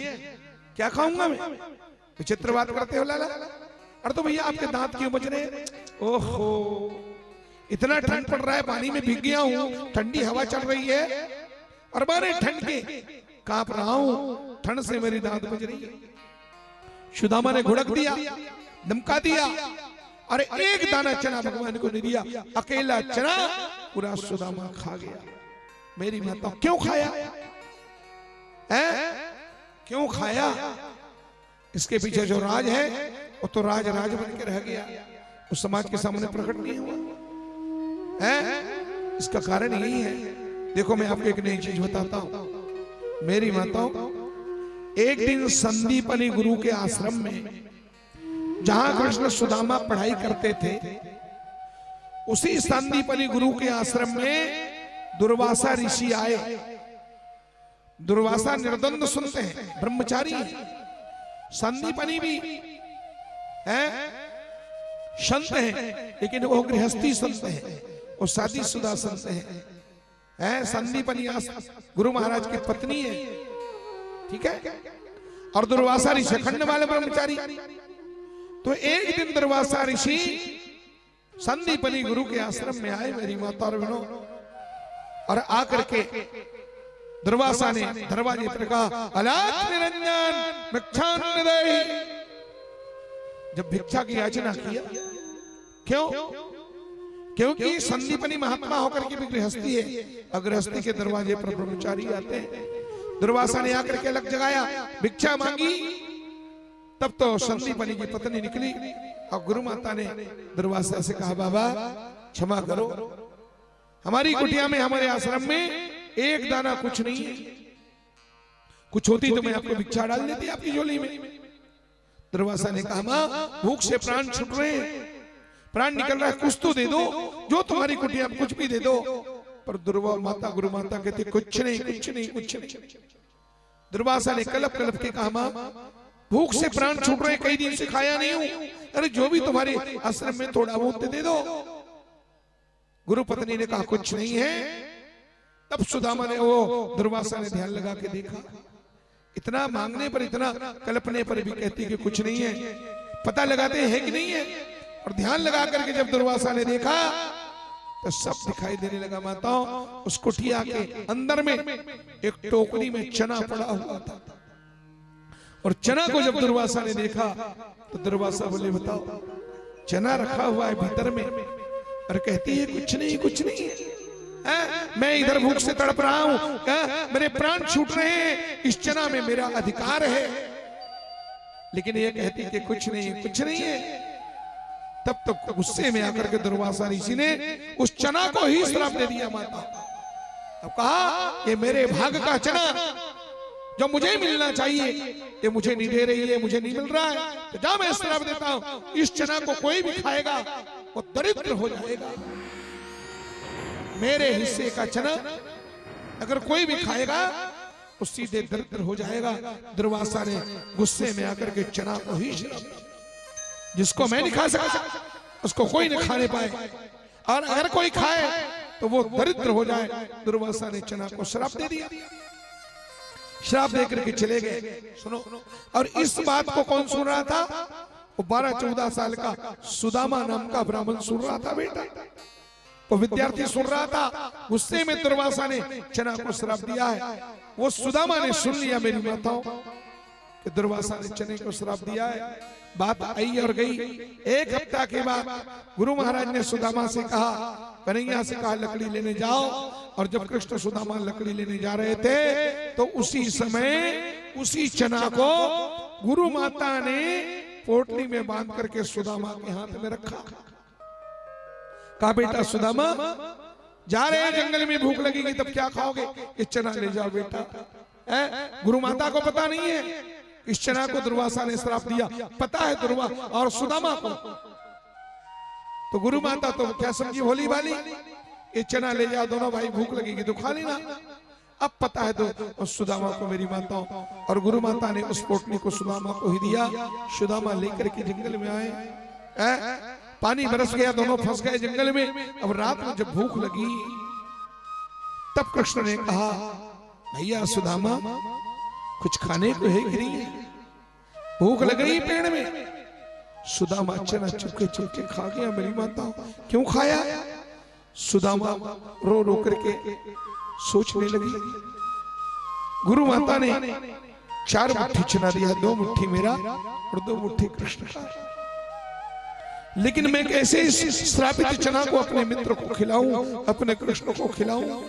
क्या खाऊंगा मैं? विचित्र बात करते हो लाला। अरे तो भैया आपके दांत क्यों बज रहे हैं? ओहो, इतना ठंड पड़ रहा है, पानी में भीग गया हूँ, ठंडी हवा चल रही है और बारे ठंड के कांप रहा हूं, ठंड से मेरी दांत बज रही है। सुदामा ने घुड़क दिया, धमका दिया, अरे एक दाना चना भगवान को नहीं दिया, अकेला चना पूरा सुदामा खा गया। मेरी माता, क्यों खाया है? क्यों खाया? इसके पीछे जो राज है वो तो राज बन के रह गया, उस समाज के सामने प्रकट नहीं हुआ है। इसका कारण यही है। देखो मैं आपको एक नई चीज बताता हूं मेरी माताओं। एक दिन संदीपनी गुरु के आश्रम में, जहां कृष्ण सुदामा पढ़ाई करते थे, उसी संदीपनी गुरु के आश्रम में दुर्वासा ऋषि आए। दुर्वासा निर्द्वंद सुनते हैं, ब्रह्मचारी हैं। संदीपनी भी है, संत हैं, लेकिन वो गृहस्थी संत हैं, वो शादीशुदा संत हैं। संदीपनी गुरु महाराज की पत्नी है, ठीक है। और दुर्वासा ऋषि खंड वाले ब्रह्मचारी। तो एक दिन दुर्वासा ऋषि संदीपनी गुरु के आश्रम में आए मेरी माता और बहनों, और आकर के दुर्वासा ने दरवाजे पर कहा, अलाख निरंजन भिक्षान्न देहि। जब भिक्षा की याचना किया, क्यों? क्योंकि संदीपनी महात्मा होकर के भी गृहस्थी है, अगृहस्थी के दरवाजे पर ब्रह्मचारी आते हैं। दुर्वासा ने आकर के अलग जगाया, भिक्षा मांगी। तब तो संदीपनी की पत्नी निकली और गुरु माता ने दुर्वासा से कहा, बाबा क्षमा करो, हमारी कुटिया में, हमारे आश्रम में एक दाना कुछ नहीं है, कुछ होती तो मैं आपको भिक्षा डाल देती आपकी झोली में। दुर्वासा ने कहा, मां भूख से प्राण छूट रहे हैं, प्राण निकल रहा है, कुछ तो दे दो, जो तुम्हारी कुटिया में कुछ भी दे दो। पर दुर्वासा गुरु माता कहती, कुछ नहीं, कुछ नहीं, कुछ नहीं। दुर्वासा ने कलप कलप के कहा, मां भूख से प्राण छूट रहे, कई दिन से खाया नहीं हूं, अरे जो भी तुम्हारे आश्रम में थोड़ा बहुत दे दो। गुरु पत्नी ने कहा, कुछ नहीं है। तब सुदामा ने, वो दुर्वासा ने ध्यान लगा के देखा, इतना मांगने पर, इतना कल्पने पर भी कहती कि कुछ नहीं है। पता लगाते हैं कि नहीं है। और ध्यान लगा करके जब दुर्वासा ने देखा तो सब दिखाई देने लगा माताओं। उस कुटिया के अंदर में एक टोकरी में चना पड़ा हुआ था, और चना को जब दुर्वासा ने देखा तो दुर्वासा बोले बताओ चना रखा हुआ है भीतर में, और कहती है कुछ नहीं कुछ नहीं है, मैं इधर भूख से तड़प रहा हूं, मेरे प्राण छूट रहे हैं, इस चना में मेरा अधिकार है। लेकिन ये कहती कि कुछ नहीं है। तब तक गुस्से में आकर के दुर्वासा ऋषि ने उस चना को ही श्राप दे दिया माता। अब कहा कि मेरे भाग का चना जो मुझे मिलना चाहिए ये मुझे नहीं दे रही है, मुझे नहीं मिल रहा है, तो जा मैं श्राप देता हूं, इस चना को कोई भी खाएगा वो दरिद्र हो जाएगा। मेरे हिस्से का चना अगर कोई भी खाएगा वो सीधे दरिद्र हो जाएगा। दुर्वासा ने गुस्से में आकर के चना को ही श्राप दिया, जिसको मैं नहीं खा सकता उसको कोई नहीं खाने पाए, और अगर कोई खाए तो वो दरिद्र हो जाए। दुर्वासा ने चना को श्राप दे दिया, श्राप देकर के चले गए। सुनो, और इस बात को कौन सुन रहा था? वो 12-14 साल का सुदामा नाम का ब्राह्मण सुन रहा था बेटा, वो विद्यार्थी सुन रहा था। गुस्से में दुर्वासा ने चना को श्राप दिया है। वो सुदामा ने सुन लिया मेरी माताओं कि दुर्वासा ने चने को श्राप दिया है। बात आई और गई। एक हफ्ता के बाद गुरु महाराज ने सुदामा से कहा, कन्हैया से कहा लकड़ी लेने जाओ। और जब कृष्ण सुदामा लकड़ी लेने जा रहे थे तो उसी समय उसी चना को गुरु माता ने पोटली में बांध करके सुदामा के हाथ में रखा। कहा बेटा सुदामा जा रहे हैं जंगल में, भूख लगेगी तब क्या खाओगे, ये चना ले जाओ बेटा। गुरु माता को पता नहीं है इस चना को दुर्वासा ने श्राप दिया, पता है दुर्वासा और सुदामा को। तो गुरु माता तो क्या समझी भोली भाली, ये चना ले जाओ दोनों भाई, भूख लगेगी तो खा लेना। अब पता है तो सुदामा को मेरी माताओं, और गुरु माता ने उस पोटली को सुदामा को ही दिया। सुदामा लेकर के जंगल में आए, पानी बरस गया, दोनों फंस गए जंगल में। अब रात में जब भूख लगी तब कृष्ण ने कहा भैया सुदामा कुछ खाने को है कि नहीं, भूख लग रही पेड़ में। सुदामा चना चुपके चुपके खा गया मेरी माताओं। क्यों खाया? सुदामा रो रो करके सोचने लगी, गुरु माता ने 4 मुट्ठी चना दिया, 2 मुट्ठी मेरा और 2 मुट्ठी कृष्ण का, लेकिन मैं कैसे इस श्रापित चना को अपने मित्र को खिलाऊं, अपने कृष्ण को खिलाऊं,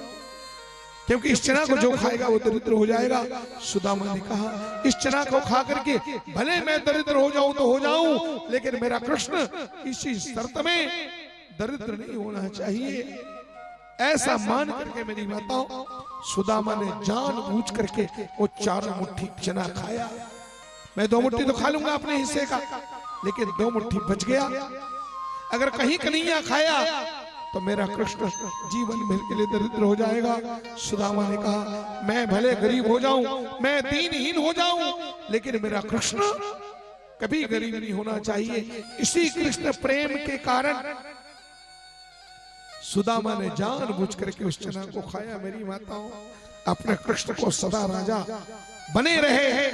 क्योंकि इस चना को जो खाएगा वो दरिद्र हो जाएगा। सुदामा ने कहा इस चना को खा करके भले मैं दरिद्र हो जाऊं तो हो जाऊं, लेकिन मेरा कृष्ण इसी शर्त में दरिद्र नहीं होना चाहिए। ऐसा मान करके मेरी माताओं सुदामा ने जानबूझ करके वो 4 मुट्ठी चना खाया। मैं 2 मुट्ठी तो खा लूंगा अपने हिस्से का, लेकिन 2 मुट्ठी बच गया। अगर कहीं कन्हैया खाया तो मेरा कृष्ण जीवन भर के लिए दरिद्र हो जाएगा। सुदामा ने कहा मैं भले गरीब हो जाऊं, मैं दीनहीन हो जाऊं, लेकिन मेरा कृष्ण कभी गरीब नहीं होना चाहिए। इसी कृष्ण प्रेम के कारण सुदामा ने जानबूझ करके उस चना को खाया। मेरी माताओं अपने कृष्ण को सदा राजा बने रहे,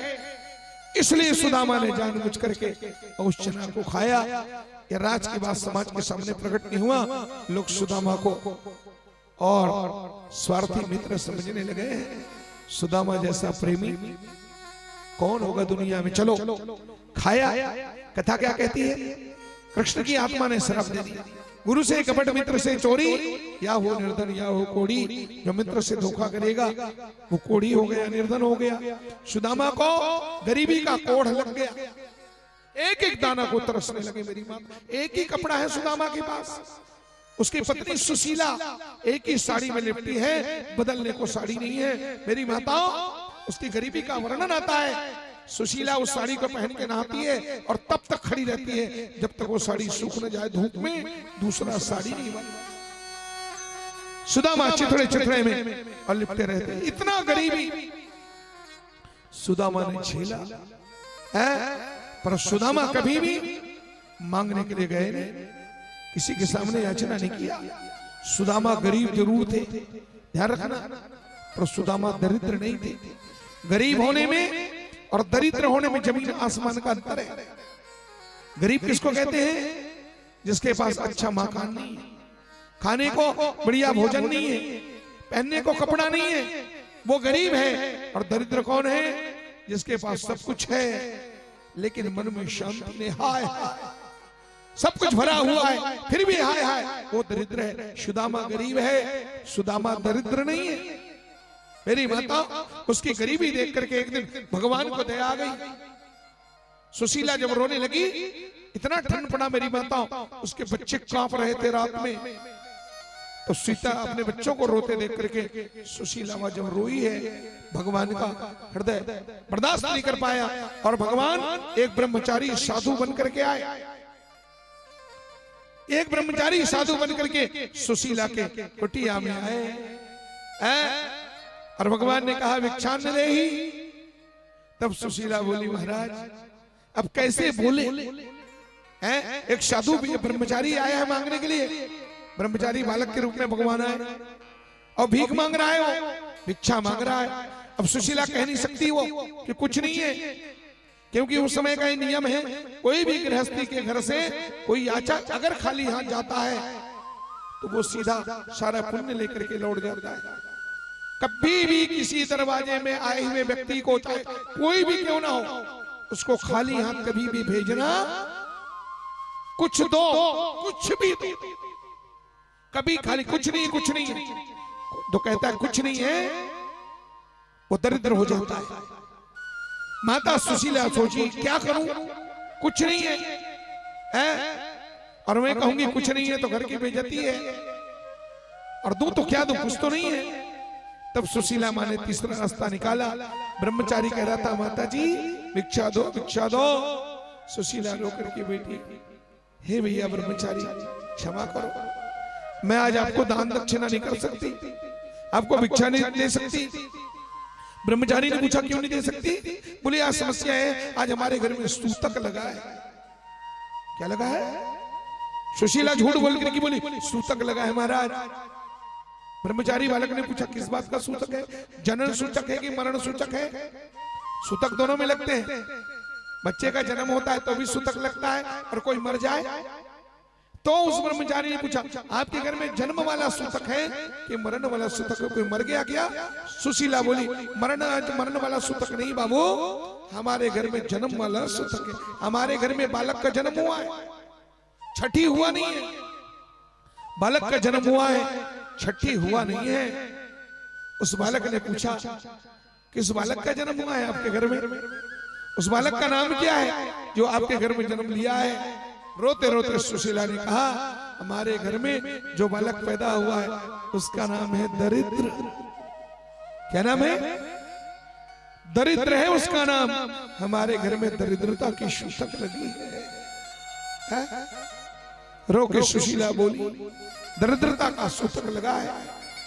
इसलिए सुदामा ने जानबूझ करके उस चना को खाया। ये राज की बात समाज के सामने प्रकट नहीं हुआ, लोग सुदामा को और स्वार्थी मित्र समझने लगे। सुदामा जैसा प्रेमी कौन होगा दुनिया में। चलो खाया। कथा क्या कहती है? कृष्ण की आत्मा ने श्राप दे दिया, गुरु से कपट मित्र से चोरी, या हो निर्धन या हो कोड़ी। जो मित्र से धोखा करेगा वो कोड़ी हो गया, निर्धन हो गया। सुदामा को गरीबी का कोढ़ लग गया, एक एक दाना को तरसने लगे मेरी माँ। एक ही कपड़ा है सुदामा के पास, उसकी पत्नी सुशीला एक ही साड़ी में लिपटी है, बदलने को साड़ी नहीं है। मेरी माताओं उसकी गरीबी का वर्णन आता है। सुशीला उस साड़ी को पहन के नहाती है और तब तक खड़ी रहती है जब तक वो साड़ी सूख न जाए धूप में, दूसरा साड़ी नहीं बनता। सुदामा चिथड़े चिथड़े में और लिपटे रहते। इतना गरीबी सुदामा ने झेला है, पर सुदामा कभी भी मांगने के लिए गए नहीं, किसी के सामने याचना नहीं किया। सुदामा गरीब जरूर थे, ध्यान रखना, पर सुदामा दरिद्र नहीं थे। गरीब होने में और दरिद्र होने में जमीन आसमान का अंतर है। गरीब किसको कहते हैं? जिसके पास अच्छा मकान नहीं है, खाने को बढ़िया भोजन नहीं है, पहनने को कपड़ा नहीं है, वो गरीब है। और दरिद्र कौन है? जिसके पास सब कुछ है लेकिन मन में शांति नहीं, हाय हाय, सब कुछ भरा हुआ है फिर भी हाय हाय, वो दरिद्र है। सुदामा गरीब है, सुदामा दरिद्र नहीं है। मेरी माता उसकी गरीबी देख करके एक दिन भगवान को दया आ गई। सुशीला जब रोने लगी, इतना ठंड पड़ा मेरी माता, उसके बच्चे कांप रहे थे रात में, तो सीता अपने बच्चों को रोते देख करके सुशीला मां जब रोई है, भगवान का हृदय बर्दाश्त नहीं कर पाया और भगवान एक ब्रह्मचारी साधु बन करके आए। एक ब्रह्मचारी साधु बन करके सुशीला के कुटिया में आए और भगवान ने कहा भिक्षा न ले ही। तब सुशीला बोली महाराज अब कैसे बोले हैं? एक साधु भी ब्रह्मचारी आया है मांगने के लिए, ब्रह्मचारी बालक के रूप में भगवान आए और भीख मांग रहा है, वो भिक्षा मांग रहा है। अब सुशीला कह नहीं सकती वो कि कुछ नहीं है, क्योंकि उस समय का ये नियम है, कोई भी गृहस्थी के घर से कोई याचक अगर खाली हाथ जाता है तो वो सीधा सारा पुण्य लेकर के लौट जाता है। कभी भी किसी दरवाजे में आए हुए व्यक्ति को, चाहे कोई भी क्यों ना हो, उसको खाली हाथ कभी भी भेजना, कुछ दो, कुछ भी दो, कभी खाली कुछ नहीं कुछ नहीं तो कहता है कुछ नहीं है, वो दरिद्र हो जाता है। माता सुशीला सोची क्या करूं, कुछ नहीं है, और मैं कहूंगी कुछ नहीं है तो घर की बेइज्जती है, और दूं तो क्या दूं, कुछ तो नहीं है। तब सुशीला मां ने तीसरा रास्ता निकाला। ब्रह्मचारी कह रहा था माता जी भिक्षा दो भिक्षा दो। सुशीला रो करके बैठी, हे भैया ब्रह्मचारी क्षमा करो, मैं आज आपको दान दक्षिणा नहीं कर सकती, आपको भिक्षा नहीं दे सकती। ब्रह्मचारी ने पूछा क्यों नहीं दे सकती? बोले आज समस्या है, आज हमारे घर में सूतक लगा है। क्या लगा है? सुशीला झूठ बोल करके बोली सूतक लगा है महाराज। ब्रह्मचारी बालक ने पूछा किस बात का सूतक है? जनन सूचक है कि मरण सूचक है? सूतक दोनों में लगते हैं। बच्चे का जन्म होता है तो भी सूतक लगता है, और कोई मर जाए तो उस ब्रह्मचारी ने पूछा आपके घर में जन्म वाला सूतक है कि मरण वाला सूतक है? कोई मर गया क्या? सुशीला बोली मरण वाला सूतक नहीं बाबू, हमारे घर में जन्म वाला सूतक है। हमारे घर में बालक का जन्म हुआ है, छठी हुआ नहीं है। बालक का जन्म हुआ है, छठी हुआ नहीं है। उस बालक ने पूछा किस बालक का जन्म हुआ है आपके घर में? उस बालक का नाम क्या है जो आपके घर में जन्म लिया है? रोते रोते सुशीला ने कहा हमारे घर में जो बालक पैदा हुआ है उसका नाम है दरिद्र। क्या नाम है? दरिद्र है उसका नाम। हमारे घर में दरिद्रता की सूतक लगी है। रो के सुशीला बोली दरिद्रता का सूतक लगा है,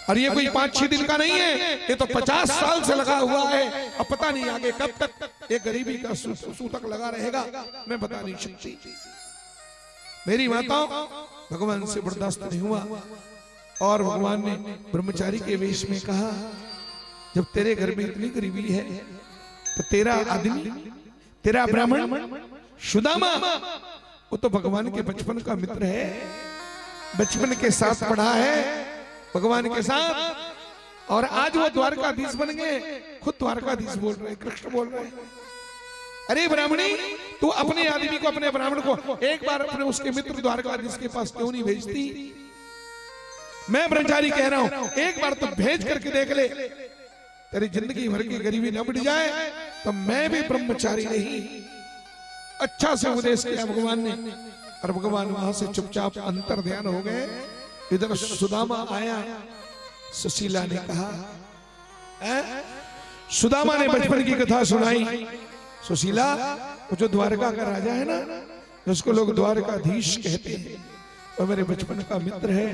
और ये कोई 5-6 दिन का नहीं है, ये तो 50 साल से लगा हुआ है। अब पता नहीं आगे कब तक ये गरीबी का सूतक लगा रहेगा, मैं बता नहीं सकती। मेरी माता भगवान से बर्दाश्त नहीं हुआ, और भगवान ने ब्रह्मचारी के वेश में कहा जब तेरे घर में इतनी गरीबी है तो तेरा आदमी, तेरा ब्राह्मण सुदामा, वो तो भगवान के बचपन का मित्र है, बचपन के साथ पढ़ा है भगवान के साथ, और आज वो द्वारकाधीश बन गए। खुद द्वारकाधीश बोल रहे, कृष्ण बोल रहे। अरे ब्राह्मणी, तू अपने आदमी को, अपने ब्राह्मण को एक बार अपने उसके मित्र द्वारकाधीश के पास क्यों नहीं भेजती? मैं ब्रह्मचारी कह रहा हूं, एक बार तो भेज करके देख ले, तेरी जिंदगी भर की गरीबी न बढ़ जाए। तो मैं भी ब्रह्मचारी नहीं, अच्छा से उपदेश किया भगवान ने, और भगवान वहां से चुपचाप अंतर ध्यान हो गए। इधर सुदामा आया, सुशीला ने कहा, सुदामा ने बचपन की कथा सुनाई। सुशीला, वो जो द्वारका का राजा है ना, जिसको लोग द्वारकाधीश कहते हैं, वो मेरे बचपन का मित्र है।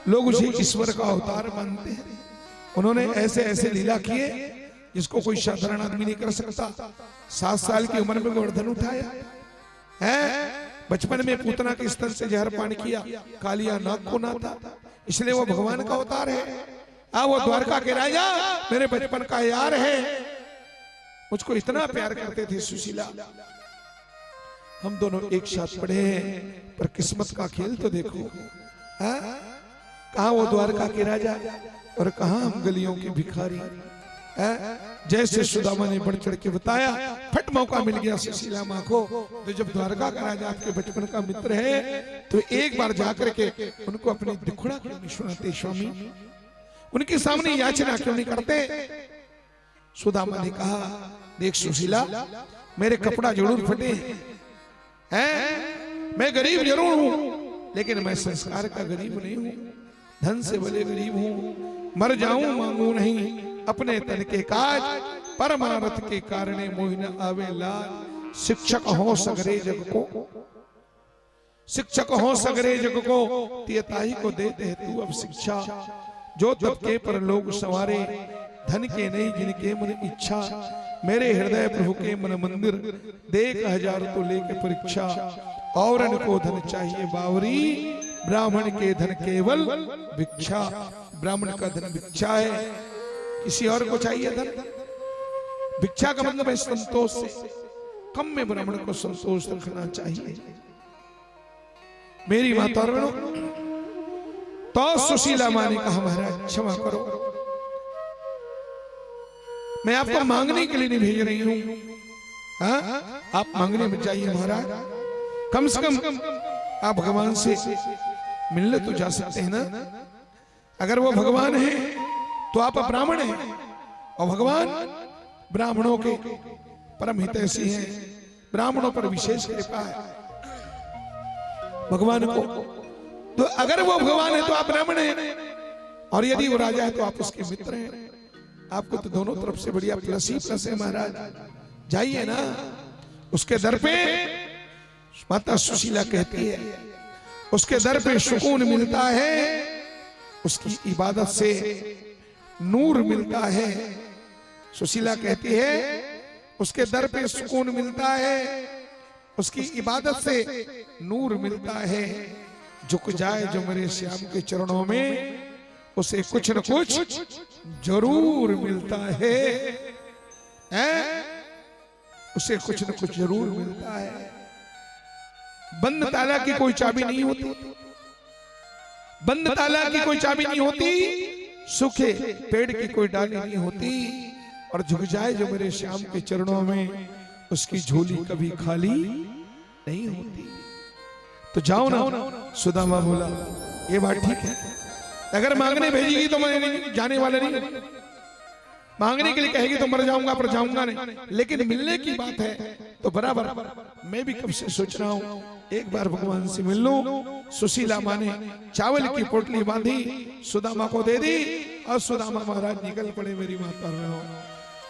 लोग उसे ईश्वर का अवतार मानते हैं। उन्होंने ऐसे ऐसे लीला किए जिसको कोई साधारण आदमी नहीं कर सकता। 7 साल की उम्र में गोवर्धन उठाया है, बचपन में पूतना के स्तन से जहर पान किया, कालिया नाग को ना था, इसलिए वो भगवान का अवतार है। वो द्वारका के राजा मेरे बचपन का यार है, मुझको इतना प्यार करते थे सुशीला। हम दोनों एक साथ पढ़े हैं, पर किस्मत का खेल तो देखो, हाँ? कहाँ वो द्वारका के राजा और कहाँ हम गलियों के भिखारी। जैसे सुदामा ने बढ़ चढ़ के बताया, फट मौका मिल गया सुशीला माँ को। तो जब द्वारका का राजा आपके बचपन का मित्र है तो एक बार जाकर के उनको अपनी दुखड़ा क्यों नहीं सुनाते स्वामी, उनके सामने याचना क्यों नहीं करते। सुदामा ने कहा, देख सुशीला, मेरे कपड़ा जरूर फटे हैं, मैं गरीब जरूर हूं, लेकिन मैं संस्कार का गरीब नहीं हूं, धन से भले गरीब हूं। मर जाऊं मांगू नहीं अपने तन के काज, परमारथ के कारणे मोहि न आवे लाज। शिक्षक हो सगरे जग को, शिक्षक हो सगरे जग को, तियताई को देते है तू अब शिक्षा। जो तब के पर लोग संवारे, धन के नहीं जिनके मन इच्छा। मेरे हृदय प्रभु के मन मंदिर, देख हजार तो लेके परीक्षा। औरन को धन चाहिए बावरी, ब्राह्मण के धन केवल भिक्षा। ब्राह्मण का धन भिक्षा है, किसी और को चाहिए धन। भिक्षा का मतलब है संतोष से, कम में ब्राह्मण को संतोष रखना चाहिए। मेरी माता और बहनों, तो सुशीला माँ ने कहा, महाराज क्षमा करो, मैं आपको मांगने के लिए नहीं भेज रही हूं। हाँ? आप मांगने में जाइए महाराज, कम से कम आप भगवान से मिलने तो जा सकते हैं ना। अगर वो भगवान है तो आप ब्राह्मण हैं, और भगवान ब्राह्मणों के परम हितैषी हैं, ब्राह्मणों पर विशेष कृपा है भगवान को। तो अगर वो भगवान है तो आप ब्राह्मण हैं, और यदि वो राजा है तो आप उसके मित्र हैं। आपको तो दोनों तरफ से बढ़िया प्लस ही प्लस है महाराज, जाइए ना उसके दर पे। माता सुशीला कहती है, उसके दर पे सुकून मिलता है, उसकी इबादत से नूर मिलता है। सुशीला कहती है, उसके दर पे सुकून मिलता है, उसकी इबादत से नूर मिलता है। झुक जाए जो मेरे श्याम के चरणों में, उसे कुछ न कुछ जरूर मिलता है, उसे कुछ न कुछ जरूर मिलता है। बंद ताला की कोई चाबी नहीं होती, बंद ताला की कोई चाबी नहीं होती, सूखे पेड़ की कोई डाली नहीं होती। और झुक जाए जो मेरे श्याम के चरणों में, उसकी झोली कभी खाली नहीं होती। तो जाओ ना। सुदामा बोला, ये बात ठीक है, अगर मांगने भेजेगी तो मैं जाने वाला नहीं, मांगने के लिए कहेगी तो मर जाऊंगा पर जाऊंगा नहीं, लेकिन मिलने की बात है तो बराबर मैं भी कब से सोच रहा हूं एक बार भगवान से मिल लूं। सुशीला माँ ने चावल की पोटली बांधी, सुदामा को दे दी, और सुदामा महाराज निकल पड़े। मेरी माता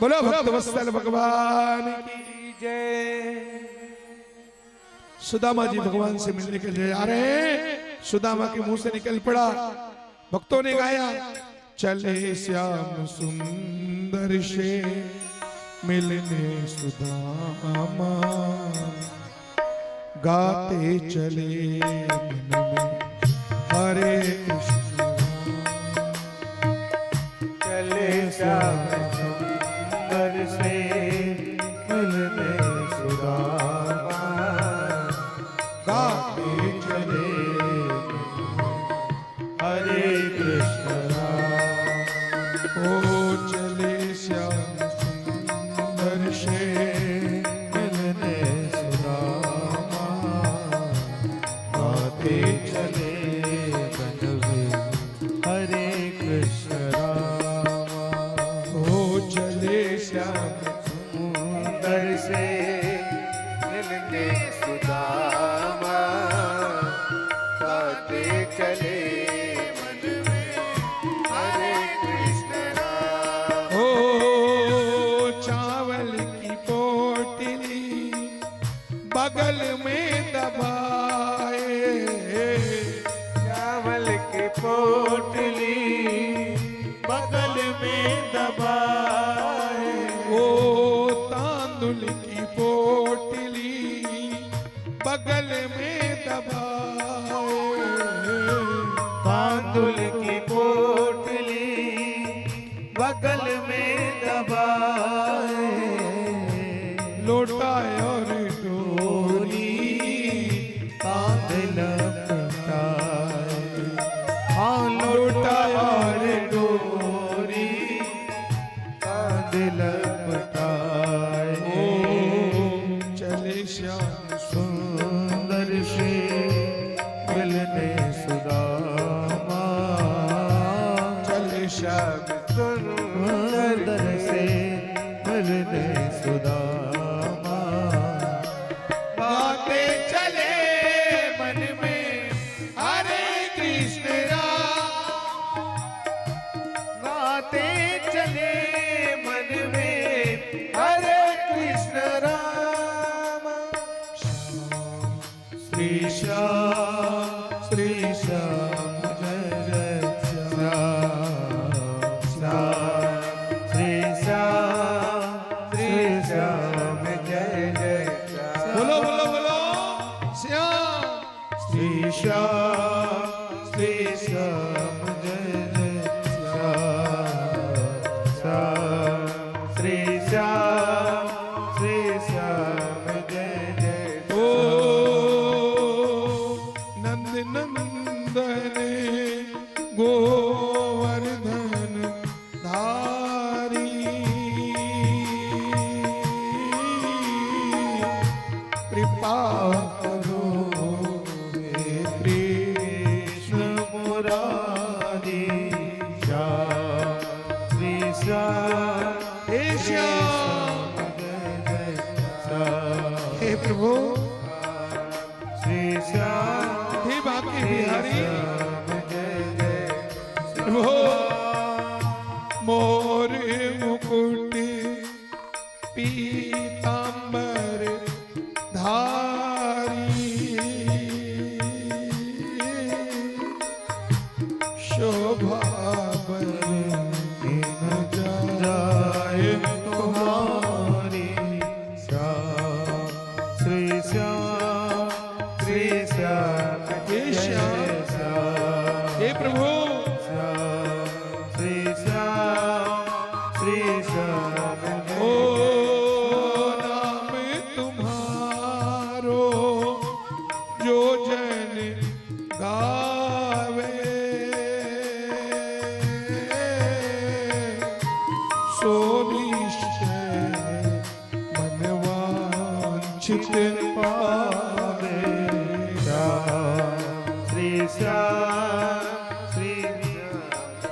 बोलो भक्त वत्सल भगवान की जय। सुदामा जी भगवान से मिलने के लिए जा रहे हैं, सुदामा के मुंह से निकल पड़ा, भक्तों ने गाया, चले श्याम सुंदर से मिलने सुदामा, गाते चले मन में हरे कृष्ण। चले श्याम सुंदर से मिलने सुदामा, गाते चले हरे कृष्ण राम। ओ चले श्याम सुंदर से मिलने सुदामा, गाते चले बन में हरे कृष्ण राम। ओ चले श्याम सुंदर से मिलने सुदामा, गाते चले मन में हरे कृष्ण राम। ओ चावल की पोटली बगल में दबाए, चावल की पोटली बगल में दबाए, ओ तांदुल की पोटली बगल में दबाए, तांदुल की पोटली बगल में दबाए, लोटा और डोरी बांध लपटाए, दिल पटाए चले श्याम सुंदर से मिलने सुदामा चले श्याम सुंदर से मिलने सुदामा गाते चले मन में हरे कृष्ण राम गाते चले मन में हरे कृष्ण राम श्री श्याम श्री श्याम जय जय श्याम श्याम श्री श्याम श्री श्याम जय जय श्याम बोलो बोलो बोलो श्याम श्री श्याम श्री श्याम जय जय श्याम श्याम श्री श्याम श्री श्याम जय जय ओ नंद नंदन गोवर्धन धारी कृपा करो हे कृष्ण मुरारी श्याम श्री श्याम हे श्याम जय जय श्याम हे प्रभु श्री श्याम हे बांके बिहारी जय जय प्रभु मोर मुकुट पीतांबर धारी शोभा जाए तुम्हारी श्याम श्री श्याम श्री श्याम हे श्याम श्याम हे प्रभु श्याम श्री श्याम श्री श्याम ओ नाम तुम्हारो जो जन गावे सो निश्चय मनवांछित पावे श्याम श्री श्याम श्री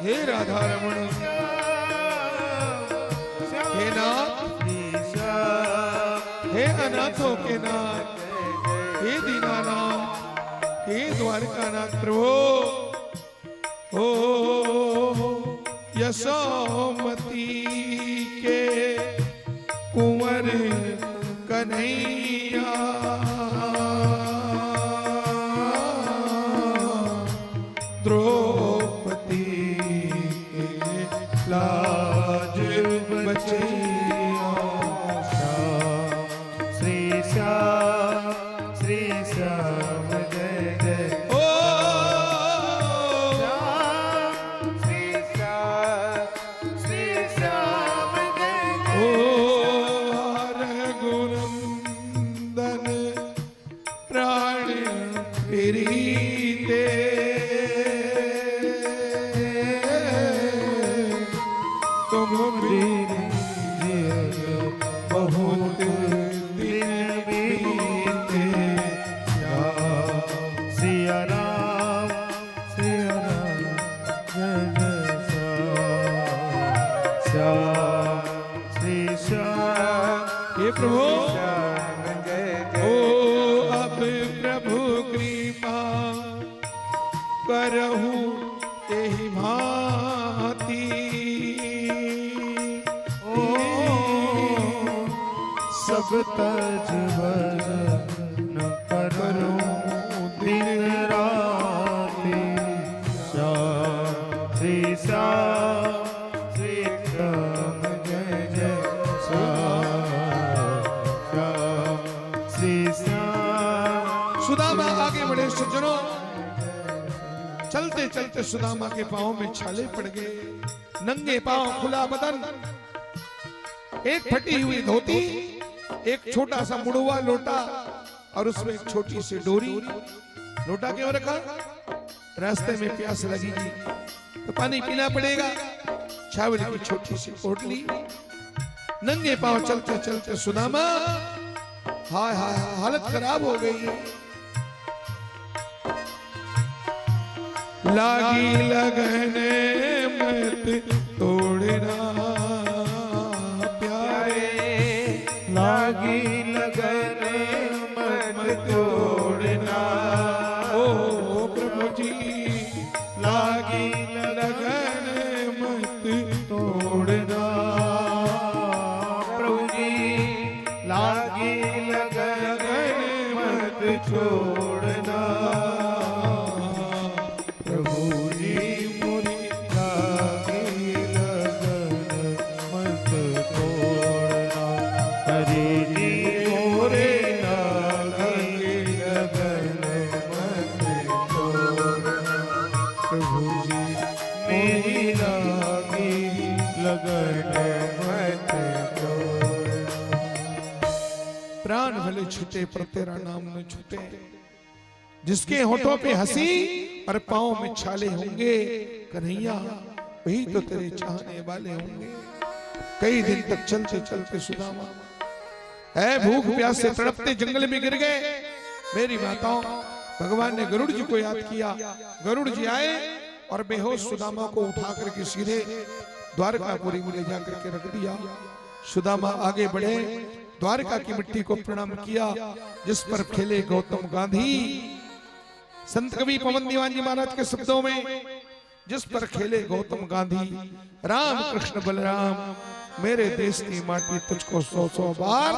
हे राधा रमण हे नाथ हे अनाथों के नाथ हे दीनानाथ हे द्वारकानाथ प्रभु ओ यशोमती के कुंवर कन्हैया द्रौपदी के लाज बचैया श्री श्याम श्री श्याम जय जय ओ श्री श्याम श्री श्याम जय ओ रघुनंदन प्राण प्रीते तुम बहुत दिन बीते सिया राम सिया राम जय जय श्याम श्री श्याम हे प्रभु श्याम जय ओ अब प्रभु कृपा करहु एहि भांति सब तज भजन करो दिन राति श्याम श्री श्याम श्री श्याम जय जय श्याम श्याम श्री श्याम सुदामा आगे बढ़े सज्जनों चलते चलते सुदामा के पांव में छाले पड़ गए नंगे पांव खुला बदन एक फटी हुई धोती एक छोटा सा मुड़वा लोटा और उसमें एक छोटी सी डोरी लोटा क्यों रखा रास्ते में प्यास लगेगी तो पानी पीना पड़ेगा चावल की छोटी सी पोटली नंगे पांव चलते चलते सुदामा हाय हाय हालत खराब हो गई है। लागी लगने मत तोड़ना प्यारे, लागी लगने मत तोड़ना ओ प्रभु जी लागी लगने मत तोड़ना प्रभु जी, लागी लगने मत छोड़ना प्रभु जी, मुरी लागी लगन मत तोड़ना। हरि जी मोरे लागी लगन मत तोड़ना प्रभु जी, मेरी लागी लगन मत तोड़ना। प्राण भले छूटे पर तेरा नाम न छूटे। जिसके होठों पे हंसी और पांव में छाले होंगे कन्हैया, वही तो तेरे चाहने वाले होंगे। कई दिन तक चलते चलते सुदामा है भूख प्यास से तड़पते जंगल में गिर गए। मेरी माताओं, भगवान ने गरुड़ जी को याद किया। गरुड़ जी आए और बेहोश सुदामा को उठा करके सीधे द्वारकापुरी में ले जाकर के रख दिया। सुदामा आगे बढ़े, द्वारका की मिट्टी को प्रणाम किया जिस पर खेले गौतम गांधी। संत कवि पवन दीवान जी महाराज के शब्दों में, जिस पर खेले गौतम गांधी, राम कृष्ण बलराम, मेरे देश की माटी तुझको 100-100 बार।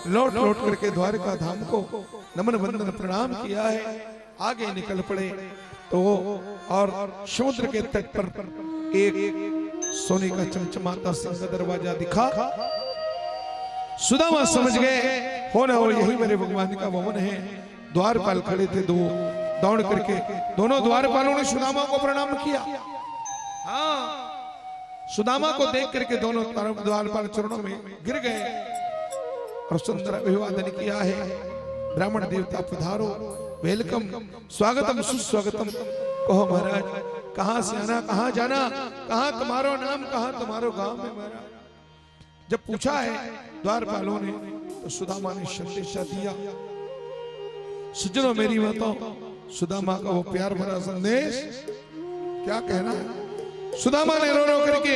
लौट लौट करके द्वारका धाम को नमन वंदन प्रणाम किया है। आगे निकल पड़े तो और समुद्र के तट पर एक सोने का चमचमाता सिंह दरवाजा दिखा। सुदामा समझ गए हो ना हो यही मेरे भगवान का भवन है। द्वारपाल खड़े थे, दो दौड़ करके दोनों द्वारपालों ने सुदामा को प्रणाम किया। हाँ, सुदामा को देख करके दोनों द्वारपाल चरणों में गिर गए और सुंदर अभिवादन किया है। ब्राह्मण देवता पधारो, वेलकम, स्वागतम सुस्वागतम। कहो महाराज, कहां से आना, कहां जाना, कहां तुम्हारो नाम, कहां तुम्हारो गांव में महाराज। जब पूछा है द्वारपालों ने तो सुदामा ने संदेशा दिया। सज्जनों, मेरी माताओं, सुदामा का वो प्यार भरा संदेश क्या कहना है। सुदामा ने रो रो करके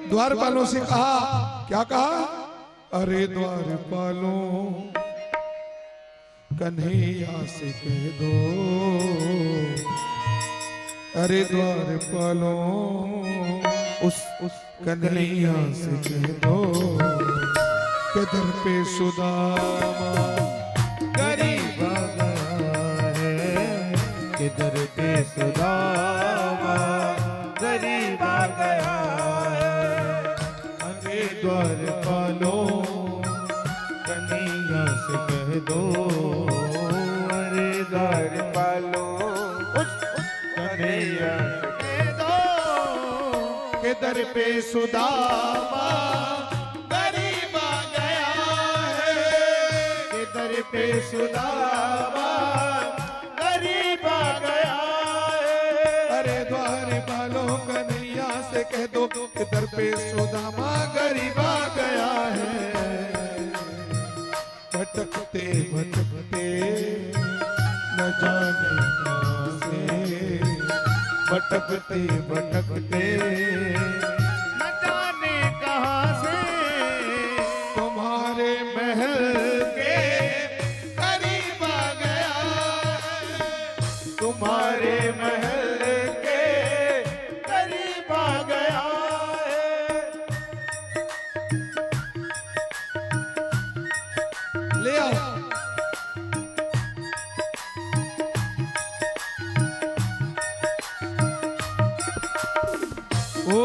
द्वारपालों से कहा, क्या कहा? अरे द्वारपालों, कन्हैया से कह दो, अरे द्वारपालों उस कन्हैया से कह दो के दर पे सुदामा गरीब आ गया है, के दर पे सुदामा गरीब आ गया है। अरे द्वारपालों, कन्हैया से कह दो, अरे द्वारपालों उस कन्हैया से कह दो के दर पे सुदामा गरीब आ गया है, के दर पे सुदामा गरीब आ गया है। अरे द्वारपालों कन्हैया से कह दो के दर पे सुदामा गरीब आ गया है। भटकते भटकते न जाने कहां से, भटकते भटकते न जाने कहां से, तुम्हारे महल के करीब आ गया है, तुम्हारे महल के करीब आ गया है। ले आओ। ओ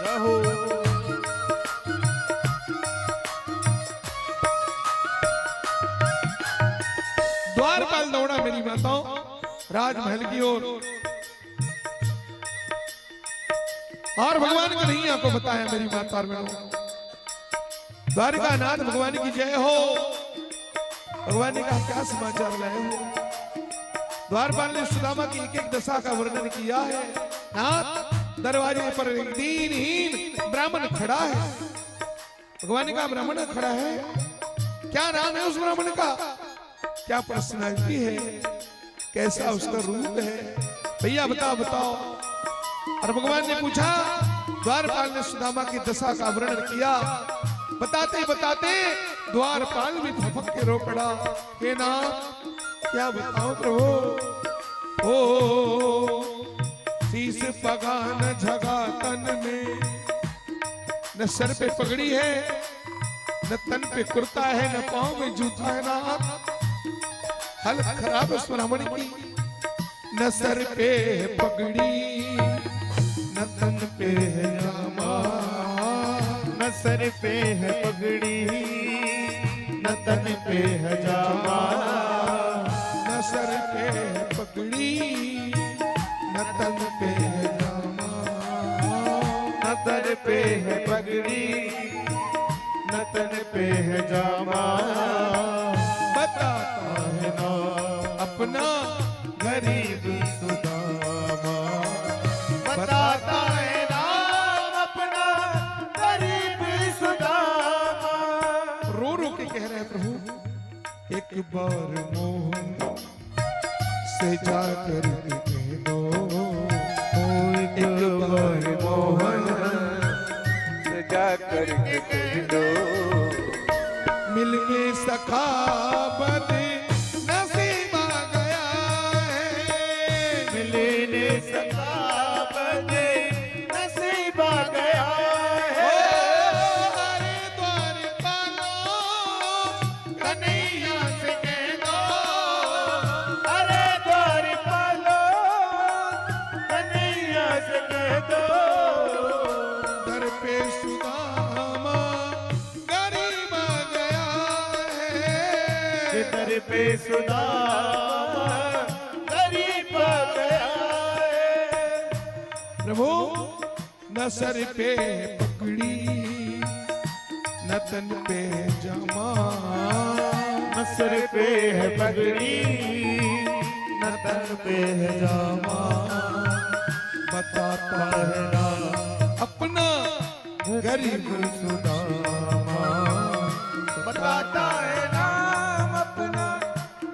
रहो द्वारपाल दौड़ा मेरी माताओं राजमहल की ओर और भगवान कन्हैया को बताया। मेरी माता और बहनों, द्वारका नाथ भगवान की जय हो। भगवान ने कहा, क्या समाचार लाए हो? द्वारपाल ने सुदामा की एक एक दशा का वर्णन किया है। नाथ दरवाजे पर एक दीनहीन ब्राह्मण खड़ा है। भगवान ने कहा ब्राह्मण खड़ा है, क्या नाम है उस ब्राह्मण का, क्या पर्सनालिटी है, कैसा उसका रूप है, भैया बताओ बताओ। और भगवान ने पूछा, द्वारपाल ने सुदामा की दशा का वर्णन किया। बताते बताते द्वारपाल भी फपक के रो पड़ा। हे नाथ क्या बताओ प्रभु। ओ शीस पगा न झगा तन में, न सर पे पगड़ी है, न तन पे कुर्ता है, न पांव में जूता है। नाथ हालत खराब है उस ब्राह्मण की, न सर पे पगड़ी, न तन पे है जामा, न सर पे है पगड़ी, न तन पे है जामा, न सर पे है पगड़ी, न तन पे है जामा, न सर पे है पगड़ी, न तन पे है जामा। बताता है ना अपना गरीब सुदामा, बताता है नाम अपना गरीब सुदामा। रो रो के कह रहे हैं प्रभु एक बार मोहन से जाकर कह दो, एक बार मोहन से जाकर के कह दो, मिलने सखा बद नसीब आ गया है, मिलने सका बदे नसीब आ गया है। हरे द्वार पालो कन्हैया से कह दो, अरे द्वार पालो कन्हैया से कह दो, दर पे सुदामा गरीब आ गया है, दर पे सुदामा गरीब आ गया है। प्रभु न सर पे पगड़ी, न तन पे जामा, न सर पे है पगड़ी, न तन पे है जामा। बताता है ना अपना गरीब सुदामा, बताता है नाम अपना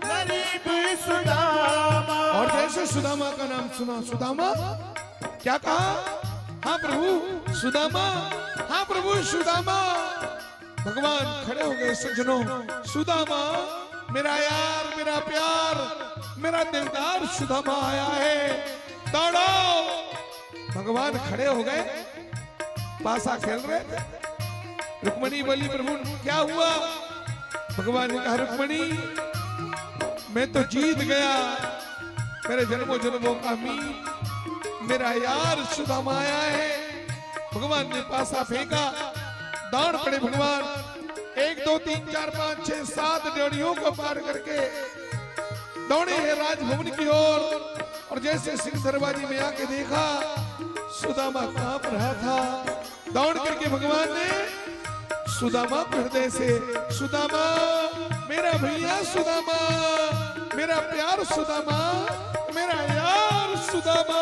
गरीब सुदामा। और जैसे सुदामा का नाम सुना, सुदामा क्या कहा, हाँ प्रभु सुदामा, हाँ प्रभु सुदामा। भगवान खड़े हो गए सज्जनों, सुदामा मेरा यार, मेरा प्यार, मेरा दिलदार सुदामा आया है, दौड़ो। भगवान खड़े हो गए, पासा खेल रहे थे। रुक्मणी बोली प्रभु क्या हुआ। भगवान ने कहा रुक्मणी मैं तो जीत गया, मेरे जन्मों जन्मों का मीत मेरा यार सुदामा आया है। भगवान ने पासा फेंका, दौड़ पड़े भगवान, 1 2 3 4 5 6 7 डेढ़ियों को पार करके दौड़े हैं राजभवन की ओर। और जैसे सिंह दरवाजे में आके देखा सुदामा कांप रहा था, दौड़ करके भगवान ने सुदामा को हृदय से, सुदामा मेरा भैया सुदामा, मेरा प्यार सुदामा, मेरा यार सुदामा।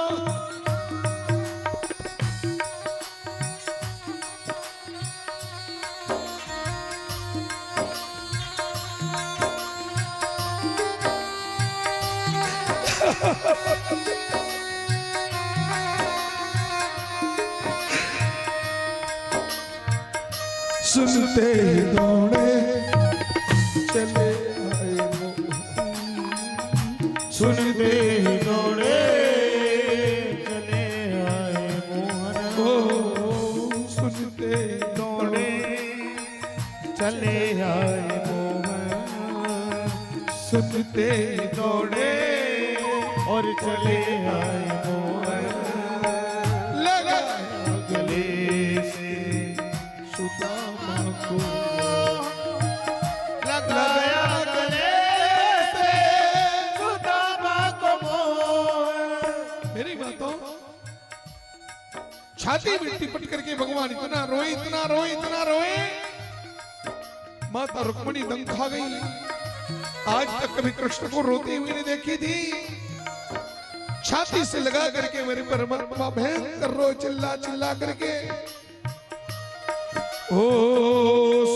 सुनते ही दौड़े चले आए सुनते ही दौड़े चले आए मोहन, ओ सुनते ही दौड़े चले आए मोहन, सुनते ही दौड़े और चले आए मोहन। लगा गले से सुदामा को, लगाया गले से सुदामा को मोह। मेरी बातों छाती में टिपट करके भगवान इतना रोए, इतना रोए, इतना रोए, माता रुक्मणी दम खा गई। आज तक कभी कृष्ण को रोते हुए नहीं देखी थी। छाती से लगा करके मेरे परमात्मा भयंकर रो चिल्ला चिल्ला करके ओ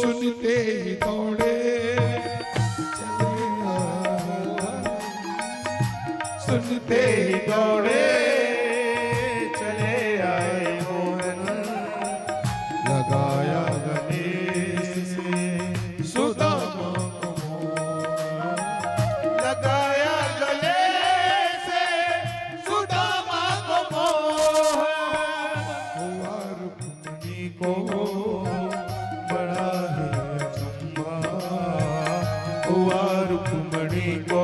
सुनते ही दौड़े चले सुनते ही दौड़े चले आए मोहन लगाया गले से सुदामा लगाया गले से सुदामा को मोह हुआ रुक्मिणी को बड़ा ही अचंभा हुआ रुक्मिणी को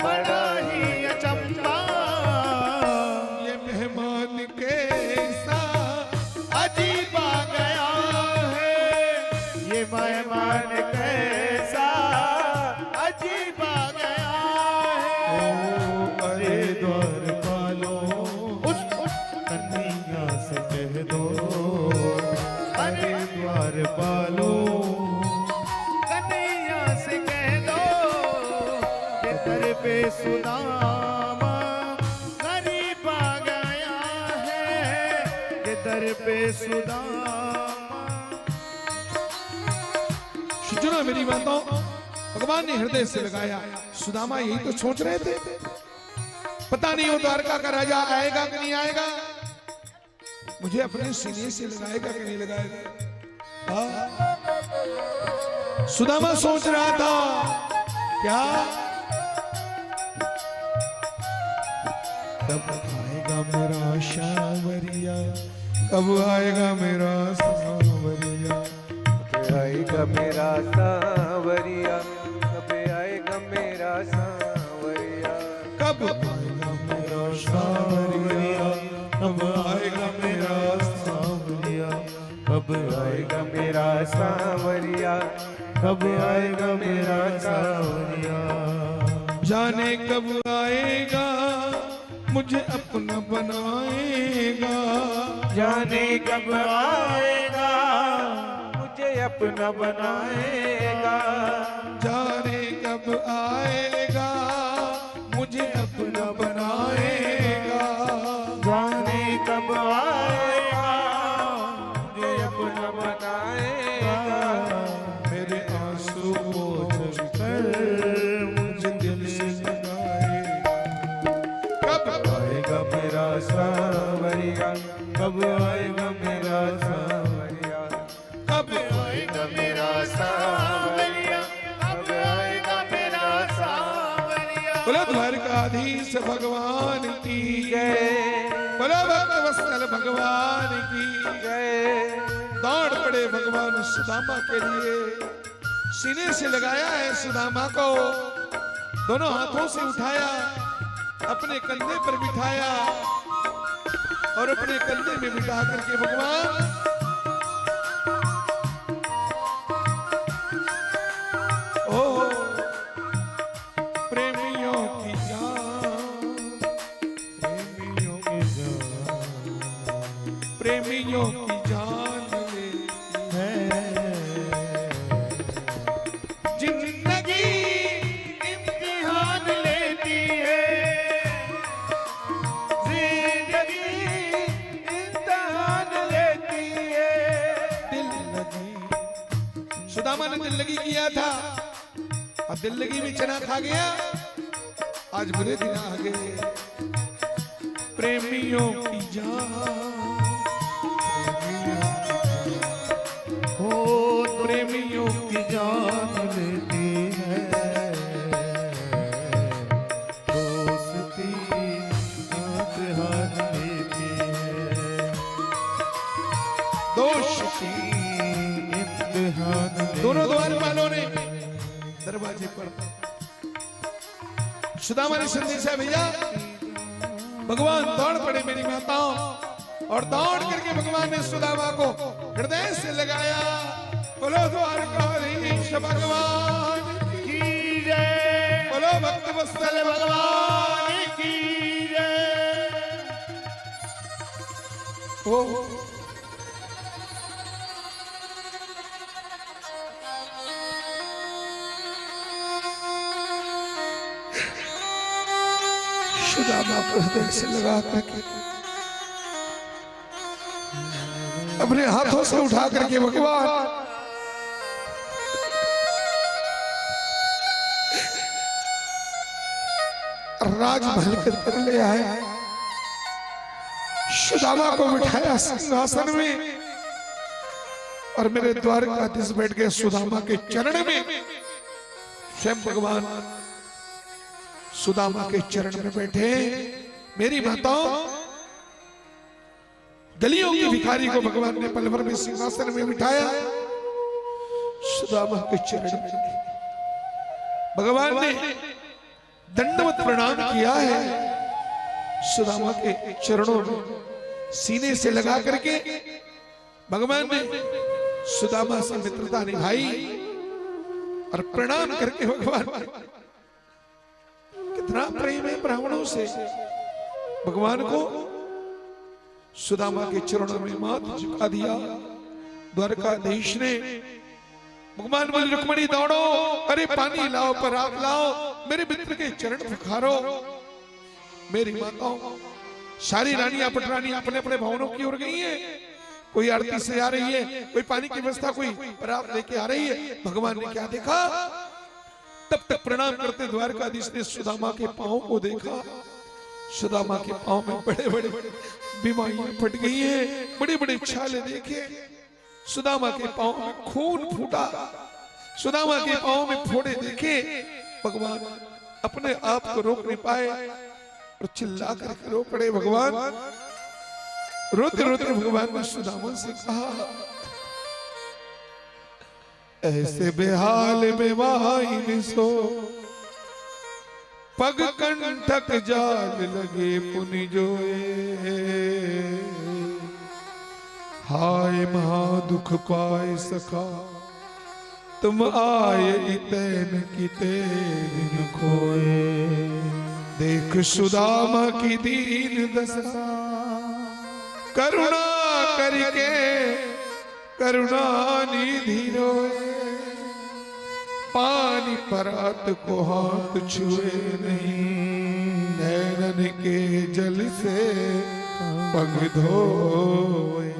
बड़ा ही अचंभा ये मेहमान कैसा अजीब आ गया है ये मेहमान कैसा अजीब आ गया है अरे द्वारपालो उस कन्हैया से कह दो अरे द्वारपालो कन्हैया से कह दो कि दर पे सुदामा गरीब आ गया है कि दर पे सुदामा सुनो मेरी बातों भगवान ने हृदय से लगाया सुदामा यही तो सोच रहे थे पता नहीं वो द्वारका का राजा आएगा कि नहीं आएगा मुझे अपने सीने से लगाएगा कि नहीं लगाएगा हाँ? सुदामा सोच रहा था क्या कब आएगा मेरा शावरिया कब आएगा मेरा सावरिया आएगा मेरा सांवरिया कब आएगा मेरा सांवरिया कब आएगा मेरा सावरिया कब आएगा मेरा सावरिया कब आएगा मेरा सांवरिया कब आएगा मेरा सांवरिया जाने कब आएगा मुझे अपना बनाएगा जाने कब आएगा मुझे अपना बनाएगा जाने कब आएगा मुझे अपना बनाएगा जाने कब आएगा मुझे अपना बनाएगा मेरे आंसू पोंछ कर मुझे दिल से लगाएगा कब आएगा मेरा सांवरिया कब आएगा मेरा सांवरिया कब आएगा मेरा सांवरिया कब आएगा मेरा सांवरिया बोला द्वारकाधीश भगवान की जय बोला भक्त वत्सल भगवान की जय दौड़ पड़े भगवान सुदामा के लिए सीने से लगाया है सुदामा को दोनों हाथों से उठाया अपने कंधे पर बिठाया और अपने कंधे में बिठा करके भगवान ओ प्रेमियों की जान प्रेमियों की जान प्रेमियों की जान लेती है जिंदगी इम्तिहान लेती है जिंदगी इम्तिहान लेती है दिल लगी सुदामा ने दिल लगी किया था अब दिल लगी में चना खा गया आज बुरे दिन आ गए प्रेमियों की जान हो प्रेमियों की जान लेती है दोस्ती इम्तिहान लेती है दोस्ती इम्तिहान दोनों द्वारपालों ने दरवाजे पर सुदामा ने संदेशा भेजा भगवान दौड़ पड़े मेरी माताओं और दौड़ करके भगवान ने सुदामा को हृदय से लगाया बोलो द्वारकाधीश भगवान की जय बोलो भक्त वत्सल भगवान की जय ओ सुदामा हृदय से लगा करके अपने हाथों से उठा करके भगवान राजमहल के अंदर ले आए, सुदामा को बिठाया सिंहासन में और मेरे द्वारकाधीश बैठ गए सुदामा के चरण में। स्वयं भगवान सुदामा के चरण में बैठे। मेरी माताओं, गलियों की भिखारी को भगवान ने पल भर में सिंहासन में बिठाया, सुदामा के चरण में भगवान ने दंडवत प्रणाम किया है। सुदामा के चरणों में सीने से लगा करके भगवान ने सुदामा से मित्रता निभाई और प्रणाम करके भगवान, कितना प्रेम है ब्राह्मणों से। भगवान को सुदामा के चरणों में माथ झुका दिया। द्वारकाधीश ने भगवान बोले, रुक्मणी दौड़ो, अरे पानी लाओ, परात लाओ, मेरे मित्र के चरण पखारो। मेरी माताओं, सारी रानियां पटरानियां अपने अपने भवनों की ओर गई है। कोई आरती से आ रही है, कोई पानी की व्यवस्था, कोई परात लेके आ रही है। भगवान ने क्या देखा? तब तक प्रणाम करते द्वारकाधीश ने सुदामा के पांव को देखा। सुदामा के पांव में बड़े बड़े बीमारियां फट गई हैं, बड़े बड़े छाले देखे। सुदामा के पांव में खून फूटा, सुदामा के पांव में फोड़े देखे। भगवान अपने आप को रोक नहीं पाए और चिल्ला करके रो पड़े। भगवान रोते रोते भगवान ने सुदामा से कहा, ऐसे बेहाल बेवाइन सो पग कंटक जाल लगे पुनि जोए। हाय महा दुख पाए सखा, तुम आए इतैन की तेन खोए। देख सुदामा की दीन दशा, करुणा करके करुणा निधि रोए। पानी परात को हाथ छुए नहीं, नैनन के जल से पग धोए।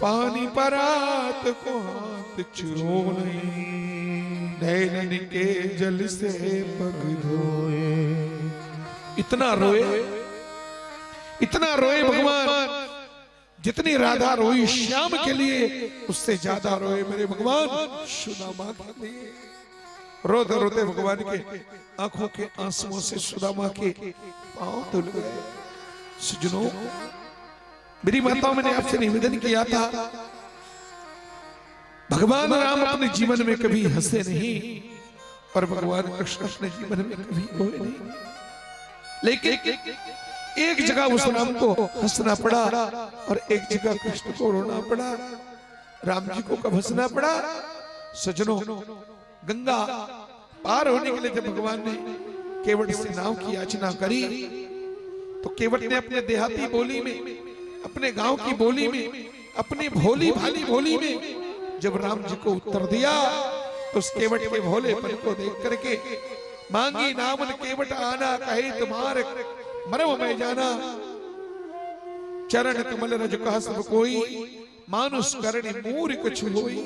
पानी परात को हाथ छुओ नहीं, नैनन के जल से पग धोए। इतना रोए, इतना रोए भगवान, जितनी राधा रोई श्याम के लिए, उससे ज्यादा रोए मेरे भगवान सुदामा के लिए। रोते रोते भगवान के आंखों के आंसुओं से सुदामा के पांव धुल गए। सज्जनों, मेरी माताओं, मैंने आपसे निवेदन किया था, भगवान राम अपने जीवन में कभी हंसे नहीं और भगवान कृष्ण अपने जीवन में कभी रोए नहीं। लेकिन एक जगह उस राम को हंसना पड़ा और एक जगह कृष्ण को रोना पड़ा। राम जी को कब हंसना पड़ा? सज्जनों, गंगा पार होने के लिए जब भगवान ने केवट से नाव की याचना करी, तो केवट ने अपने देहाती बोली में, अपने गांव की बोली में, अपनी भोली भाली बोली में जब राम जी को उत्तर दिया, तो उस केवट के भोलेपन को देख करके, मांगी नामन केवट आना, कहे तुम्हारे मरव में जाना। चरण कमल रज कहा सब कोई, मानुष करणी मूर्ख छुहोई।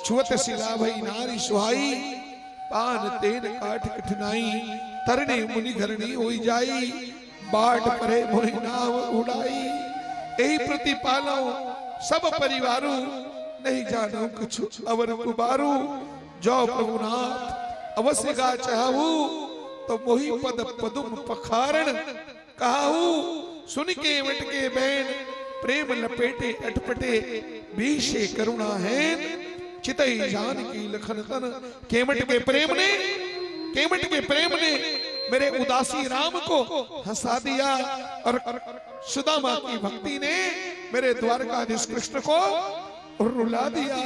छुअत सिला भई नारी सुहाई, पान तेन काट कठिनाई। तरणे मुनि घरणी होई जाई, बाट परे मोहि नाव उड़ाई। एही प्रतिपालो सब परिवारू, नहीं जानो कुछ अवर कुबारू। जो प्रभुनाथ अवश्य गा चाहू, तो मोही पद पदुम पखारण कहाहू। सुन के वट के बैन, प्रेम लपेटे अटपटे। भीषे करुणा हैन, चितई जान की लखन तन। केवट के प्रेम ने, केवट के प्रेम ने मेरे उदासी राम को हंसा दिया, और सुदामा की भक्ति ने मेरे द्वारकाधीश कृष्ण को रुला दिया।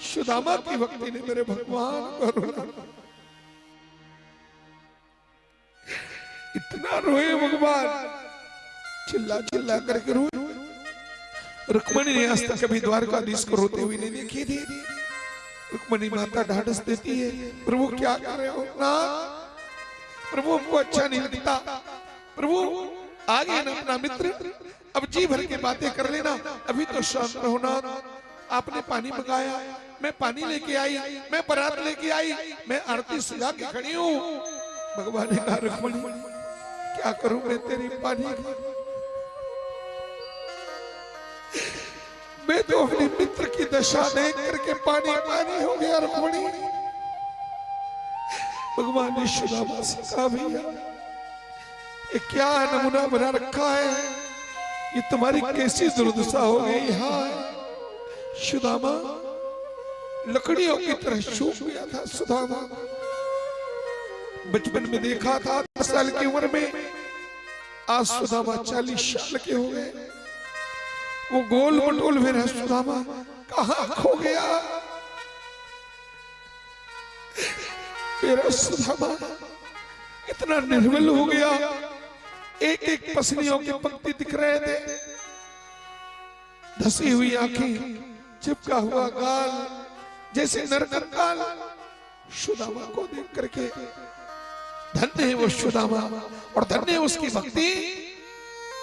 सुदामा की भक्ति ने मेरे भगवान को रुला दिया। इतना रोए भगवान, चिल्ला चिल्ला करके रोए। रुक्मणी ने आज तक कभी द्वारकाधीश को रोते हुए नहीं देखी थी। रुक्मणी माता ढाढ़स देती है, प्रभु क्या कर रहे हो ना, प्रभु हमको अच्छा नहीं लगता, प्रभु आगे ना अपना मित्र, अब जी भर के बातें कर लेना, अभी तो शांत रहो ना। आपने पानी मंगाया, मैं पानी लेके आई, मैं परात लेके आई, मैं आरती सजा के खड़ी हूँ। भगवान ने कहा रुक्मणी क्या करूं मैं तेरी पानी की, मैं तो अपने मित्र की दशा देख करके पानी पानी हो गया रुक्मणी। भगवान ने सुदामा से कहा भैया ये क्या नमूना बना रखा है, ये तुम्हारी कैसी दुर्दशा हो गई। हाँ सुदामा लकड़ियों की तरह सूख गया था। सुदामा बचपन में देखा था 10 साल की उम्र में, आज सुदामा 40 साल के हो गए। वो गोल मटोल मेरा सुदामा कहाँ खो गया। मेरा सुदामा इतना निर्बल हो गया, एक एक पसलियों के पंक्ति दिख रहे थे, धसी हुई आंखें, चिपका हुआ गाल, जैसे नरकंकाल। सुदामा को देख करके धन्य है वो सुदामा और धन्य है उसकी भक्ति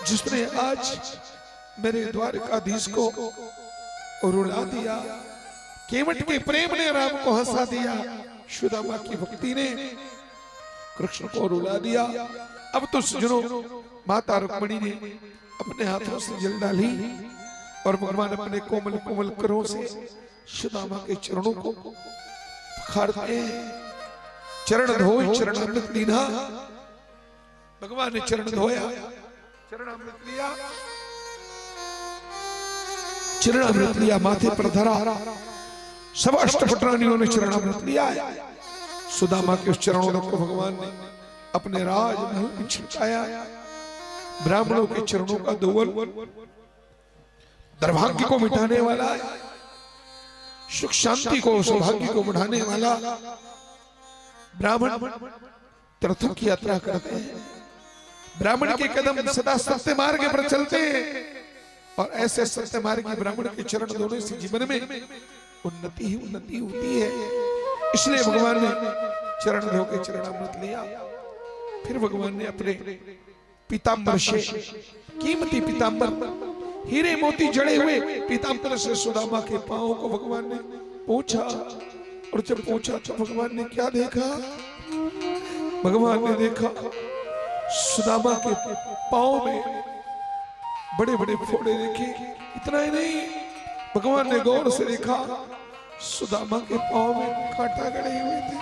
जिसने आज मेरे द्वारकाधीश को रुला दिया। केवट के प्रेम ने राम को हंसा दिया, सुदामा की भक्ति ने कृष्ण को रुला दिया। अब तो सुनो, माता रुक्मिणी ने अपने हाथों से जल डाली और भगवान अपने कोमल कोमल करों से सुदामा के चरणों को पखारते हैं। चरण धोए चरणामृत लीना, भगवान ने चरण धोया, चरणामृत लिया, चरणामृत लिया, माथे पर धरा। सब अष्टपटरानियों ने चरणामृत लिया है। सुदामा के उस चरणों को भगवान ने अपने राजमहल में छिपाया। ब्राह्मणों के चरणों का धोवन दुर्भाग्य को मिटाने वाला है, सुख शांति को सौभाग्य को बढ़ाने वाला। ब्राह्मण तीर्थों की यात्रा करते हैं, ब्राह्मण के कदम सदा सत्य मार्ग पर चलते हैं और ऐसे सत्य मार्गी ब्राह्मण के चरण धोने से जीवन में उन्नति ही उन्नति होती है। इसलिए भगवान ने चरण धो के चरणामृत लिया। फिर भगवान ने अपने पीतांबर से, कीमती पीतांबर, हीरे मोती जड़े हुए पीतांबर से सुदामा के पांवों को भगवान ने पोंछा। और जब पोंछा तो भगवान ने क्या देखा? भगवान ने देखा सुदामा के पांव में बड़े बड़े फोड़े देखे। इतना ही नहीं, भगवान ने गौर से देखा सुदामा के पांव में कांटा गड़े हुए थे।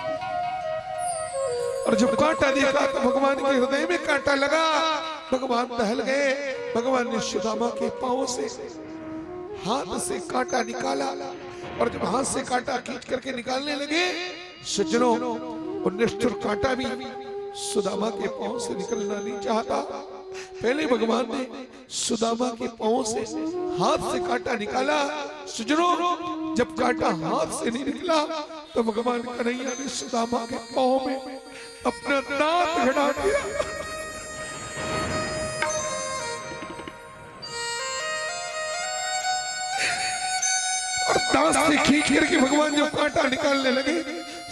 और जब कांटा देखा तो भगवान के हृदय में कांटा लगा। भगवान दहल गए। भगवान ने सुदामा के पांव से हाथ से कांटा निकाला और जब हाथ से कांटा खींच करके निकालने लगे, सज्जनों, वो निष्ठुर कांटा भी सुदामा के पांव से निकलना नहीं चाहता। पहले भगवान ने सुदामा के पांव से हाथ से कांटा निकाला। सज्जनों, जब कांटा हाथ से नहीं निकला तो भगवान कन्हैया ने सुदामा के पांव में अपना दांत गड़ा दिया। और दांत से खींच करके भगवान जब कांटा निकालने लगे,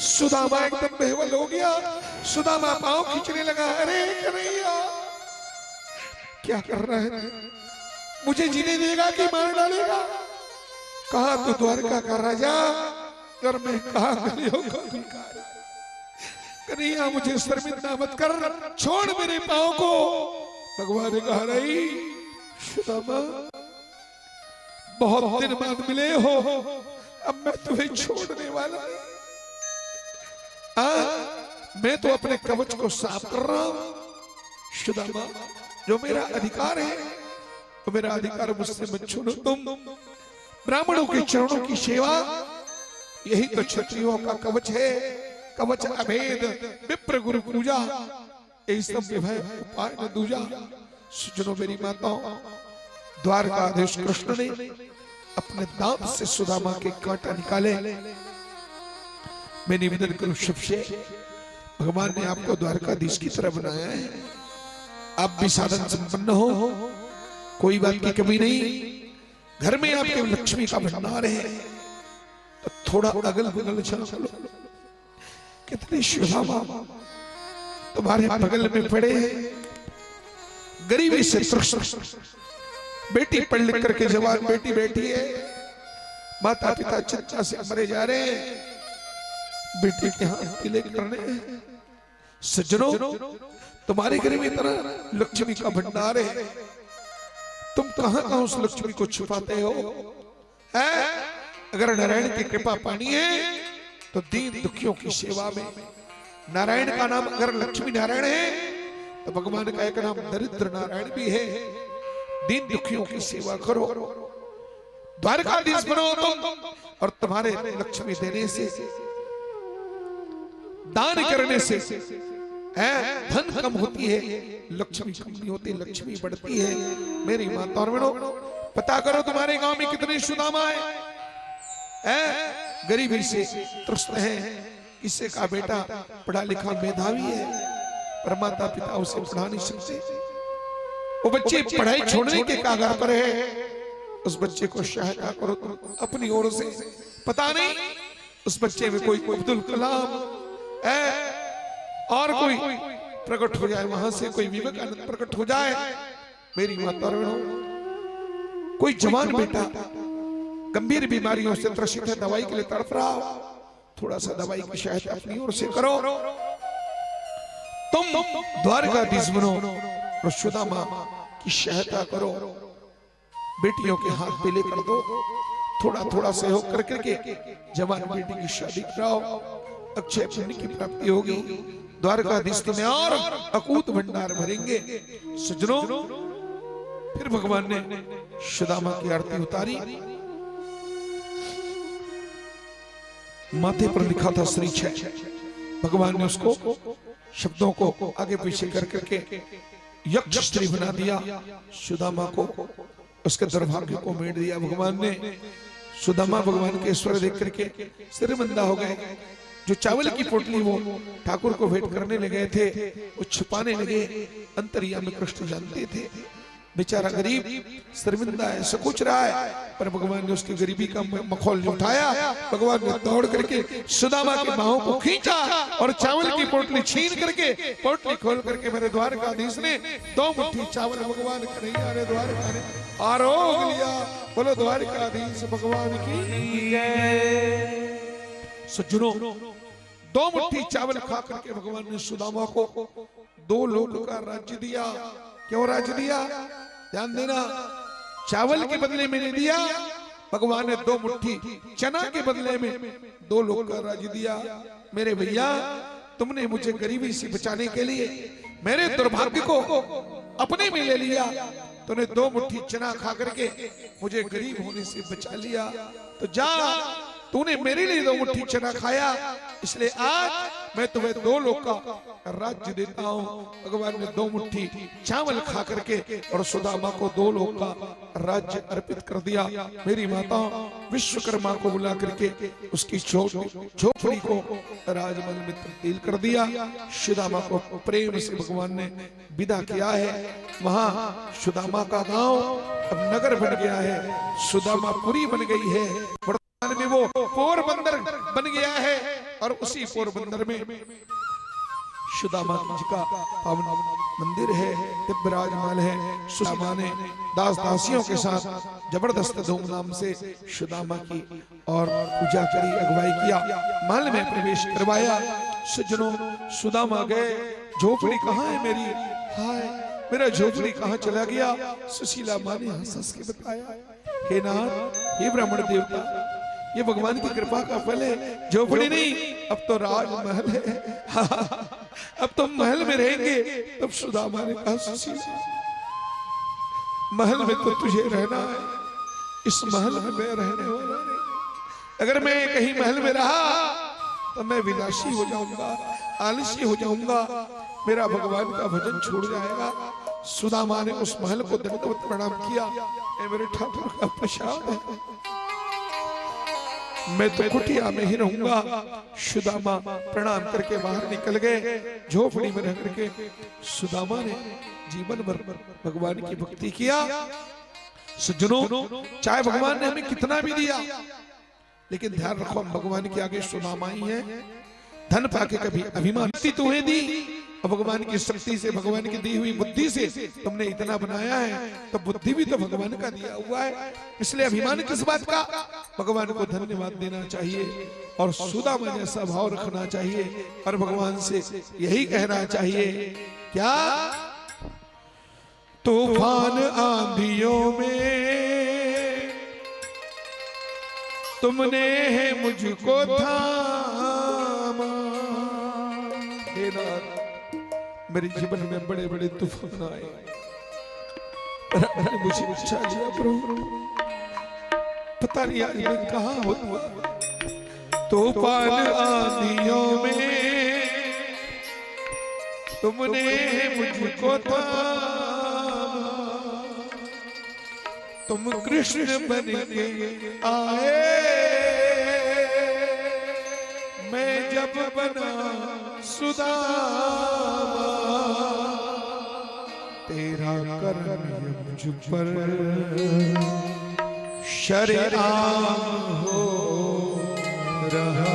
सुदामा एकदम बेवल हो गया। सुदामा पांव खींचने लगा। अरे कन्हैया, क्या कर रहा है? मुझे जीने देगा कि मार डालेगा? कहा तो द्वारका का राजा और मैं कहा कन्हैया, मुझे शर्मिंदा मत कर, छोड़ मेरे पांव को। भगवान ने कहा नहीं सुदामा, बहुत दिन बाद मिले हो, अब मैं तुम्हें छोड़ने वाला नहीं। मैं तो अपने कवच को साफ कर रहा हूं। सुदामा, जो मेरा अधिकार है वो मेरा अधिकार मुझसे मत छीनो तुम। ब्राह्मणों के चरणों की सेवा यही तो क्षत्रियों का कवच है। कवच अभेद विप्र गुरु पूजा, यही सब विभय उपाय न दूजा। सुनो मेरी माताओं, द्वारकाधीश कृष्ण ने अपने दांत से सुदामा के कांटा निकाले। मैं निवेदन करूं सबसे, भगवान ने आपको द्वारकाधीश की तरह बनाया है। आप भी साधन संपन्न हो, कोई बात की कमी नहीं। घर में आपके लक्ष्मी का भंडार है, तो थोड़ा अगल बगल झांक लो। कितने सुदामा तुम्हारे बगल में पड़े हैं, गरीबी से तृष्ण, बेटी पढ़ लिख करके जवान बेटी बैठी है, माता पिता चिंता से मरे जा रहे हैं, बेटी के हाथ पीले करने। सज्जनों, तुम्हारे घर में इतना लक्ष्मी का भंडार है, तुम कहां उस लक्ष्मी को छुपाते हो? है? अगर नारायण की कृपा पानी है तो दीन दुखियों की सेवा में। नारायण का नाम अगर लक्ष्मी नारायण है तो भगवान का एक नाम दरिद्र नारायण भी है। दीन दुखियों की सेवा करो, द्वारकाधीश बनो तुम, और तुम्हारे लक्ष्मी देने से, दान करने से है धन कम होती है, लक्ष्मी कम नहीं होती, लक्ष्मी बढ़ती है। मेरी माता और बहनों, पता करो तुम्हारे गांव में कितने सुदामा है, गरीबी से त्रस्त है। किसी का बेटा पढ़ा लिखा मेधावी है, पर माता पिता उसे पढ़ा नहीं सकते, वो बच्चे पढ़ाई छोड़ने के कागार पर है। उस बच्चे को सहायता करो तुम अपनी ओर से। पता नहीं उस बच्चे में कोई अब्दुल कलाम है और कोई प्रकट हो जाए, वहां से कोई विवेकानंद प्रकट हो जाए। मेरी माता और बहनों, कोई जवान बेटा गंभीर बीमारियों से त्रसित है, दवाई के लिए तड़प रहा हो, थोड़ा सा दवाई की सहायता अपनी ओर से करो। तुम द्वारकाधीश बनो और सुदामा की सहायता करो, बेटियों के हाथ पीले कर दो, थोड़ा थोड़ा सहयोग कर करके जवान बेटी की शादी कराओ, अक्षय पुण्य की प्राप्ति होगी। द्वारकाधीश तुम्हें और अकूत भंडार भरेंगे। सज्जनों, फिर भगवान ने सुदामा की आरती उतारी, माथे पर लिखा था श्री 6। भगवान ने उसको शब्दों को आगे पीछे कर करके यक्ष स्त्री बना दिया, सुदामा को उसके दुर्भाग्य को मेट दिया। भगवान ने सुदामा भगवान के ऐश्वर्य देख करके शर्मिंदा हो गए। जो चावल की पोटली वो ठाकुर को भेंट करने लगे थे, वो छुपाने लगे, अंतर्यामी कृष्ण जानते थे। बेचारा गरीब शर्मिंदा है, सकुच रहा है, पर भगवान ने उसकी गरीबी का मखौल उठाया। भगवान ने दौड़ करके सुदामा की बाहों को खींचा और चावल की पोटली छीन करके, पोटली खोल करके मेरे द्वारकाधीश ने 2 मुट्ठी चावल भगवान कन्हैया ने द्वारका ने आरोग लिया। बोलो द्वारकाधीश भगवान की जय। सज्जनों, 2 मुट्ठी चावल खा करके भगवान ने सुदामा को 2 लोक का राज्य दिया। क्यों राज्य दिया? ध्यान देना, चावल के बदले में नहीं दिया, भगवान ने 2 मुट्ठी चना के बदले में 2 लोक का राज्य दिया। मेरे भैया, तुमने मुझे गरीबी से बचाने के लिए मेरे दुर्भाग्य को अपने में ले लिया, तूने 2 मुट्ठी चना खा करके मुझे गरीब होने से बचा लिया। तो जा, तूने मेरे लिए 2 मुट्ठी चना खाया, इसलिए आज मैं तुम्हें 2 लोक का राज्य देता हूं। भगवान ने 2 मुट्ठी चावल खा करके और सुदामा को 2 लोक का राज्य अर्पित कर दिया। मेरी माता विश्वकर्मा को बुला करके उसकी झोपड़ी को राजमहल में तब्दील कर दिया। सुदामा को प्रेम से भगवान ने विदा किया है। वहां सुदामा का गांव अब नगर बन गया है, सुदामापुरी बन गई है। में वो पोरबंदर बन गया है और उसी पोरबंदर में सुदामा जी का पावन मंदिर है, दिव्य राजमहल है। सुदामा ने दास दासियों के साथ जबरदस्त धूमधाम से सुदामा की और पूजा करी, अगुवाई किया, महल में प्रवेश करवाया। सज्जनों, सुदामा गए, झोपड़ी कहाँ है मेरी? हाय, मेरा झोपड़ी कहाँ चला गया? सुशीला माँ ने हंस के बताया, हे नाथ, हे ब्राह्मण देवता, ये भगवान की कृपा का फल है। झोपड़ी नहीं, अब तो राजमहल है। अब तो महल में रहेंगे। तब सुदामा ने कहा, सुशीला, महल में तो तुझे रहना है, इस महल में मैं रहने वाला नहीं। अगर मैं कहीं महल में रहा तो मैं विलासी हो जाऊंगा, आलसी हो जाऊंगा, मेरा भगवान का भजन छूट जाएगा। सुदामा ने उस महल को दंडवत प्रणाम किया, ये मेरे ठाकुर का प्रसाद है, मैं तो कुटिया में ही रहूंगा। सुदामा प्रणाम करके बाहर निकल गए। झोपड़ी में रह करके सुदामा ने जीवन भर भगवान की भक्ति किया। सज्जनों, चाहे भगवान ने हमें कितना भी दिया, लेकिन ध्यान रखो, हम भगवान के आगे सुदामा ही है। धन पाके कभी अभिमान तुम्हें दी और भगवान की शक्ति से, भगवान की दी हुई बुद्धि से तुमने इतना बनाया है, तो बुद्धि भी तो भगवान का दिया हुआ है, इसलिए अभिमान किस बात का? भगवान को धन्यवाद देना चाहिए और सुदामा जैसा भाव रखना चाहिए और भगवान से यही कहना चाहिए, क्या? तूफान आंधियों में तुमने है मुझको थामा। हे नाथ, मेरे जीवन में बड़े बड़े तूफान आए, आपने मुझे बचा लिया प्रभु, पता नहीं आज मैं कहाँ हूँ। तूफान आंधियों में तुमने मुझको थामा, तुम कृष्ण बन के आए, मैं जब बना सुदामा, तेरा करम मुझ पर शरेआम हो रहा,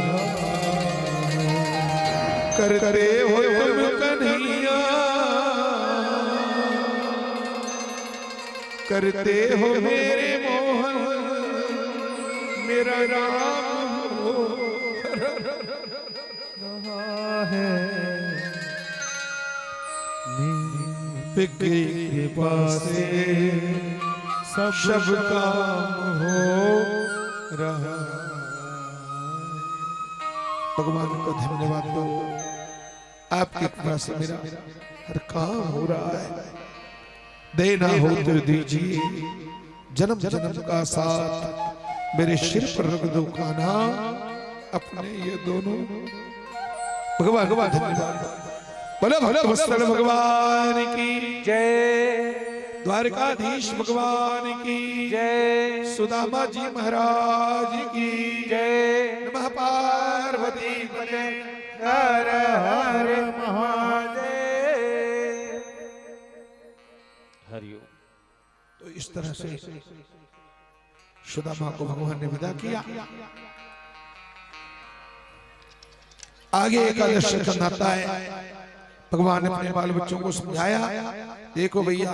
करते हो तुम कन्हैया, करते हो मेरे मोहन, मेरा राम हो रहा है। पिके कृपा से सब काम हो रहा। भगवान का धन्यवाद दो, आपकी कृपा से मेरा हर काम हो रहा है। देना हो तो दीजिए, जन्म जन्म का साथ मेरे सिर पर रख दो कान्हा अपने ये दोनों। भगवान भगवान धन्यवाद। बोलो भोले वत्सल भगवान की जय, द्वारकाधीश भगवान की जय, सुदामा जी महाराज की जय। नमः पार्वती पते हर हर महादेव। हरिओम। तो इस तरह से सुदामा को भगवान ने विदा किया। आगे एकादश स्कंद आता है। भगवान ने अपने बाल बच्चों को समझाया, देखो भैया,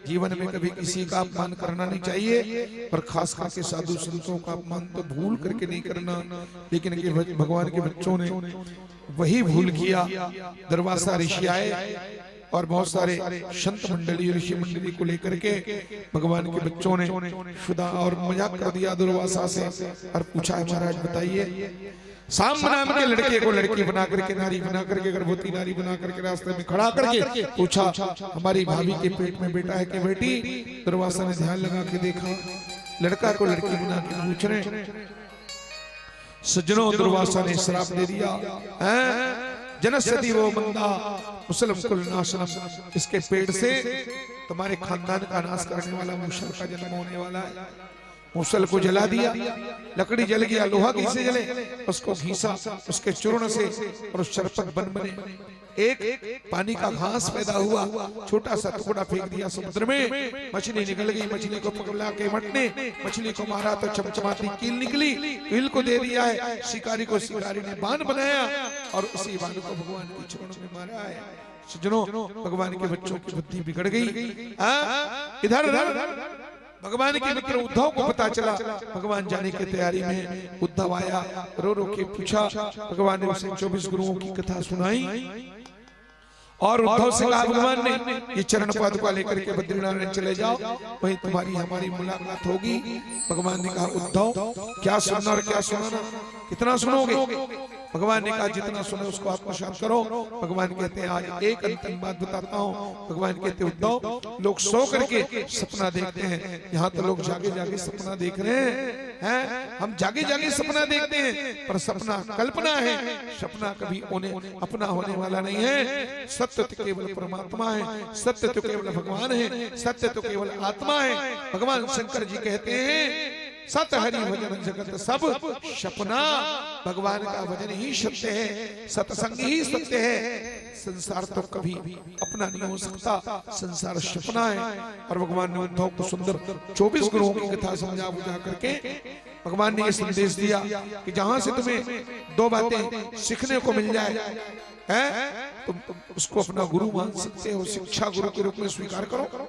जीवन में कभी किसी का अपमान करना नहीं चाहिए, और खास करके साधु संतों का अपमान तो भूल करके नहीं करना। लेकिन भगवान के बच्चों ने वही भूल किया। दरवासा ऋषि आए और बहुत सारे संत मंडली, ऋषि मंडली को लेकर के भगवान के बच्चों ने शुदा और मजाक कर दिया दुर्वासा से, और पूछा है महाराज बताइए, साम नाम के लड़के को लड़की बना करके, नारी बना करके, गर्भवती नारी बना करके रास्ते में खड़ा करके पूछा, हमारी भाभी के पेट में बेटा है कि बेटी? दुर्वासा ने ध्यान लगा के देखा, लड़का को लड़की बना के पूछ रहे। सज्जनों, दुर्वासा ने श्राप दे दिया, जनसती वो मंदा मुसलम कुल नाशनम, इसके पेट से तुम्हारे खानदान का नाश करने वाला मूसल का जन्म होने वाला है। मूसल को जला दिया, लकड़ी जल गया, लोहा कैसे जले? उसको घीसा, उसके चूर्ण से, और उस शरपत बन बने। एक पानी का घास पैदा हुआ, छोटा सा टुकड़ा फेंक दिया समुद्र में, मछली निकल गई, मछली को पकड़ा के मटने, मछली को मारा तो चमचमाती कील निकली, कील को दे दिया है शिकारी को, शिकारी ने बाण बनाया और उसी बाण को भगवान के चरणों में मारा है। सज्जनों, भगवान के बच्चों की बुद्धि बिगड़ गई। इधर भगवान के मित्र उद्धव को पता चला, भगवान जाने की तैयारी में उद्धव आया, रो रो के पूछा। भगवान ने उसे 24 गुरुओं की कथा सुनाई और उद्धव से कहा, भगवान ने ये चरण पादुका लेकर के बद्रीनारायण चले जाओ, वहीं तुम्हारी हमारी मुलाकात होगी। भगवान ने कहा, उद्धव क्या सुनना और क्या सुनाना, कितना सुनोगे? भगवान ने कहा, जितना सुने उसको आत्मसात करो। भगवान कहते हैं, आज एक अंतिम बात बताता हूँ। भगवान कहते हैं, उद्धव, लोग सो करके सपना देखते हैं, यहाँ तो लोग जागे जागे सपना देख रहे हैं। हम जागे जागे सपना देखते हैं, पर सपना कल्पना है, सपना कभी अपना होने वाला नहीं है। सत्य तो केवल परमात्मा है, सत्य तो केवल भगवान है, सत्य तो केवल आत्मा है। भगवान शंकर जी कहते हैं, सत हरि भजन जगत सब सपना। भगवान का भजन ही सत्य है, सत्संग ही सत्य है। संसार तो कभी अपना नहीं हो सकता, संसार सपना है। और भगवान ने उद्धव को सुंदर 24 गुरुओं की कथा समझा बुझा करके भगवान ने ये संदेश दिया कि जहां से तुम्हें दो बातें सीखने को मिल जाए है, तुम उसको अपना गुरु मान सकते हो। शिक्षा गुरु के रूप में स्वीकार करो,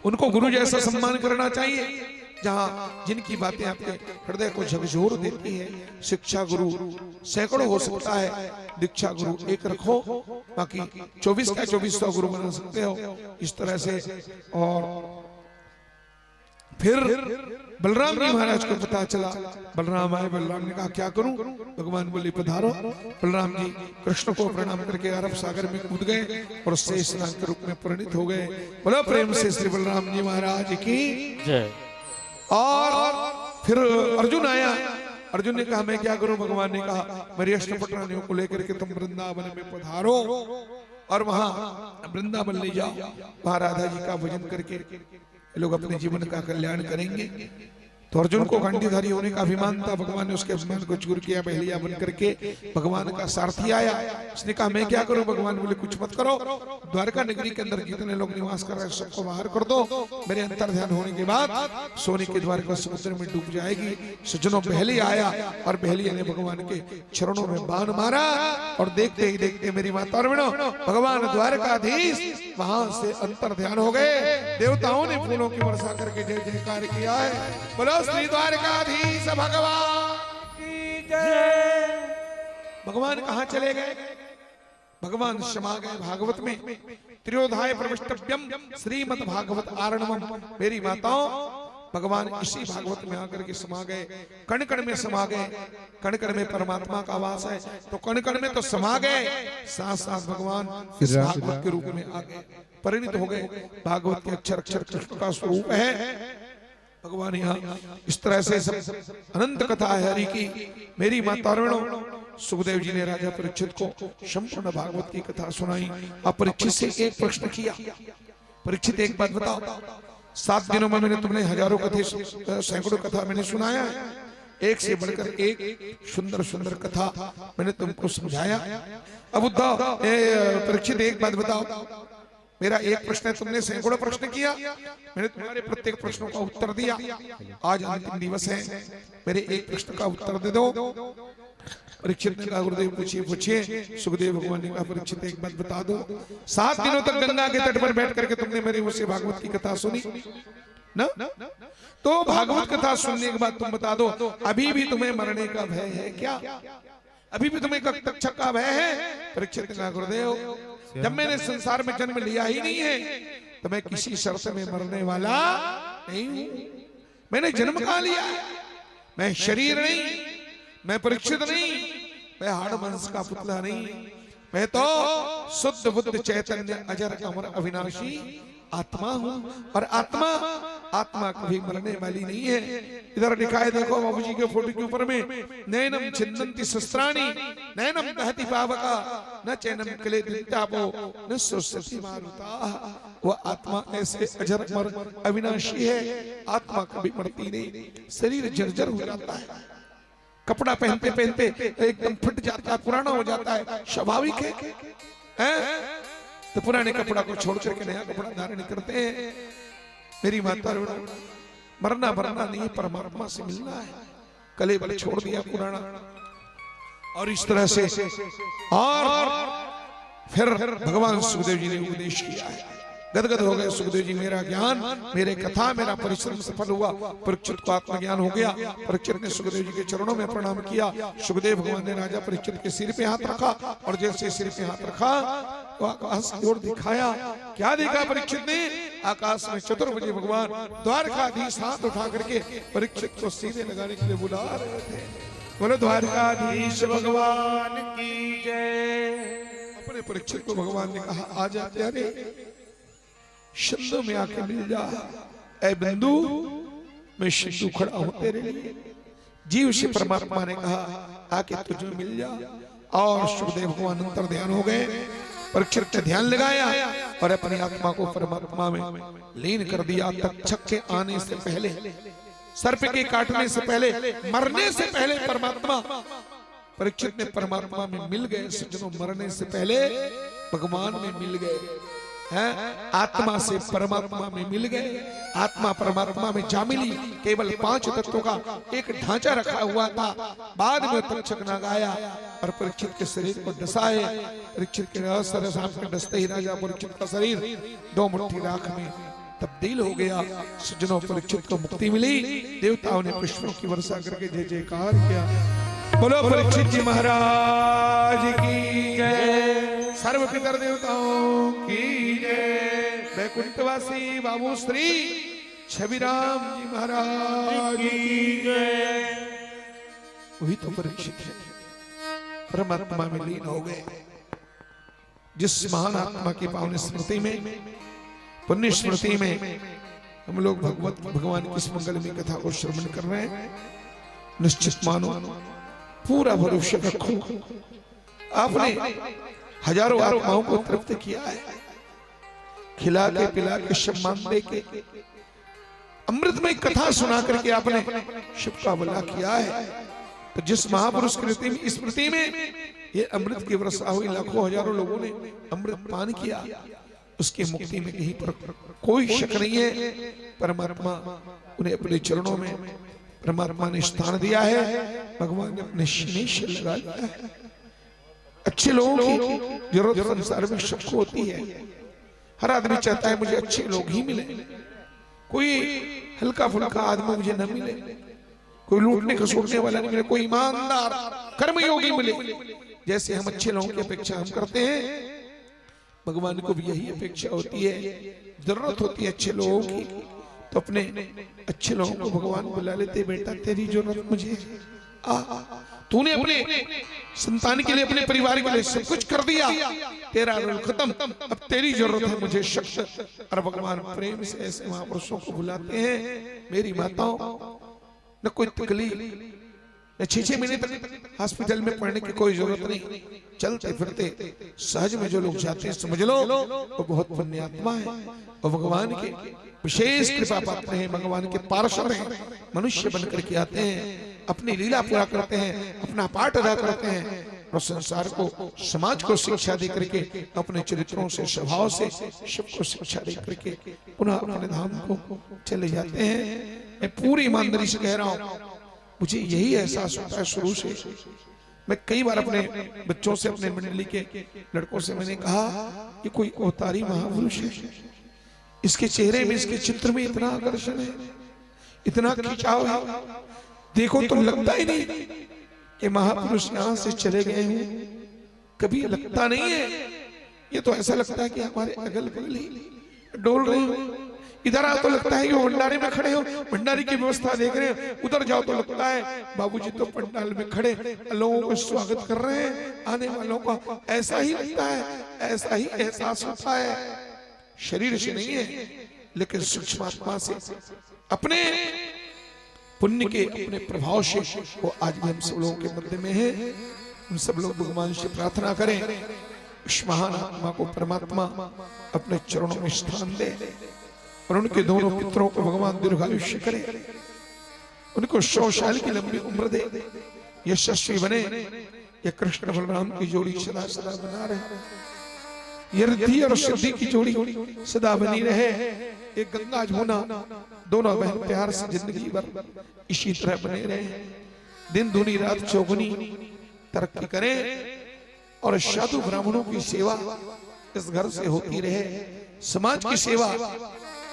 उनको गुरु जैसा सम्मान करना चाहिए। जहां जिनकी बातें आपके हृदय को झकझोर देती है, शिक्षा गुरु सैकड़ों हो सकता है, दीक्षा गुरु एक रखो, बाकी 24 का 2400 गुरु बना सकते हो इस तरह से। और फिर बलराम जी महाराज को पता चला, बलराम आए, बलराम ने कहा क्या करूं? भगवान बोले पधारो। बलराम जी कृष्ण को प्रणाम करके अरब सागर में कूद गए और शेषनाग के रूप में परिणित हो गए। बोला प्रेम से श्री बलराम जी महाराज की जय। और फिर अर्जुन आया, अर्जुन ने कहा मैं क्या करूं? भगवान ने कहा मेरी अष्टपटरानियों को लेकर के तुम वृंदावन में पधारो और वहां वृंदावन ले जाओ, वहां राधा जी का भजन करके लोग अपने जीवन का कल्याण करेंगे। तो अर्जुन को गांडीधारी होने का अभिमान था, भगवान ने उसके अभिमान को चूर किया। बहलिया बन करके भगवान का सारथी आया, उसने कहा मैं क्या करूं? भगवान बोले कुछ मत करो, द्वारका नगरी के अंदर जितने लोग निवास कर रहे हैं सबको बाहर कर दो। मेरे अंतर ध्यान होने के बाद सोने के द्वारका समुद्र में डूब जाएगी। सज्जनों बहलिया आया और बहलिया ने भगवान के चरणों में बाण मारा और देखते ही देखते मेरी माता और बहनों भगवान द्वारकाधीश वहां से अंतर ध्यान हो गए। देवताओं ने फूलों की वर्षा करके जय जयकार किया है। बोलो श्री द्वारकाधीश भगवान की जय। भगवान कहां चले गए? भगवान समा गए भागवत में। त्रियोधाय प्रविष्टव्यम श्रीमद् भागवत आरणवम। मेरी माताओं भगवान इसी भागवत में आकर के समा गए, कण कण में समा गए। कण कण में परमात्मा का वास है, तो कण कण में तो समा गए, साथ साथ भगवान इस भागवत के रूप में आ गए, परिणित हो गए। भागवत के अक्षर अक्षर कृष्ण का स्वरूप है। भगवान यहाँ इस तरह से सब अनंत कथा है हरि की। मेरी माता बहनों सुखदेव जी ने राजा परीक्षित को संपूर्ण भागवत की कथा सुनाई। अब परीक्षित से एक प्रश्न किया, परीक्षित एक बात बताओ, 7 दिनों में मैंने तुमने हजारों कथे सैकड़ों कथा मैंने सुनाया, एक से बढ़कर एक सुंदर सुंदर कथा मैंने तुमको समझाया। अब उद्धव परीक्षित एक बात बताओ, मेरा एक प्रश्न है, तुमने सैकड़ों प्रश्न किया, मैंने तुम्हारे प्रत्येक प्रश्नों का उत्तर दिया। आज अंतिम दिवस है, मेरे एक प्रश्न का उत्तर दे दो। परीक्षित ने कहा गुरुदेव पूछिए पूछिए। सुखदेव भगवान ने कहा परीक्षित एक बात बता दो, 7 दिनों तक गंगा के तट पर बैठ करके तुमने मेरे मुझसे भागवत की कथा सुनी ना? तो भागवत कथा सुनने के बाद तुम बता दो, अभी भी तुम्हें मरने का भय है क्या? अभी भी तुम्हें तक्षक का भय है? परीक्षित ने कहा गुरुदेव जब मैंने संसार में जन्म लिया ही नहीं है तो मैं किसी शर्त में मरने वाला नहीं हूं। मैंने जन्म कहां लिया है? मैं शरीर नहीं, मैं परीक्षित नहीं, मैं हाड़ मांस का पुतला नहीं, मैं तो शुद्ध बुद्ध चैतन्य अजर अमर अविनाशी आत्मा हूं। और आत्मा कभी मरने वाली नहीं है। इधर लिखा है देखो बाबू जी के फोटो के ऊपर में, नैनम छिन्नन्ति शस्त्राणि नैनम दहति पावका न चैनम कले दित्तापो न सुस्यति मारुता। वो आत्मा ऐसे अजर अमर अविनाशी है, आत्मा कभी मरती नहीं। शरीर जर्जर हो जाता है, कपड़ा पहनते पहनते एकदम फट जाता है, पुराना हो जाता है, स्वाभाविक है। तो पुराने कपड़ा को छोड़ करके नया कपड़ा धारण करते हैं। मेरी माता मरना नहीं, परमात्मा से मिलना है। कले बले छोड़ दिया पुराना, और इस तरह से और फिर भगवान सुखदेव जी ने उपदेश किया है। गदगद हो गए सुखदेव जी, मेरा ज्ञान, मेरे कथा, मेरा परिश्रम सफल हुआ। परीक्षित को आत्मज्ञान हो गया। परीक्षित ने सुखदेव जी के चरणों में प्रणाम किया। सुखदेव भगवान ने राजा परीक्षित के सिर पे हाथ रखा, और जैसे सिर पे हाथ रखा तो आकाश की ओर दिखाया। क्या देखा परीक्षित ने? आकाश में चतुर्भुज भगवान द्वारकाधीश हाथ उठा करके परीक्षित को सीधे लगाने के लिए बुला रहे थे। बोलो द्वारकाधीश भगवान की जय। अपने परीक्षित को भगवान ने कहा आ जाते, अरे शब्दों में आके मिल जा, ऐ बंधु मैं सिद्धू खड़ा हूं तेरे लिए। जीव से परमात्मा ने कहा आके तुझे मिल जा। और सुखदेव भगवान अंतर ध्यान हो गए। परीक्षित ने ध्यान लगाया और अपनी आत्मा को परमात्मा में लीन कर दिया। तक्षक के आने से पहले सर्प के काटने से पहले, मरने से पहले परमात्मा, परीक्षित ने परमात्मा में मिल गए। सज्जनों, मरने से पहले भगवान में मिल गए हैं, आत्मा से परमात्मा में मिल गए। आत्मा परमात्मा में जा मिली। केवल 5 तत्वों का एक ढांचा रखा हुआ था। बाद में तक्षक नाग आया और परीक्षित के शरीर को डसाए। परीक्षित के सामने डसते ही राजा परीक्षित का शरीर 2 मुट्ठी राख में तब्दील हो गया। सज्जनों, परीक्षित को मुक्ति मिली। देवताओं ने पुष्पों की वर्षा करके जय जयकार किया। बोलो परीक्षित जी महाराज की जय, सर्व पितर देवताओं की जय, वैकुंठवासी बाबू श्री छविराम जी महाराज की जय। वही तो परीक्षित है, परमात्मा में लीन हो गए। जिस महान आत्मा की पावन स्मृति में, पुण्य स्मृति में हम लोग भगवान की इस मंगलमय कथा को श्रवण कर रहे हैं। निश्चित मानो, पूरा भरोसा रखो। आपने हजारों आत्माओं को तृप्त किया है, खिला के पिला के सम्मान दे के अमृतमय कथा सुना करके आपने शिव का भला किया है। तो जिस महापुरुष की स्मृति में ये अमृत की वर्षा हुई, लाखों हजारों लोगों ने अमृत पान किया, उसकी मुक्ति में कहीं पर कोई शक नहीं है। परमात्मा उन्हें अपने चरणों में परमात्मा ने स्थान दिया है। भगवान ने अपने सीने से लगा दिया है। अच्छे लोगों की जरूरत संसार में सबको होती है। हर आदमी चाहता है मुझे अच्छे लोग ही मिले, कोई हल्का फुल्का आदमी मुझे न मिले, कोई लूटने खसोटने वाला नहीं मिले, कोई ईमानदार कर्मयोगी मिले। जैसे हम अच्छे लोगों की अपेक्षा हम करते हैं, भगवान को भी यही अपेक्षा होती है, जरूरत होती है अच्छे लोगों की। तो अपने अच्छे लोगों को भगवान बुला लेते, बेटा तेरी जरूरत मुझे, तूने अपने संतान के लिए, अपने परिवार के लिए सब कुछ कर दिया, तेरा रोल खत्म, अब तेरी जरूरत है मुझे शक्ति। और भगवान प्रेम से ऐसे महापुरुषों को बुलाते हैं। मेरी माताओं, न कोई तकलीफ, 6-6 महीने तक हॉस्पिटल में पढ़ने की कोई जरूरत नहीं। चलते फिरते सहज में जो लोग जाते हैं, समझ लो वो बहुत पुण्यात्मा है और भगवान के विशेष कृपा पात्र हैं, भगवान के पार्षद हैं। मनुष्य बनकर के आते हैं, अपनी लीला पूरा करते हैं, अपना पाठ अदा करते हैं और संसार को, समाज को शिक्षा दे करके, अपने चरित्रों से, स्वभाव से शिव को शिक्षा दे करके पुनः अपने धाम को चले जाते हैं। मैं पूरी ईमानदारी से कह रहा हूँ, मुझे यही एहसास होता है शुरू से। मैं कई बार अपने बच्चों से, अपने मंडली के लड़कों से मैंने कहा, ये कोई अवतारी महापुरुष है, इसके चेहरे में, इसके चित्र में इतना आकर्षण है, इतना खिंचाव है, देखो तो लगता ही नहीं कि महापुरुष यहाँ से चले गए हैं। कभी लगता नहीं है, ये तो ऐसा लगता है कि हमारे अगल बगल ही डोल रहे हो। इधर आओ तो लगता है कि वो भंडारे में खड़े हो, भंडारे की व्यवस्था देख रहे हैं। उधर जाओ तो लगता है बाबूजी तो पंडाल में खड़े लोगों को स्वागत कर रहे हैं, आने वालों का। ऐसा ही लगता है, ऐसा ही एहसास होता है। शरीर से नहीं है, लेकिन सूक्ष्मात्मा से, अपने पुण्य के, अपने प्रभाव से वो आज भी हम सब लोगों के मध्य में है। हम सब लोग भगवान से प्रार्थना करें, उस महान आत्मा को परमात्मा अपने चरणों में स्थान दे और उनके दोनों पुत्रों को भगवान दीर्घायुष्य करे, उनको 100 साल की लंबी उम्र दे, यशस्वी बने। ये कृष्ण बलराम की जोड़ी सदा सदा बना रहे, ये रिद्धि और सिद्धि की जोड़ी सदा बनी रहे। एक गंगा जमुना, दोनों बहन प्यार से जिंदगी भर इसी तरह बने रहे, दिन दुनी रात चौगुनी तरक्की करें और साधु ब्राह्मणों की सेवा इस घर से होती रहे, समाज की सेवा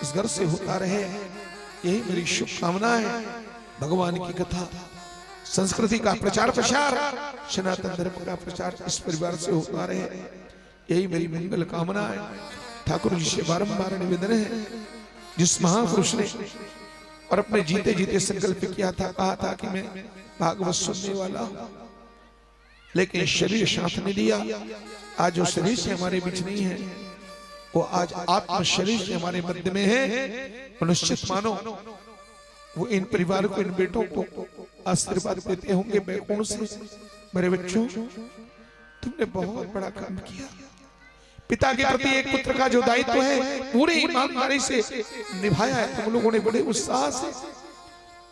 इस घर से होता रहे। यही मेरी शुभकामना है। भगवान की कथा, संस्कृति का प्रचार प्रसार, सनातन धर्म का प्रचार इस परिवार से होता रहे, यही मेरी मंगल कामना है। ठाकुर जी से बारंबार निवेदन है, जिस महापुरुष ने और अपने जीते जीते संकल्प किया था, कहा था कि मैं भागवत सुनने वाला हूं, लेकिन शरीर साथ नहीं दिया। आज जो शरीर से हमारे बीच नहीं है, वो आज आत्म शरीर से हमारे मध्य में है। निश्चित मानो वो इन परिवार को, इन बेटों को आशीर्वाद देते होंगे बैकुंठ से, मेरे बच्चों तुमने बहुत बड़ा काम किया। पिता के प्रति एक पुत्र का जो दायित्व है पूरे ईमानदारी से निभाया है तुम लोगों ने, बड़े उत्साह से।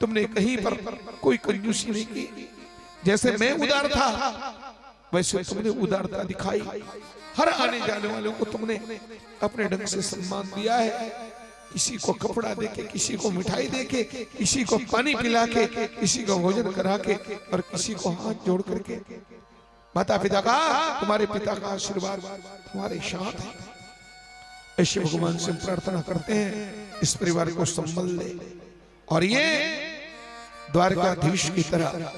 तुमने कहीं पर कोई कंजूसी नहीं की। जैसे मैं उदार था वैसे तुमने उदारता दिखाई। हर आने जाने वालों को तुमने अपने ढंग से सम्मान दिया है। किसी को कपड़ा देके, किसी को मिठाई देके, किसी को पानी पिला के, किसी को भोजन करा के, और किसी को हाथ जोड़ करके। माता पिता का, तुम्हारे पिता का आशीर्वाद तुम्हारे साथ है। ऐसे भगवान से प्रार्थना करते हैं इस परिवार को संभल ले और ये द्वारकाधीश की तरह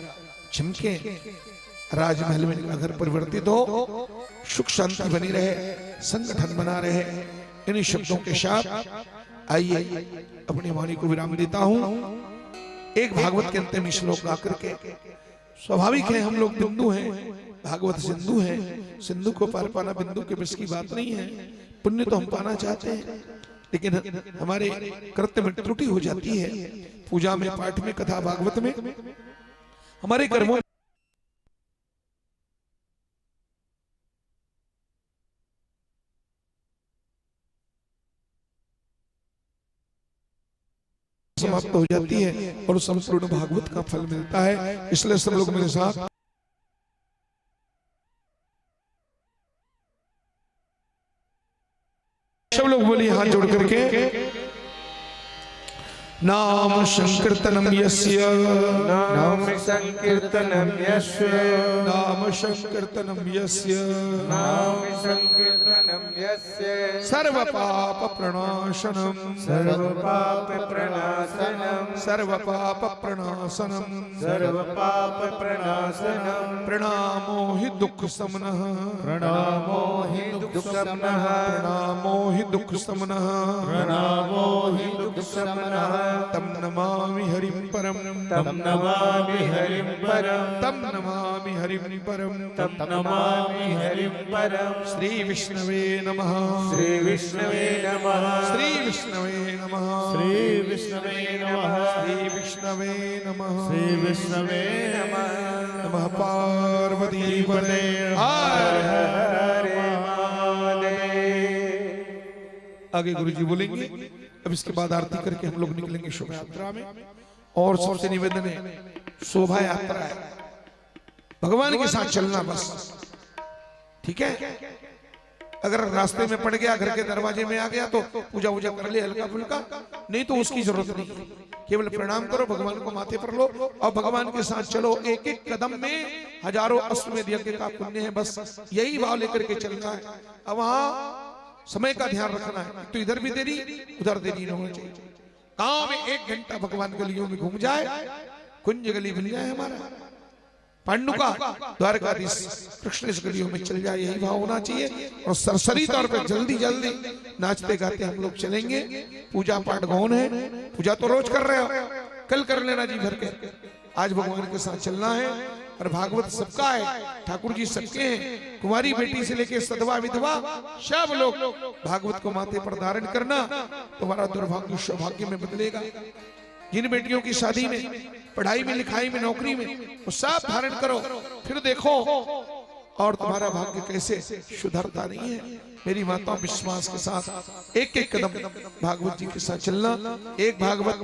चमके, राजमहल में अगर परिवर्तित हो, सुख शांति बनी रहे, संगठन बना रहे। इन शब्दों के साथ आइए अपनी वाणी को विराम देता हूं। एक भागवत के अंतिम श्लोक गा करके, स्वाभाविक है हम लोग बिंदु हैं, भागवत सिंधु है, सिंधु को पार पाना बिंदु के बस की बात नहीं है। पुण्य तो हम पाना चाहते हैं लेकिन हमारे कृत्य में त्रुटि हो जाती है। पूजा में, पाठ में, कथा भागवत में हमारे कर्मों समाप्त हो जाती है और संपूर्ण भागवत का फल मिलता है। इसलिए सब लोग मेरे साथ सब लोग बोलिए हाथ जोड़ करके, नाम संकीर्तनम यस्य, नाम संकीर्तनम यस्य, नाम संकीर्तनम यस्य, नाम संकीर्तनम यस्य, सर्व पाप प्रणाशनम, सर्व पाप प्रणाशनम, सर्व पाप प्रणाशनम, सर्व पाप प्रणाशनम, प्रणामो हि दुख समनः, प्रणामो हि दुख समनः, प्रणामो हि दुख समनः, प्रणामो हि दुख समनः, तम नमामि हरिं परम, तम नमामि हरिं परम, तम नमामि हरिं परम, तम नमामि हरिं परम। श्री विष्णवे नमः, श्री विष्णवे नमः, श्री विष्णवे नमः, श्री विष्णवे नमः, श्री विष्णवे नमः, श्री विष्णवे नमः। नमः पार्वती पते हर हर महादेव। आगे गुरुजी बोलेंगे। अब इसके बाद आरती करके हम लोग निकलेंगे शोभा यात्रा में। और सबसे निवेदन है, शोभा यात्रा है, भगवान के साथ चलना बस, ठीक है। अगर रास्ते में पड़ गया, घर के दरवाजे में आ गया तो पूजा वूजा कर ले हल्का फुल्का, नहीं तो उसकी जरूरत नहीं। केवल प्रणाम करो, भगवान को माथे पर लो और भगवान के साथ चलो। एक एक कदम में हजारों अश्वमेध यज्ञ का पुण्य है, बस यही भाव लेकर के चलना है। अब वहां समय का ध्यान रखना है, तो इधर भी देरी उधर देरी न होनी चाहिए। गांव में 1 घंटा भगवान गलियों में घूम जाए, कुंज गली बन जाए हमारा, पांडु का द्वारकाधीश कृष्ण इस गलियों में चल जाए, यही भाव होना चाहिए। और सरसरी तौर पे जल्दी जल्दी नाचते गाते हम लोग चलेंगे। पूजा पाठ गौन है, पूजा तो रोज कर रहे हो, कल कर लेना जी भर के। आज भगवान के साथ चलना है। और भागवत सबका है, ठाकुर जी सबके हैं, कुमारी बेटी से लेके सधवा विधवा सब लोग भागवत को माथे पर धारण करना, तुम्हारा दुर्भाग्य सौभाग्य में बदलेगा। जिन बेटियों की शादी में, पढ़ाई में, लिखाई में, नौकरी में, वो सब धारण करो, फिर देखो और तुम्हारा भाग्य कैसे सुधरता नहीं है। मेरी माता विश्वास के साथ एक एक कदम भागवत जी के साथ चलना। एक भागवत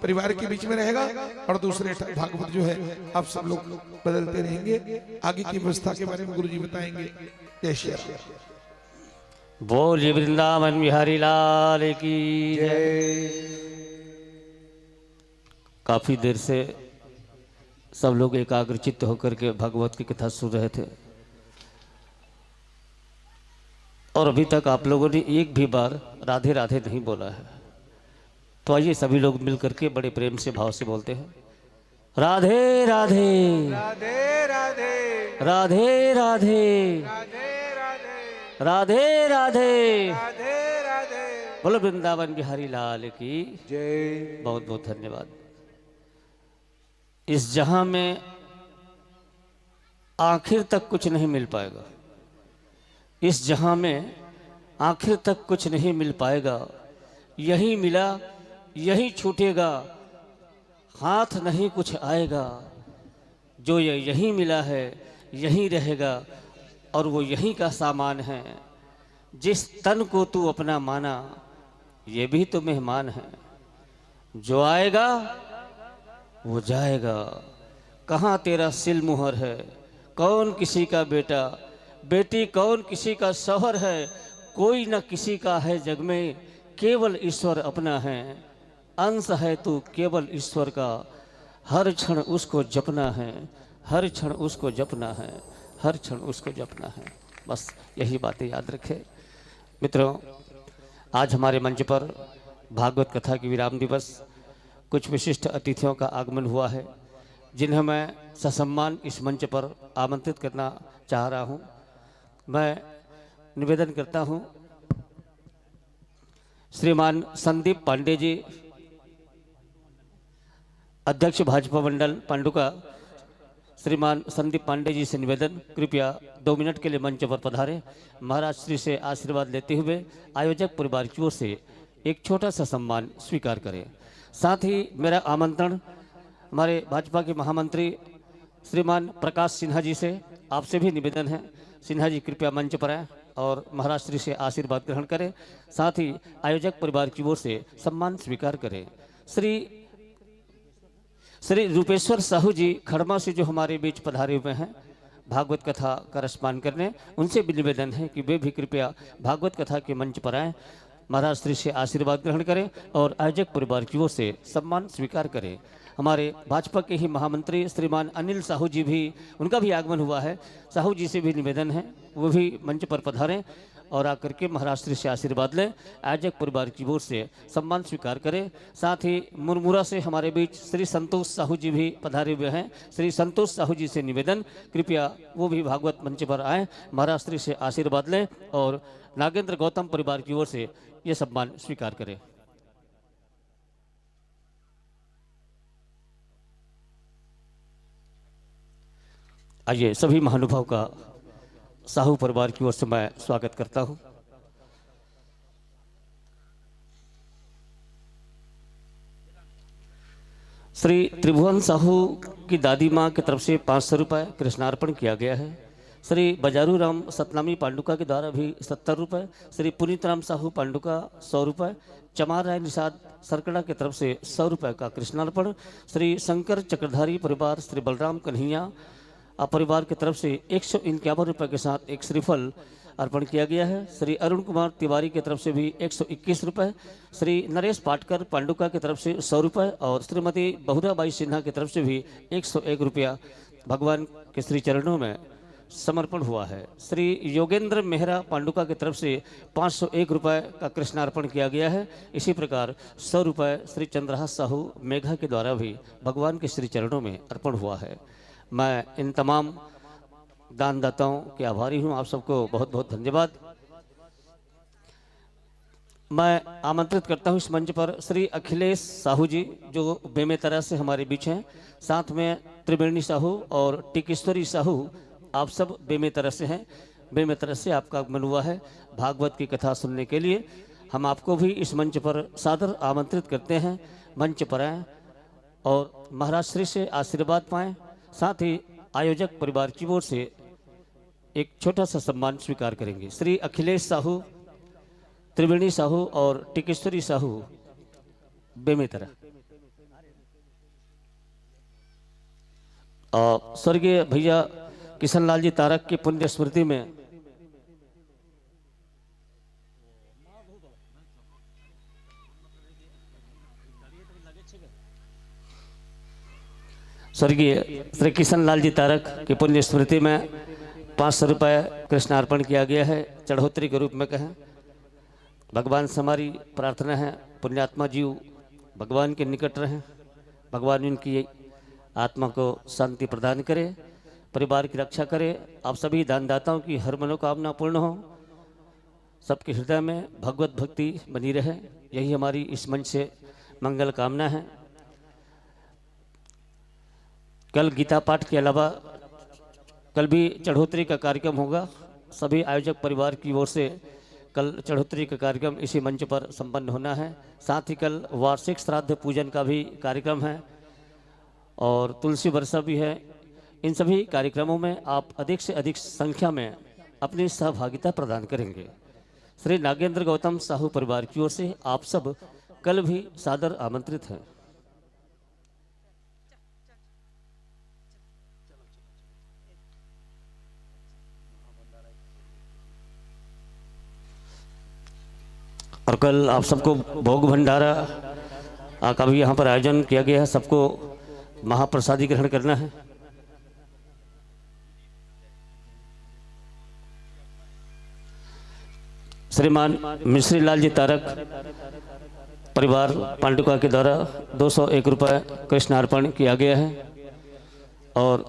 परिवार के बीच में रहेगा और दूसरे भागवत जो है आप सब लोग बदलते रहेंगे। आगे की व्यवस्था के बारे में गुरु जी बताएंगे। जय श्री राम। बोलिए वृंदावन बिहारी लाल की जय। काफी देर से सब लोग एकाग्रचित्त होकर के भागवत की कथा सुन रहे थे और अभी तक आप लोगों ने एक भी बार राधे राधे नहीं बोला है। तो आइए सभी लोग मिलकर के बड़े प्रेम से, भाव से बोलते हैं, राधे राधे राधे राधे, राधे राधे, राधे राधे, राधे राधे। राधे राधे। बोलो वृंदावन बिहारी लाल की जय। बहुत बहुत धन्यवाद। इस जहां में आखिर तक कुछ नहीं मिल पाएगा, इस जहां में आखिर तक कुछ नहीं मिल पाएगा। यही मिला यही छूटेगा, हाथ नहीं कुछ आएगा। जो ये यही मिला है यही रहेगा और वो यही का सामान है। जिस तन को तू अपना माना, ये भी तो मेहमान है। जो आएगा वो जाएगा। कहाँ तेरा सिल मुहर है, कौन किसी का बेटा, बेटी कौन किसी का शौहर है, कोई न किसी का है जग में, केवल ईश्वर अपना है। अंश है तू केवल ईश्वर का, हर क्षण उसको जपना है, हर क्षण उसको जपना है, हर क्षण उसको जपना है। बस यही बातें याद रखें। मित्रों, आज हमारे मंच पर भागवत कथा की विराम दिवस कुछ विशिष्ट अतिथियों का आगमन हुआ है, जिन्हें मैं ससम्मान इस मंच पर आमंत्रित करना चाह रहा हूं। मैं निवेदन करता हूं, श्रीमान संदीप पांडे जी, अध्यक्ष भाजपा मंडल पांडुका, श्रीमान संदीप पांडे जी से निवेदन, कृपया 2 मिनट के लिए मंच पर पधारें। महाराज श्री से आशीर्वाद लेते हुए आयोजक परिवार की ओर से एक छोटा सा सम्मान स्वीकार करें। साथ ही मेरा आमंत्रण हमारे भाजपा के महामंत्री श्रीमान प्रकाश सिन्हा जी से, आपसे भी निवेदन है, सिन्हा जी कृपया मंच पर आएँ और महाराज श्री से आशीर्वाद ग्रहण करें। साथ ही आयोजक परिवार की ओर से सम्मान स्वीकार करें। श्री रूपेश्वर साहू जी खड़मा से जो हमारे बीच पधारे हुए हैं भागवत कथा का रसपान करने, उनसे भी निवेदन है कि वे भी कृपया भागवत कथा के मंच पर आएँ, महाराज श्री से आशीर्वाद ग्रहण करें और आयोजक परिवार की ओर से सम्मान स्वीकार करें। हमारे भाजपा के ही महामंत्री श्रीमान अनिल साहू जी भी, उनका भी आगमन हुआ है, साहू जी से भी निवेदन है वो भी मंच पर पधारें और आकर के महाराज श्री से आशीर्वाद लें, आयोजक परिवार की ओर से सम्मान स्वीकार करें। साथ ही मुरमुरा से हमारे बीच श्री संतोष साहू जी भी पधारे हुए हैं, श्री संतोष साहू जी से निवेदन, कृपया वो भी भागवत मंच पर आएँ, महाराज श्री से आशीर्वाद लें और नागेंद्र गौतम परिवार की ओर से ये सम्मान स्वीकार करें। आइए सभी महानुभाव का साहू परिवार की ओर से मैं स्वागत करता हूं। श्री त्रिभुवन साहू की दादी मां की तरफ से 500 रुपये कृष्णार्पण किया गया है। श्री बजारू राम सतनामी पांडुका के द्वारा भी 70 रुपये, श्री पुनीत राम साहू पांडुका 100 रुपये, चमार राय निषाद सरकड़ा की तरफ से 100 रुपये का कृष्णार्पण, श्री शंकर चक्रधारी परिवार श्री बलराम कन्हैया परिवार की तरफ से 151 रुपये के साथ एक श्रीफल अर्पण किया गया है। श्री अरुण कुमार तिवारी की तरफ से भी 121 रुपये, श्री नरेश पाटकर पांडुका की तरफ से 100 रुपये और श्रीमती बहुराबाई सिन्हा की तरफ से भी 101 रुपया भगवान के श्री चरणों में समर्पण हुआ है। श्री योगेंद्र मेहरा पांडुका की तरफ से 501 रुपये का कृष्णार्पण किया गया है। इसी प्रकार 100 रुपये श्री चंद्रहास साहू मेघा के द्वारा भी भगवान के श्री चरणों में अर्पण हुआ है। मैं इन तमाम दानदाताओं के आभारी हूं, आप सबको बहुत बहुत धन्यवाद। मैं आमंत्रित करता हूं इस मंच पर श्री अखिलेश साहू जी, जो बेमेतरा से हमारे बीच हैं, साथ में त्रिवेणी साहू और टिकेश्वरी साहू, आप सब बेमेतरा से हैं। बेमेतरा से आपका आगमन हुआ है भागवत की कथा सुनने के लिए। हम आपको भी इस मंच पर सादर आमंत्रित करते हैं, मंच पर आएँ और महाराज श्री से आशीर्वाद पाएँ। साथ ही आयोजक परिवार की ओर से एक छोटा सा सम्मान स्वीकार करेंगे। श्री अखिलेश साहू, त्रिवेणी साहू और टिकेश्वरी साहू बेमेतरा। और स्वर्गीय भैया किशनलाल जी तारक की पुण्य स्मृति में स्वर्गीय श्री किशनलाल जी तारक की पुण्य स्मृति में 500 रुपये कृष्णार्पण किया गया है, चढ़ोतरी के रूप में कहें। भगवान से हमारी प्रार्थना है पुण्यात्मा जीव भगवान के निकट रहें, भगवान उनकी आत्मा को शांति प्रदान करे, परिवार की रक्षा करे। आप सभी दानदाताओं की हर मनोकामना पूर्ण हो, सबके हृदय में भगवत भक्ति बनी रहे, यही हमारी इस मंच से मंगल कामना है। कल गीता पाठ के अलावा कल भी चढ़ोतरी का कार्यक्रम होगा। सभी आयोजक परिवार की ओर से कल चढ़ोतरी का कार्यक्रम इसी मंच पर संपन्न होना है। साथ ही कल वार्षिक श्राद्ध पूजन का भी कार्यक्रम है और तुलसी वर्षा भी है। इन सभी कार्यक्रमों में आप अधिक से अधिक संख्या में अपनी सहभागिता प्रदान करेंगे। श्री नागेंद्र गौतम साहू परिवार की ओर से आप सब कल भी सादर आमंत्रित हैं। कल आप सबको भोग भंडारा का भी यहाँ पर आयोजन किया गया है। सबको महाप्रसादी ग्रहण करना है। श्रीमान मिश्री लाल जी तारक परिवार पांडुका के द्वारा 201 रुपये कृष्णार्पण किया गया है। और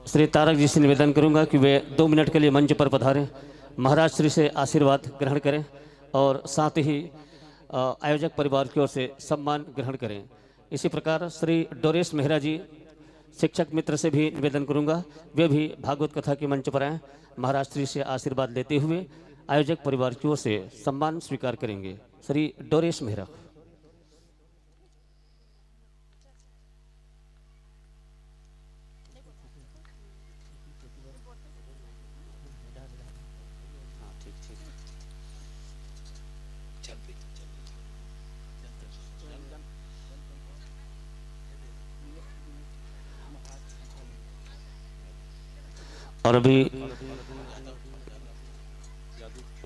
श्री तारक जी से निवेदन करूंगा कि वे 2 मिनट के लिए मंच पर पधारें, महाराज श्री से आशीर्वाद ग्रहण करें और साथ ही आयोजक परिवार की ओर से सम्मान ग्रहण करें। इसी प्रकार श्री डोरेश मेहरा जी शिक्षक मित्र से भी निवेदन करूंगा, वे भी भागवत कथा के मंच पर आएँ, महाराज श्री से आशीर्वाद लेते हुए आयोजक परिवार की ओर से सम्मान स्वीकार करेंगे। श्री डोरेश मेहरा। और अभी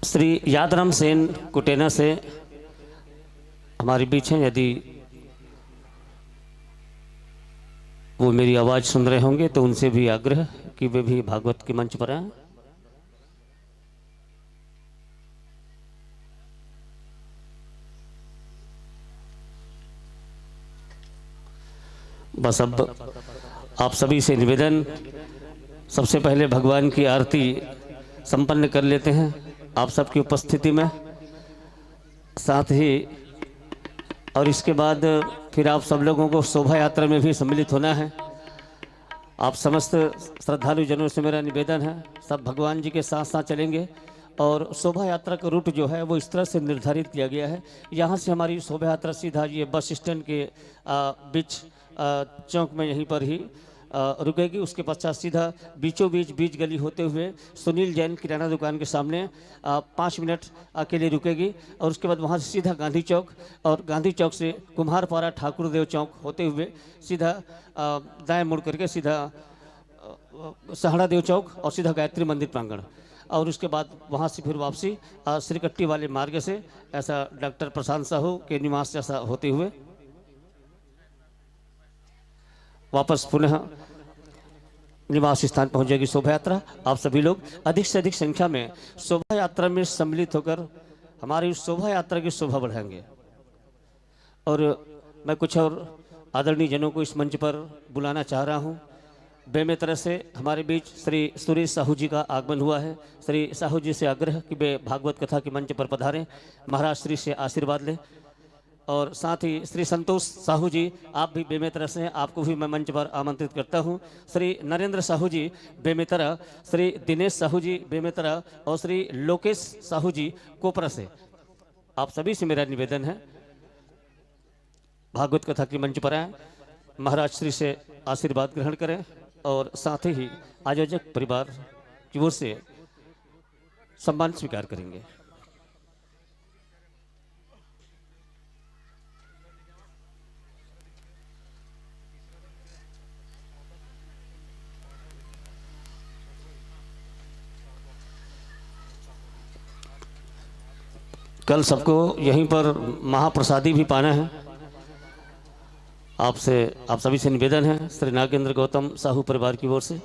श्री यादराम सेन कुटेना से हमारे बीच हैं, यदि वो मेरी आवाज़ सुन रहे होंगे तो उनसे भी आग्रह कि वे भी भागवत के मंच पर आएं। बस अब आप सभी से निवेदन, सबसे पहले भगवान की आरती संपन्न कर लेते हैं आप सबकी उपस्थिति में, साथ ही और इसके बाद फिर आप सब लोगों को शोभा यात्रा में भी सम्मिलित होना है। आप समस्त श्रद्धालु जनों से मेरा निवेदन है, सब भगवान जी के साथ साथ चलेंगे। और शोभा यात्रा का रूट जो है वो इस तरह से निर्धारित किया गया है, यहाँ से हमारी शोभा यात्रा सीधा ये बस स्टैंड के बीच चौक में यहीं पर ही रुकेगी। उसके पश्चात सीधा बीचों बीच गली होते हुए सुनील जैन किराना दुकान के सामने 5 मिनट के लिए रुकेगी। और उसके बाद वहाँ से सीधा गांधी चौक, और गांधी चौक से कुम्हारपारा ठाकुरदेव चौक होते हुए सीधा दाएं मुड़ करके सीधा सहाड़ा देव चौक और सीधा गायत्री मंदिर प्रांगण। और उसके बाद वहाँ से फिर वापसी श्रीकट्टी वाले मार्ग से ऐसा डॉक्टर प्रशांत साहू के निवास जैसा होते हुए वापस पुनः निवास स्थान पहुंचेगी शोभा यात्रा। आप सभी लोग अधिक से अधिक संख्या में शोभा यात्रा में सम्मिलित होकर हमारी उस शोभा यात्रा की शोभा बढ़ाएंगे। और मैं कुछ और आदरणीय जनों को इस मंच पर बुलाना चाह रहा हूं। बेमेतरह से हमारे बीच श्री सुरेश साहू जी का आगमन हुआ है। श्री साहू जी से आग्रह कि वे भागवत कथा के मंच पर पधारें, महाराज श्री से आशीर्वाद लें। और साथ ही श्री संतोष साहू जी, आप भी बेमेतरह से हैं, आपको भी मैं मंच पर आमंत्रित करता हूं। श्री नरेंद्र साहू जी बेमेतरह, श्री दिनेश साहू जी बेमेतरह और श्री लोकेश साहू जी कोपरा से, आप सभी से मेरा निवेदन है भागवत कथा के मंच पर आएँ, महाराज श्री से आशीर्वाद ग्रहण करें और साथ ही आयोजक परिवार की ओर से सम्मान स्वीकार करेंगे। कल सबको यहीं पर महाप्रसादी भी पाना है। आप सभी से निवेदन है श्री नागेंद्र गौतम साहू परिवार की ओर से।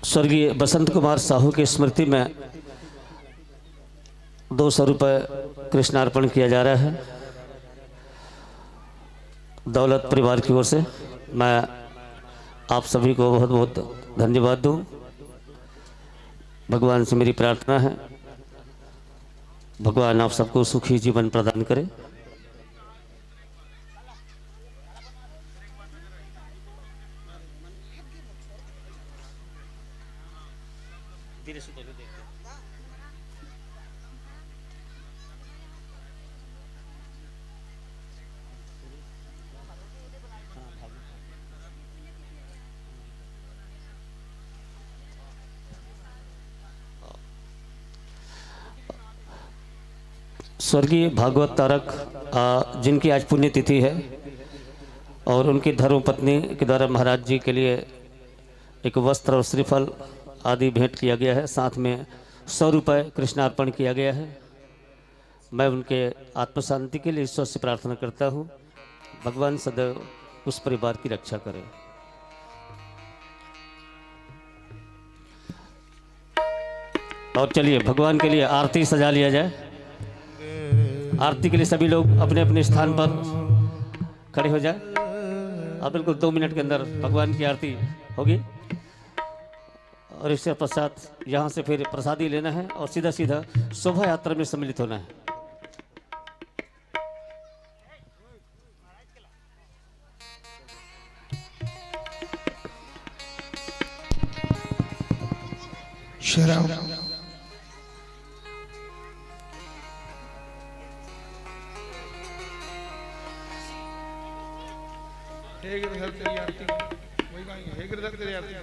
स्वर्गीय बसंत कुमार साहू की स्मृति में 200 रुपये कृष्णार्पण किया जा रहा है दौलत परिवार की ओर से। मैं आप सभी को बहुत बहुत धन्यवाद दूं। भगवान से मेरी प्रार्थना है भगवान आप सबको सुखी जीवन प्रदान करे। स्वर्गीय भागवत तारक जिनकी आज पुण्यतिथि है और उनकी धर्मपत्नी के द्वारा महाराज जी के लिए एक वस्त्र और श्रीफल आदि भेंट किया गया है। साथ में 100 रुपये कृष्णार्पण किया गया है। मैं उनके आत्म शांति के लिए ईश्वर से प्रार्थना करता हूँ, भगवान सदैव उस परिवार की रक्षा करें। और चलिए भगवान के लिए आरती सजा लिया जाए। आरती के लिए सभी लोग अपने अपने स्थान पर खड़े हो जाए। अब बिल्कुल 2 मिनट के अंदर भगवान की आरती होगी और इसके पश्चात यहाँ से फिर प्रसादी लेना है और सीधा सीधा शोभा यात्रा में सम्मिलित होना है। शराब हे गिरधर तेरी आरती वही गाएंगे। हे गिरधर तेरी आरती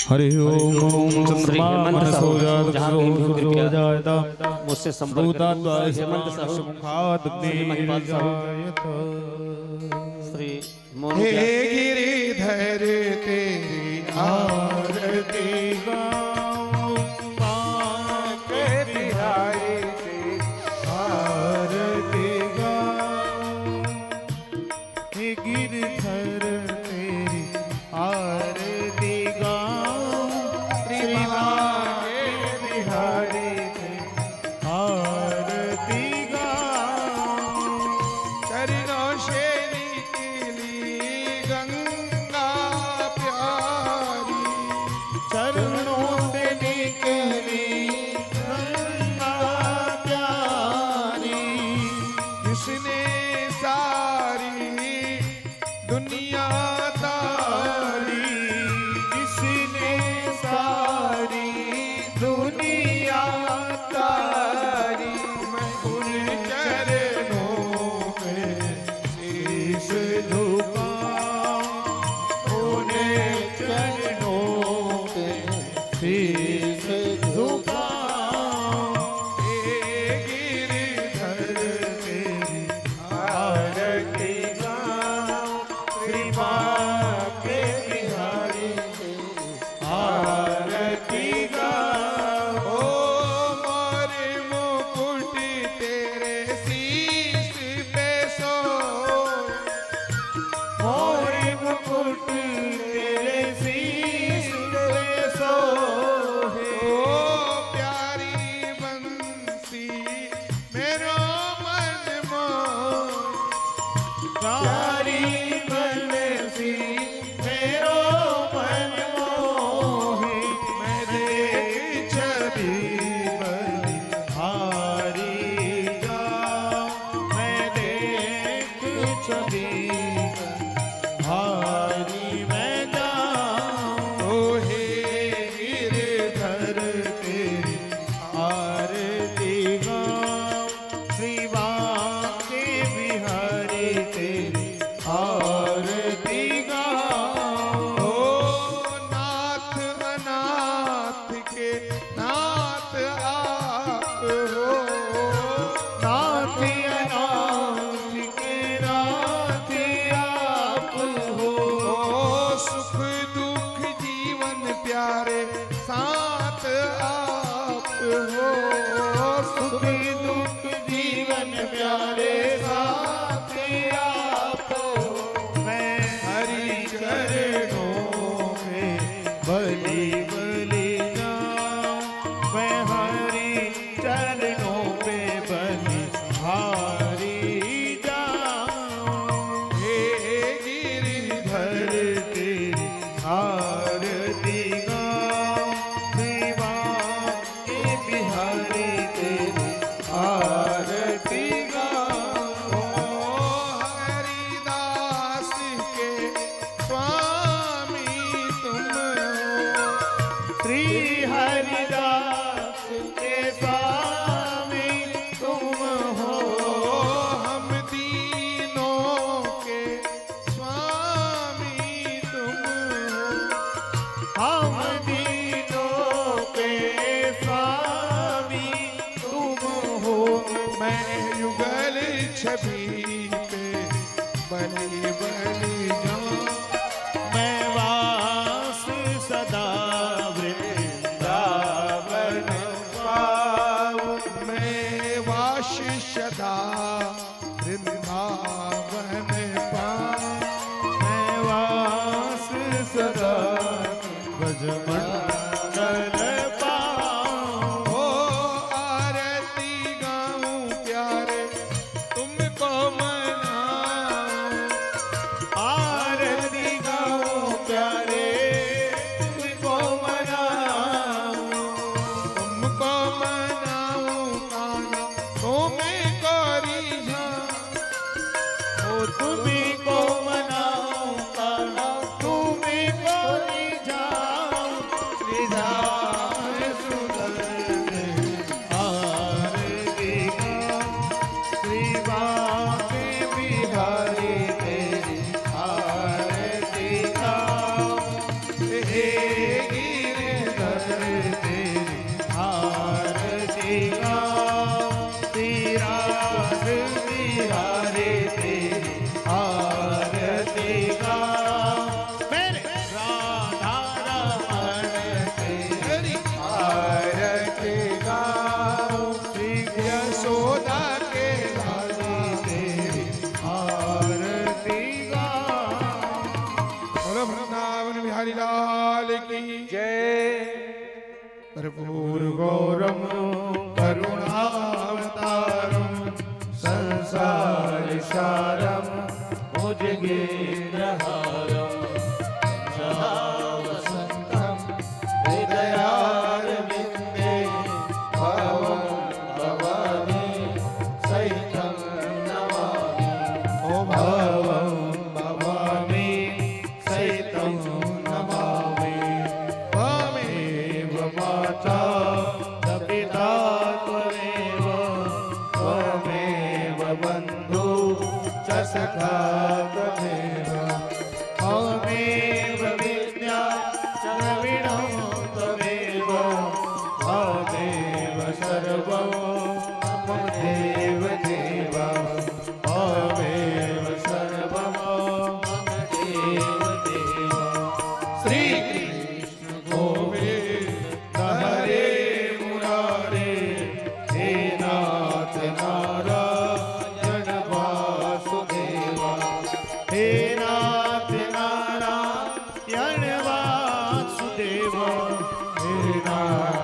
हरि ओम श्री हेमंत साहू जहाँ कहीं भी हो कृपया जायता मुझसे संपर्क करें। श्री हेमंत साहू, श्री महिपाल साहू, श्री मोनू हे प्यार। गिरिधर तेरी आरती गाऊं मां के बिहारी तेरी आरती गाऊं। हे गिरधर तेरी आरती गाऊं श्री मां के बिहारी तेरी आरती गाऊं। चरणों से निकली गंगा प्यारी, चरणों से निकली गंगा प्यारी। जिसने सारी दुनिया तारी, जिसने सारी दुनिया तारी। मैं उन चरणों में शीश झुकाऊं, उन्हें चरणों में शीश झुकाऊं। हे गिरिधर तेरी आरती गाऊं श्री मां के बिहारी तेरी आरती गाऊं। ओ मोरे मुकुट तेरे शीश पे सो, मोरे मुकुट तेरे शीश पे सोहे। ओ प्यारी बंसी मेरो मन मोह, प्यारी बनसी मेरो मन मोहे। मैं देख छवि बलिहारी गाऊं, मैं देख छवि बलिहारी मैं गाऊं। ओ हे गिरधर तेरी आरती गाऊं श्री बांके बिहारी तेरी आरती गाऊं। ओ नाथ अनाथ के नाथ आप हो, नाथ अनाथ के नाथ आप हो। ओ सुख दुख जीवन प्यारे साथ आप हो। सुख दुख जीवन प्यारे साथ आप हो। मैं हरि चरणों में बलि बलि जाऊं, मैं हरि चरणों पे बलि हारी जाऊं। हे गिरिधर तेरी आरती गाऊं श्री बांके बिहारी तेरी आरती गाऊं। ओ हरिदास के स्वामी तुम हो, श्री हरिदास के स्वामी तुम हो। हम दीनों के स्वामी तुम हो। हम ब्रजमंडल पाऊं। ओ आरती गाऊं प्यारे तुमको मनाऊं। आरती गाऊं प्यारे तुमको मनाऊं। तुमको मनाऊं कान्हा तुम्हें कोरी ओ तुम्ही को मनाऊं कान्हा तुम्ही को रिझाऊं। रिझाऊं सुंदर तेरी आरती गाऊं। श्री बांके बिहारी तेरी आरती गाऊं। हे गिरधर तेरी आरती गाऊं। श्री रास बिहारी तेरी आरती गाऊं। मेरे राधा रमण तेरी आरती गाऊं। श्री यशोदा के लाली तेरी आरती गाऊं। बोलो वृंदावन बिहारी लाल की जय। भरपूर गौरम करुणावतारम संसार सारम भुजगेन्द्रहारम वसंतम हृदयारविंदे भवं भवानी सहितं नमामि। ओ भवं भवानी सहितं नमामि। त्वमेव माता च पिता त्वमेव त्वमेव बन्धु च सखा त्वमेव। त्वमेव विद्या च द्रविणं त्वमेव। त्वमेव सर्वं मम देव देव। त्वमेव सर्वं मम देव देव। श्री कृष्ण गोविंद हरे मुरारे। हे नाथ नारायण वासुदेवा। हे नाथ नारायण वासुदेवा। हे नाथ